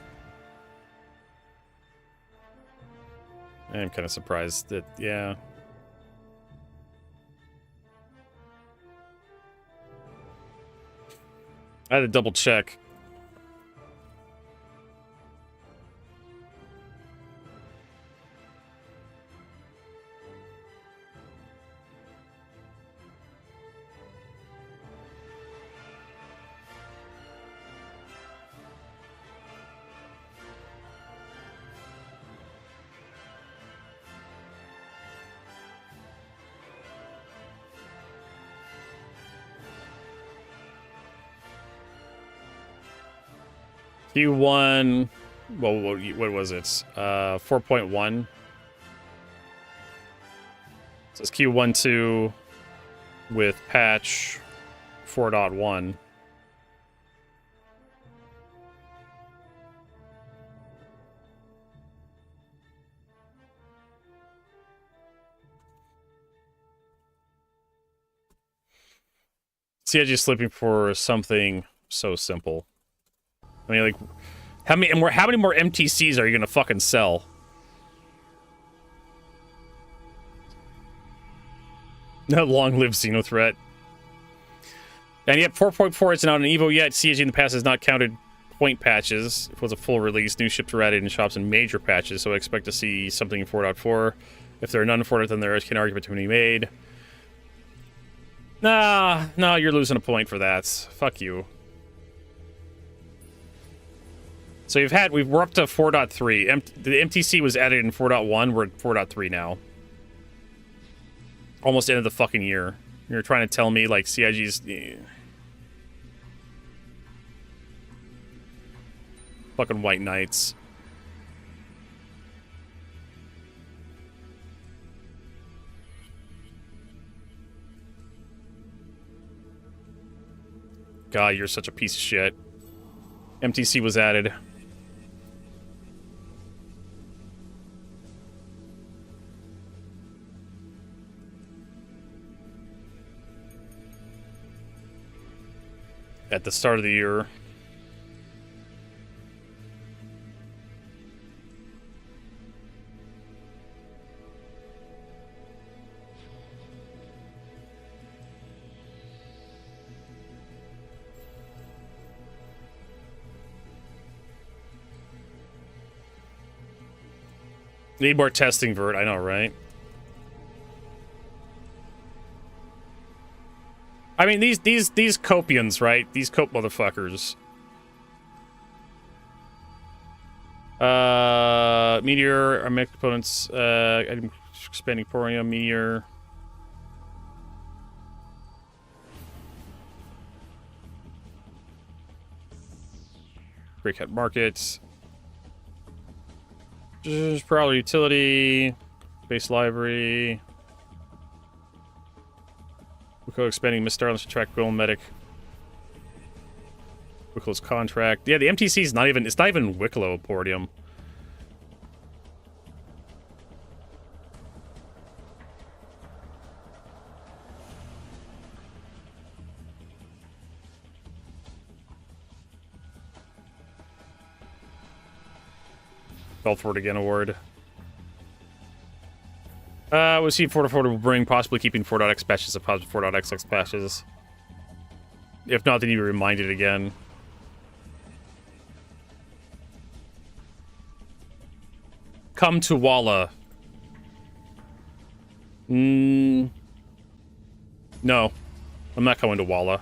I'm kind of surprised that, yeah. I had to double check. Q1, well, what was it? 4.1. So it's Q12 with patch 4.1. CIG slipping for something so simple. I mean, like, how many more MTCs are you gonna fucking sell? No, long live Xenothreat. And yet 4.4 is not an Evo yet. CIG in the past has not counted point patches. If it was a full release, new ships were added in shops and major patches, so I expect to see something in 4.4. If there are none in 4.4, then there can argument to be made. Nah, no, you're losing a point for that. Fuck you. So we're up to 4.3. The MTC was added in 4.1. We're at 4.3 now. Almost end of the fucking year. You're trying to tell me, like, CIG's... Fucking White Knights. God, you're such a piece of shit. MTC was added. At the start of the year. Need more testing, Vert. I know, right? I mean, these Copians, right? These Cope motherfuckers. Meteor, Armenic components, expanding Porium, Meteor. Breakhead Markets. Prowler Utility. Base Library. Wicklow expanding Miss Starless to track Golem Medic. Wicklow's contract. Yeah, the MTC is not even... It's not even Wicklow Porium. Belfort again award. We'll see 4.4 will bring, possibly keeping 4.x patches of positive 4.xx patches. If not, they need to be reminded again. Come to Walla. No. I'm not going to Walla.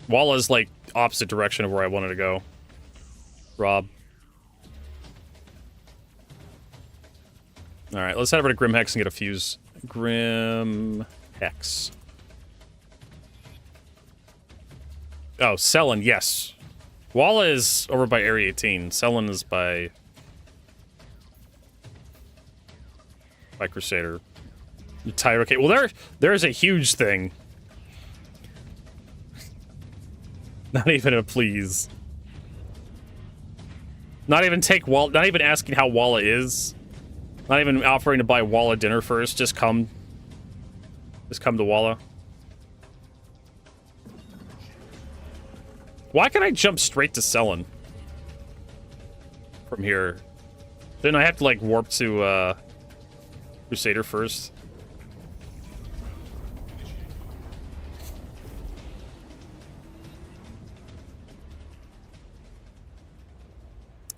Walla's like opposite direction of where I wanted to go. Rob. Alright, let's head over to Grim Hex and get a fuse. Grim Hex. Oh, Selen, yes. Walla is over by Area 18. Selen is by Crusader. Tired? Okay, well there's a huge thing. Not even a please. Not even asking how Walla is. Not even offering to buy Walla dinner first. Just come to Walla. Why can't I jump straight to Selen from here? Then I have to like warp to Crusader first.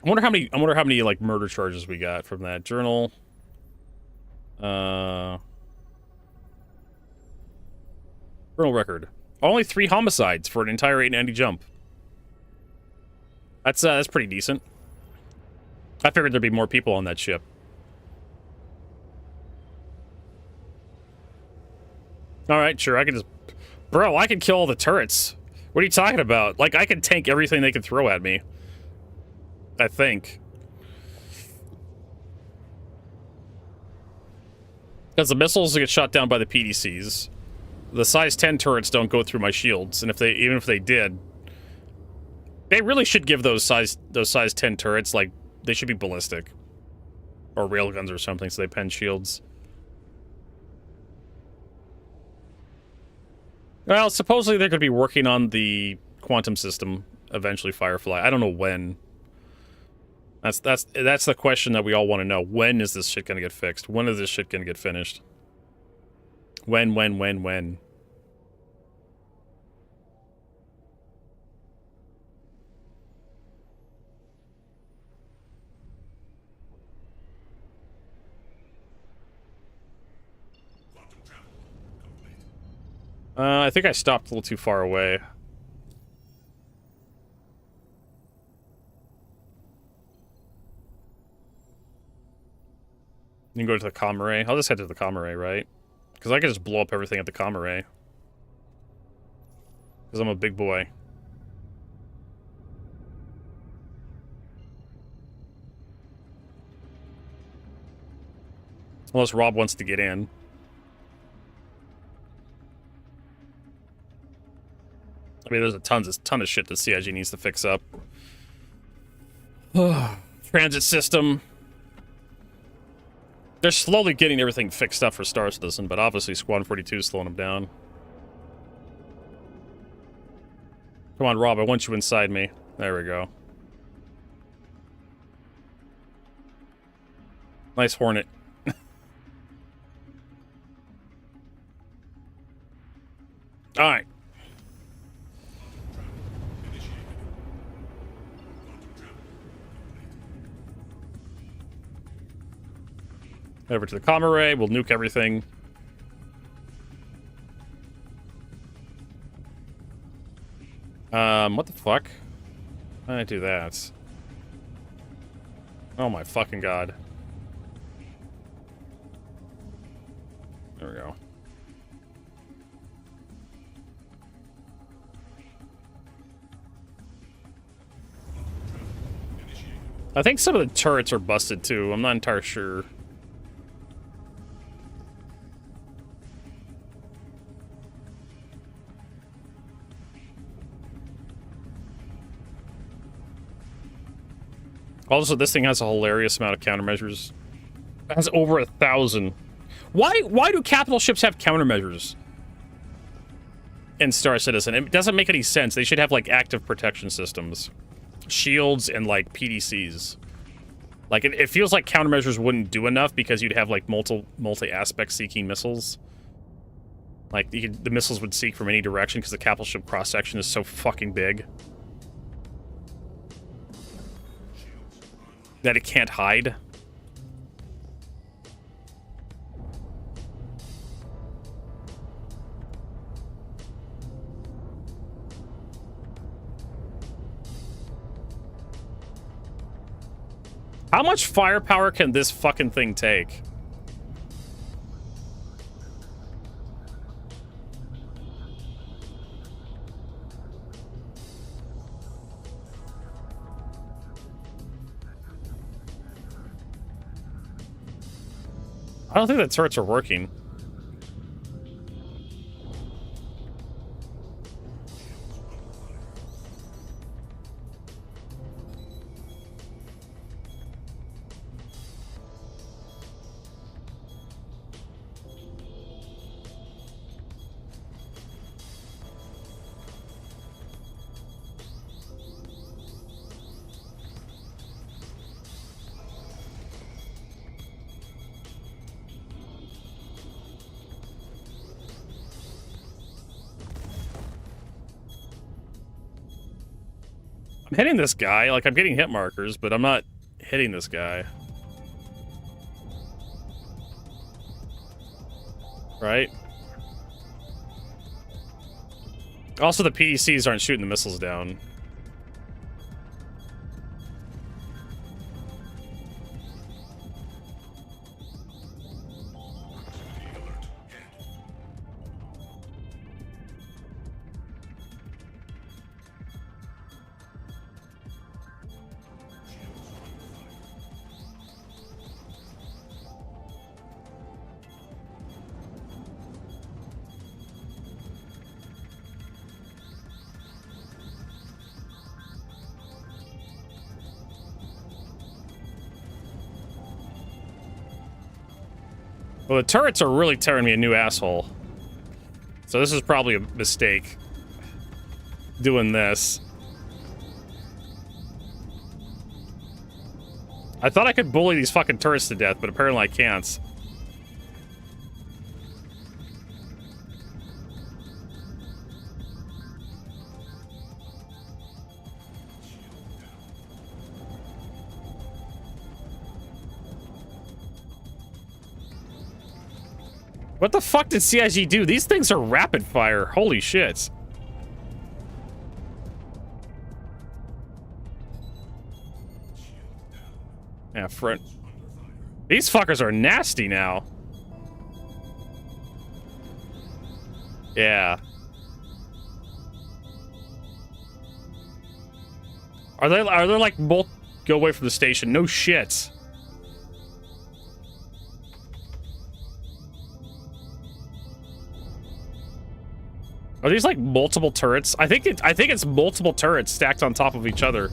I wonder how many like murder charges we got from that journal. Journal record. Only 3 homicides for an entire 890 jump. That's pretty decent. I figured there'd be more people on that ship. All right, sure. I can just, bro. I can kill all the turrets. What are you talking about? Like I can tank everything they can throw at me. I think. Because the missiles get shot down by the PDCs. The size 10 turrets don't go through my shields, and even if they did, they really should give those size 10 turrets, like, they should be ballistic. Or railguns or something, so they pen shields. Well, supposedly they're going to be working on the quantum system eventually, Firefly. I don't know when. That's the question that we all want to know. When is this shit going to get fixed? When is this shit going to get finished? When? I think I stopped a little too far away. You can go to the comm array. I'll just head to the comm array, right? Because I can just blow up everything at the comm array. Because I'm a big boy. Unless Rob wants to get in. I mean, there's a ton of shit that CIG needs to fix up. Transit system. They're slowly getting everything fixed up for Star Citizen, but obviously Squadron 42 is slowing them down. Come on, Rob, I want you inside me. There we go. Nice Hornet. Alright. Over to the comm array, we'll nuke everything. What the fuck? Why did I do that? Oh my fucking god. There we go. I think some of the turrets are busted too. I'm not entirely sure. Also, this thing has a hilarious amount of countermeasures. It has over 1,000. Why do capital ships have countermeasures in Star Citizen? It doesn't make any sense. They should have, like, active protection systems. Shields and, like, PDCs. Like, it feels like countermeasures wouldn't do enough because you'd have, like, multi-aspect seeking missiles. Like, the missiles would seek from any direction because the capital ship cross-section is so fucking big that it can't hide. How much firepower can this fucking thing take? I don't think the turrets are working. I'm hitting this guy, like I'm getting hit markers, but I'm not hitting this guy. Right? Also, the PDCs aren't shooting the missiles down. Well, the turrets are really tearing me a new asshole. So this is probably a mistake. Doing this. I thought I could bully these fucking turrets to death, but apparently I can't. What the fuck did CIG do? These things are rapid fire. Holy shit. Yeah, front. These fuckers are nasty now. Yeah. Are they like both go away from the station? No shit. Are these like multiple turrets? I think it's multiple turrets stacked on top of each other.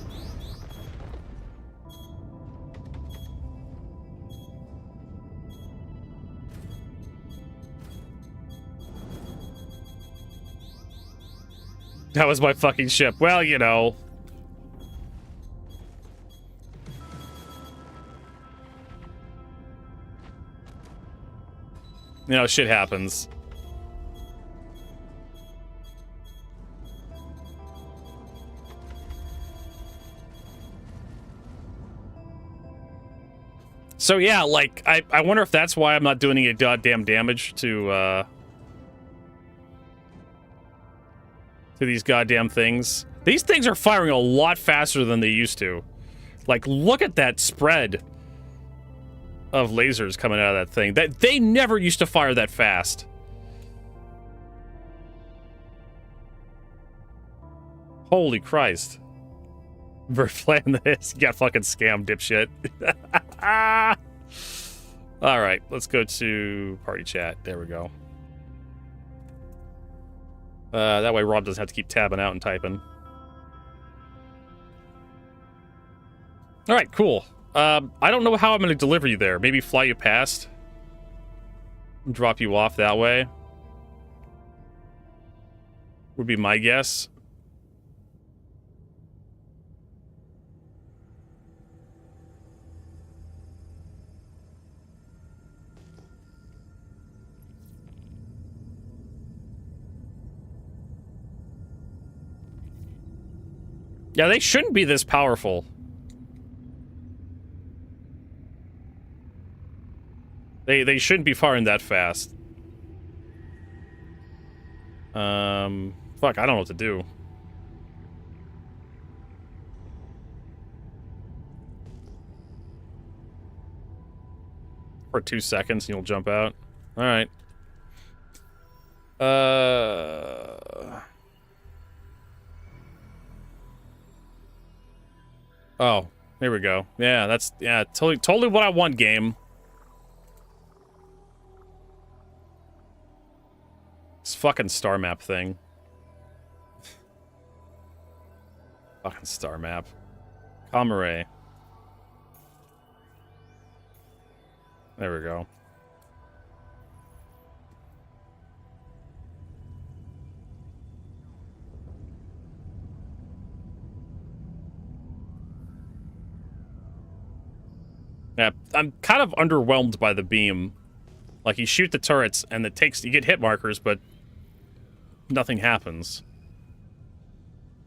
That was my fucking ship. Well, you know. You know, shit happens. So yeah, like, I wonder if that's why I'm not doing any goddamn damage to these goddamn things. These things are firing a lot faster than they used to. Like, look at that spread of lasers coming out of that thing. That they never used to fire that fast. Holy Christ. We're playing this. You got fucking scammed, dipshit. Alright, let's go to party chat. There we go. That way Rob doesn't have to keep tabbing out and typing. Alright, cool. I don't know how I'm going to deliver you there. Maybe fly you past? Drop you off that way? Would be my guess. Yeah, they shouldn't be this powerful. They shouldn't be firing that fast. Fuck, I don't know what to do. For 2 seconds and you'll jump out. Alright. Oh, here we go. Yeah, that's totally what I want, game. This fucking star map thing. Fucking star map. Comare. There we go. Yeah, I'm kind of underwhelmed by the beam. Like, you shoot the turrets, and you get hit markers, but nothing happens.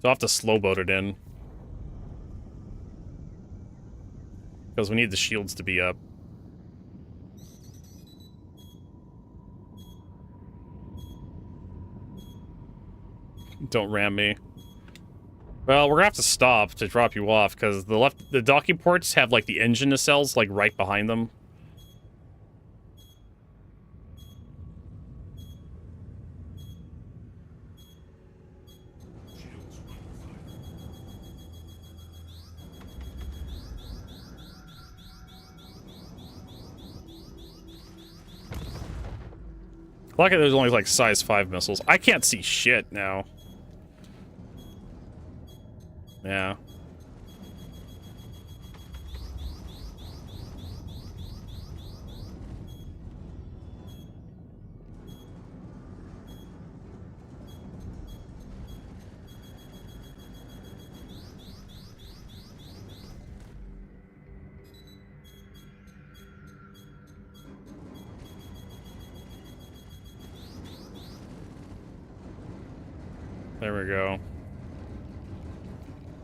So I'll have to slow boat it in. Because we need the shields to be up. Don't ram me. Well, we're gonna have to stop to drop you off, because the docking ports have, like, the engine nacelles, like, right behind them. Luckily, there's only, like, size 5 missiles. I can't see shit now. Yeah. There we go.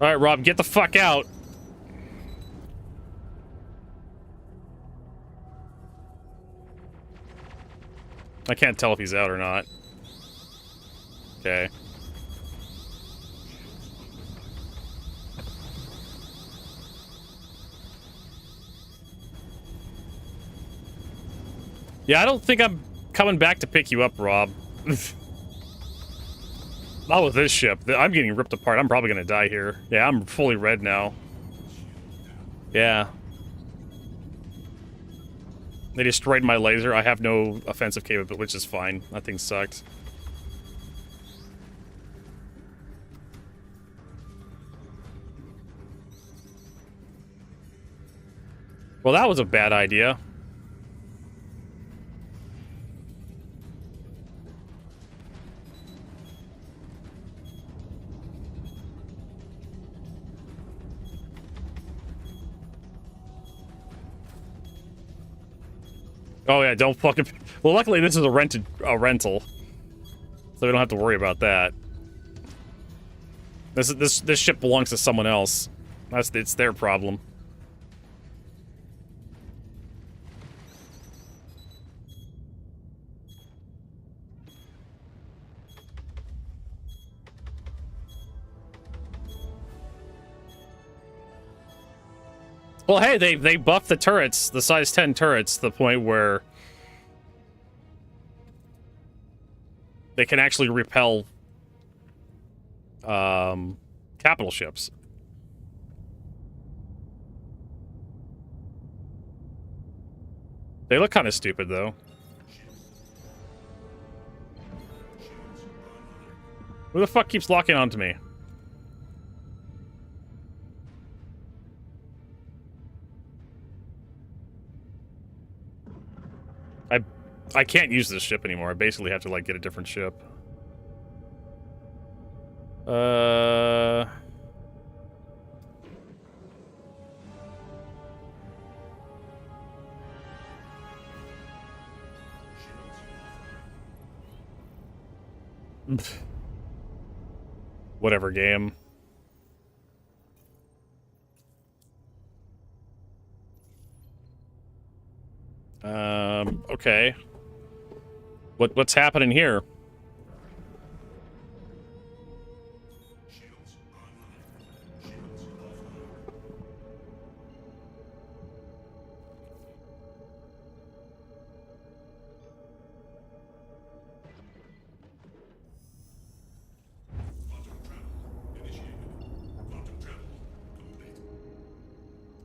All right, Rob, get the fuck out. I can't tell if he's out or not. Okay. Yeah, I don't think I'm coming back to pick you up, Rob. Not with this ship. I'm getting ripped apart. I'm probably gonna die here. Yeah, I'm fully red now. Yeah. They destroyed my laser. I have no offensive capability, which is fine. That thing sucked. Well, that was a bad idea. Oh yeah, don't fucking. Well, luckily this is a rental, so we don't have to worry about that. This ship belongs to someone else. It's their problem. Well, hey, they buffed the turrets, the size 10 turrets, to the point where they can actually repel capital ships. They look kind of stupid, though. Who the fuck keeps locking onto me? I can't use this ship anymore. I basically have to, like, get a different ship. Whatever game. Okay. What's happening here?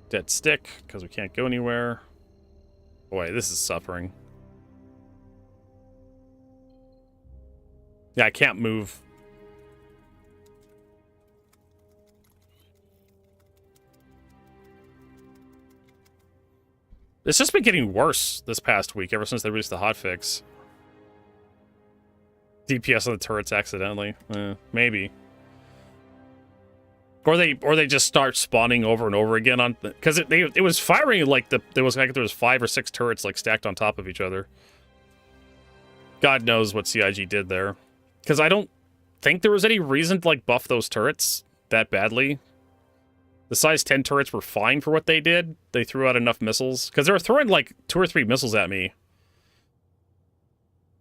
Dead stick, because we can't go anywhere. Boy, this is suffering. Yeah, I can't move. It's just been getting worse this past week, ever since they released the hotfix. DPS on the turrets accidentally. Maybe. Or they just start spawning over and over again on, because it was firing like there was 5 or 6 turrets like stacked on top of each other. God knows what CIG did there, because I don't think there was any reason to like buff those turrets that badly. The size 10 turrets were fine for what they did. They threw out enough missiles, because they were throwing like 2 or 3 missiles at me,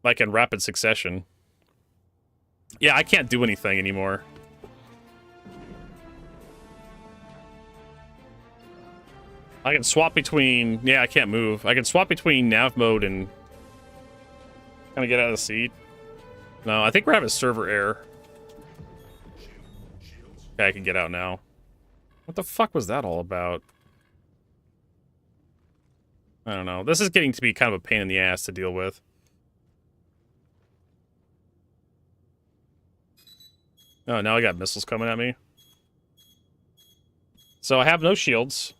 like in rapid succession. Yeah, I can't do anything anymore. I can swap between... Yeah, I can't move. I can swap between nav mode and... Kind of get out of the seat. No, I think we're having server error. Okay, I can get out now. What the fuck was that all about? I don't know. This is getting to be kind of a pain in the ass to deal with. Oh, now I got missiles coming at me. So I have no shields.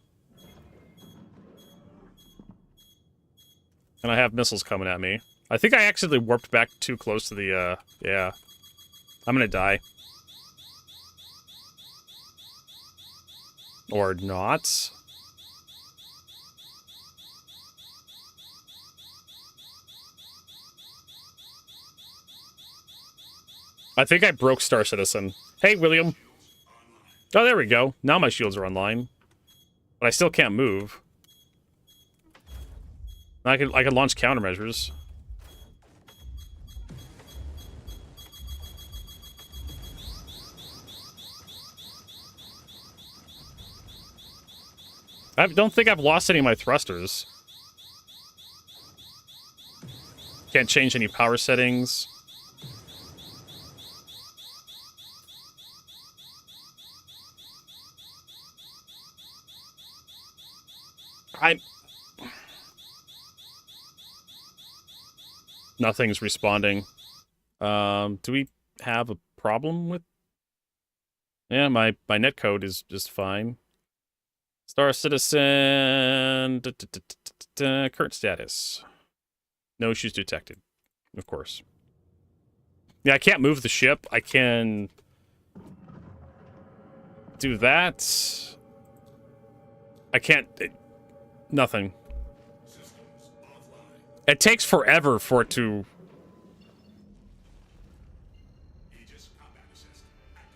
And I have missiles coming at me. I think I accidentally warped back too close to the, yeah. I'm gonna die. Or not. I think I broke Star Citizen. Hey, William. Oh, there we go. Now my shields are online. But I still can't move. I could launch countermeasures. I don't think I've lost any of my thrusters. Can't change any power settings. Nothing's responding. Do we have a problem with... Yeah, my netcode is just fine. Star Citizen... current status. No issues detected. Of course. Yeah, I can't move the ship. I can... do that. I can't... nothing. It takes forever for it to...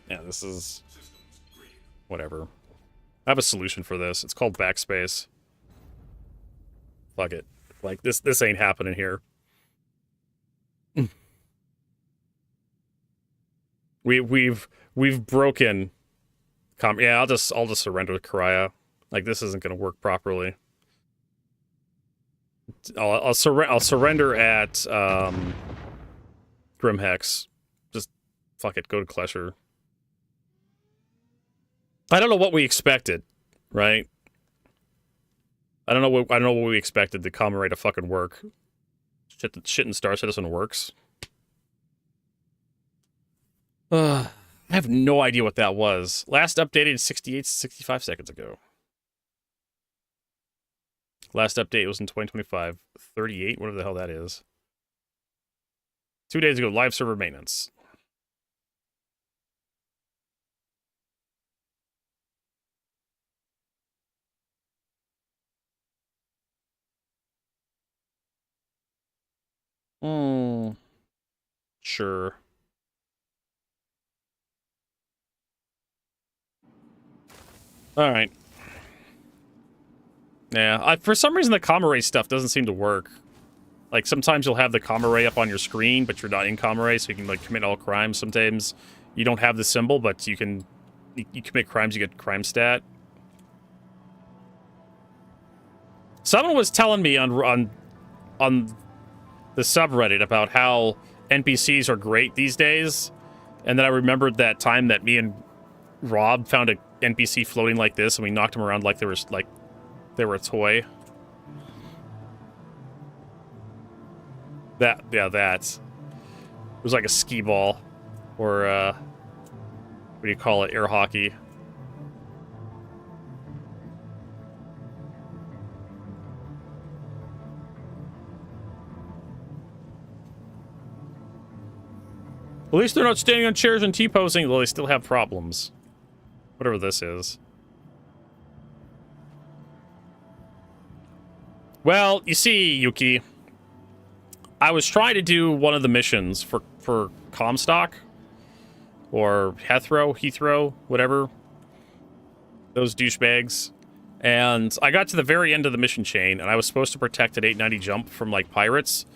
Yeah, this is... whatever. I have a solution for this. It's called backspace. Fuck it. Like, this ain't happening here. We've broken... yeah, I'll just surrender to Karaya. Like, this isn't gonna work properly. I'll surrender at Grimhex. Just fuck it, go to Klesher. I don't know what we expected, right? I don't know what we expected the common rate to fucking work. Shit in Star Citizen works. I have no idea what that was. Last updated 65 seconds ago. Last update was in 2025. 38, whatever the hell that is. 2 days ago, live server maintenance. Sure. All right. Yeah, for some reason the comm array stuff doesn't seem to work. Like, sometimes you'll have the comm array up on your screen, but you're not in comm array, so you can, like, commit all crimes. Sometimes you don't have the symbol, but you can... You commit crimes, you get crime stat. Someone was telling me on the subreddit about how NPCs are great these days, and then I remembered that time that me and Rob found a NPC floating like this, and we knocked him around like they were a toy. That it was like a skee ball, or what do you call it, air hockey. At least they're not standing on chairs and T-posing, though they still have problems. Whatever this is. Well, you see, Yuki, I was trying to do one of the missions for Comstock, or Heathrow, whatever. Those douchebags. And I got to the very end of the mission chain, and I was supposed to protect an 890 jump from, like, pirates.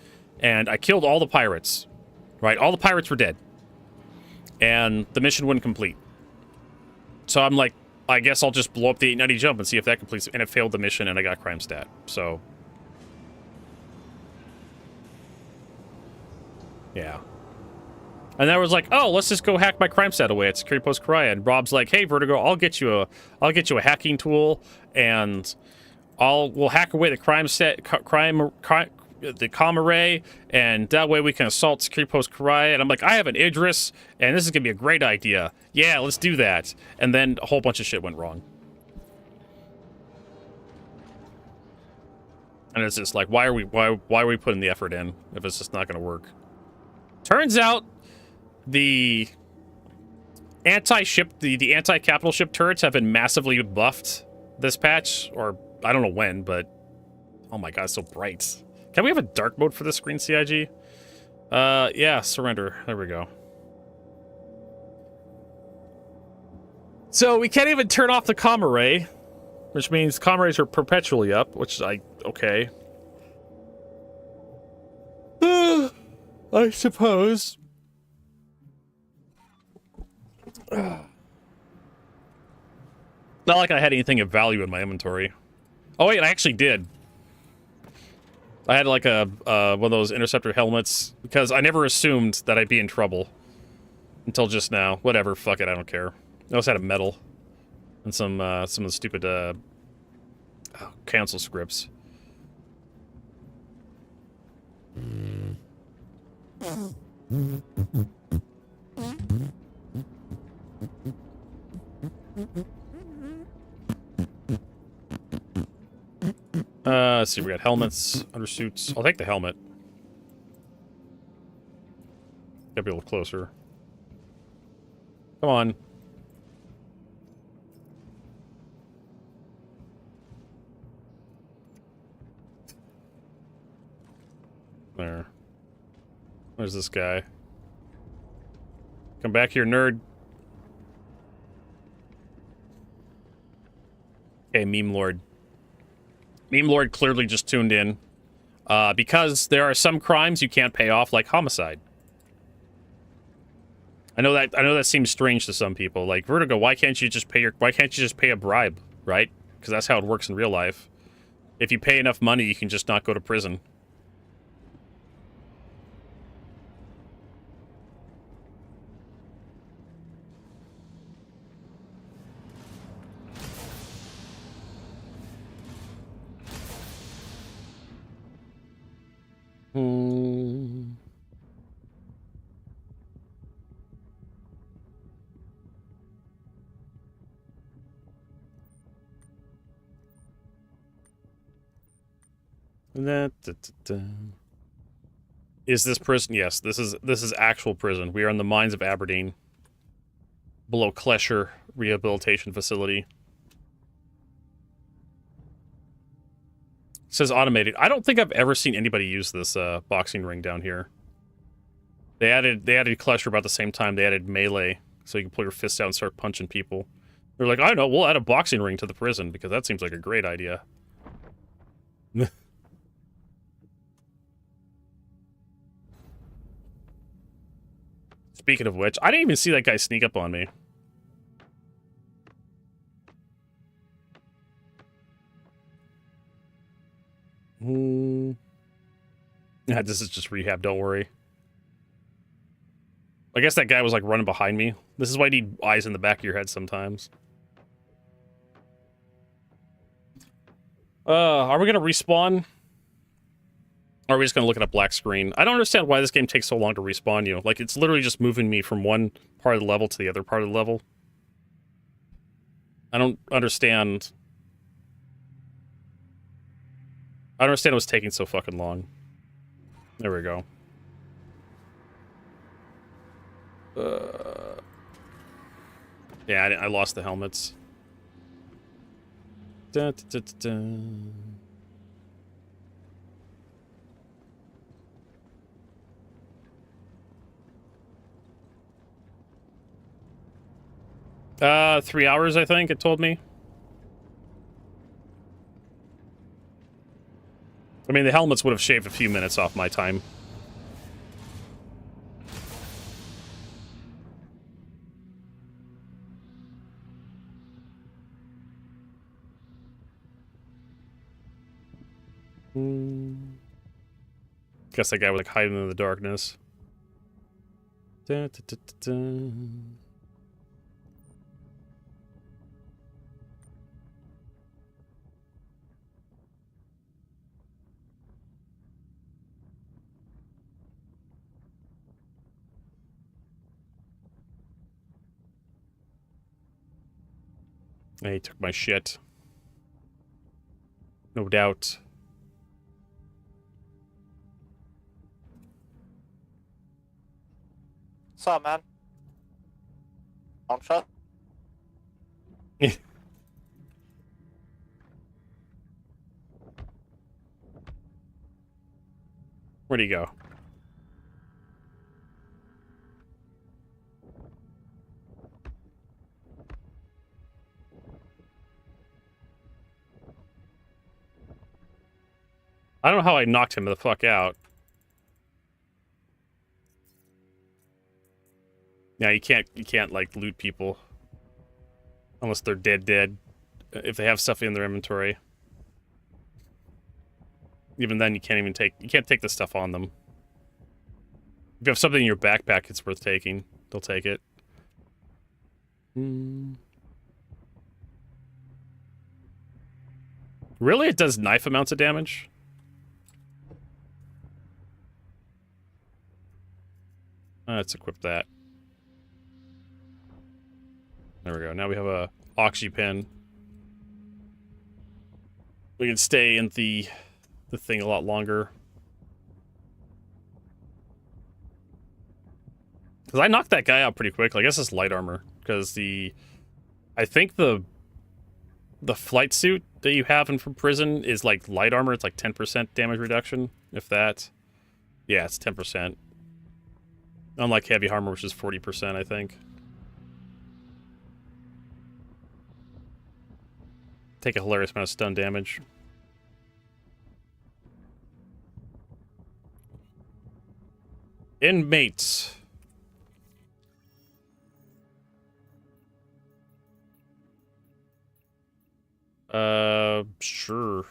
And I killed all the pirates. Right? All the pirates were dead. And the mission wouldn't complete. So I'm like, I guess I'll just blow up the 890 jump and see if that completes. And it failed the mission, and I got crime stat. So... yeah. And then I was like, oh, let's just go hack my crime stat away at Security Post Karaya. And Rob's like, hey, Vertigo, I'll get you a hacking tool, and we'll hack away the crime stat, the comm array, and that way we can assault Security Post Karaya. And I'm like, I have an Idris, and this is gonna be a great idea. Yeah, let's do that. And then a whole bunch of shit went wrong. And it's just like, why are we putting the effort in if it's just not gonna work? Turns out the anti-ship, the anti-capital ship turrets have been massively buffed this patch, or I don't know when, but oh my god, it's so bright. Can we have a dark mode for this screen, CIG? Yeah, surrender. There we go. So we can't even turn off the comm array, which means comm arrays are perpetually up, which okay. I suppose. Not like I had anything of value in my inventory. Oh wait, I actually did. I had like a one of those interceptor helmets because I never assumed that I'd be in trouble until just now. Whatever, fuck it, I don't care. I also had a medal and some of the stupid cancel scripts. Let's see, we got helmets, undersuits. I'll take the helmet. Gotta be a little closer. Come on. There. Where's this guy? Come back here, nerd. Okay, Meme Lord. Meme Lord clearly just tuned in. Because there are some crimes you can't pay off, like homicide. I know that seems strange to some people. Like, Vertigo, why can't you just pay a bribe, right? Because that's how it works in real life. If you pay enough money, you can just not go to prison. Is this prison? Yes, this is actual prison. We are in the mines of Aberdeen, below Klesher Rehabilitation Facility. It says automated. I don't think I've ever seen anybody use this boxing ring down here. They added Klesher about the same time they added melee, so you can pull your fist out and start punching people. They're like, I don't know, we'll add a boxing ring to the prison because that seems like a great idea. Speaking of which, I didn't even see that guy sneak up on me. Yeah, this is just rehab, don't worry. I guess that guy was like running behind me. This is why you need eyes in the back of your head sometimes. Are we gonna respawn? Or are we just gonna look at a black screen? I don't understand why this game takes so long to respawn you. Like, it's literally just moving me from one part of the level to the other part of the level. I don't understand. I don't understand what's taking so fucking long. There we go. Yeah, I lost the helmets. Da, da, da, da. Uh, 3 hours, I think, it told me. I mean, the helmets would have shaved a few minutes off my time. Guess that guy was like hiding in the darkness. Da, da, da, da, da. He took my shit. No doubt. What's up, man? Bomb shot? Where'd he go? I don't know how I knocked him the fuck out. Yeah, you can't like loot people unless they're dead. If they have stuff in their inventory. Even then, you can't take the stuff on them. If you have something in your backpack, it's worth taking. They'll take it. Really? It does knife amounts of damage? Let's equip that. There we go. Now we have a oxy pen. We can stay in the thing a lot longer. Because I knocked that guy out pretty quickly. I guess it's light armor. Because I think the flight suit that you have in from prison is like light armor. It's like 10% damage reduction, if that. Yeah, it's 10%. Unlike heavy armor, which is 40%, I think. Take a hilarious amount of stun damage. Inmates. Sure.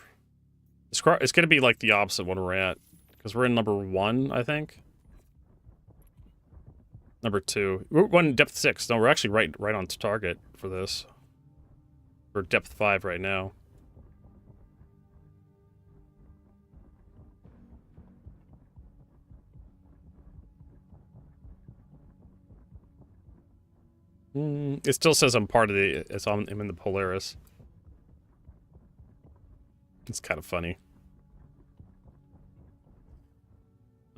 It's gonna be like the opposite one we're at. Because we're in number 1, I think. Number 2. We're going depth 6. No, we're actually right on target for this. We're depth 5 right now. It still says I'm part of I'm in the Polaris. It's kind of funny.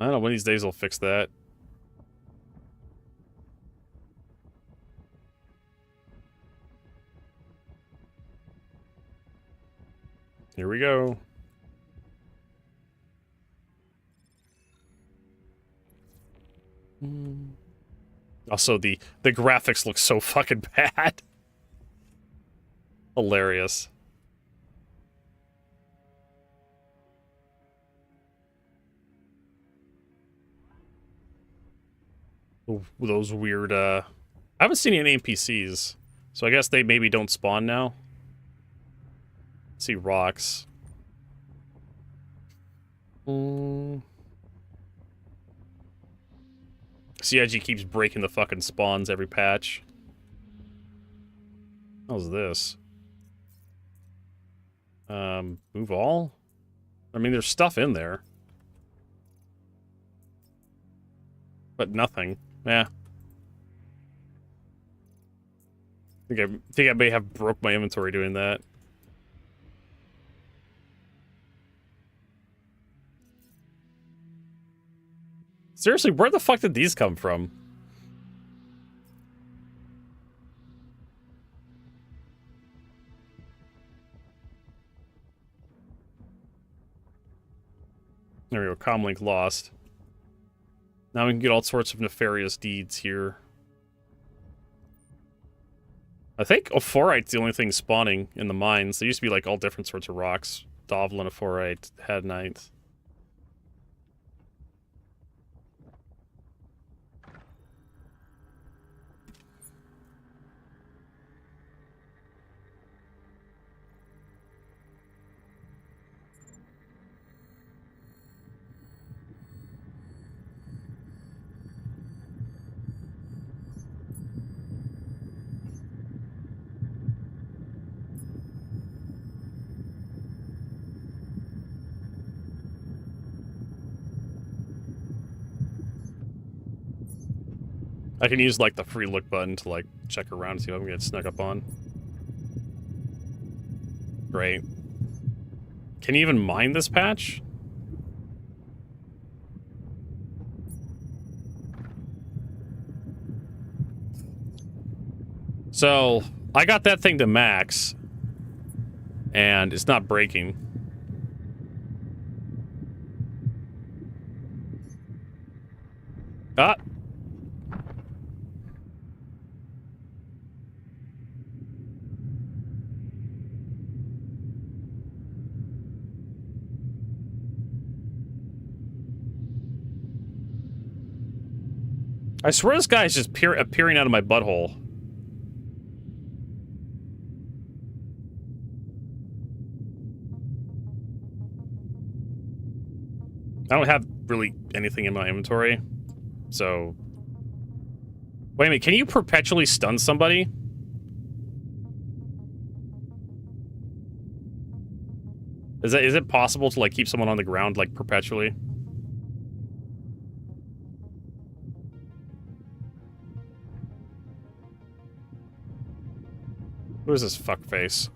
I don't know, one of these days I'll fix that. Here we go. Also, the graphics look so fucking bad. Hilarious. Those weird, I haven't seen any NPCs, so I guess they maybe don't spawn now. Let's see rocks. CIG keeps breaking the fucking spawns every patch. How's this? Move all? I mean, there's stuff in there. But nothing. Yeah. I think I may have broke my inventory doing that. Seriously, where the fuck did these come from? There we go, comlink lost. Now we can get all sorts of nefarious deeds here. I think Ophorite's the only thing spawning in the mines. There used to be like all different sorts of rocks. Dovlin, Ophorite, Hadnite. I can use, like, the free look button to, like, check around and see if I can get snuck up on. Great. Can you even mine this patch? So, I got that thing to max, and it's not breaking. Ah! I swear this guy is just appearing out of my butthole. I don't have really anything in my inventory, so... Wait a minute, can you perpetually stun somebody? Is it possible to, like, keep someone on the ground, like, perpetually? Who is this fuckface?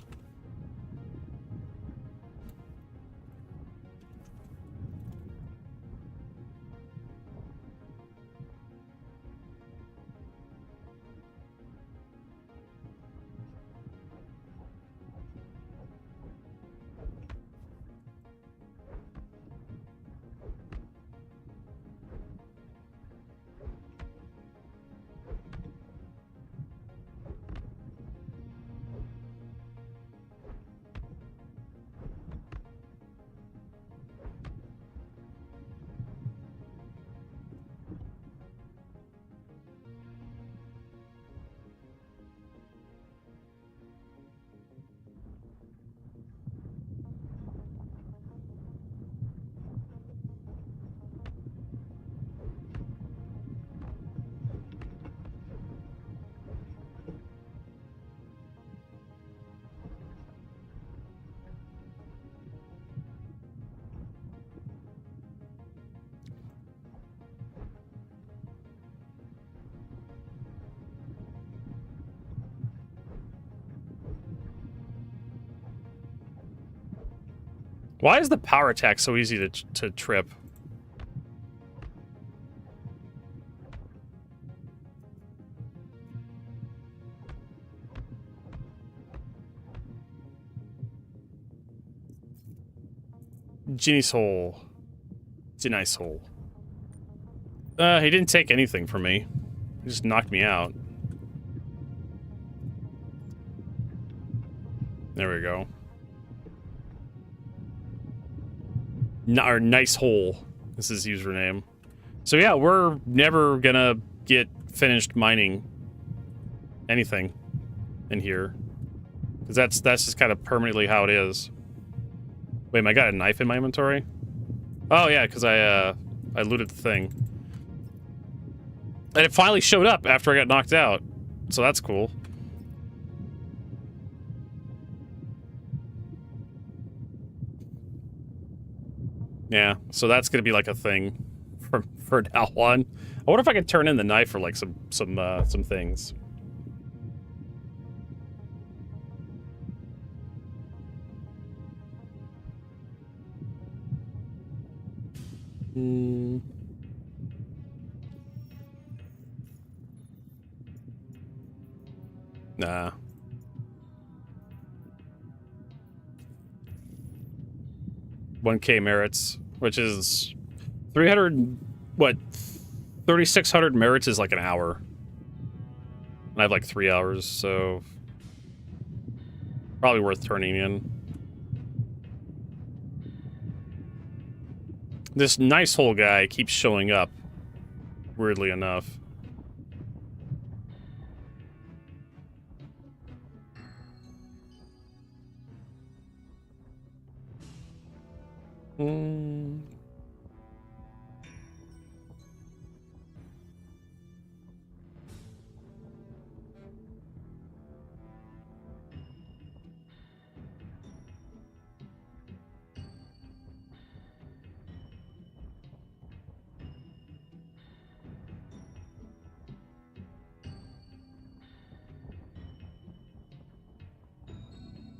Why is the power attack so easy to trip? Genie's hole. It's a nice hole. He didn't take anything from me. He just knocked me out. There we go. Or nice hole. This is his username. So yeah, we're never gonna get finished mining anything in here, because that's just kind of permanently how it is. Wait, I got a knife in my inventory? Oh yeah, because I looted the thing, and it finally showed up after I got knocked out. So that's cool. Yeah, so that's gonna be like a thing for now on. I wonder if I could turn in the knife for like some things. Nah. $1K merits, which is 300, what, 3,600 merits is like an hour. And I have like 3 hours, so probably worth turning in. This nice hole guy keeps showing up, weirdly enough.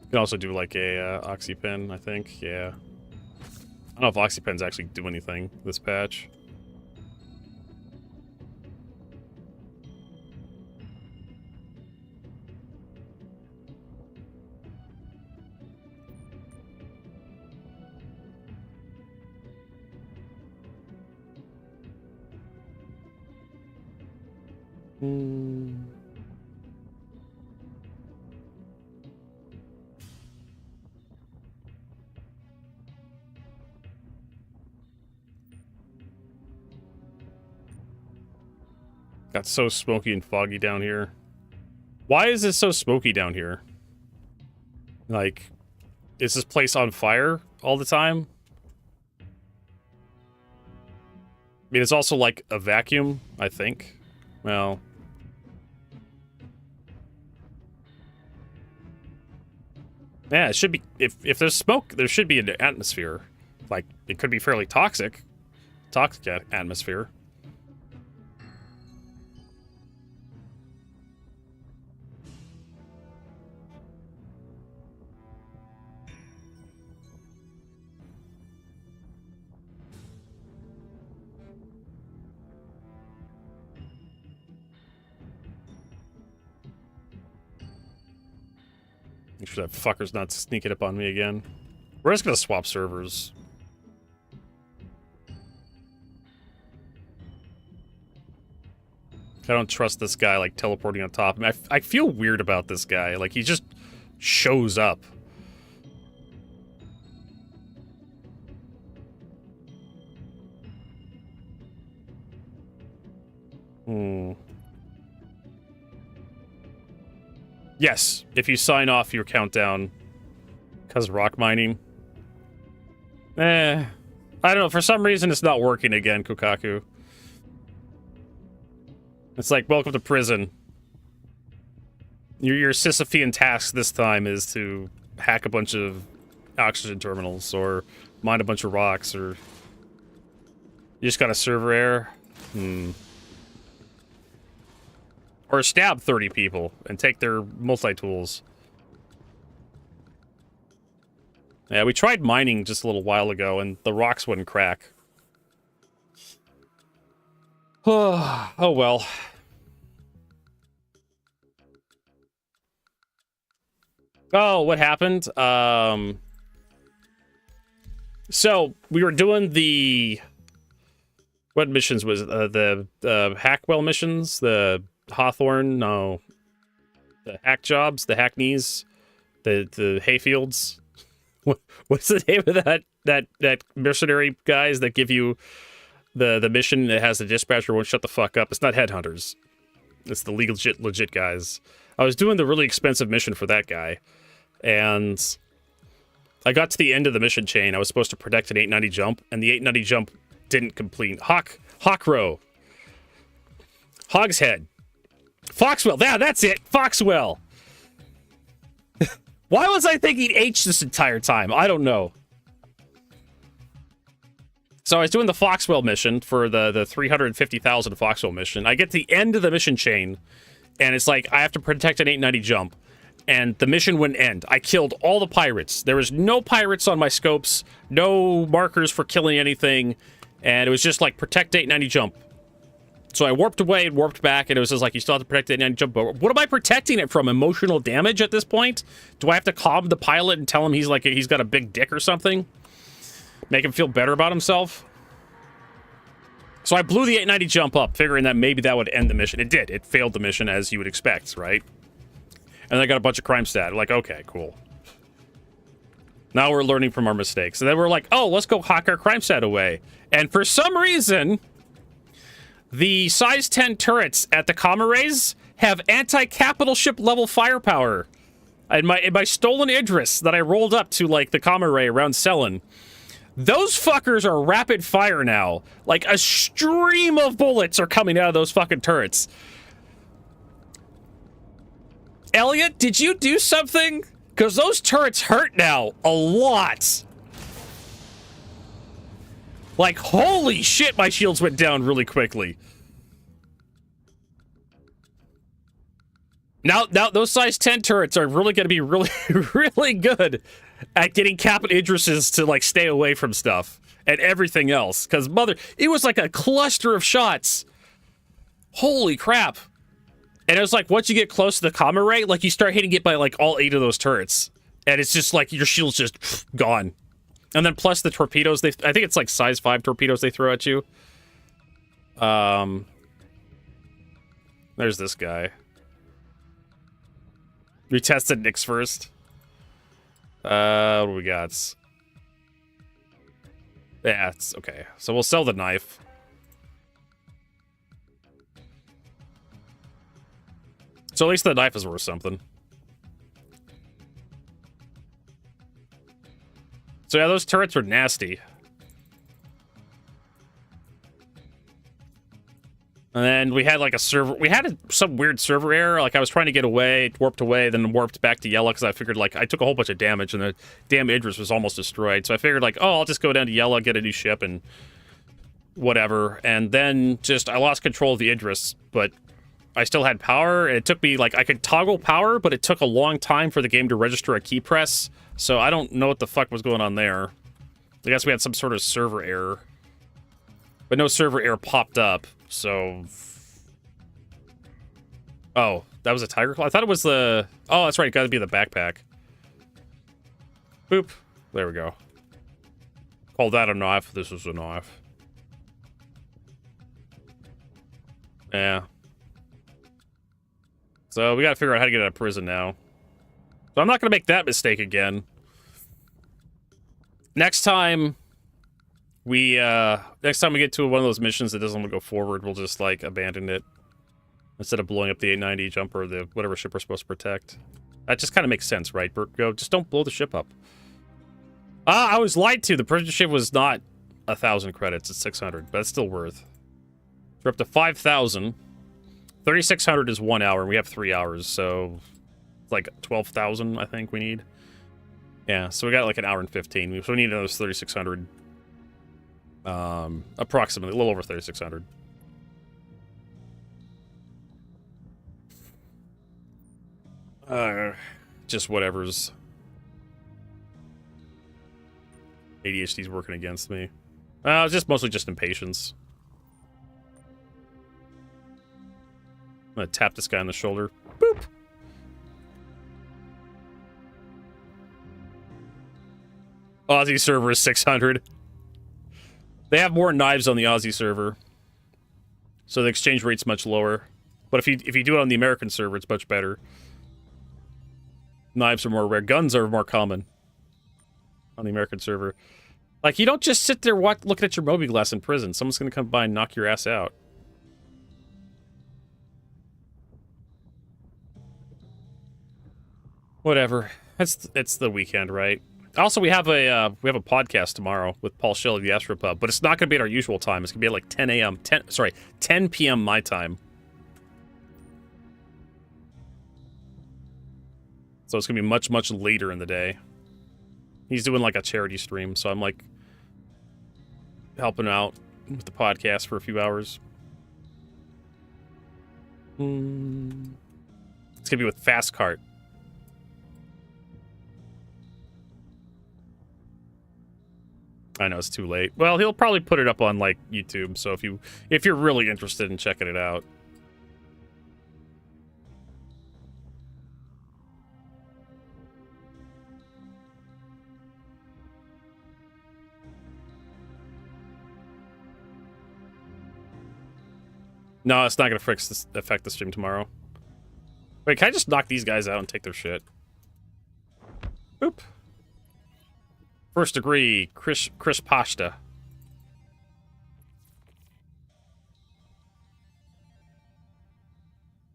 You can also do like a oxypen, I think. Yeah. I don't know if oxypens actually do anything this patch. Got so smoky and foggy down here. Why is it so smoky down here? Like, is this place on fire all the time? I mean, it's also like a vacuum, I think. Well... Yeah, it should be... If there's smoke, there should be an atmosphere. Like, it could be fairly toxic. Toxic atmosphere. Make sure that fucker's not sneaking up on me again. We're just gonna swap servers. I don't trust this guy, like, teleporting on top. I mean, I feel weird about this guy. Like, he just shows up. Yes, if you sign off your countdown because rock mining. I don't know. For some reason, it's not working again, Kokaku. It's like, welcome to prison. Your Sisyphean task this time is to hack a bunch of oxygen terminals or mine a bunch of rocks or... You just got a server error? Or stab 30 people and take their multi-tools. Yeah, we tried mining just a little while ago and the rocks wouldn't crack. Oh well. Oh, what happened? So we were doing the... What missions was it? The Hackwell missions? The Hawthorne? No. The hack jobs? The hackneys? The hayfields? What's the name of that mercenary guys that give you the mission that has the dispatcher won't shut the fuck up? It's not headhunters. It's the legit guys. I was doing the really expensive mission for that guy, and I got to the end of the mission chain. I was supposed to protect an 890 jump, and the 890 jump didn't complete. Hawkrow. Hogshead. Foxwell. Yeah, that's it. Foxwell. Why was I thinking H this entire time? I don't know. So I was doing the Foxwell mission for the 350,000 Foxwell mission. I get to the end of the mission chain, and it's like, I have to protect an 890 jump. And the mission wouldn't end. I killed all the pirates. There was no pirates on my scopes, no markers for killing anything, and it was just like, protect 890 jump. So I warped away and warped back, and it was just like, you still have to protect the 890 jump. But what am I protecting it from? Emotional damage at this point? Do I have to calm the pilot and tell him he's got a big dick or something? Make him feel better about himself? So I blew the 890 jump up, figuring that maybe that would end the mission. It did. It failed the mission, as you would expect, right? And then I got a bunch of crime stat. Like, okay, cool. Now we're learning from our mistakes. And then we're like, oh, let's go hack our crime stat away. And for some reason, the size 10 turrets at the comma rays have anti-capital ship level firepower. And my stolen Idris that I rolled up to, like, the comma ray around Selen, those fuckers are rapid fire now. Like, a stream of bullets are coming out of those fucking turrets. Elliot, did you do something? Because those turrets hurt now a lot. Like, holy shit, my shields went down really quickly. Now those size 10 turrets are really going to be really, really good at getting Captain Idrises to, like, stay away from stuff and everything else. Because, it was like a cluster of shots. Holy crap. And it was like, once you get close to the comma ray, like, you start hitting it by, like, all 8 of those turrets. And it's just like, your shield's just gone. And then plus the torpedoes, I think it's like size 5 torpedoes they throw at you. There's this guy. We tested Nyx first. What do we got? Yeah, it's okay. So we'll sell the knife. So at least the knife is worth something. So yeah, those turrets are nasty. And then we had like a server, we had some weird server error. Like I was trying to get away, it warped away, then warped back to yellow because I figured like I took a whole bunch of damage and the damn Idris was almost destroyed. So I figured like, oh, I'll just go down to yellow, get a new ship and whatever. And then just, I lost control of the Idris, but I still had power. And it took me like, I could toggle power, but it took a long time for the game to register a key press. So I don't know what the fuck was going on there. I guess we had some sort of server error. But no server error popped up. So, oh, that was a tiger claw? I thought it was the, oh, that's right, it gotta be the backpack. Boop. There we go. Call that a knife. This is a knife. Yeah. So we gotta figure out how to get out of prison now. So I'm not gonna make that mistake again. Next time we get to one of those missions that doesn't want to go forward, we'll just, like, abandon it. Instead of blowing up the 890 jumper or the whatever ship we're supposed to protect. That just kind of makes sense, right, Bert? Go, just don't blow the ship up. Ah, I was lied to. The prison ship was not 1,000 credits. It's 600, but it's still worth. We're up to 5,000. 3,600 is 1 hour, and we have 3 hours, so... It's like 12,000, I think, we need. Yeah, so we got, like, an hour and 15. So we need another 3,600. Approximately, a little over 3,600. Just whatever's. ADHD's working against me. It's just mostly just impatience. I'm gonna tap this guy on the shoulder. Boop! Aussie server is 600. They have more knives on the Aussie server, so the exchange rate's much lower. But if you do it on the American server, it's much better. Knives are more rare. Guns are more common on the American server. Like, you don't just sit there looking at your Moby glass in prison. Someone's gonna come by and knock your ass out. Whatever. It's the weekend, right? Also, we have a podcast tomorrow with Paul Shelley, the Astropub, but it's not going to be at our usual time. It's going to be at like 10 a.m. 10 p.m. my time. So it's going to be much, much later in the day. He's doing like a charity stream, so I'm like helping out with the podcast for a few hours. It's going to be with Fast Cart. I know it's too late. Well, he'll probably put it up on like YouTube. So if you're really interested in checking it out. No, it's not going to affect the stream tomorrow. Wait, can I just knock these guys out and take their shit? Boop. First degree, Chris Pasta.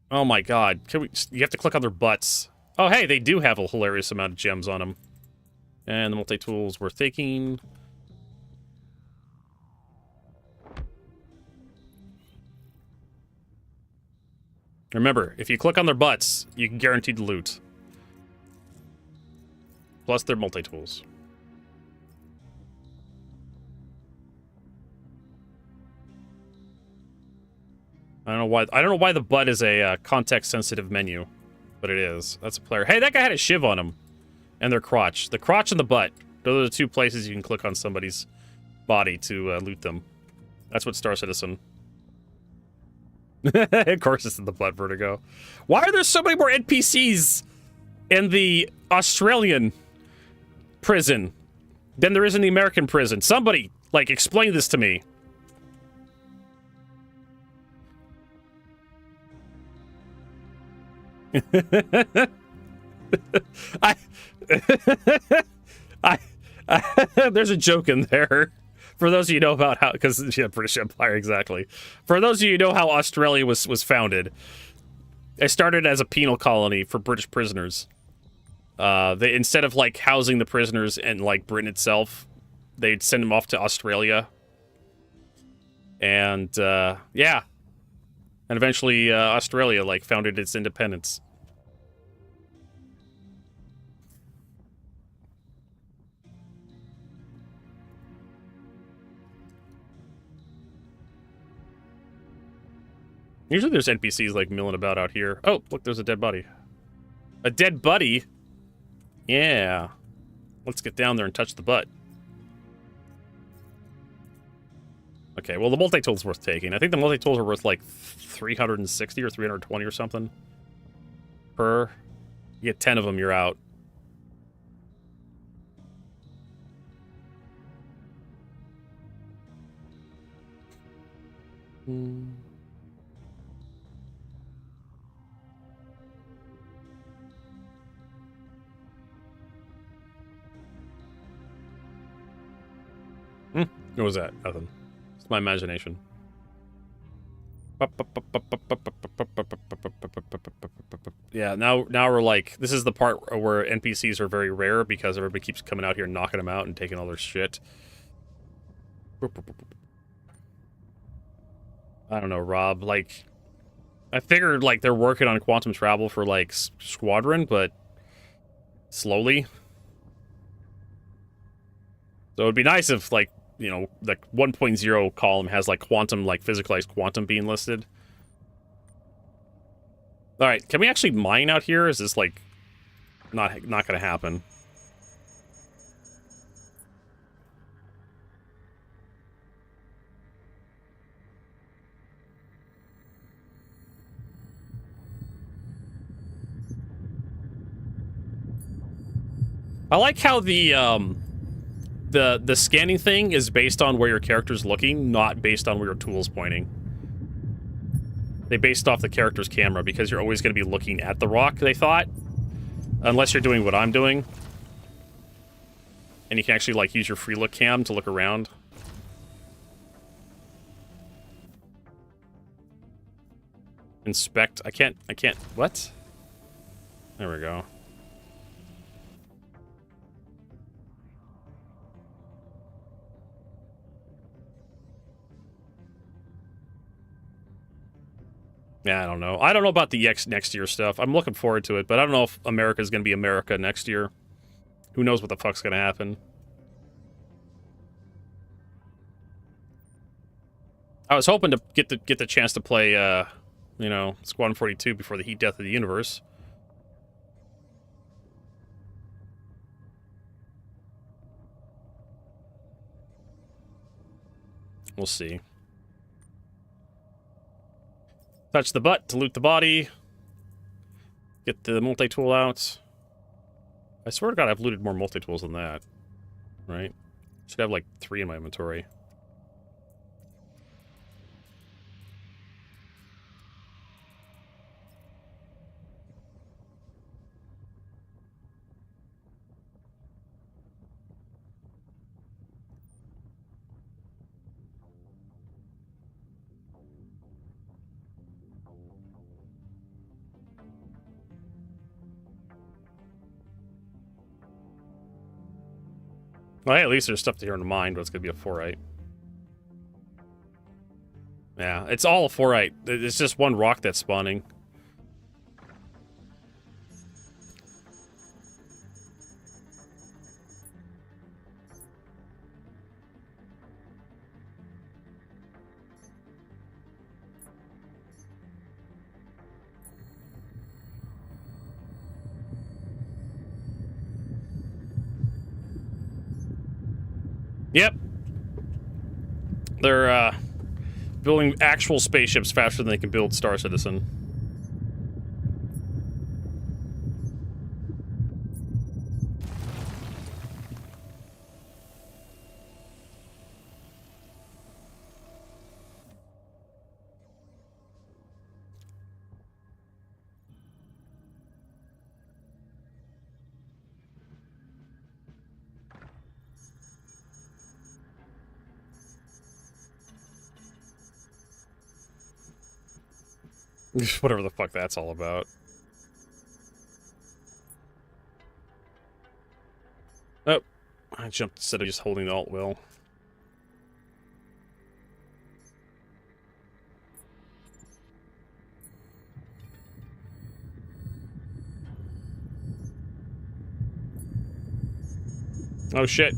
Oh my god. You have to click on their butts. Oh hey, they do have a hilarious amount of gems on them. And the multi-tools we're taking. Remember, if you click on their butts, you can guarantee the loot. Plus their multi-tools. I don't know why the butt is a context-sensitive menu, but it is. That's a player. Hey, that guy had a shiv on him, and their crotch. The crotch and the butt. Those are the two places you can click on somebody's body to loot them. That's what Star Citizen. Of course, it's in the butt, Vertigo. Why are there so many more NPCs in the Australian prison than there is in the American prison? Somebody, like, explain this to me. There's a joke in there. For those of you who know about how, because yeah, British Empire, exactly. For those of you who know how Australia was founded, It started as a penal colony for British prisoners. They, instead of like housing the prisoners in like Britain itself, they'd send them off to Australia. And yeah, and eventually Australia like founded its independence. Usually there's NPCs like milling about out here. Oh, look, there's a dead body. A dead buddy? Yeah. Let's get down there and touch the butt. Okay, well, the multi-tool's worth taking. I think the multi-tools are worth like 360 or 320 or something. Per. You get 10 of them, you're out. What was that? Nothing. It's my imagination. Yeah, now we're like, this is the part where NPCs are very rare because everybody keeps coming out here and knocking them out and taking all their shit. I don't know, Rob. Like, I figured like they're working on quantum travel for like Squadron, but slowly. So it'd be nice if like, you know, the 1.0 column has like quantum, like physicalized quantum being listed. All right, can we actually mine out here? Is this like not gonna happen? I like how the scanning thing is based on where your character's looking, not based on where your tool's pointing. They based off the character's camera because you're always going to be looking at the rock, they thought. Unless you're doing what I'm doing. And you can actually, like, use your free look cam to look around. Inspect. I can't, what? There we go. Yeah, I don't know. I don't know about the next year stuff. I'm looking forward to it, but I don't know if America's going to be America next year. Who knows what the fuck's going to happen. I was hoping to get the chance to play, you know, Squadron 42 before the heat death of the universe. We'll see. Touch the butt to loot the body. Get the multi-tool out. I swear to God, I've looted more multi-tools than that. Right? Should have like 3 in my inventory. Well, hey, at least there's stuff to hear in the mind, but it's going to be a 4-8. Yeah, it's all a 4-8. It's just one rock that's spawning. Yep. They're building actual spaceships faster than they can build Star Citizen. Whatever the fuck that's all about. Oh, I jumped instead of just holding the alt wheel. Oh shit.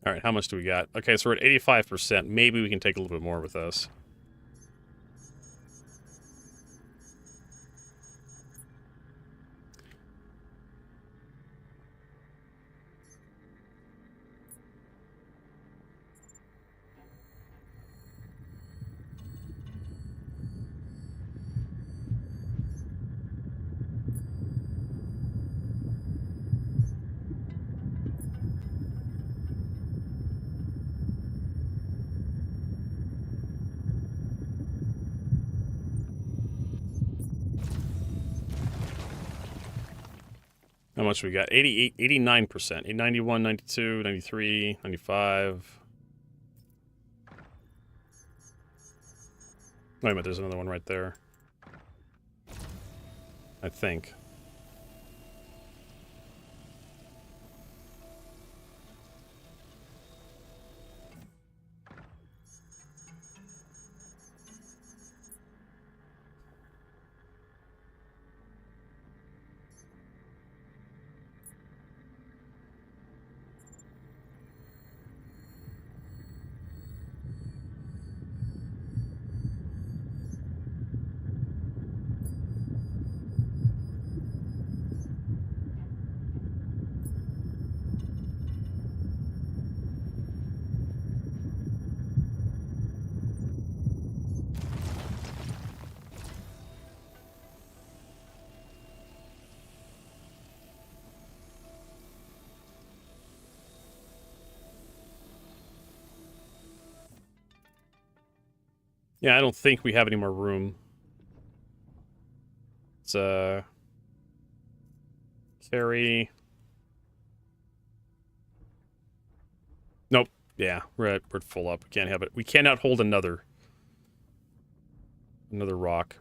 All right, how much do we got? Okay, so we're at 85%. Maybe we can take a little bit more with us. How much we got? 88, 89%. 91, 92, 93, 95. Wait a minute, there's another one right there. I think. Yeah, I don't think we have any more room. It's, carry. Nope. Yeah, we're full up. We can't have it. We cannot hold another rock.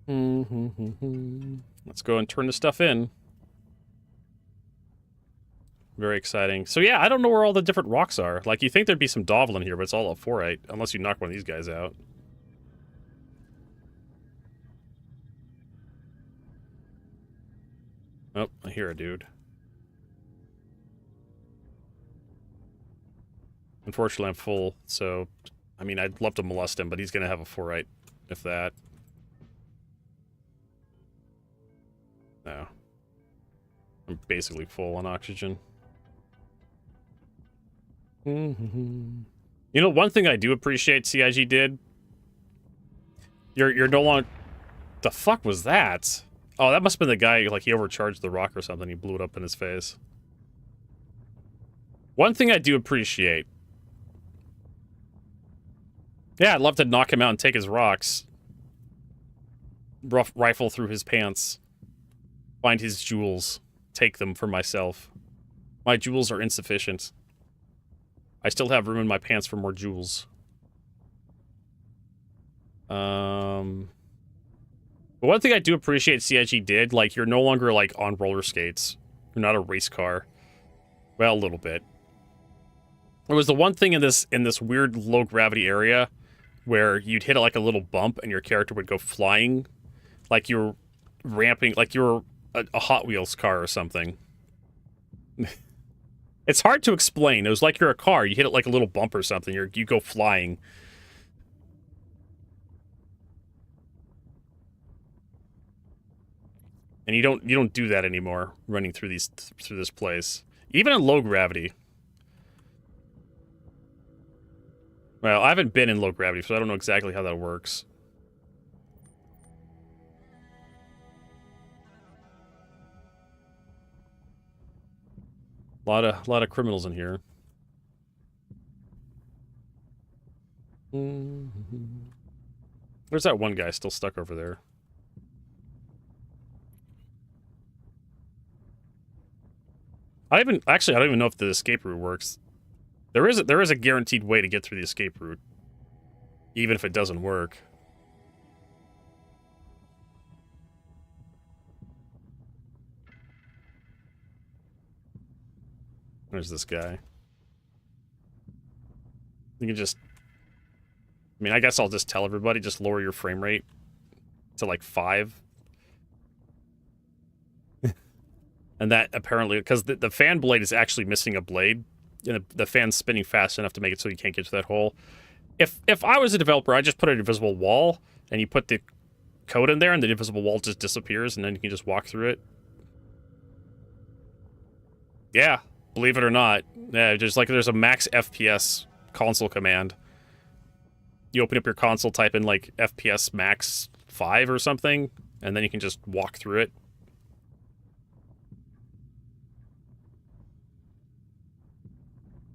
Let's go and turn the stuff in. Very exciting. So yeah, I don't know where all the different rocks are. Like, you think there'd be some Dovlin here, but it's all a 4-8, unless you knock one of these guys out. Oh, I hear a dude. Unfortunately, I'm full, so... I mean, I'd love to molest him, but he's gonna have a 4-8, if that. No. I'm basically full on oxygen. You know, one thing I do appreciate CIG did? You're no longer... The fuck was that? Oh, that must have been the guy, like, he overcharged the rock or something. He blew it up in his face. One thing I do appreciate... Yeah, I'd love to knock him out and take his rocks. Rifle through his pants. Find his jewels. Take them for myself. My jewels are insufficient. I still have room in my pants for more jewels. But one thing I do appreciate CIG did, like, you're no longer, like, on roller skates. You're not a race car. Well, a little bit. There was the one thing in this weird low-gravity area where you'd hit, like, a little bump and your character would go flying. Like you were ramping, like you were a Hot Wheels car or something. It's hard to explain. It was like you're a car. You hit it like a little bump or something. You go flying. And you don't do that anymore, running through this place. Even in low gravity. Well, I haven't been in low gravity, so I don't know exactly how that works. lot of criminals in here. There's that one guy still stuck over there. I don't even know if the escape route works. There is a guaranteed way to get through the escape route, even if it doesn't work. There's this guy. You can just... I mean, I guess I'll just tell everybody, just lower your frame rate to like 5. And that apparently, because the fan blade is actually missing a blade, and the fan's spinning fast enough to make it so you can't get to that hole. If I was a developer, I'd just put an invisible wall, and you put the code in there, and the invisible wall just disappears, and then you can just walk through it. Yeah, believe it or not. Yeah, there's a max FPS console command. You open up your console, type in like FPS max 5 or something, and then you can just walk through it.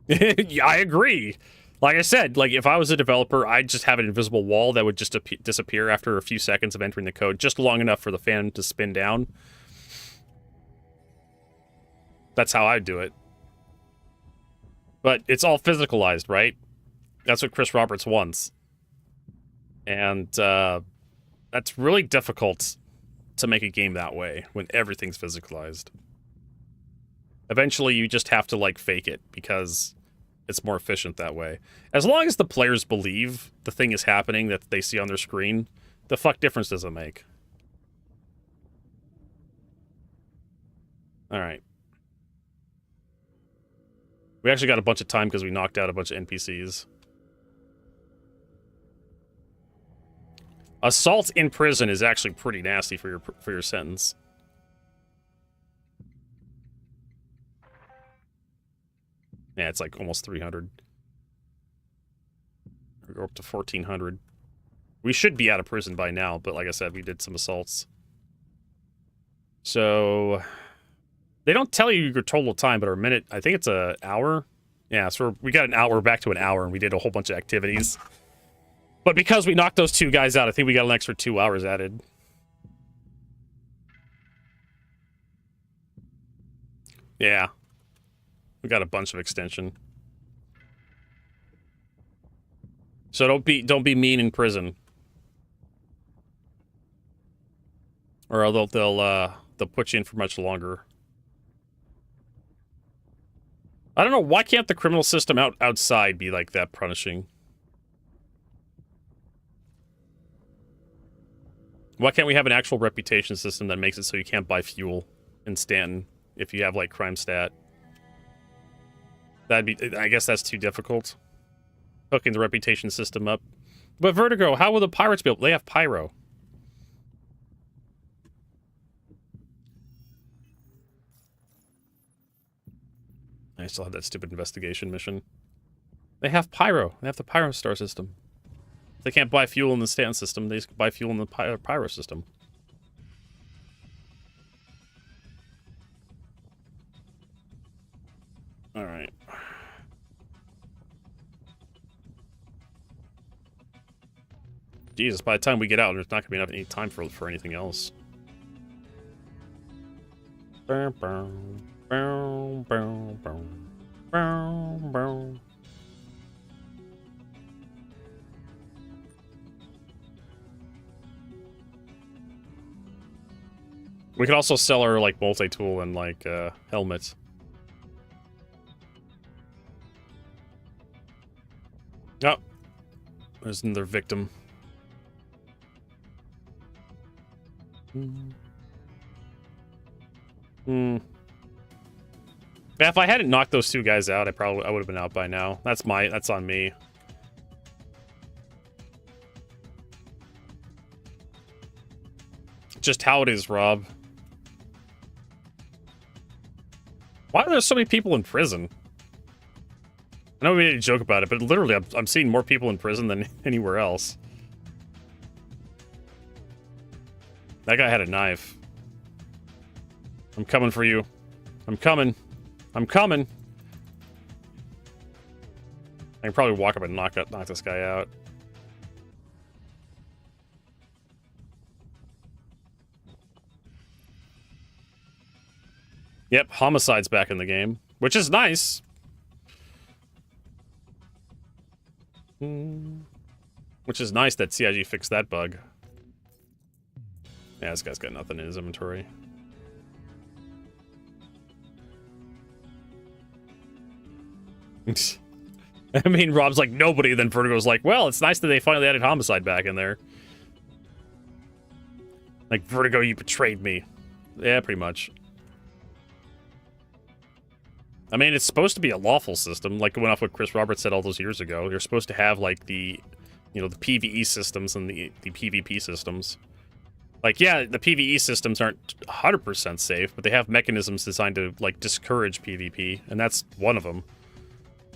Yeah, I agree. Like I said, like if I was a developer, I'd just have an invisible wall that would just disappear after a few seconds of entering the code, just long enough for the fan to spin down. That's how I'd do it. But it's all physicalized, right? That's what Chris Roberts wants. And that's really difficult to make a game that way when everything's physicalized. Eventually, you just have to, like, fake it because it's more efficient that way. As long as the players believe the thing is happening that they see on their screen, the fuck difference does it make? Alright. We actually got a bunch of time because we knocked out a bunch of NPCs. Assault in prison is actually pretty nasty for your sentence. Yeah, it's like almost 300. We're up to 1,400. We should be out of prison by now, but like I said, we did some assaults. So they don't tell you your total time, but our minute, I think it's an hour. Yeah, so we got an hour, we're back to an hour, and we did a whole bunch of activities. But because we knocked those 2 guys out, I think we got an extra 2 hours added. Yeah. We got a bunch of extension. So don't be mean in prison. Or they'll put you in for much longer. I don't know, why can't the criminal system outside be like that punishing? Why can't we have an actual reputation system that makes it so you can't buy fuel in Stanton if you have like crime stat? I guess that's too difficult. Hooking the reputation system up. But Vertigo, how will the pirates be able... They have pyro. I still have that stupid investigation mission. They have pyro. They have the pyro star system. They can't buy fuel in the Stanton system. They just buy fuel in the pyro system. Alright. Jesus, by the time we get out, there's not going to be any time for anything else. We could also sell our, like, multi-tool and, like, helmets. Oh. There's another victim. Yeah, if I hadn't knocked those 2 guys out, I would have been out by now. That's on me. Just how it is, Rob. Why are there so many people in prison? I know we made a joke about it, but literally, I'm seeing more people in prison than anywhere else. That guy had a knife. I'm coming for you. I'm coming. I'm coming. I can probably walk up and knock this guy out. Yep, Homicide's back in the game, which is nice. Which is nice that CIG fixed that bug. Yeah, this guy's got nothing in his inventory. I mean, Rob's like, nobody. Then Vertigo's like, well, it's nice that they finally added Homicide back in there. Like, Vertigo, you betrayed me. Yeah, pretty much. I mean, it's supposed to be a lawful system, like going off what Chris Roberts said all those years ago. You're supposed to have, like, the, you know, the PvE systems and the PvP systems. Like, yeah, the PvE systems aren't 100% safe, but they have mechanisms designed to, like, discourage PvP, and that's one of them.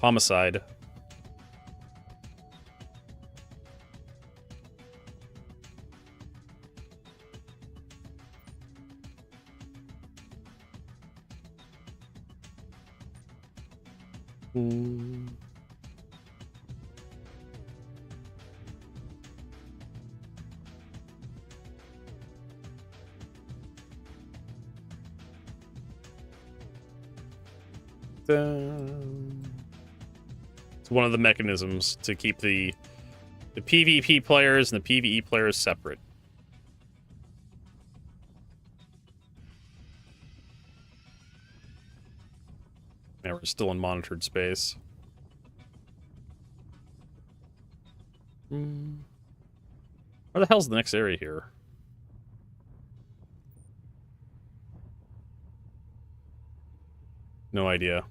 Homicide. It's one of the mechanisms to keep the PvP players and the PvE players separate. Yeah, we're still in monitored space. Where the hell's the next area here? No idea.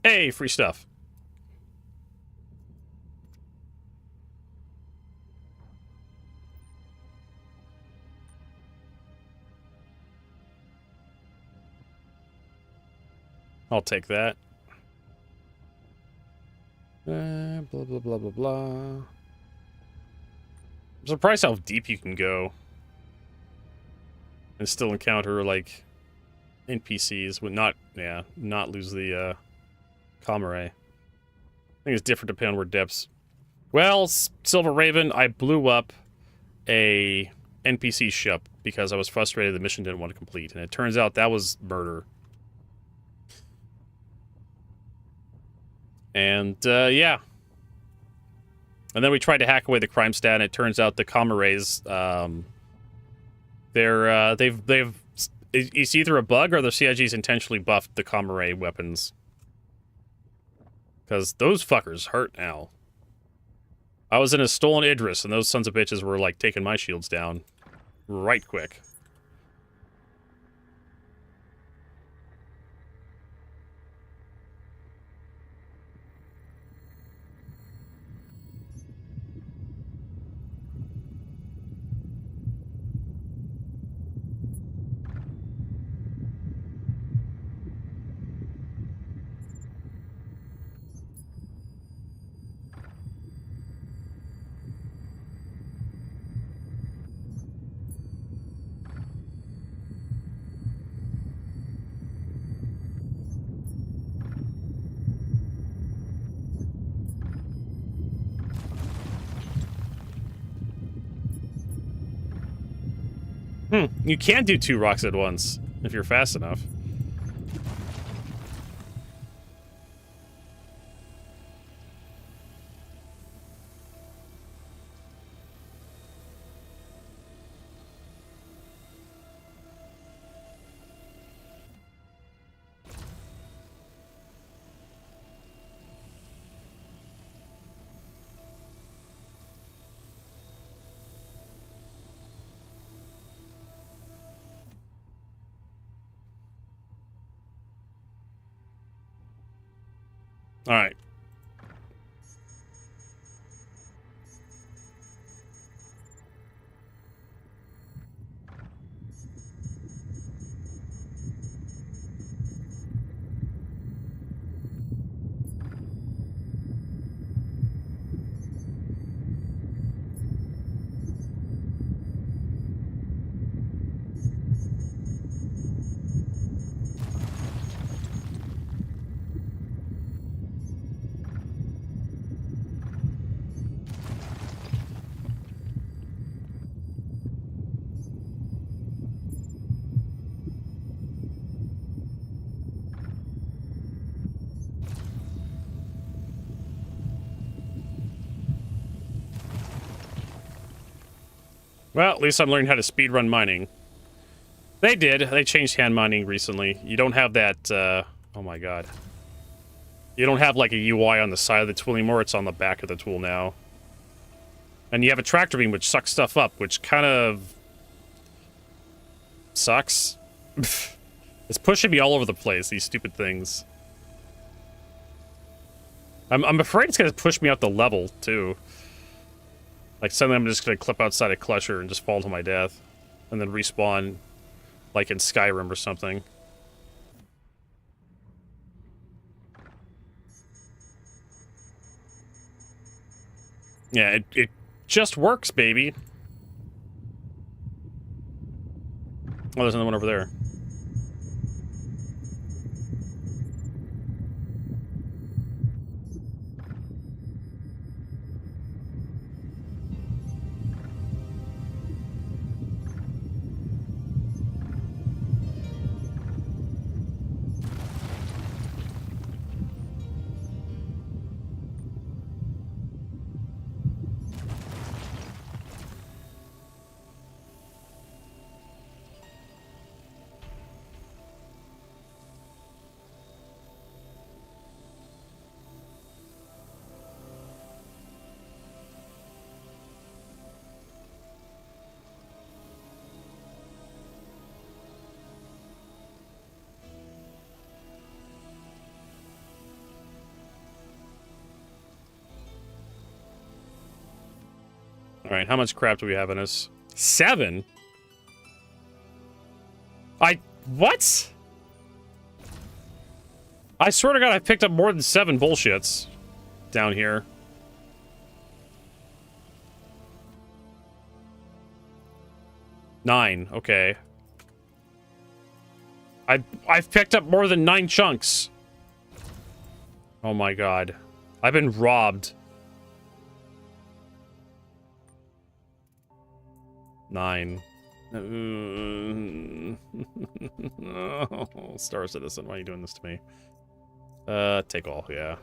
Hey, free stuff. I'll take that. Blah, blah, blah, blah, blah. I'm surprised how deep you can go. And still encounter, like, NPCs would not lose the, comm array. I think it's different depending on where depths. Well, Silver Raven, I blew up a NPC ship because I was frustrated the mission didn't want to complete. And it turns out that was murder. And, yeah. And then we tried to hack away the crime stat, and it turns out the comm arrays, it's either a bug or the CIG's intentionally buffed the comm array weapons. Because those fuckers hurt now. I was in a stolen Idris, and those sons of bitches were, like, taking my shields down. Right quick. You can do 2 rocks at once, if you're fast enough. All right. Well, at least I'm learning how to speedrun mining. They did. They changed hand mining recently. You don't have that, oh my god. You don't have, like, a UI on the side of the tool anymore. It's on the back of the tool now. And you have a tractor beam which sucks stuff up, which kind of... sucks. It's pushing me all over the place, these stupid things. I'm afraid it's gonna push me out the level, too. Like, suddenly I'm just gonna clip outside a Clutcher and just fall to my death. And then respawn, like in Skyrim or something. Yeah, it just works, baby. Oh, there's another one over there. Alright, how much crap do we have in us? 7? What? I swear to God, I picked up more than 7 bullshits down here. Nine, okay. I've picked up more than 9 chunks. Oh my god. I've been robbed. 9. Oh, Star Citizen, why are you doing this to me? Take all, yeah.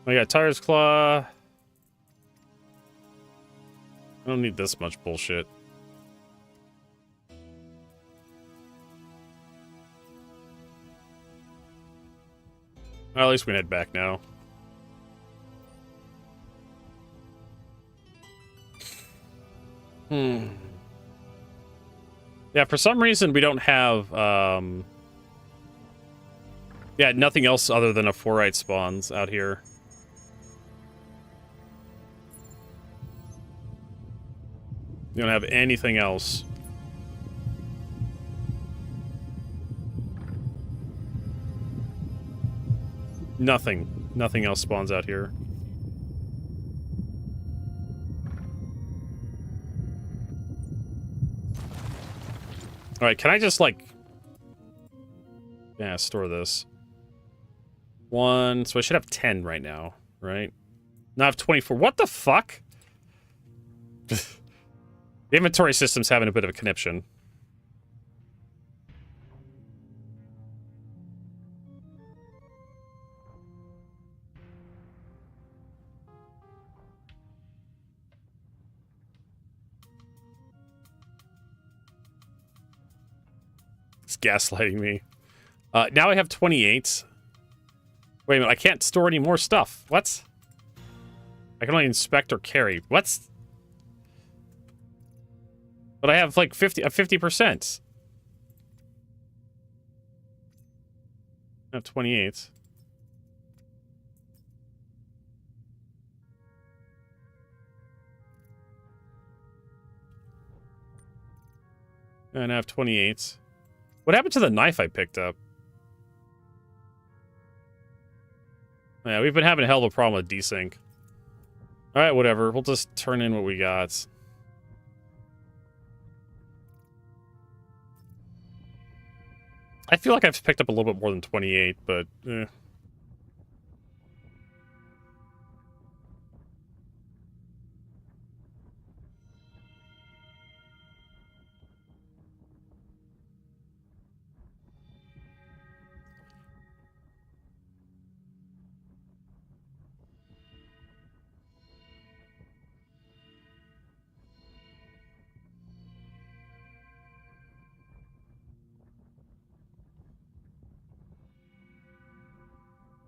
I got Tiger's Claw. I don't need this much bullshit. Well, at least we can head back now. Yeah, for some reason we don't have, yeah, nothing else other than a 4-right spawns out here. You don't have anything else. Nothing. Nothing else spawns out here. Alright, can I just, like... yeah, store this. 1... so I should have 10 right now, right? Now I have 24. What the fuck? The inventory system's having a bit of a conniption. It's gaslighting me. Now I have 28. Wait a minute, I can't store any more stuff. What? I can only inspect or carry. What? But I have like 50%. I have 28. And I have 28. What happened to the knife I picked up? Yeah, we've been having a hell of a problem with desync. Alright, whatever. We'll just turn in what we got. I feel like I've picked up a little bit more than 28, but... eh.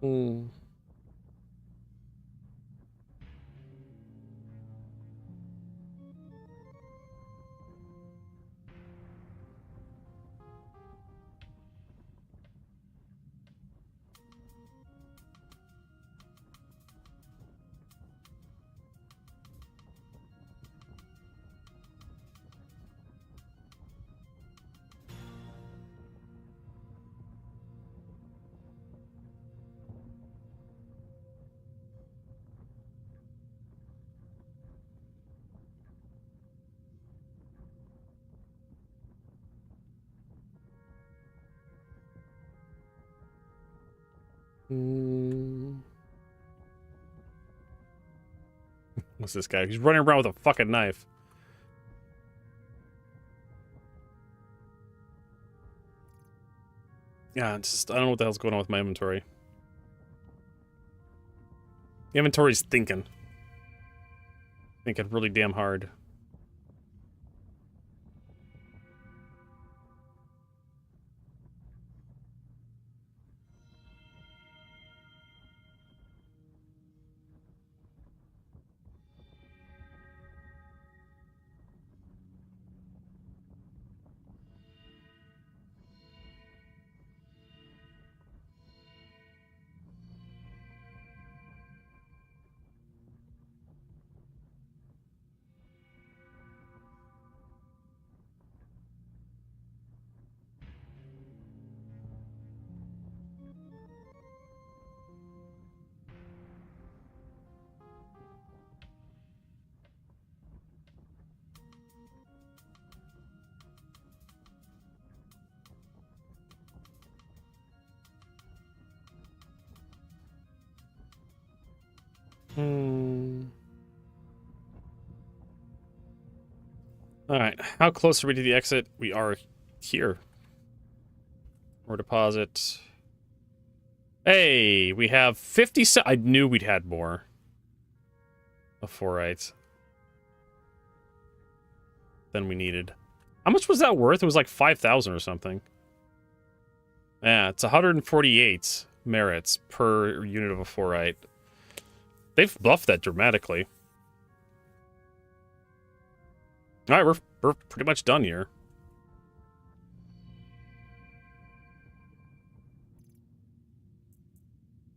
Hmm. What's this guy? He's running around with a fucking knife. Yeah, it's just, I don't know what the hell's going on with my inventory. The inventory's thinking. Thinking really damn hard. Alright, how close are we to the exit? We are here. Or deposit. Hey, we have 50 I knew we'd had more. Before, right? Than we needed. How much was that worth? It was like 5,000 or something. Yeah, it's 148 merits per unit of a forite. They've buffed that dramatically. Alright, we're pretty much done here.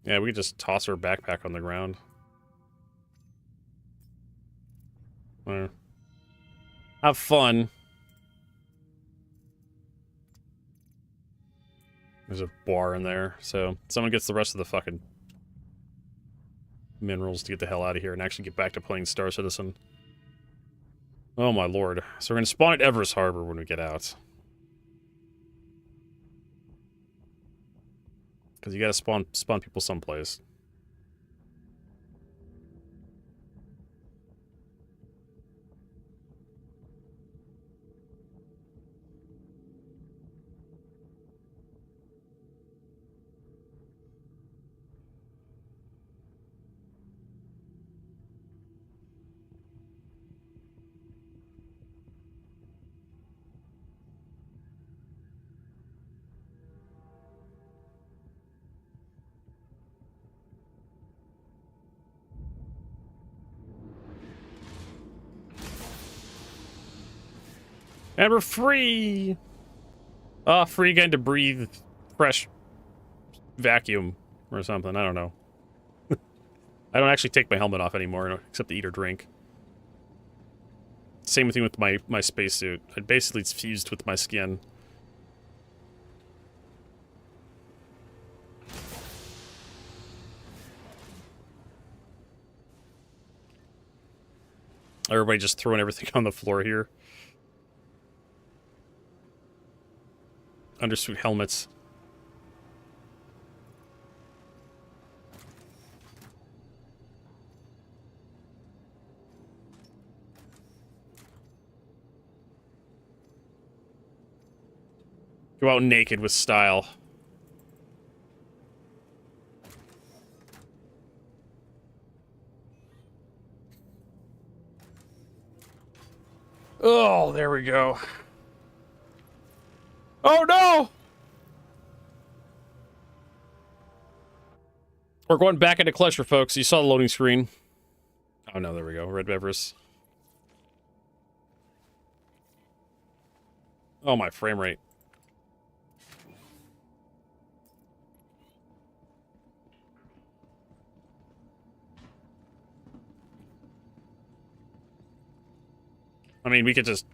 Yeah, we could just toss our backpack on the ground. Have fun. There's a bar in there, so someone gets the rest of the fucking minerals to get the hell out of here and actually get back to playing Star Citizen. Oh my lord. So we're gonna spawn at Everest Harbor when we get out. Because you gotta spawn people someplace. And we're free! Free again to breathe fresh vacuum or something. I don't know. I don't actually take my helmet off anymore, except to eat or drink. Same thing with my spacesuit. Basically, it's fused with my skin. Everybody just throwing everything on the floor here. Undersuit helmets. Go out naked with style. Oh, there we go. Oh no! We're going back into Cluster, folks. You saw the loading screen. Oh, no, there we go. Red Beavers. Oh, my frame rate. I mean, we could just...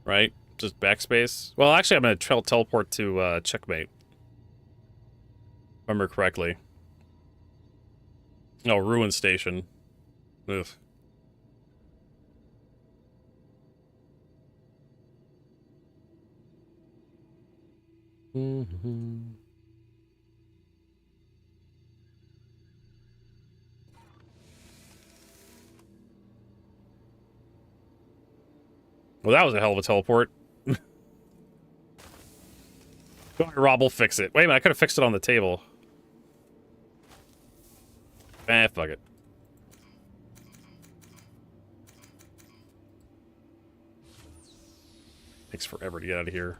Right? Just backspace. Well, actually, I'm going to teleport to Checkmate. If I remember correctly. Oh, Ruin Station. Ugh. Mm-hmm. Well, that was a hell of a teleport. Go ahead, Rob, we'll fix it. Wait a minute, I could have fixed it on the table. Fuck it. Takes forever to get out of here.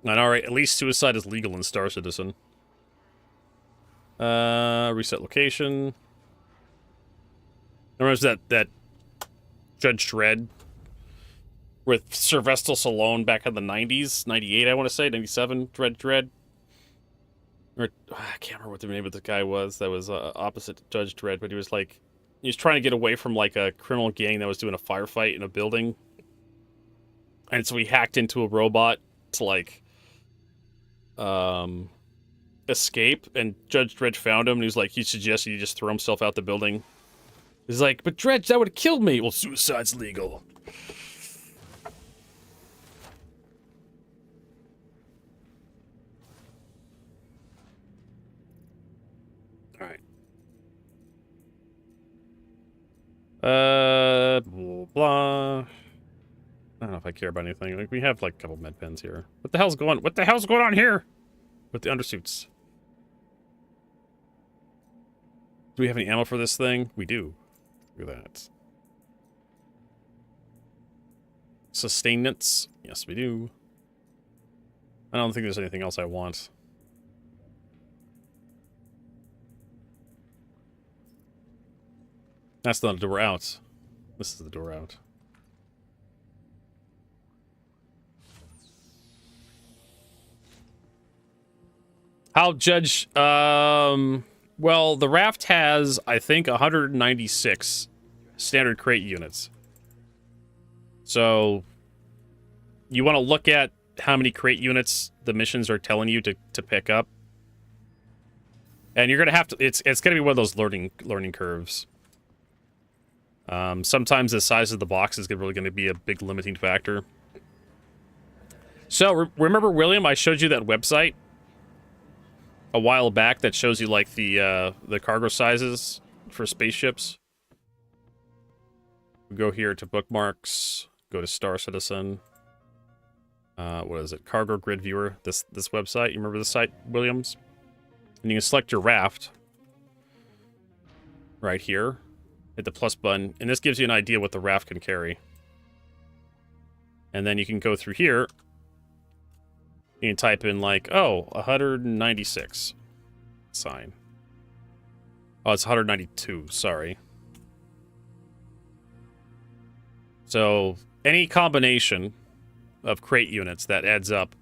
Alright, at least suicide is legal in Star Citizen. Reset location. Remember that Judge Dredd with Sylvester Stallone back in the 90s? 98, I want to say. 97, Dredd. Or, I can't remember what the name of the guy was that was opposite Judge Dredd, but he was like... He was trying to get away from, like, a criminal gang that was doing a firefight in a building. And so he hacked into a robot to, like... escape, and Judge Dredd found him, and he was like, he suggested he just throw himself out the building. He's like, but Dredd, that would have killed me. Well, suicide's legal. Alright. Blah, blah. I don't know if I care about anything. Like, we have, like, a couple med pens here. What the hell's going on here? With the undersuits. Do we have any ammo for this thing? We do. Look at that. Sustainments? Yes, we do. I don't think there's anything else I want. That's not the door out. This is the door out. How Judge, well, the raft has, I think, 196 standard crate units. So, you want to look at how many crate units the missions are telling you to pick up. And you're going to have to, it's going to be one of those learning curves. Sometimes the size of the box is really going to be a big limiting factor. So, remember, William, I showed you that website a while back that shows you, like, the cargo sizes for spaceships. We go here to bookmarks, go to Star Citizen. What is it? Cargo Grid Viewer, this website. You remember the site, Williams? And you can select your raft right here. Hit the plus button, and this gives you an idea what the raft can carry. And then you can go through here. You can type in, like, oh, 196. Sign. Oh, it's 192, sorry. So, any combination of crate units that adds up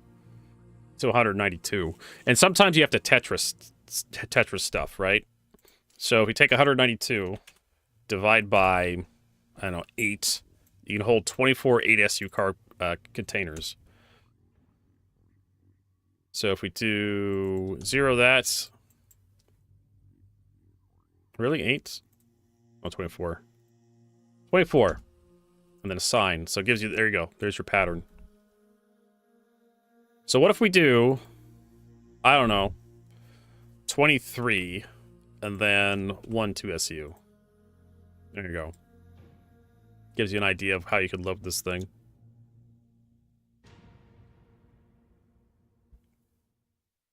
to 192. And sometimes you have to Tetris stuff, right? So, if we take 192, divide by, I don't know, 8, you can hold 24 8SU car containers. So if we do 0 that... Really? 8? Oh, 24. 24. And then a sign. So it gives you... There you go. There's your pattern. So what if we do... I don't know. 23. And then 1 2SU. There you go. Gives you an idea of how you could load this thing.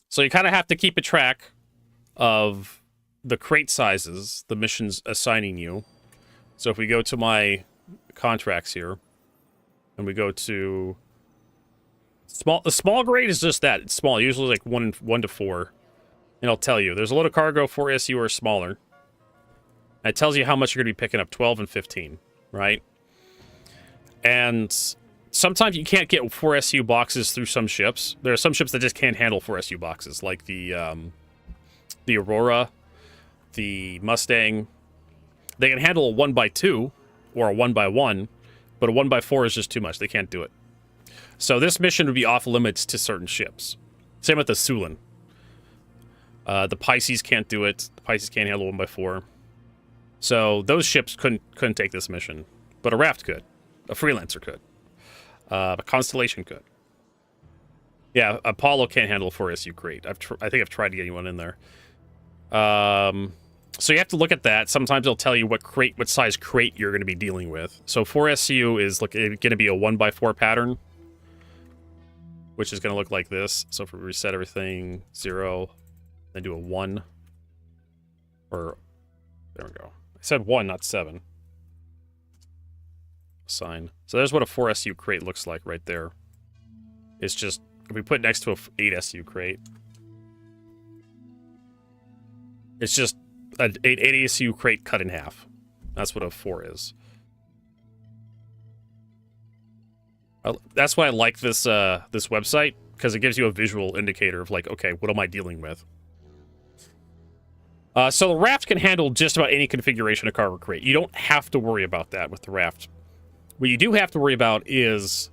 So you kind of have to keep a track of the crate sizes the mission's assigning you. So if we go to my contracts here, and we go to the small grade is just that. It's small, usually like 1 to 4. And it'll tell you. There's a load of cargo, 4SU or smaller. And it tells you how much you're going to be picking up, 12 and 15, right? And sometimes you can't get 4SU boxes through some ships. There are some ships that just can't handle 4SU boxes, like the Aurora, the Mustang. They can handle a 1x2 or a 1x1, but a 1x4 is just too much. They can't do it. So this mission would be off limits to certain ships. Same with the Sulin. The Pisces can't do it. The Pisces can't handle 1x4. So those ships couldn't take this mission. But a Raft could. A Freelancer could. A Constellation could. Yeah, Apollo can't handle a 4SU crate. I think I've tried getting one in there. So you have to look at that. Sometimes it'll tell you what size crate you're going to be dealing with. So 4SU is going to be a 1x4 pattern, which is going to look like this. So if we reset everything, 0, then do a 1. Or, there we go. I said 1, not 7. Sign. So there's what a 4SU crate looks like right there. It's just, if we put it next to a 8SU crate, it's just an 8SU crate cut in half. That's what a 4 is. That's why I like this this website, because it gives you a visual indicator of like, okay, what am I dealing with? So the Raft can handle just about any configuration of cargo crate. You don't have to worry about that with the Raft. What you do have to worry about is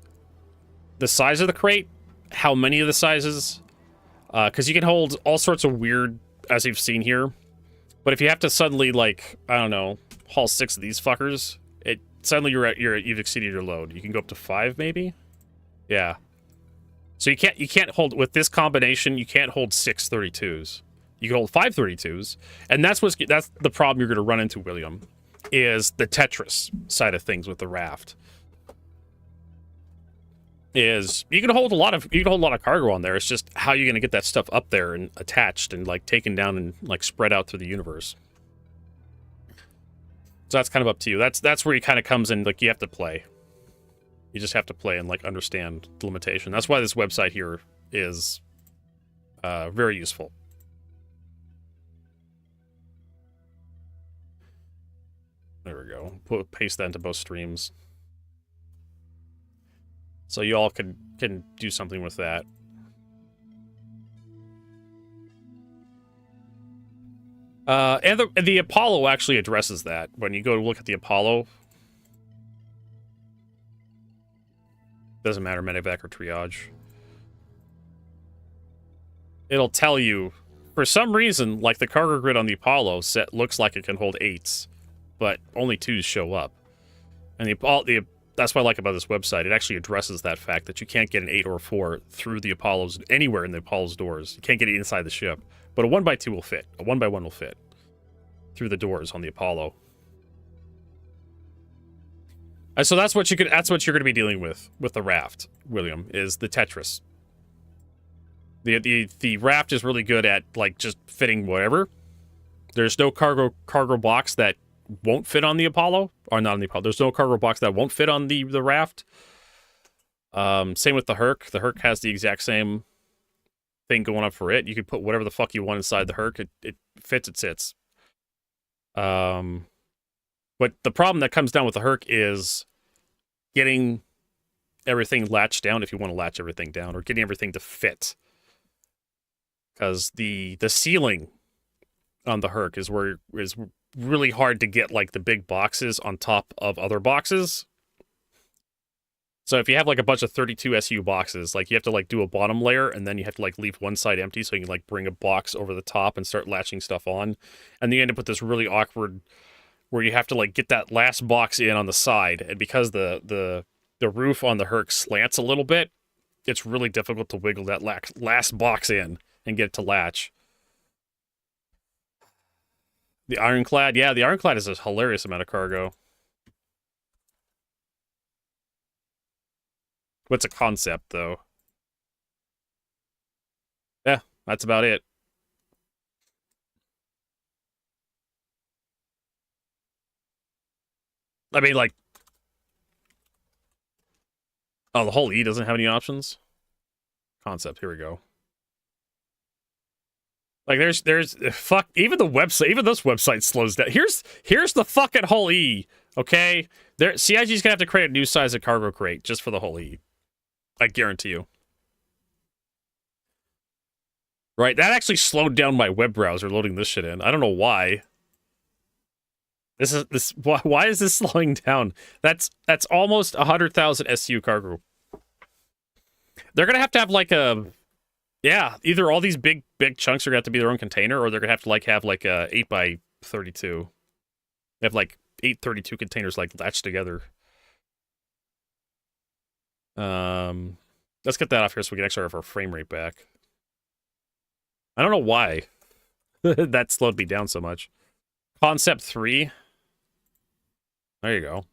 the size of the crate, how many of the sizes, because you can hold all sorts of weird, as you've seen here. But if you have to suddenly, like, I don't know, haul 6 of these fuckers, suddenly you've exceeded your load. You can go up to 5, maybe. Yeah. So you can't hold with this combination. You can't hold 6 32s. You can hold 5 32s, and that's the problem you're going to run into, William, is the Tetris side of things with the Raft. Is you can hold a lot of cargo on there. It's just how you're going to get that stuff up there and attached and like taken down and like spread out through the universe. So that's kind of up to you. That's where he kind of comes in. Like you have to play. You just have to play and like understand the limitation. That's why this website here is very useful. There we go. Paste that into both streams. So you all can do something with that. And the Apollo actually addresses that. When you go to look at the Apollo, doesn't matter, medevac or triage. It'll tell you, for some reason, like the cargo grid on the Apollo set looks like it can hold 8s, but only 2s show up. And that's what I like about this website. It actually addresses that fact that you can't get an 8 or a 4 through the Apollo's, anywhere in the Apollo's doors. You can't get it inside the ship. But a 1x2 will fit. A 1x1 will fit through the doors on the Apollo. And so that's what you're going to be dealing with the Raft, William, is the Tetris. The Raft is really good at like just fitting whatever. There's no cargo box that won't fit on the Apollo, or not on the Apollo. There's no cargo box that won't fit on the Raft. Same with the Herc. The Herc has the exact same thing going up for it. You can put whatever the fuck you want inside the Herc. It fits, it sits. But the problem that comes down with the Herc is getting everything latched down, if you want to latch everything down, or getting everything to fit. Because the ceiling on the Herc is really hard to get like the big boxes on top of other boxes. So if you have like a bunch of 32 SU boxes, like you have to like do a bottom layer and then you have to like leave one side empty so you can like bring a box over the top and start latching stuff on. And then you end up with this really awkward where you have to like get that last box in on the side. And because the roof on the Herc slants a little bit, it's really difficult to wiggle that last box in and get it to latch. The Ironclad, yeah, the Ironclad is a hilarious amount of cargo. What's a concept, though? Yeah, that's about it. I mean, like... Oh, the whole E doesn't have any options? Concept, here we go. Like, there's... Fuck, even the website, even this website slows down. Here's the fucking whole E, okay? CIG's gonna have to create a new size of cargo crate just for the whole E. I guarantee you. Right, that actually slowed down my web browser loading this shit in. I don't know why. Why is this slowing down? That's almost 100,000 SU cargo. They're gonna have to have like a, yeah, either all these big chunks are gonna have to be their own container, or they're gonna have to have like a 8x32. They have like 832 containers like latched together. Let's get that off here so we can actually have our frame rate back. I don't know why that slowed me down so much. Concept 3. There you go.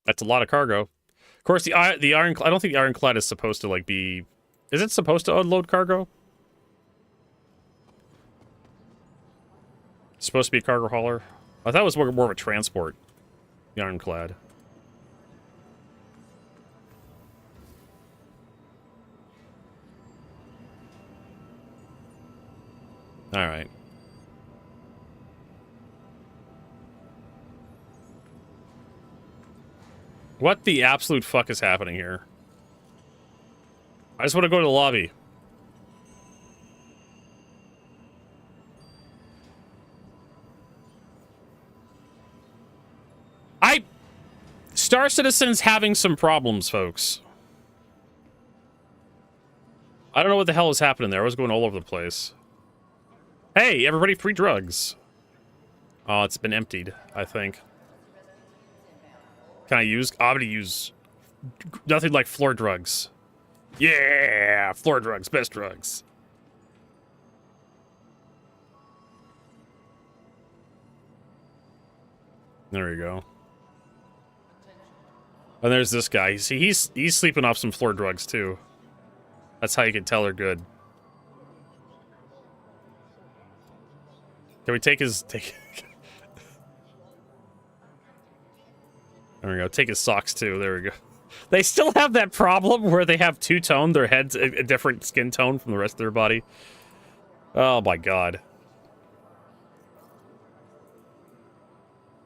That's a lot of cargo. Of course, the ironclad. I don't think the ironclad is supposed to like be. Is it supposed to unload cargo? It's supposed to be a cargo hauler. I thought it was more of a transport. The ironclad. All right. What the absolute fuck is happening here? I just want to go to the lobby. Star Citizen's having some problems, folks. I don't know what the hell is happening there. I was going all over the place. Hey, everybody, free drugs. Oh, it's been emptied, I think. Can I use? I'm gonna use nothing like floor drugs. Yeah, floor drugs, best drugs. There we go. And there's this guy. See, he's sleeping off some floor drugs too. That's how you can tell they're good. Can we take his There we go. Take his socks too. There we go. They still have that problem where they have two-tone. Their head's a different skin tone from the rest of their body. Oh my god.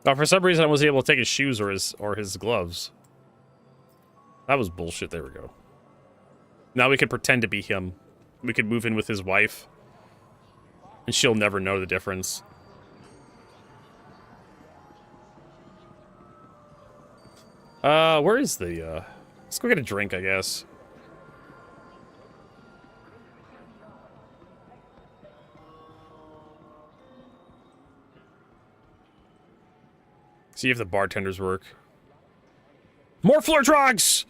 Oh, for some reason I wasn't able to take his shoes or his gloves. That was bullshit. There we go. Now we can pretend to be him. We could move in with his wife. And she'll never know the difference. Where is the, let's go get a drink, I guess. See if the bartenders work. More floor drugs!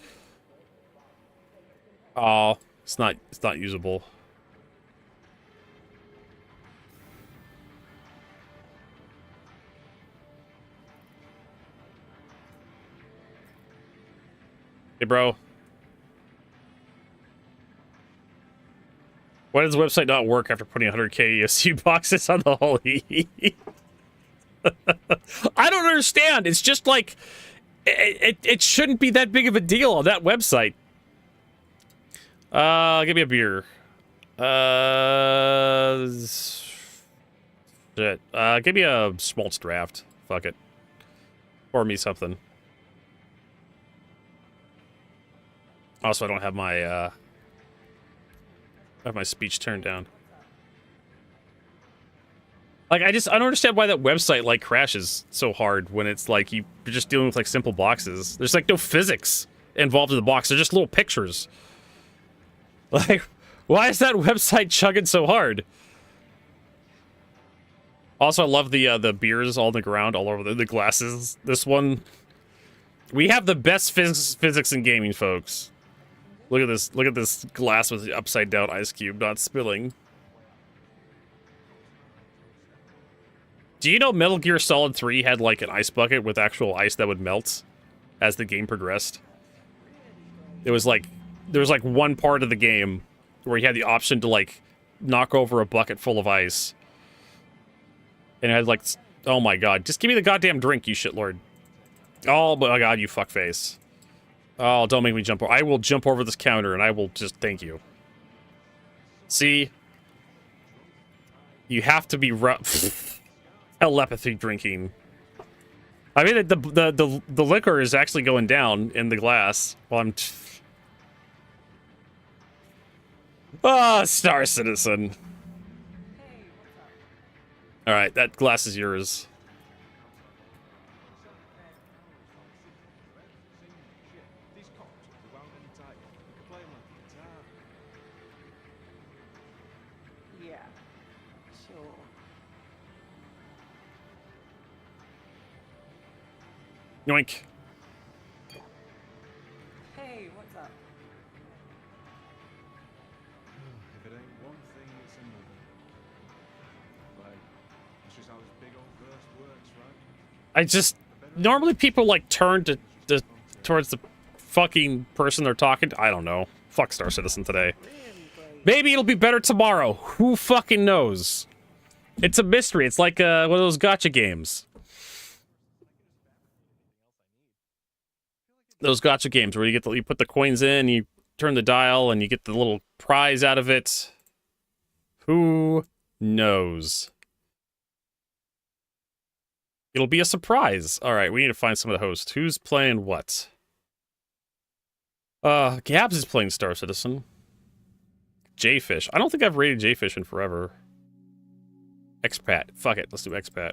Oh, it's not usable. Hey, bro. Why does the website not work after putting 100k ESU boxes on the whole E? I don't understand. It's just like, it shouldn't be that big of a deal on that website. Give me a beer. Shit. Give me a schmaltz draft. Fuck it. Pour me something. Also, I don't have my, speech turned down. Like, I don't understand why that website, like, crashes so hard when it's, like, you're just dealing with, like, simple boxes. There's, like, no physics involved in the box. They're just little pictures. Like, why is that website chugging so hard? Also, I love the beers all on the ground, all over the glasses. This one... We have the best physics in gaming, folks. Look at this. Look at this glass with the upside-down ice cube not spilling. Do you know Metal Gear Solid 3 had, like, an ice bucket with actual ice that would melt? as the game progressed. It was like, there was like one part of the game where you had the option to like knock over a bucket full of ice. And it had like, oh my god, just give me the goddamn drink, you shitlord. Oh my god, you fuckface. Oh, don't make me jump over. I will jump over this counter and I will just thank you. See? You have to be telepathy drinking. I mean, the liquor is actually going down in the glass while I'm... Ah, Star Citizen. Alright, that glass is yours. Yeah, sure. Yoink. Hey, what's up? If it ain't one thing, it's another. Like, that's just how this big old verse works, right? I just... Normally people, like, turn towards the fucking person they're talking to. I don't know. Fuck Star Citizen today. Maybe it'll be better tomorrow. Who fucking knows? It's a mystery. It's like one of those gacha games. Those gacha games where you put the coins in, you turn the dial, and you get the little prize out of it. Who knows? It'll be a surprise. All right, we need to find some of the hosts. Who's playing what? Gabs is playing Star Citizen. Jfish. I don't think I've rated Jfish in forever. Expat. Fuck it. Let's do Expat.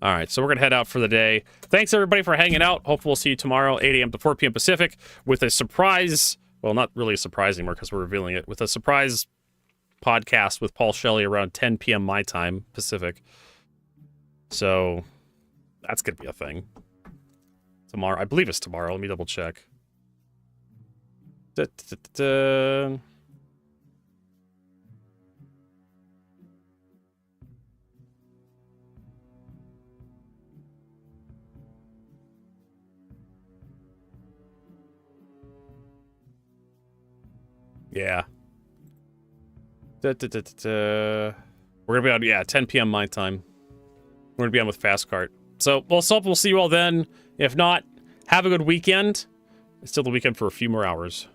Alright, so we're going to head out for the day. Thanks, everybody, for hanging out. Hopefully we'll see you tomorrow, 8 a.m. to 4 p.m. Pacific, with a surprise... Well, not really a surprise anymore, because we're revealing it. With a surprise podcast with Paul Shelley around 10 p.m. my time, Pacific. So, that's going to be a thing. Tomorrow. I believe it's tomorrow. Let me double check. Yeah. We're gonna be on, yeah, 10 p.m. my time. We're gonna be on with Fast Cart. So, we'll see you all then. If not, have a good weekend. It's still the weekend for a few more hours.